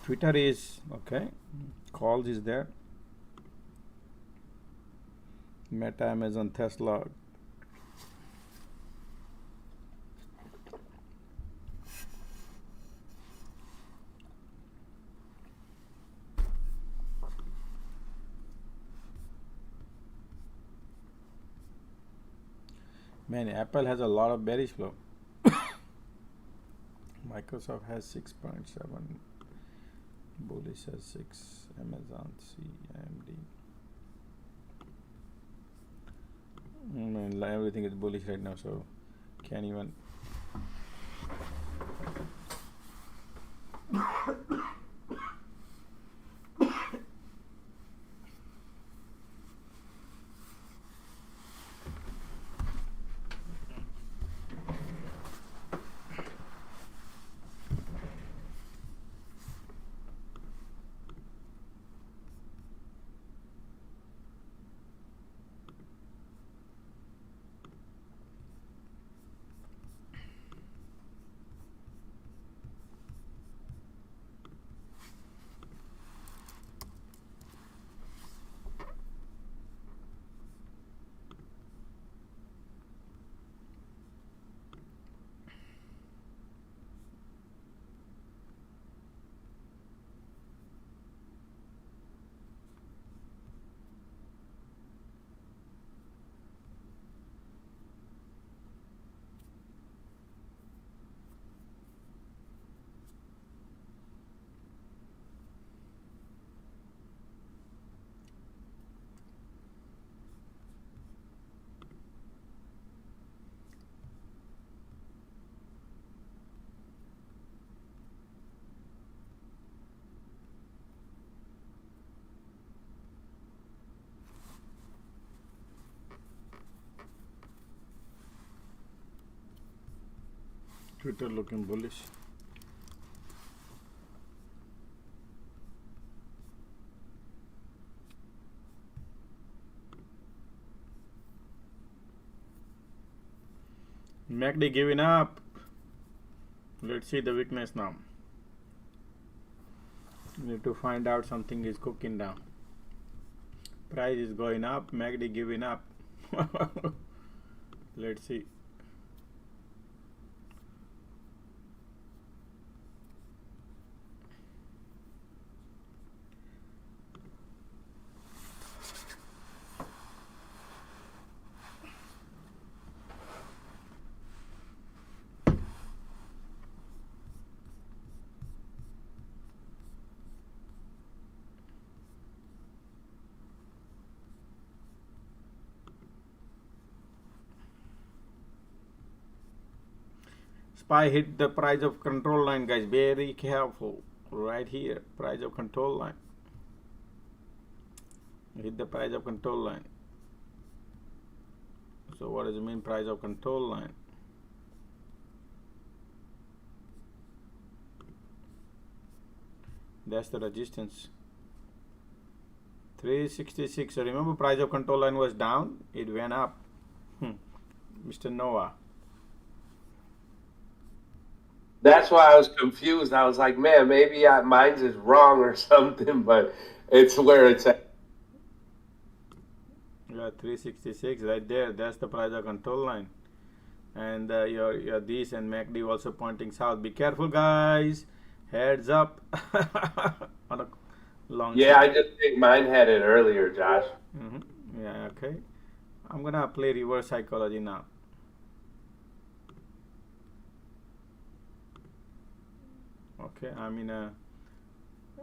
Twitter is okay. Calls is there. Meta, Amazon, Tesla. Man, Apple has a lot of bearish flow. Microsoft has 6.7. Bullish has 6. Amazon, C, AMD. Man, everything is bullish right now, so can't even. Twitter looking bullish. MACD giving up. Let's see the weakness now. Need to find out something is cooking down. Price is going up, MACD giving up. Let's see. SPY hit the price of control line, guys. Very careful. Right here, price of control line. Hit the price of control line. So what does it mean, price of control line? That's the resistance. 366. So remember, price of control line was down. It went up. Mr. Noah. That's why I was confused. I was like, man, maybe mine's is wrong or something, but it's where it's at. Yeah, 366 right there. That's the price of control line. And your this and MACD also pointing south. Be careful, guys. Heads up. On a long Yeah, shot. I just think mine had it earlier, Josh. Yeah, okay. I'm gonna play reverse psychology now. Okay,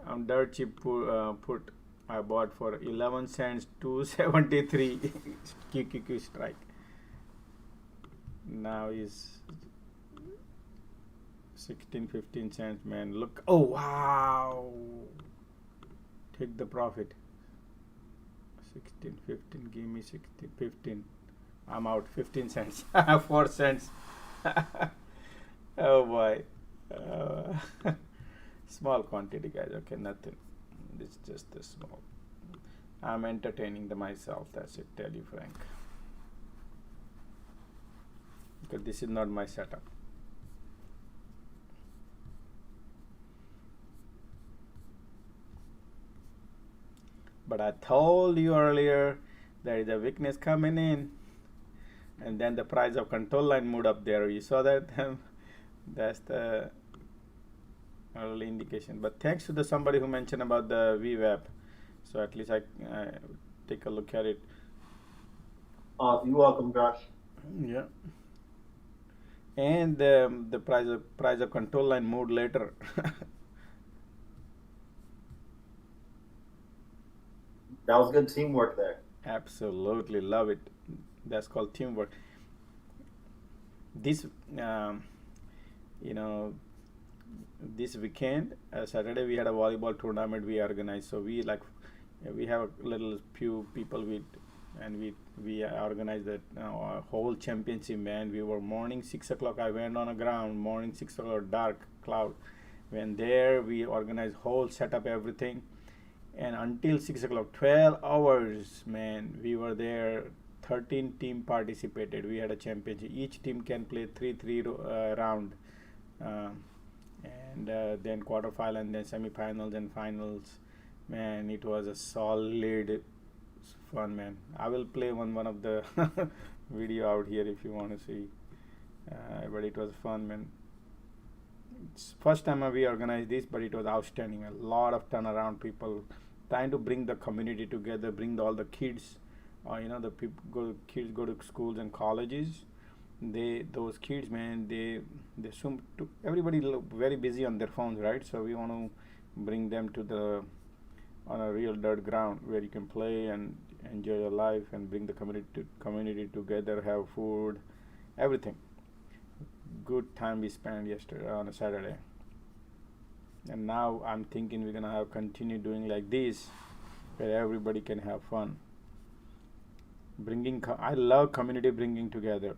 I'm dirt cheap put. I bought for 11 cents, 273 QQQ strike. Now is 16, 15 cents, man. Look, oh wow. Take the profit. 16, 15, give me 16, 15. I'm out, 15 cents, 4 cents. Oh boy. Small quantity, guys. Okay, nothing. It's just a small. I'm entertaining myself. That's it. Tell you frank. Because this is not my setup. But I told you earlier there is a weakness coming in, and then the price of control line moved up there. You saw that? That's the early indication. But thanks to somebody who mentioned about the VWAP, so at least I take a look at it. You're welcome, Josh. Yeah. And the price of control line moved later. That was good teamwork there. Absolutely love it. That's called teamwork. This this weekend, Saturday, we had a volleyball tournament we organized. So we have a little few people and we organized that a whole championship, man. We were morning 6 o'clock. I went on the ground morning 6 o'clock, dark cloud. When there, we organized whole setup, everything, and until 6 o'clock, 12 hours, man. We were there. 13 team participated. We had a championship. Each team can play 3 round. And then quarterfinal and then semifinals and finals. Man, it was a solid fun, man. I will play one of the video out here if you want to see. But it was fun, man. It's first time we organized this, but it was outstanding. A lot of turnaround people trying to bring the community together, bring all the kids. The kids go to schools and colleges. Those kids, man, they assume to everybody very busy on their phones, right? So we want to bring them on a real dirt ground where you can play and enjoy your life and bring the community together, have food, everything. Good time we spent yesterday on a Saturday. And now I'm thinking we're gonna continue doing like this, where everybody can have fun. I love community bringing together.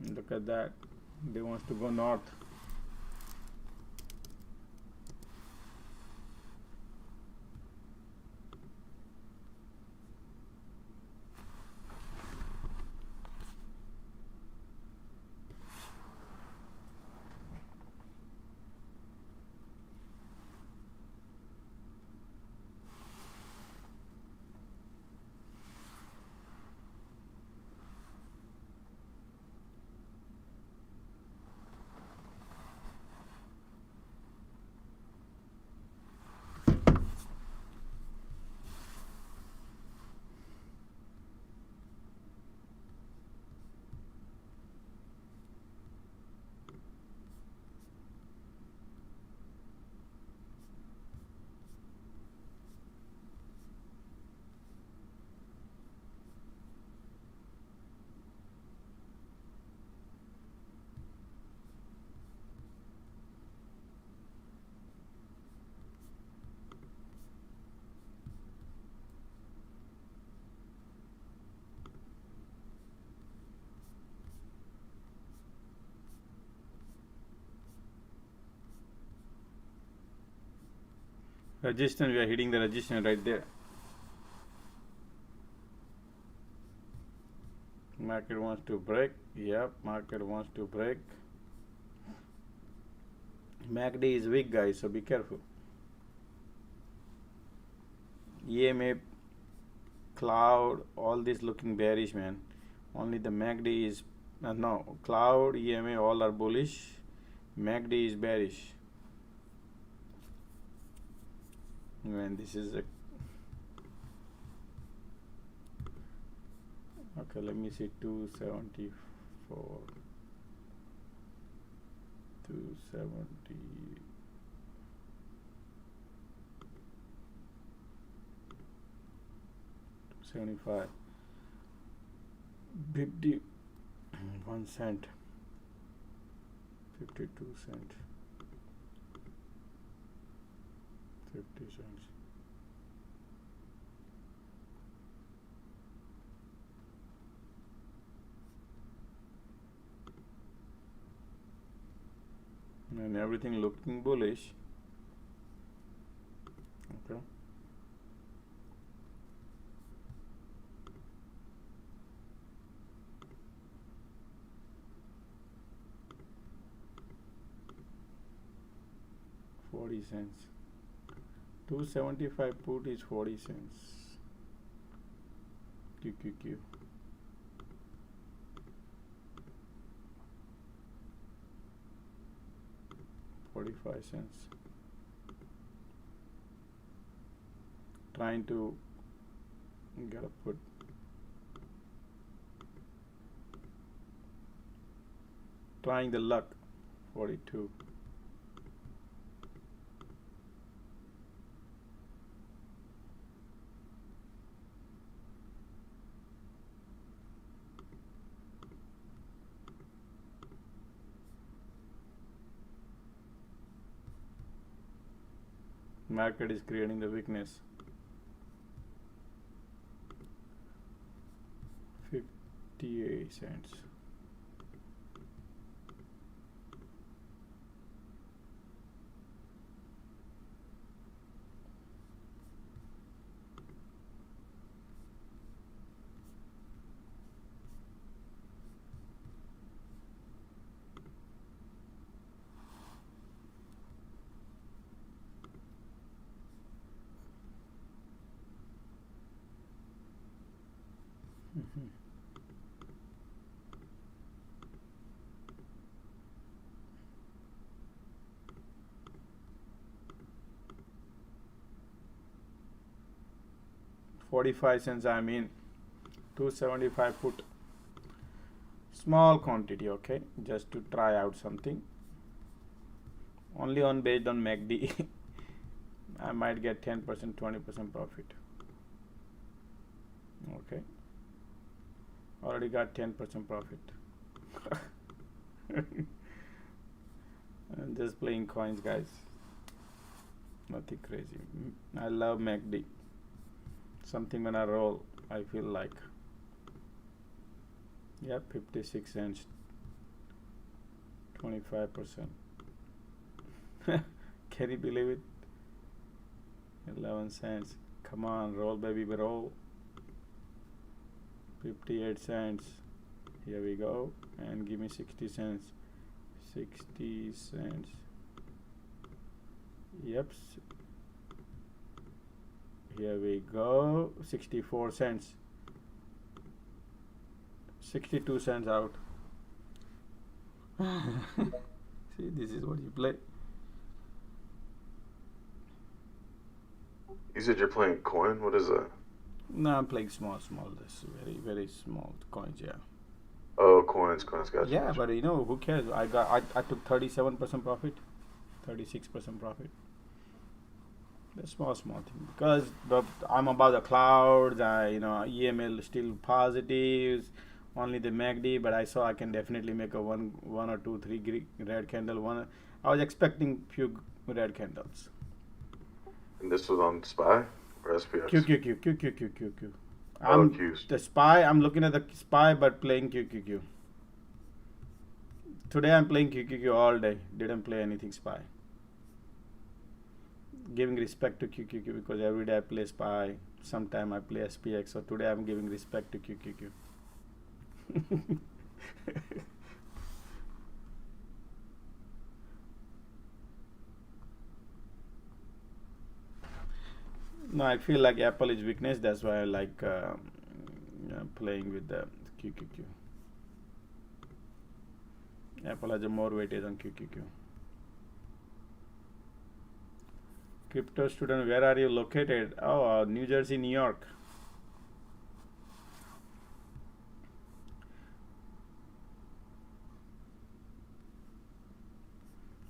Look at that. They want to go north. Resistance, we are hitting the resistance right there. Market wants to break. Yep, market wants to break. MACD is weak, guys, so be careful. EMA, cloud, all this looking bearish, man. Only the MACD is no, cloud, EMA, all are bullish. MACD is bearish. Man, this is a okay. Let me see 274, 270. 75, 51 cent, 52 cent, 50 cents. And everything looking bullish. Okay. $0.40. 275 put is 40 cents. QQQ. $0.45. Trying to get a put. Trying the luck. 42. Market is creating the weakness. 58 cents. Mm-hmm. $0.45 I mean 275 put. Small quantity, okay, just to try out something. Only on based on MACD. I might get 10%, 20% profit. Okay. Already got 10% profit. I'm just playing coins, guys. Nothing crazy. I love MACD. Something when I roll, I feel like. Yep, 56 cents. 25%. Can you believe it? 11 cents. Come on, roll, baby, roll. 58 cents. Here we go. And give me 60 cents. 60 cents. Yep. Here we go. 64 cents. 62 cents out. See, this is what you play. You said you're playing coin? What is that? No, I'm playing small. This very, very small coins, yeah. Oh, coins, gotcha. Yeah, but you know, who cares? I took 37% profit, 36% profit. The small thing, because I'm above the clouds. EML still positives, only the MACD, but I saw I can definitely make a one or two, three red candle. I was expecting few red candles. And this was on SPY or SPX? QQQ. Oh, Qs. The SPY, I'm looking at the SPY but playing QQQ. Today I'm playing QQQ all day. Didn't play anything SPY. Giving respect to QQQ because every day I play SPY. Sometime I play SPX. So today I'm giving respect to QQQ. No, I feel like Apple is weakness. That's why I like playing with the QQQ. Apple has a more weightage on QQQ. Crypto student, where are you located? Oh, New Jersey, New York.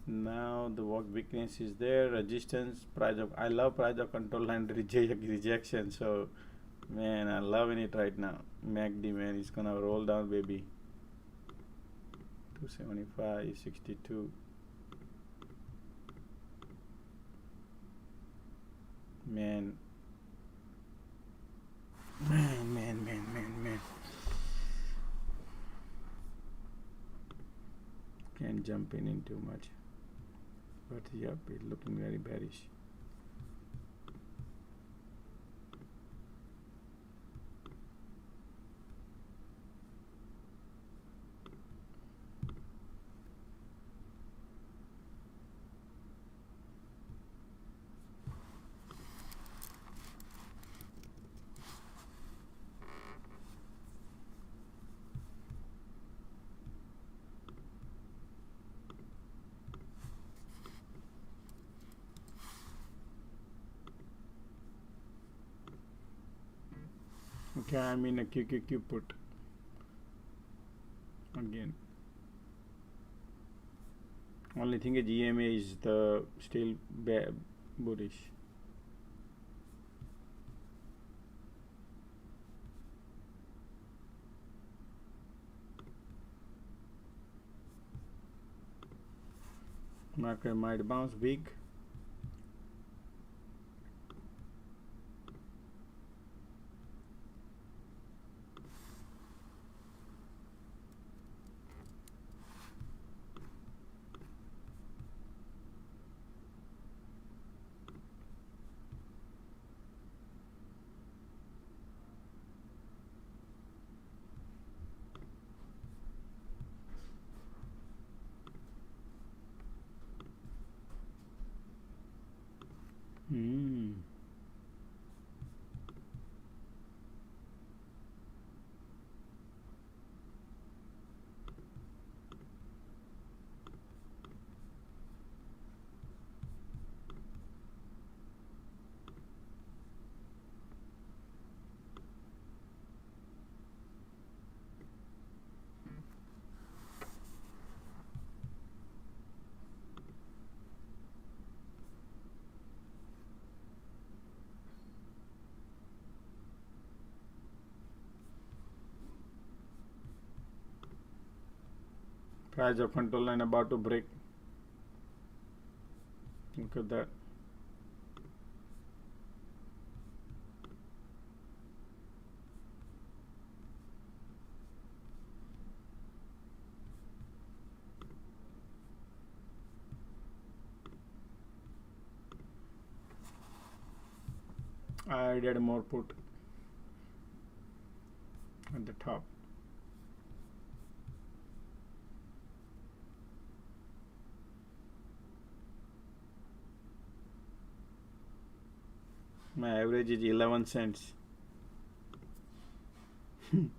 Now the work weakness is there, resistance, price of, I love price of control and rejection. So man, I'm loving it right now. MACD, man, it's gonna roll down, baby. 275, 62. Man. Can't jump in too much. But yep, it's looking very bearish. Okay, I'm in a QQQ put again. Only thing is EMA is the still bullish. Market might bounce big. Price of control line about to break. Look at that. I did more put at the top. My average is 11 cents. We're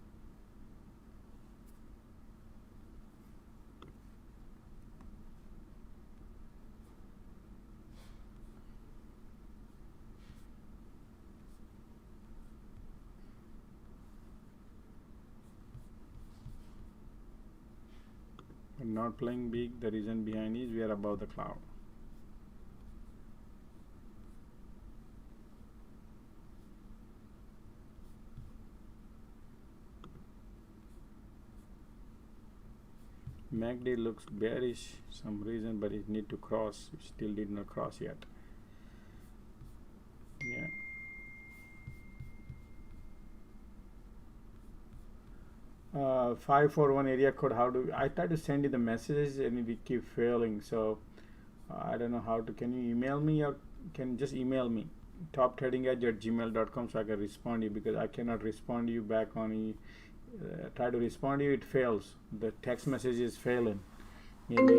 not playing big. The reason behind is we are above the cloud. MACD looks bearish some reason, but it need to cross. It still did not cross yet. Yeah. 541 area code. How do I try to send you the messages and we keep failing? So I don't know how to. Can you email me or can you just email me toptradingedge@gmail.com so I can respond to you, because I cannot respond to you back on try to respond to you, it fails. The text message is failing. Maybe.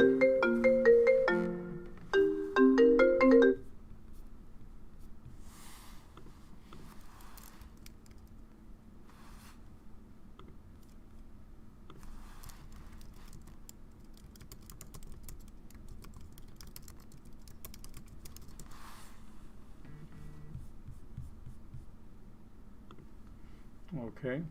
Okay.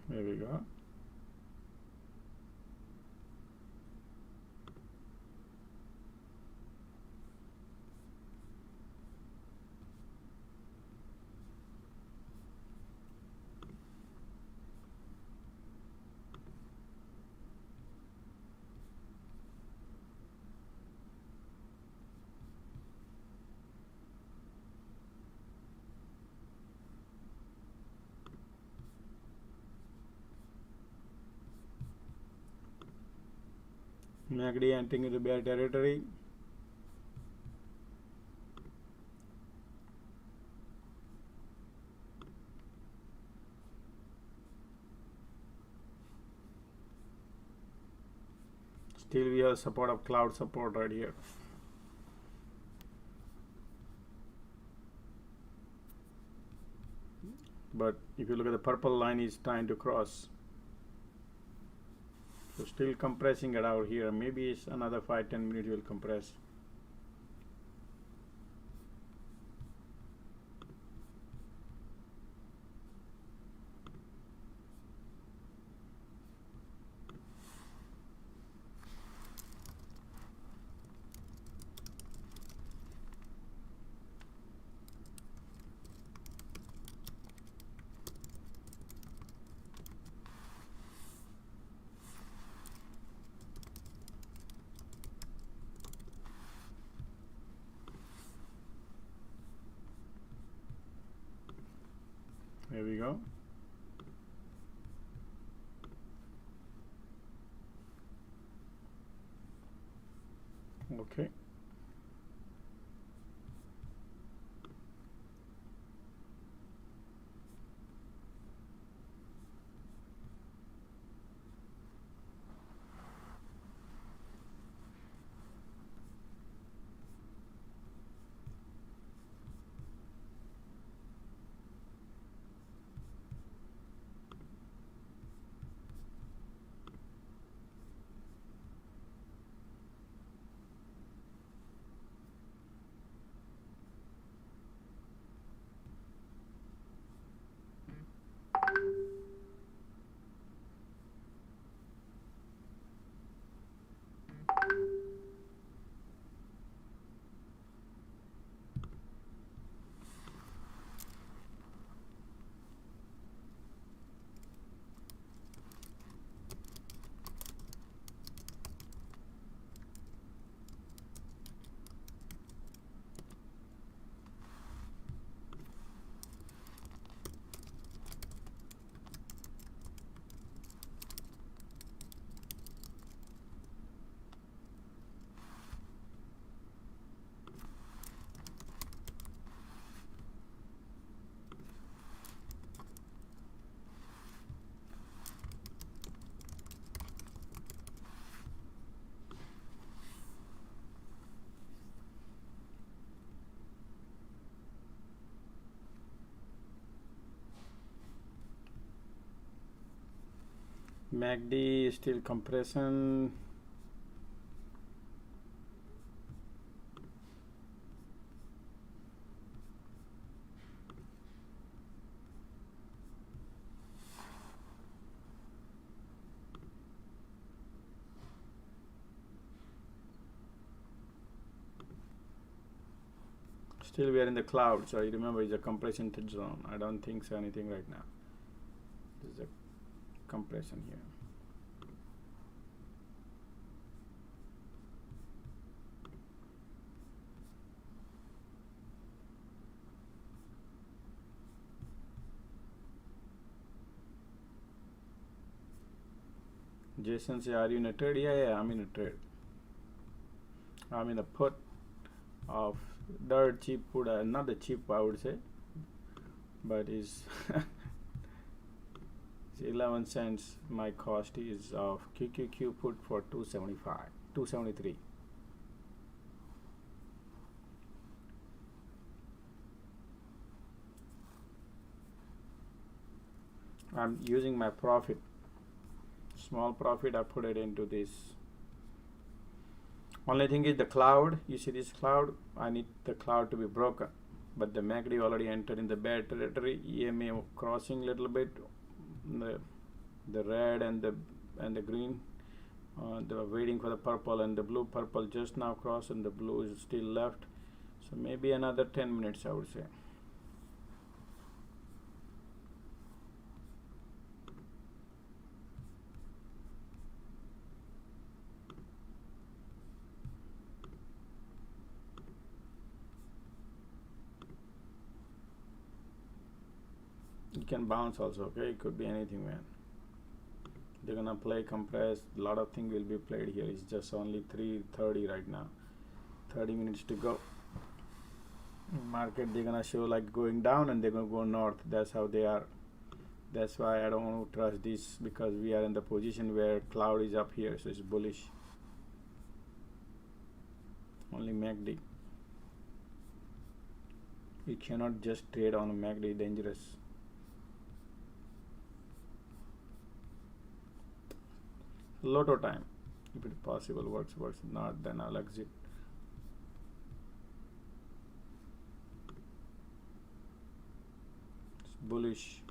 There we go. MACD entering into bear territory. Still we have support of cloud support right here. But if you look at the purple line, is trying to cross. So still compressing it out here. Maybe it's another 5-10 minutes will compress. There we go. Okay. MACD is still compression. Still we are in the cloud, so you remember it's a compression zone. I don't think so anything right now. This is a compression here. Jason say, are you in a trade? Yeah, I'm in a trade. I'm in a put of dirt cheap put, not the cheap I would say, but is 11 cents. My cost is of QQQ put for 275, 273. I'm using my profit, small profit. I put it into this. Only thing is the cloud. You see this cloud? I need the cloud to be broken. But the MACD already entered in the bad territory. EMA crossing a little bit. The red and the green. They were waiting for the purple and the blue. Purple just now crossed and the blue is still left. So maybe another 10 minutes, I would say. It can bounce also, okay? It could be anything, man. They're gonna play compress. A lot of things will be played here. It's just only 3:30 right now. 30 minutes to go. Market, they're gonna show like going down and they're gonna go north. That's how they are. That's why I don't want to trust this, because we are in the position where cloud is up here, so it's bullish. Only MACD. You cannot just trade on a MACD, dangerous. Lotto time, if it's possible. Works, not, then I'll exit. It's bullish.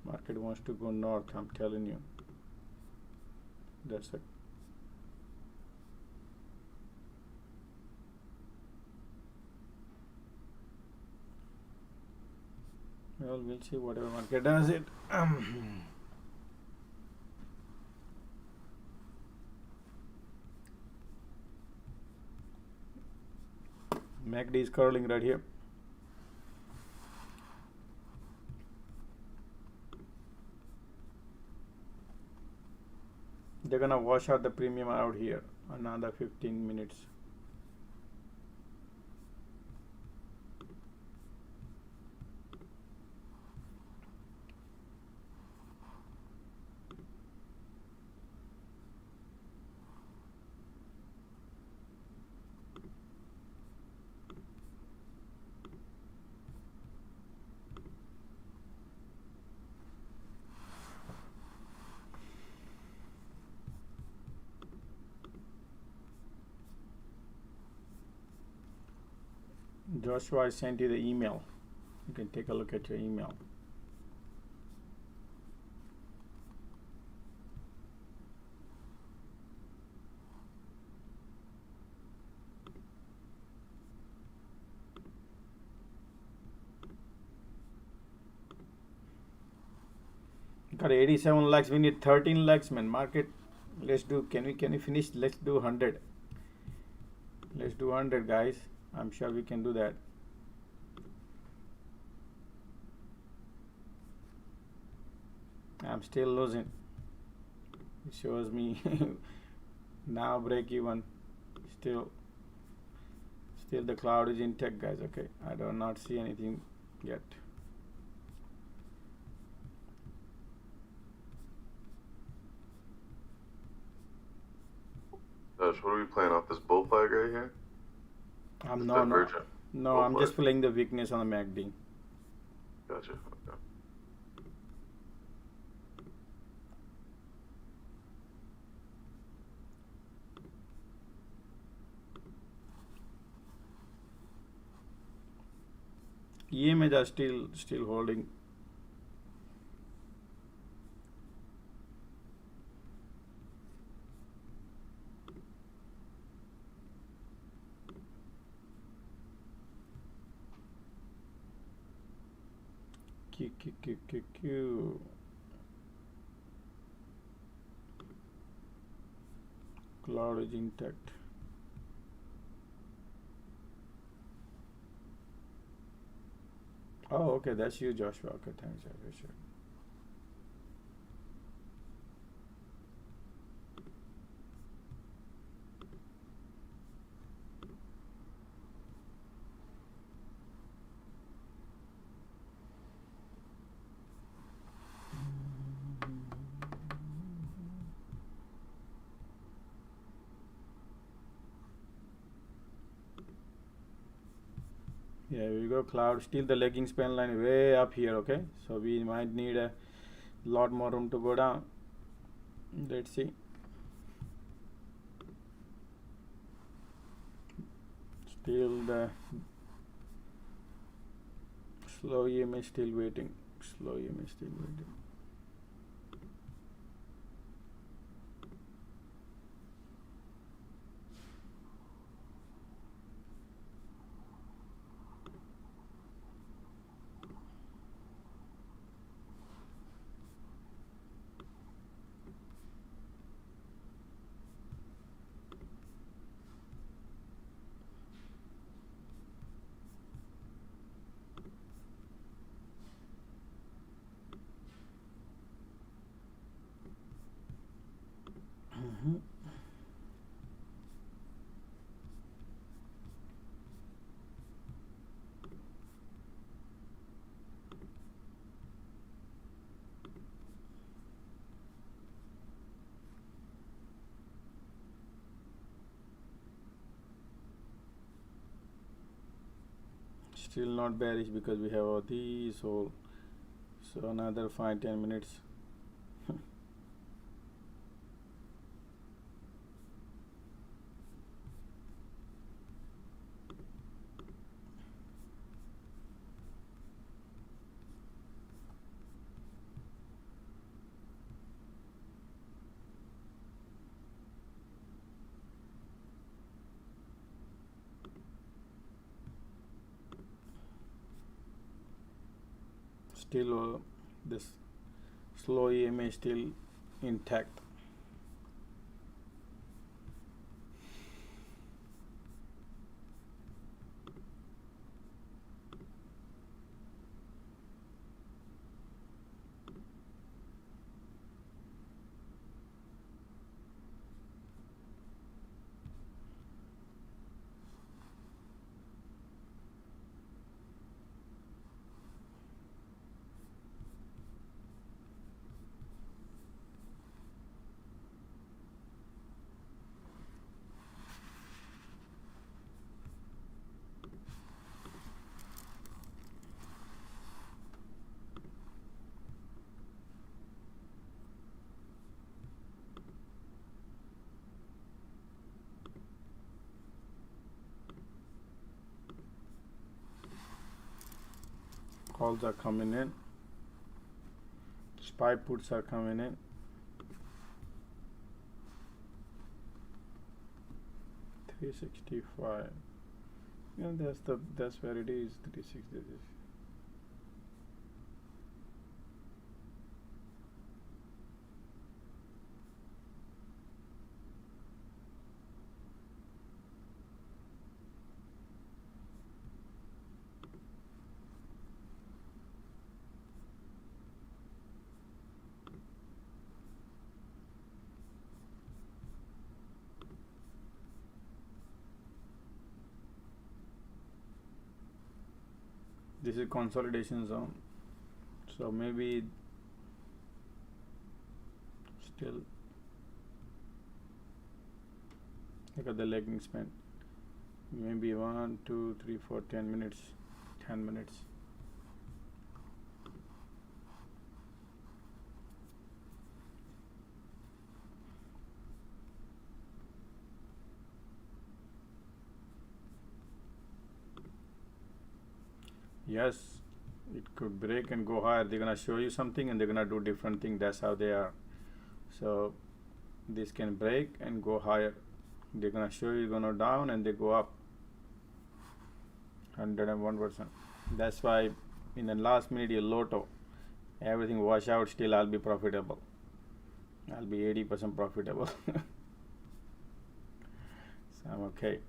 Market wants to go north, I'm telling you. That's it. Well, we'll see whatever market does it. MACD is curling right here. They're gonna wash out the premium out here. Another 15 minutes. Joshua, I sent you the email. You can take a look at your email. Got 87 lakhs. We need 13 lakhs, man. Market. Let's do. Can we finish? Let's do 100. Let's do 100, guys. I'm sure we can do that. I'm still losing. It shows me now break even. Still the cloud is intact, guys. Okay, I do not see anything yet. Josh, what are we playing off this bull flag right here? No, I'm just playing the weakness on the MACD. Gotcha. Okay. EMAs are still holding. Q. Cloud is intact. Oh, okay, that's you, Joshua. Okay, thanks, I appreciate it. Yeah, here we go, cloud. Still the lagging span line way up here, okay? So we might need a lot more room to go down. Let's see. Still the slow EMA still waiting. Slow EMA still waiting. Still not bearish because we have all these whole. So another 5-10 minutes. Still this slow EMA is still intact. Calls are coming in. Spy puts are coming in. $365. Yeah, that's where it is. 360. This is consolidation zone, so maybe still look at the lagging span. Maybe 1, 2, 3, 4, 10 minutes. 10 minutes. Yes, it could break and go higher. They're gonna show you something and they're gonna do different thing. That's how they are. So this can break and go higher. They're gonna show you gonna down and they go up 101%. That's why in the last minute you lotto, everything wash out, still I'll be profitable. I'll be 80% profitable. So I'm okay.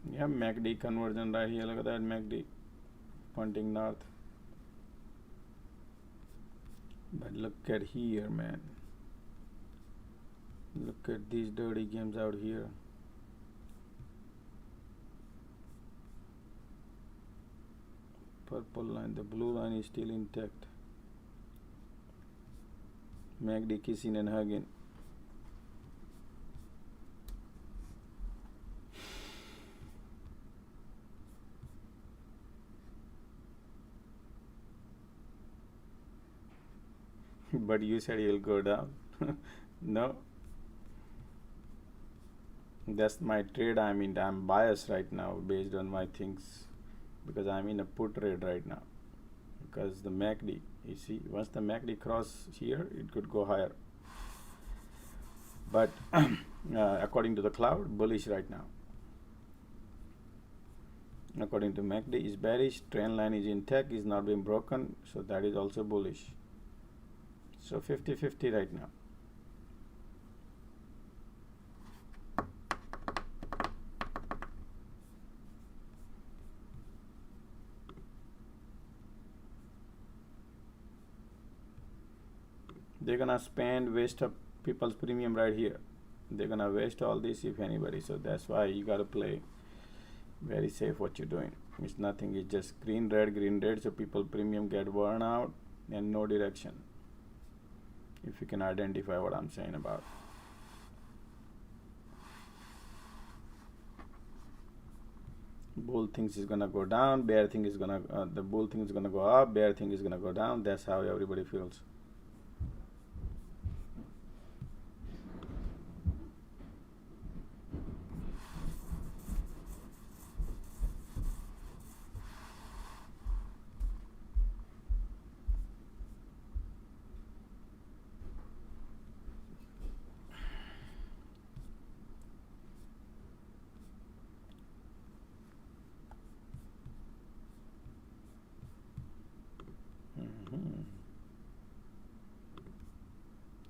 Yeah, MACD conversion right here. Look at that MACD pointing north. But look at here, man. Look at these dirty games out here. purple line, the blue line is still intact. MACD kissing and hugging. But you said you'll go down. No, that's my trade. I mean, I'm biased right now based on my things because I'm in a put trade right now. Because the MACD, you see, once the MACD cross here, it could go higher. But according to the cloud, bullish right now. According to MACD, is bearish. Trend line is intact, is not being broken, so that is also bullish. So 50-50 right now. They're gonna spend, waste up people's premium right here. They're gonna waste all this if anybody. So that's why you gotta play very safe what you're doing. It's nothing, it's just green, red, so people premium get worn out and no direction. If you can identify what I'm saying about. Bull thinks is gonna go down, bear thing is gonna, the bull thing is gonna go up, bear thing is gonna go down. That's how everybody feels.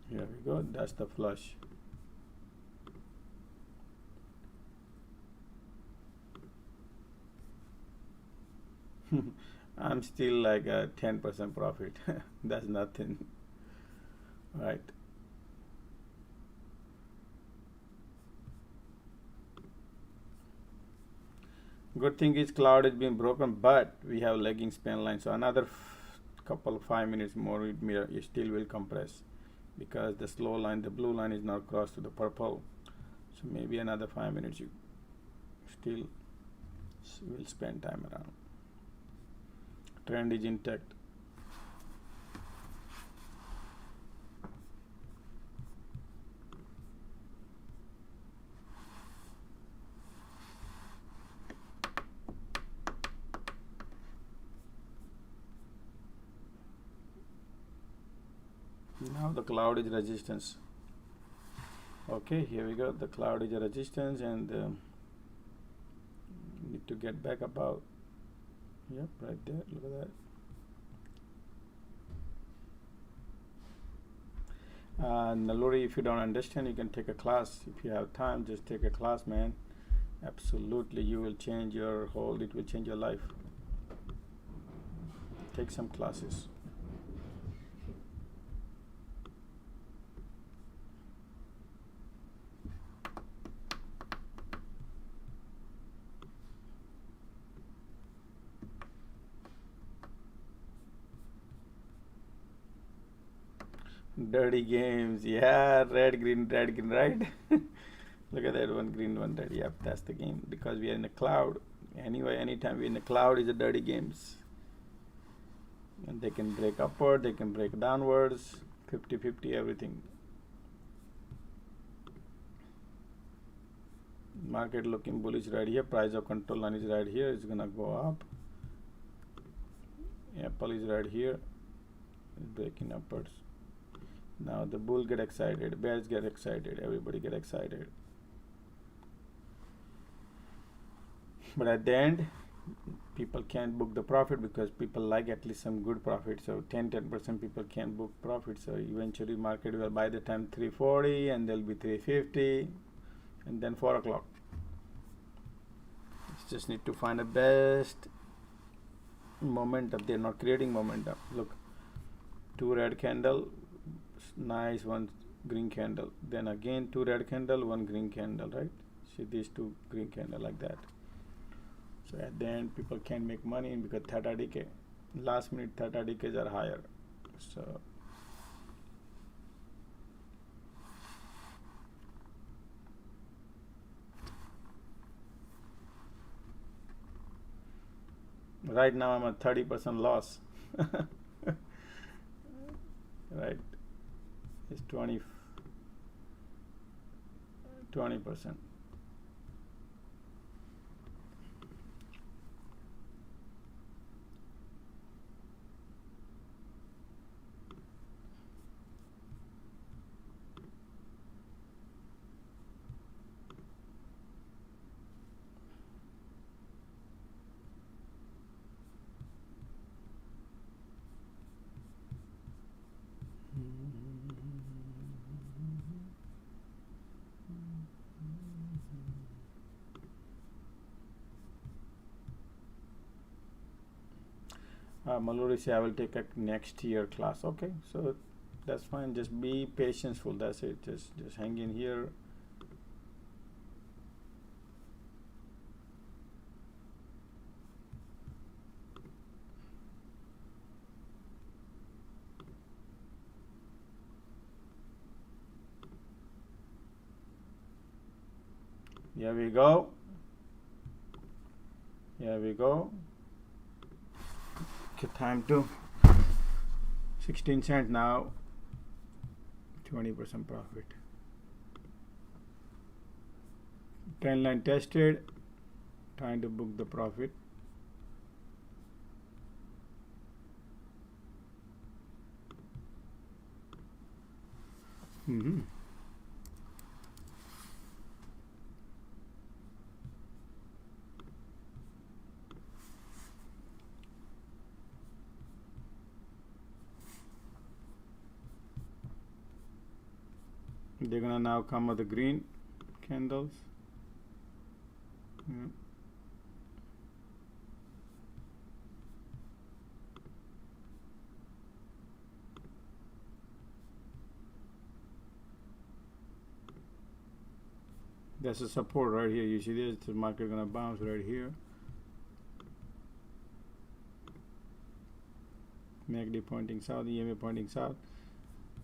Here we go, that's the flush. I'm still like a 10% profit. That's nothing, right? Good thing is cloud is being broken, but we have lagging span line. So another couple 5 minutes more, it still will compress because the slow line, the blue line is not crossed to the purple. So maybe another 5 minutes you still will spend time around. Trend is intact. Now the cloud is resistance. Okay, here we go. The cloud is a resistance, and need to get back about. Yep, right there. Look at that. Naluri, if you don't understand, you can take a class. If you have time, just take a class, man. Absolutely, you will change your whole. It will change your life. Take some classes. Dirty games, yeah, red, green, right? Look at that, one green, one red. Yep, that's the game because we are in a cloud. Anyway, anytime we're in a cloud is a dirty games. And they can break upward, they can break downwards, 50-50, everything. Market looking bullish right here. Price of control line is right here. It's gonna go up. Apple is right here. It's breaking upwards. Now the bull get excited, bears get excited, everybody get excited. But at the end, people can't book the profit because people like at least some good profit. So 10% people can't book profit. So eventually market will, by the time 340 and there'll be 350 and then 4 o'clock. Just need to find the best momentum. They're not creating momentum. Look, 2 red candle, nice, 1 green candle, then again 2 red candle, 1 green candle, right? See these 2 green candle like that. So at the end, people can't make money because theta decay, last minute theta decays are higher. So right now I'm at 30% loss. Right, it's 20%. Mallory say I will take a next year class. Okay, so that's fine. Just be patientful. That's it. Just hang in here. Here we go. Here we go. Okay, time to 16 cents now. 20% profit. Trend line tested. Trying to book the profit. They're gonna now come with the green candles. That's a support right here. You see this? The market gonna bounce right here. MACD pointing south, EMA pointing south.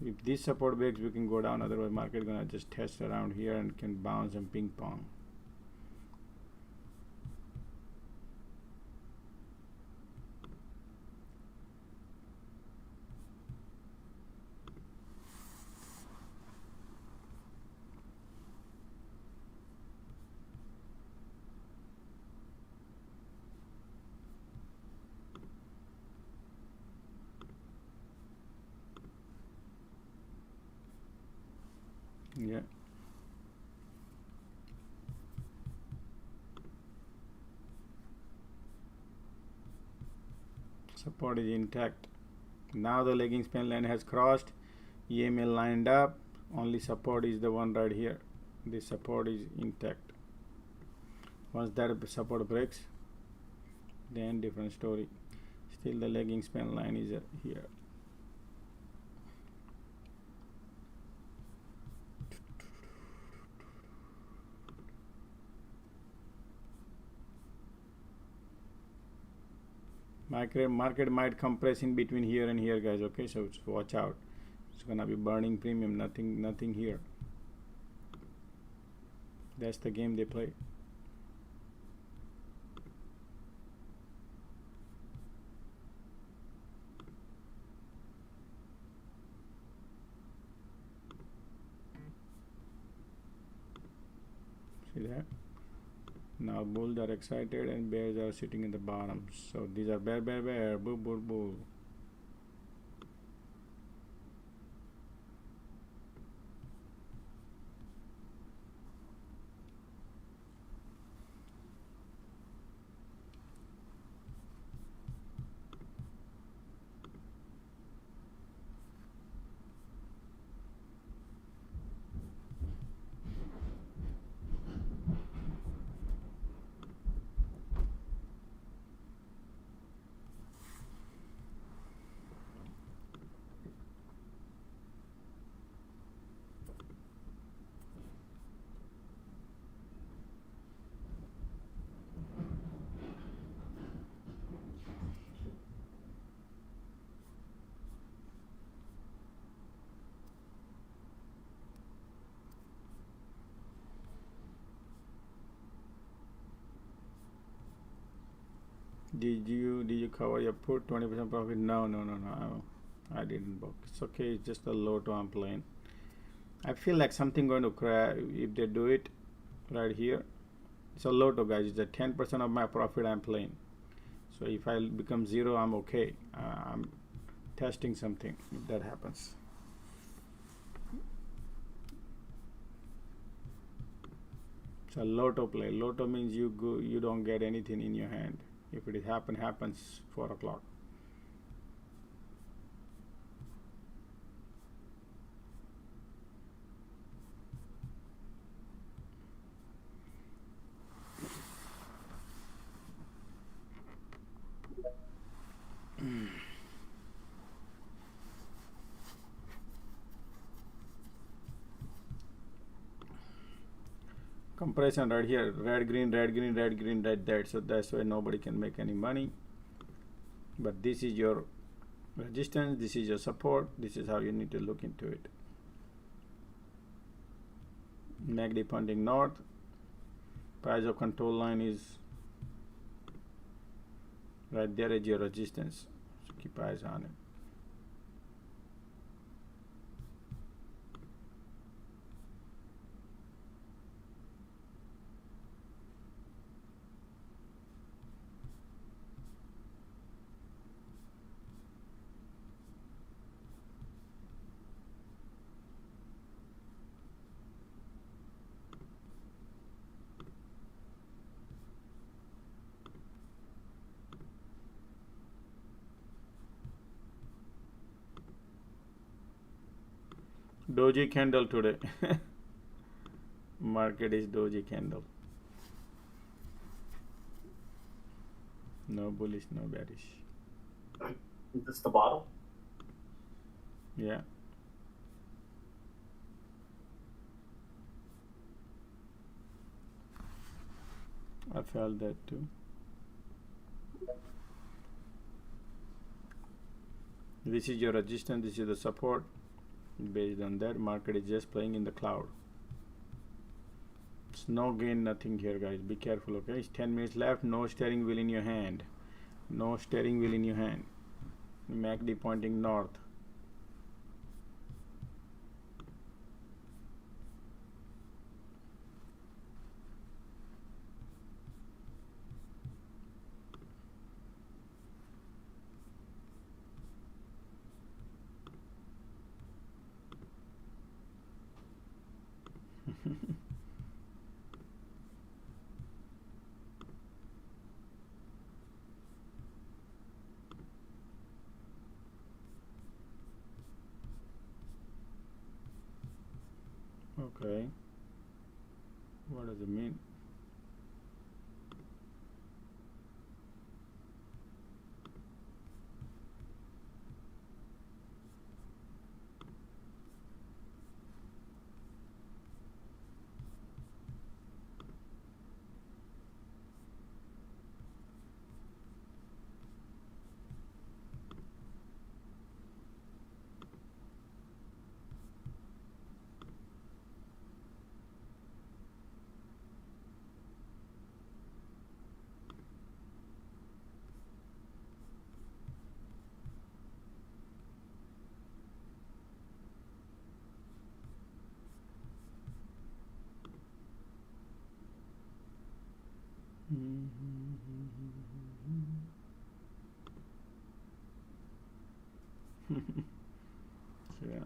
If this support breaks, we can go down. Otherwise, market gonna just test around here and can bounce and ping pong. Yeah. Support is intact. Now the lagging span line has crossed. EMA lined up. Only support is the one right here. This support is intact. Once that support breaks, then different story. Still the lagging span line is here. Market might compress in between here and here, guys. Okay, so watch out. It's gonna be burning premium. Nothing here. That's the game they play. See that? Now bulls are excited and bears are sitting in the bottom. So these are bear, bull, bull, bull. Did you cover your put 20% profit? No. I didn't book. It's okay. It's just a low to I'm playing. I feel like something going to crash if they do it right here. It's a low to, guys. It's a 10% of my profit I'm playing. So if I become zero, I'm okay. I'm testing something if that happens. It's a lotto play. Lotto means you don't get anything in your hand. If it happens 4 o'clock. Compression right here, red green, red. So that's why nobody can make any money. But this is your resistance, this is your support, this is how you need to look into it. MACD pointing north, price of control line is right there is your resistance, so keep eyes on it. Doji candle today. Market is doji candle. No bullish, no bearish. Is this the bottom? Yeah. I felt that too. This is your resistance, this is the support. Based on that, market is just playing in the cloud. It's no gain, nothing here, guys. Be careful, okay? It's 10 minutes left. No steering wheel in your hand. No steering wheel in your hand. MACD pointing north. Okay. What does it mean? Yeah.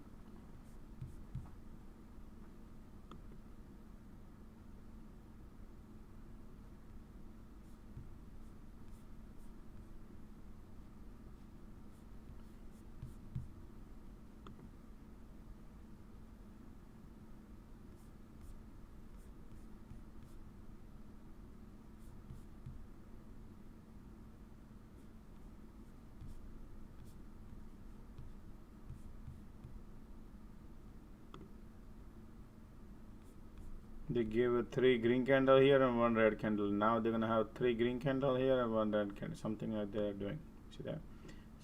They gave a 3 green candle here and 1 red candle. Now they're gonna have 3 green candle here and 1 red candle. Something like they're doing. See that?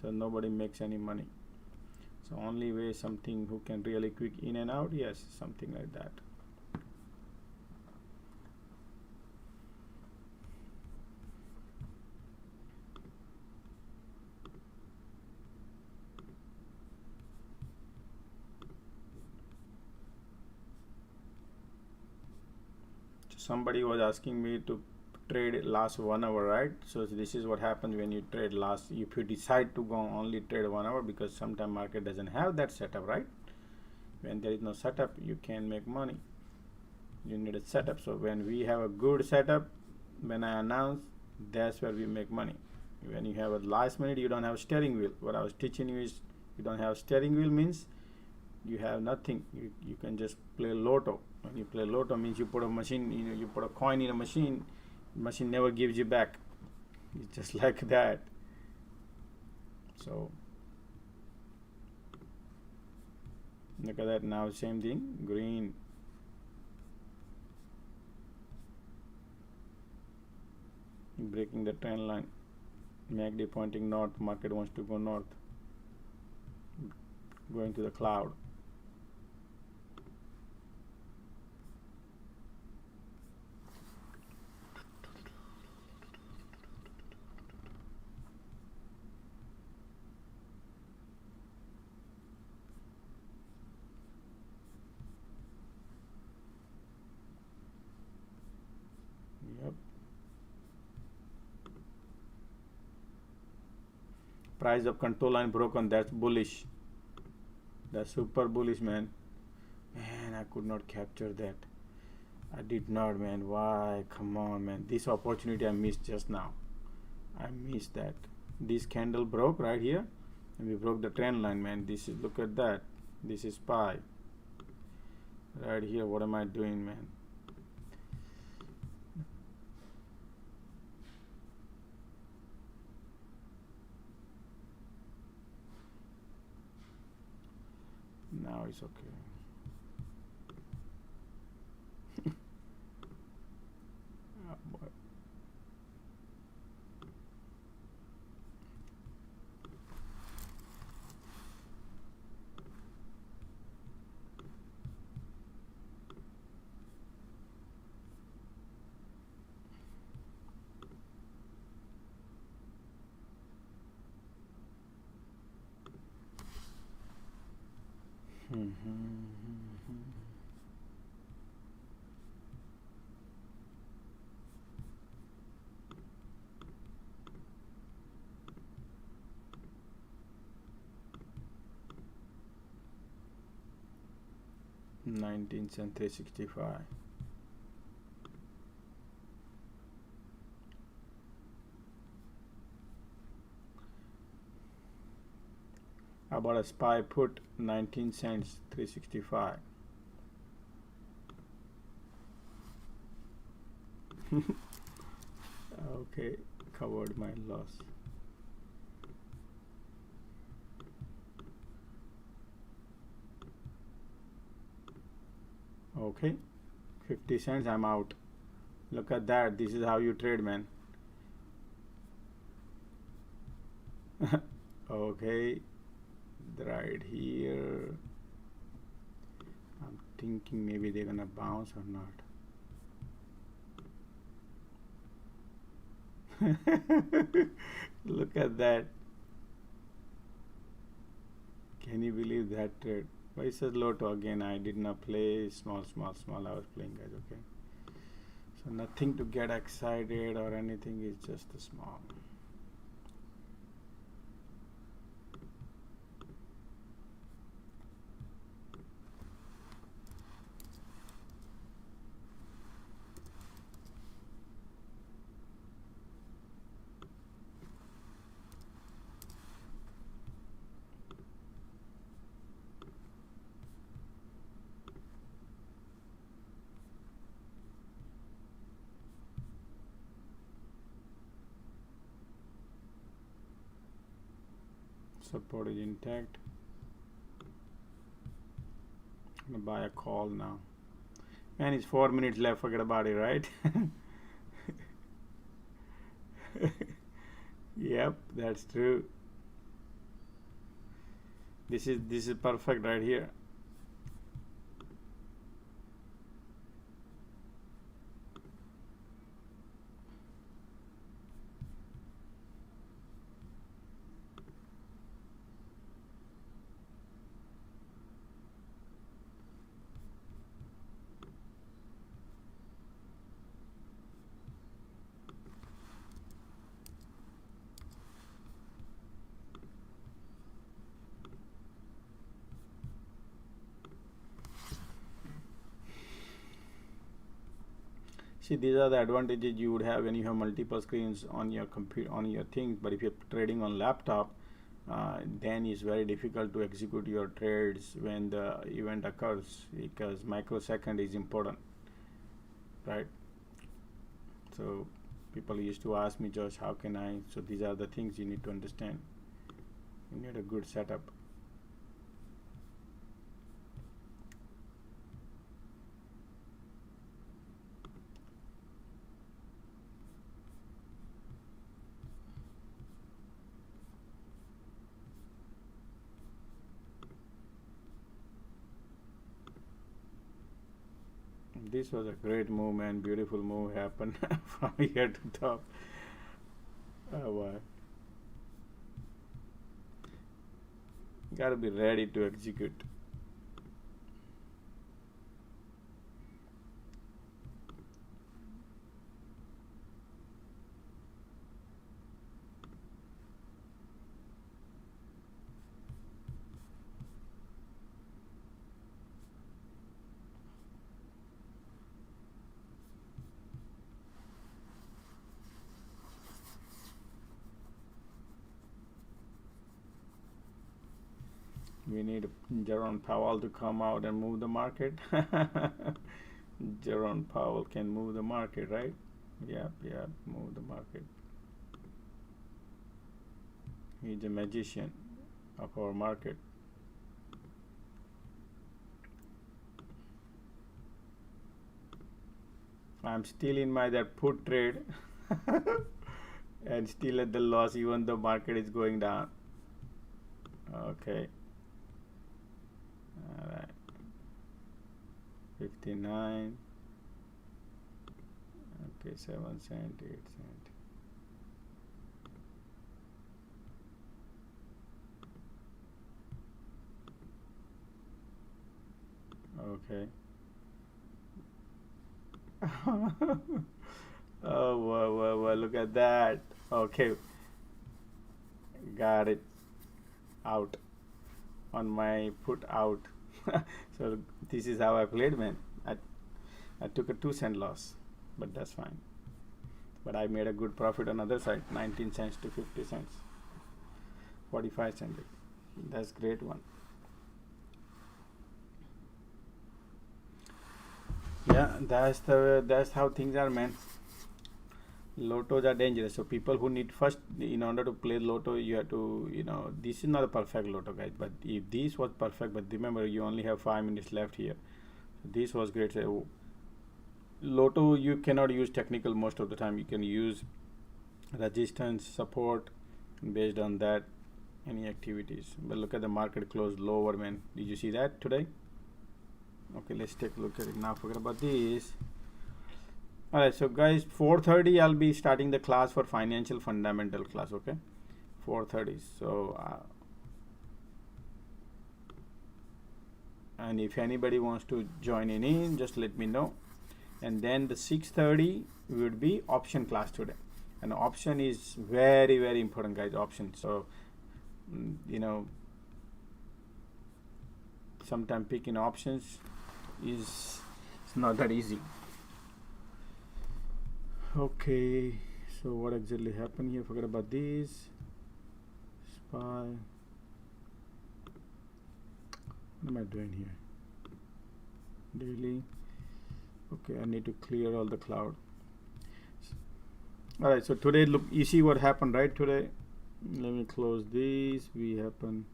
So nobody makes any money. So only way something who can really quick in and out, yes, something like that. somebody was asking me to trade last 1 hour, right? So this is what happens when you trade last, if you decide to go only trade 1 hour, because sometimes market doesn't have that setup, right? When there is no setup, you can't make money. You need a setup. So when we have a good setup, when I announce, that's where we make money. When you have a last minute, you don't have a steering wheel. What I was teaching you is, you don't have a steering wheel means you have nothing. You can just play lotto. When you play lotto means you put a machine, you put a coin in a machine, machine never gives you back. It's just like that. So look at that now, same thing, green. Breaking the trend line. MACD pointing north, market wants to go north. Going to the cloud. Yep. Price of control line broken. That's bullish. That's super bullish, man. Man, I could not capture that. I did not, man. Why? Come on, man. This opportunity I missed just now. I missed that. This candle broke right here, and we broke the trend line, man. This is, look at that. This is SPY. Right here. What am I doing, man? Now it's okay. Oh, boy. Mm-hmm. 19 cent 365. How about a SPY put 19 cents 365? Okay, covered my loss. Okay, 50 cents, I'm out. Look at that. This is how you trade, man. Okay, right here. I'm thinking maybe they're gonna bounce or not. Look at that. Can you believe that trade? Why it says lotto again? I did not play small. I was playing, guys. Okay, so nothing to get excited or anything. It's just a small. Support is intact. I'm gonna buy a call now. Man, it's 4 minutes left. Forget about it, right? Yep, that's true. This is perfect right here. See, these are the advantages you would have when you have multiple screens on your computer, on your thing. But if you're trading on laptop, then it's very difficult to execute your trades when the event occurs, because microsecond is important, right? So people used to ask me, Josh, how can I? So these are the things you need to understand. You need a good setup. This was a great move, man. Beautiful move happened from here to top. Oh, wow. Gotta be ready to execute. We need Jerome Powell to come out and move the market. Jerome Powell can move the market, right? Yep, move the market. He's a magician of our market. I'm still in my that put trade and still at the loss even though market is going down. Okay. All right. 59. Okay, 7 cent, 8 cent. Okay. Oh, wow, look at that. Okay. Got it. Out. On my put out. So this is how I played, man. I took a 2 cent loss, but that's fine. But I made a good profit on the other side, 19 cents to 50 cents, 45 cents. That's great one. Yeah, that's how things are, man. Lotos are dangerous. So people who need first, in order to play Lotto, you have to, this is not a perfect Lotto, guys. But if this was perfect, but remember, you only have 5 minutes left here. So this was great. So Lotto, you cannot use technical most of the time. You can use resistance, support, based on that, any activities. But look at the market closed lower, man. Did you see that today? Okay, let's take a look at it now. Forget about this. Alright, so guys, 4:30 I'll be starting the class for financial fundamental class, okay? 4:30. So and if anybody wants to join in, just let me know. And then the 6:30 would be option class today. And option is very, very important, guys, option. So sometimes picking options is not that easy. Okay, so what exactly happened here? Forget about this. SPY. What am I doing here? Daily. Okay, I need to clear all the cloud. Alright, so today, look, you see what happened, right? Today, let me close this. Come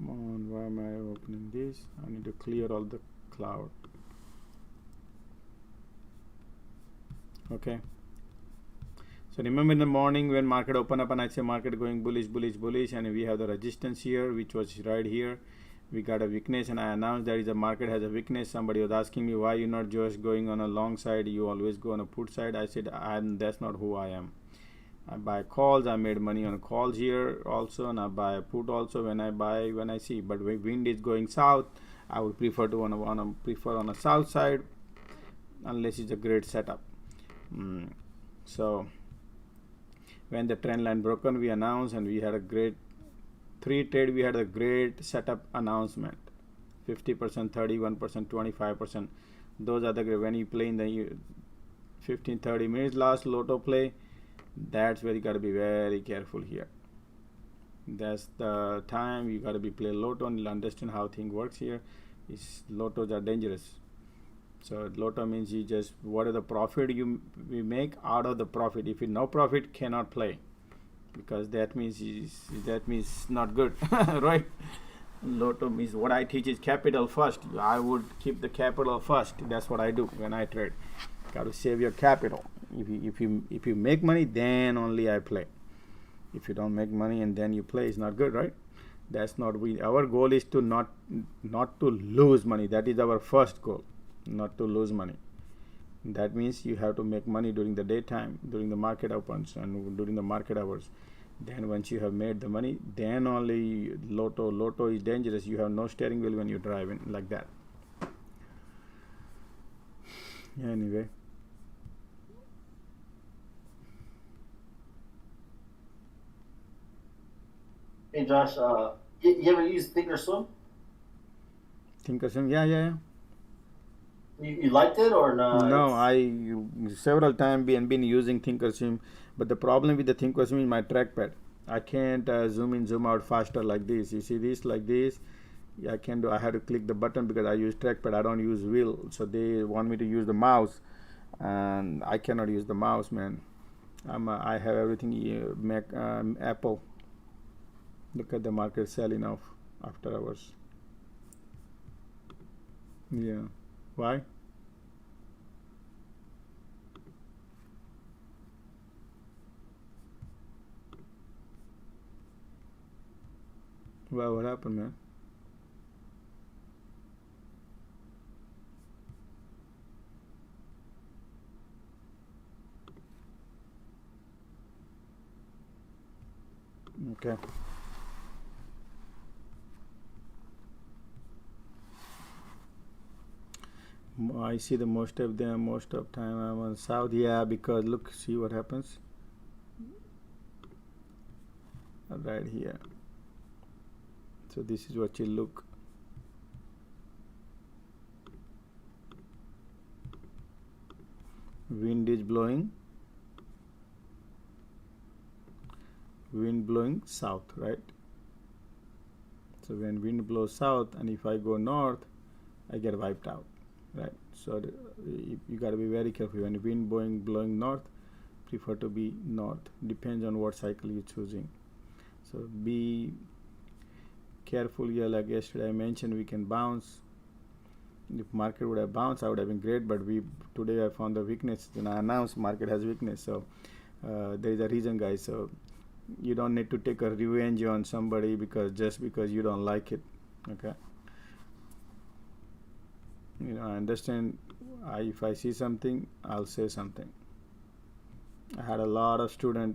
on, why am I opening this? I need to clear all the cloud. Okay. So remember in the morning when market open up and I say market going bullish, and we have the resistance here, which was right here. We got a weakness, and I announced that the market has a weakness. Somebody was asking me, why you're not just going on a long side, you always go on a put side. I said, that's not who I am. I buy calls. I made money on calls here also, and I buy a put also when I see. But when wind is going south, I would prefer to on a south side, unless it's a great setup. So when the trend line broken, we announced, and we had a great 3 trade. We had a great setup announcement. 50%, 31%, 25%. Those are the when you play in the 15-30 minutes last Lotto play. That's where you got to be very careful here. That's the time you got to be play Lotto and you'll understand how thing works here. Lottos are dangerous. So Lotto means you just, what are the profit we make out of the profit. If you no profit, cannot play, because that means not good. Right? Lotto means, what I teach is capital first. I would keep the capital first. That's what I do when I trade. Got to save your capital. If you make money, then only I play. If you don't make money and then you play, it's not good, right? That's not our goal is to not to lose money. That is our first goal, not to lose money. That means you have to make money during the daytime, during the market opens and during the market hours. Then once you have made the money, then only Lotto is dangerous. You have no steering wheel when you're driving like that. Anyway. Hey Josh, you ever use Thinkorswim? Thinkorswim, yeah. You liked it or not? No, I several times been using Thinkorswim, but the problem with the Thinkorswim is my trackpad. I can't zoom in, zoom out faster like this. You see this like this? I can't do. I have to click the button because I use trackpad. I don't use wheel, so they want me to use the mouse, and I cannot use the mouse, man. I have everything Apple. Look at the market selling off after hours. Yeah. Why? Well, what happened, man? Okay. I see the most of them, most of time I'm on south. Yeah, because look, see what happens right here. So this is what you look. Wind is blowing. Wind blowing south, right? So when wind blows south, and if I go north, I get wiped out. Right, so you got to be very careful. When wind blowing north, prefer to be north. Depends on what cycle you're choosing. So be careful here. Like yesterday I mentioned, we can bounce. If market would have bounced, I would have been great. But today I found the weakness. Then I announced market has weakness. So there is a reason, guys. So you don't need to take a revenge on somebody just because you don't like it. Okay. I understand. If I see something, I'll say something. I had a lot of people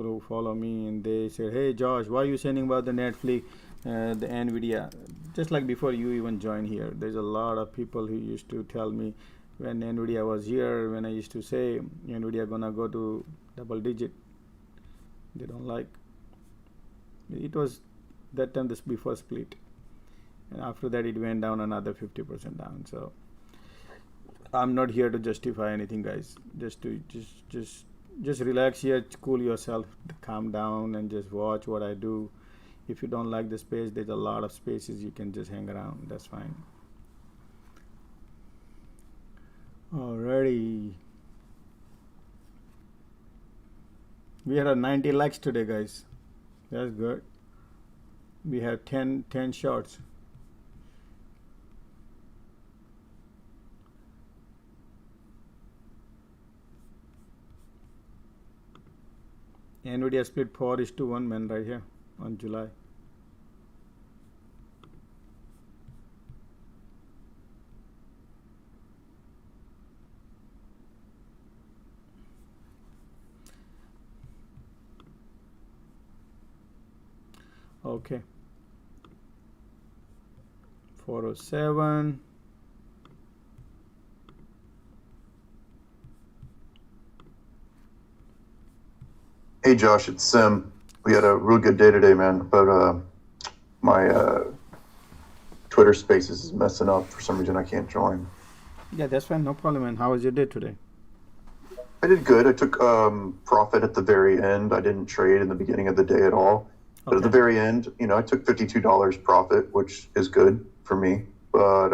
who follow me, and they said, "Hey Josh, why are you saying about the Netflix, the Nvidia?" Just like before you even joined here, there's a lot of people who used to tell me when Nvidia was here, when I used to say Nvidia gonna go to double digit. They don't like. It was that time before split. And after that it went down another 50% down. So I'm not here to justify anything, guys. Just relax here, cool yourself, calm down, and just watch what I do. If you don't like the space, there's a lot of spaces you can just hang around. That's fine. Alrighty. We had a 90 likes today, guys. That's good. We have 10 shorts. Nvidia split 4:1, man, right here on July. Okay. 407. Hey Josh, it's Sim. We had a real good day today, man, but my Twitter Spaces is messing up. For some reason I can't join. Yeah, that's fine. No problem, man. How was your day today? I did good. I took profit at the very end. I didn't trade in the beginning of the day at all. But at the Okay. very end, I took $52 profit, which is good for me. But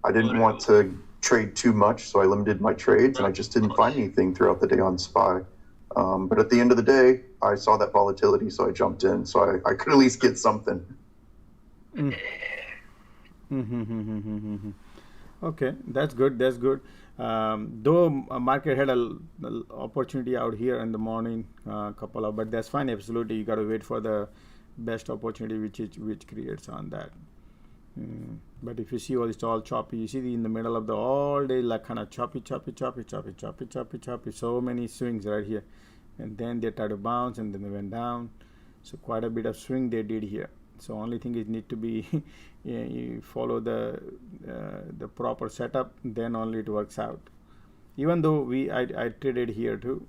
I didn't want to trade too much, so I limited my trades, and I just didn't find anything throughout the day on SPY. But at the end of the day, I saw that volatility, so I jumped in. So I could at least get something. Okay, that's good. That's good. Though market had a opportunity out here in the morning, couple of, but that's fine. Absolutely, you got to wait for the best opportunity, which creates on that. But if you see all it's all choppy, you see in the middle of the all day like kind of choppy, choppy, choppy, choppy, choppy, choppy, choppy. So many swings right here, and then they try to bounce, and then they went down. So quite a bit of swing they did here. So only thing is need to be you follow the proper setup, then only it works out. Even though I traded here too.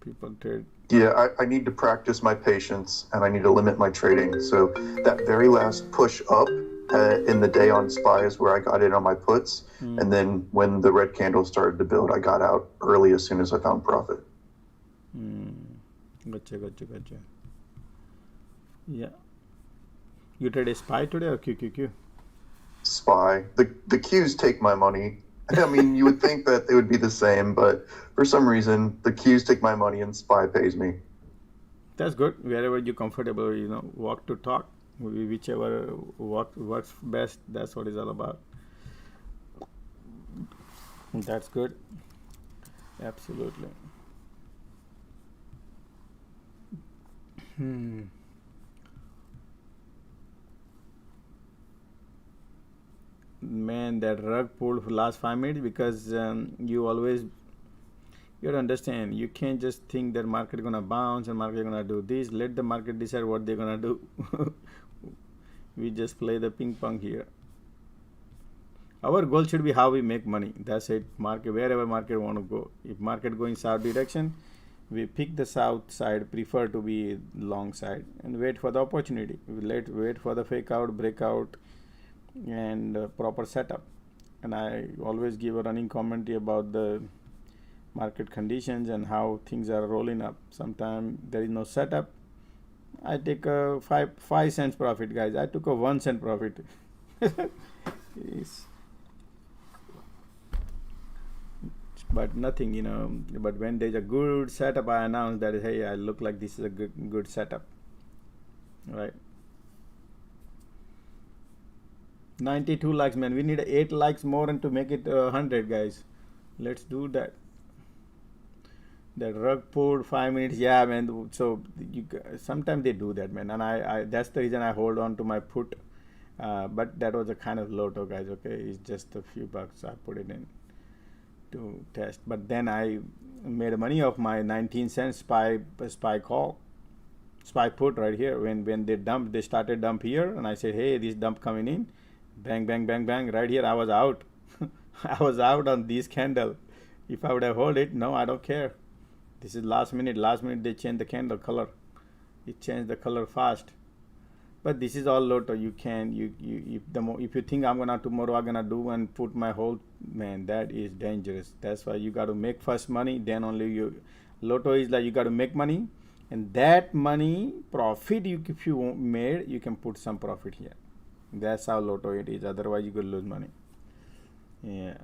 People trade. Yeah, I need to practice my patience, and I need to limit my trading. So that very last push up in the day on SPY is where I got in on my puts. And then when the red candle started to build, I got out early as soon as I found profit. Gotcha. Yeah. You trade a SPY today or QQQ? SPY. The Qs take my money. I mean, you would think that they would be the same, but for some reason, the Qs take my money and SPY pays me. That's good. Wherever you're comfortable, walk to talk. Whichever works best, that's what it's all about. That's good. Absolutely. Man, that rug pulled for last 5 minutes because you have to understand, you can't just think that market gonna bounce and market gonna do this. Let the market decide what they're gonna do. We just play the ping pong here. Our goal should be how we make money. That's it. Market, wherever market want to go. If market going south direction, we pick the south side, prefer to be long side, and wait for the opportunity. Wait for the fake out, breakout, and proper setup. And I always give a running commentary about the market conditions and how things are rolling up. Sometimes there is no setup. I take a 5 cents profit, guys. I took a 1 cent profit. Yes. But nothing, but when there's a good setup, I announce that, hey, I look like this is a good setup, right? 92 likes, man. We need 8 likes more and to make it 100, guys. Let's do that. That rug pulled 5 minutes, yeah, man. So sometimes they do that, man, and I that's the reason I hold on to my put. But that was a kind of lotto, guys. Okay, it's just a few bucks I put it in to test. But then I made money off my 19 cents SPY call, SPY put right here. When they started dump here, and I said, hey, this dump coming in, bang, bang, bang, bang, right here. I was out. I was out on this candle. If I would have hold it, no, I don't care. This is last minute they changed the candle color. It changed the color fast. But this is all lotto. You can if you think tomorrow I'm gonna do and put my whole, man, that is dangerous. That's why you got to make first money, then only lotto is like you got to make money, and that money profit if you made, you can put some profit here. That's how lotto it is. Otherwise you could lose money. Yeah.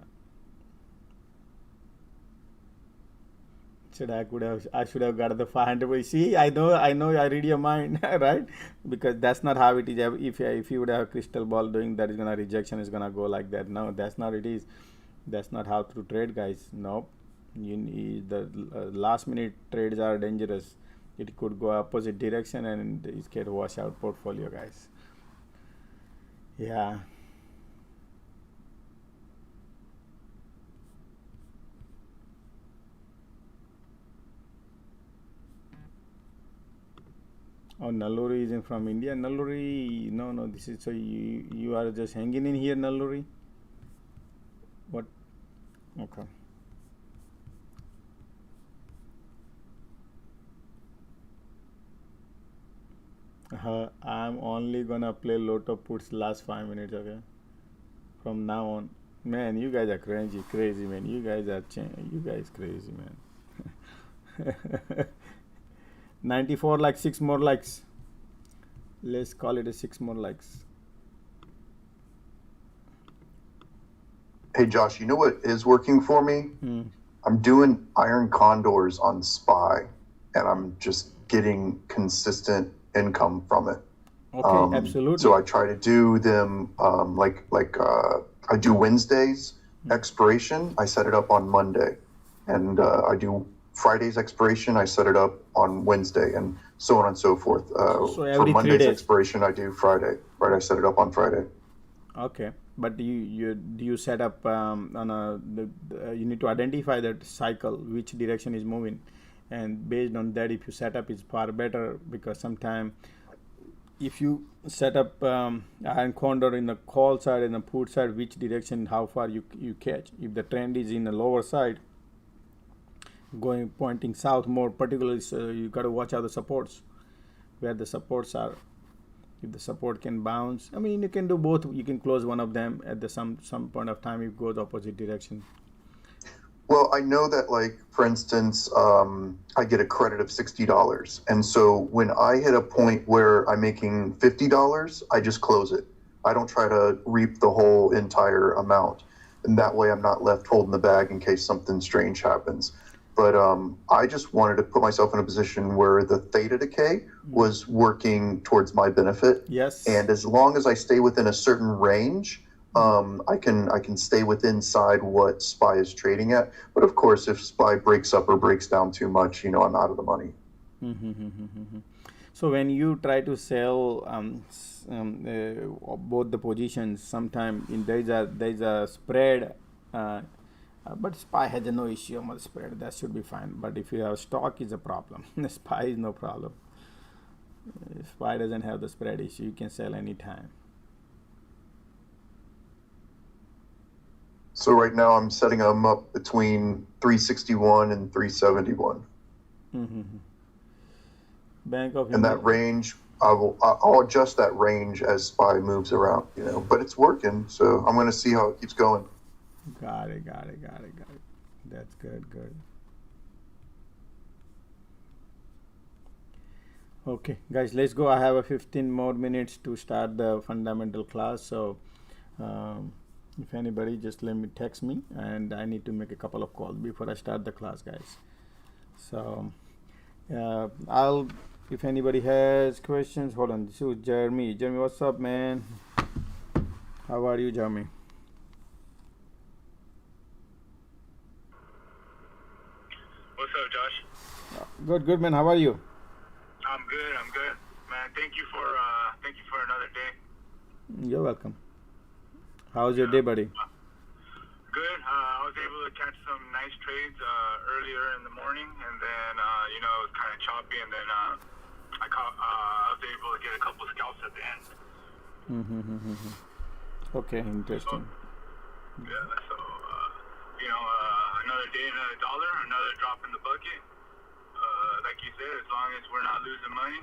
I should have got the 500. See, I know, I read your mind, right? Because that's not how it is. If you would have a crystal ball doing that, is gonna rejection is gonna go like that. No, that's not it is. That's not how to trade, guys. Nope. The last minute trades are dangerous. It could go opposite direction and it can wash out portfolio, guys. Yeah. Oh, Nalluri is from India. Nalluri, no, this is, so you are just hanging in here, Nalluri? What? Okay. I'm only gonna play lotto puts last 5 minutes, okay? From now on. Man, you guys are crazy, man. You guys crazy, man. 94 likes, 6 more likes. Let's call it a 6 more likes. Hey Josh, you know what is working for me? I'm doing iron condors on SPY, and I'm just getting consistent income from it. Okay, absolutely. So I try to do them I do Wednesdays expiration. I set it up on Monday, and I do Friday's expiration. I set it up on Wednesday, and so on and so forth. So For every 3 Monday's days. expiration, I do Friday. Right, I set it up on Friday. Okay, but do you set up on you need to identify that cycle, which direction is moving, and based on that, if you set up, is far better, because sometimes if you set up iron condor in the call side and the put side, which direction, how far you catch. If the trend is in the lower side, pointing south more, particularly, so you got to watch out the supports, where the supports are. If the support can bounce, I mean, you can do both. You can close one of them at the some point of time if it goes opposite direction. Well, I know that, like, for instance, I get a credit of $60. And so when I hit a point where I'm making $50, I just close it. I don't try to reap the whole entire amount. And that way I'm not left holding the bag in case something strange happens. But I just wanted to put myself in a position where the theta decay was working towards my benefit. Yes. And as long as I stay within a certain range, I can stay inside what SPY is trading at. But of course, if SPY breaks up or breaks down too much, I'm out of the money. So when you try to sell both the positions, sometimes there's a spread, but SPY has no issue on the spread. That should be fine. But if you have stock, is a problem. SPY is no problem. SPY doesn't have the spread issue. You can sell anytime. So right now I'm setting them up between 361 and 371. Bank of And India. that range, I'll adjust that range as SPY moves around, but it's working. So I'm going to see how it keeps going. Got it. That's good. Okay, guys, let's go. I have 15 more minutes to start the fundamental class. So if anybody, just text me, and I need to make a couple of calls before I start the class, guys. So if anybody has questions, hold on. This is Jeremy. Jeremy, what's up, man? How are you, Jeremy? What's up, Josh? Good, man. How are you? I'm good, man. Thank you for another day. You're welcome. How's your day, buddy? Good. I was able to catch some nice trades earlier in the morning, and then it was kind of choppy, and then I was able to get a couple scalps at the end. Okay, interesting. So another day, another dollar, another drop in the bucket. Like you said, as long as we're not losing money,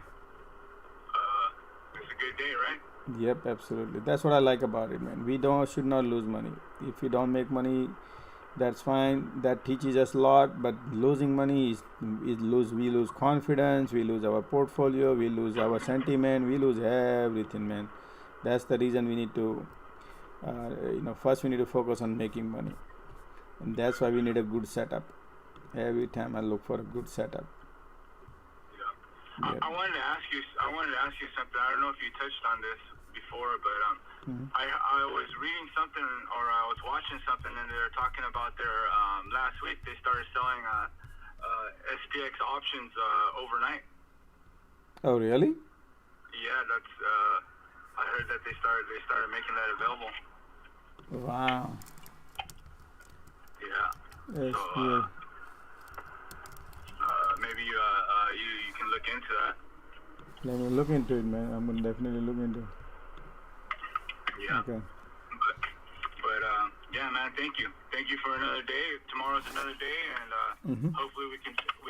it's a good day, right? Yep, absolutely. That's what I like about it, man. We should not lose money. If we don't make money, that's fine. That teaches us a lot. But losing money we lose confidence. We lose our portfolio. We lose our sentiment. We lose everything, man. That's the reason we need to, first we need to focus on making money, and that's why we need a good setup. Every time I look for a good setup. I wanted to ask you something. I don't know if you touched on this before, but I was reading something, or I was watching something, and they were talking about their last week they started selling SPX options overnight. Oh, really? Yeah, that's. I heard that they started making that available. Wow. Yeah. So, maybe you can look into that. Let me look into it, man. I'm gonna definitely look into it. Yeah. Okay. But yeah, man. thank you for another day. Tomorrow's another day, and hopefully we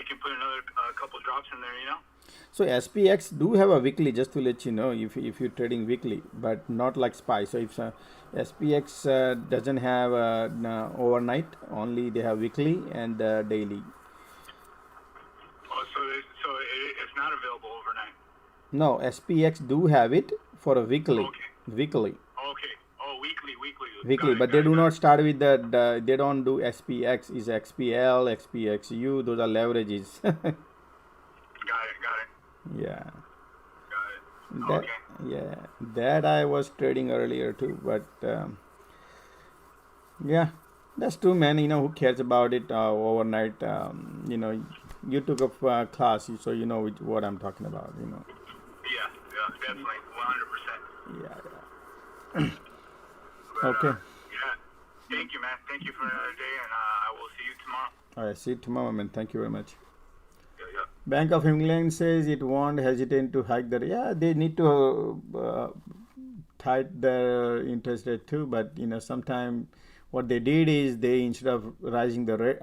can put another couple drops in there. So SPX do have a weekly, just to let you know, if you're trading weekly, but not like SPY. So if SPX doesn't have overnight, only they have weekly and daily. Oh, so it's not available overnight. No, SPX do have it for a weekly. Okay. Weekly. Okay. Oh, weekly. Weekly, but they do not start with the. They don't do SPX. Is XPL, XPXU. Those are leverages. Got it. Yeah. Got it. Yeah, that I was trading earlier too, but yeah, that's true, man. Who cares about it overnight? You took a class, so you know what I'm talking about. Yeah, definitely, 100%. Yeah. Okay. Yeah. Thank you, man. Thank you for another day, and I will see you tomorrow. All right, see you tomorrow, man. Thank you very much. Yeah. Bank of England says it won't hesitate to hike the. Yeah, they need to tight their interest rate too. But sometime what they did is they, instead of rising the rate,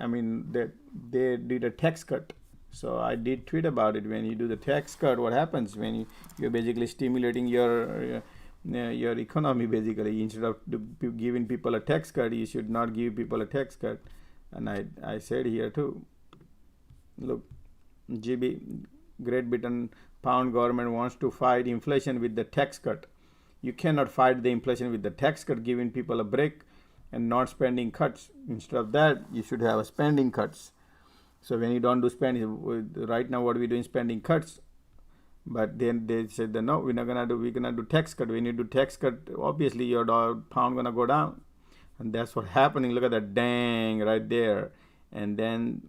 they did a tax cut. So I did tweet about it. When you do the tax cut, what happens when you're basically stimulating your economy? Basically, instead of giving people a tax cut, you should not give people a tax cut. And I said here too. Look. GB, Great Britain pound government wants to fight inflation with the tax cut. You cannot fight the inflation with the tax cut, giving people a break and not spending cuts. Instead of that, you should have a spending cuts. So when you don't do spending, right now what we're doing, spending cuts. But then they said that no, we're gonna do tax cut. When you do tax cut, obviously your pound gonna go down, and that's what's happening. Look at that, dang, right there, and then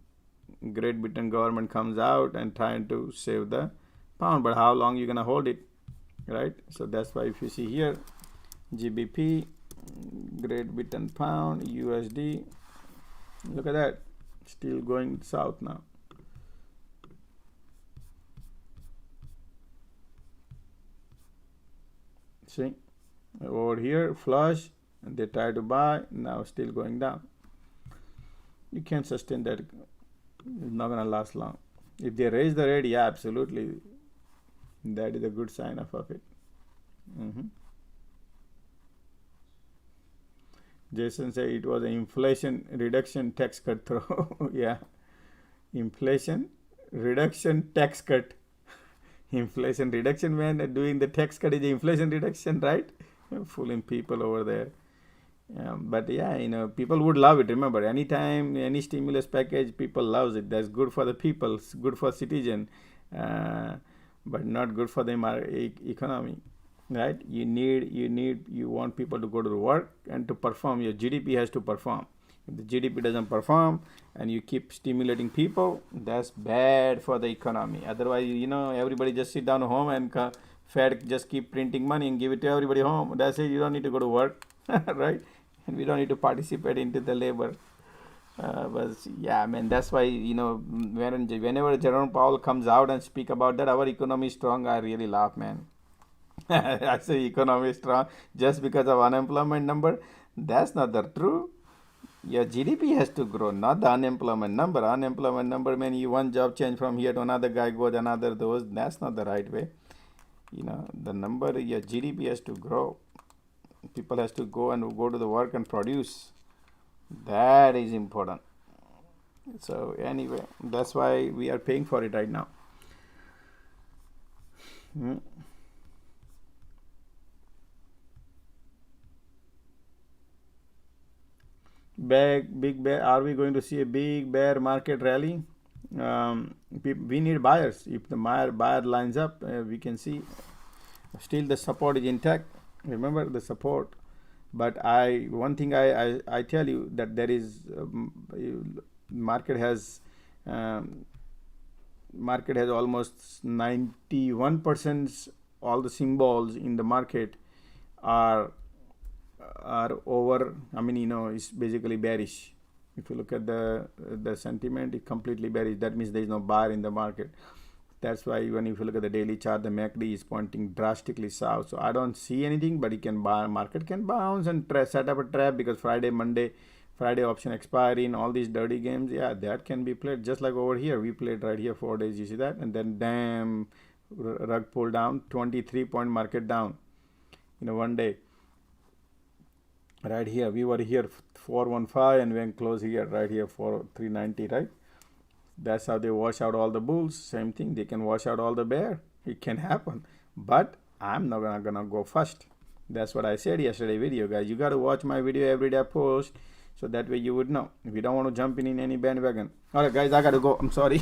Great Britain government comes out and trying to save the pound, but how long you gonna hold it, right? So that's why if you see here, GBP, Great Britain pound, USD, look at that, still going south now. See, over here flush, and they try to buy, now still going down. You can't sustain that. It's not gonna last long. If they raise the rate, yeah, absolutely, that is a good sign of it. Jason said it was an inflation reduction tax cut through. Yeah, inflation reduction tax cut. Inflation reduction, when doing the tax cut is the inflation reduction, right? Fooling people over there. But yeah, people would love it. Remember, anytime any stimulus package, people loves it. That's good for the people, it's good for citizen, but not good for the economy, right? You want people to go to work and to perform. Your GDP has to perform. If the GDP doesn't perform and you keep stimulating people, that's bad for the economy. Otherwise, everybody just sit down home and Fed just keep printing money and give it to everybody home. That's it. You don't need to go to work, right? And we don't need to participate into the labor. But yeah, man, that's why whenever Jerome Powell comes out and speak about that, our economy is strong, I really laugh, man. I say economy is strong just because of unemployment number. That's not the true. Your GDP has to grow, not the unemployment number. Unemployment number means you one job change from here to another guy goes another those. That's not the right way. The number, your GDP has to grow. People has to go to the work and produce. That is important. So anyway, that's why we are paying for it right now. Big bear. Are we going to see a big bear market rally? We need buyers. If the buyer lines up, we can see still the support is intact. Remember the support. But one thing I tell you that there is market has almost 91%. All the symbols in the market are over. It's basically bearish. If you look at the sentiment, it's completely bearish. That means there is no buyer in the market. That's why even if you look at the daily chart, the MACD is pointing drastically south. So I don't see anything, but market can bounce and set up a trap, because Friday, Monday, Friday option expiry and all these dirty games, yeah, that can be played. Just like over here, we played right here 4 days, you see that? And then damn, rug pull down, 23-point market down in 1 day. Right here, we were here 415 and then close here, right here for 390, right? That's how they wash out all the bulls. Same thing, they can wash out all the bear. It can happen, but I'm not gonna go first. That's what I said yesterday video, guys. You got to watch my video every day I post, so that way you would know. If you don't want to jump in any bandwagon. All right, guys, I gotta go. I'm sorry.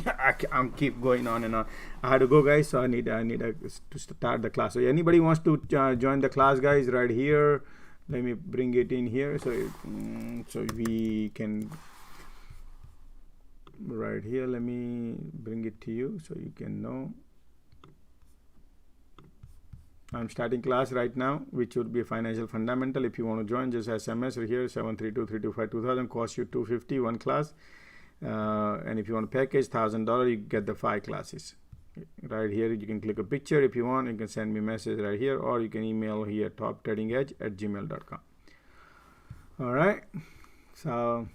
I'm keep going on and on. I had to go, guys. So I need to start the class. So anybody wants to join the class, guys, right here. Let me bring it in here so we can. Right here, let me bring it to you so you can know. I'm starting class right now, which would be financial fundamental. If you want to join, just SMS right here 732-325-2000, cost you $250 one class. And if you want a package $1,000, you get the 5 classes. Right here, you can click a picture if you want. You can send me a message right here, or you can email here TopTradingEdge@gmail.com. All right, so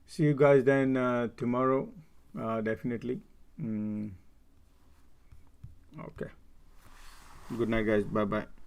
see you guys then tomorrow, definitely. Okay. Good night, guys. Bye bye.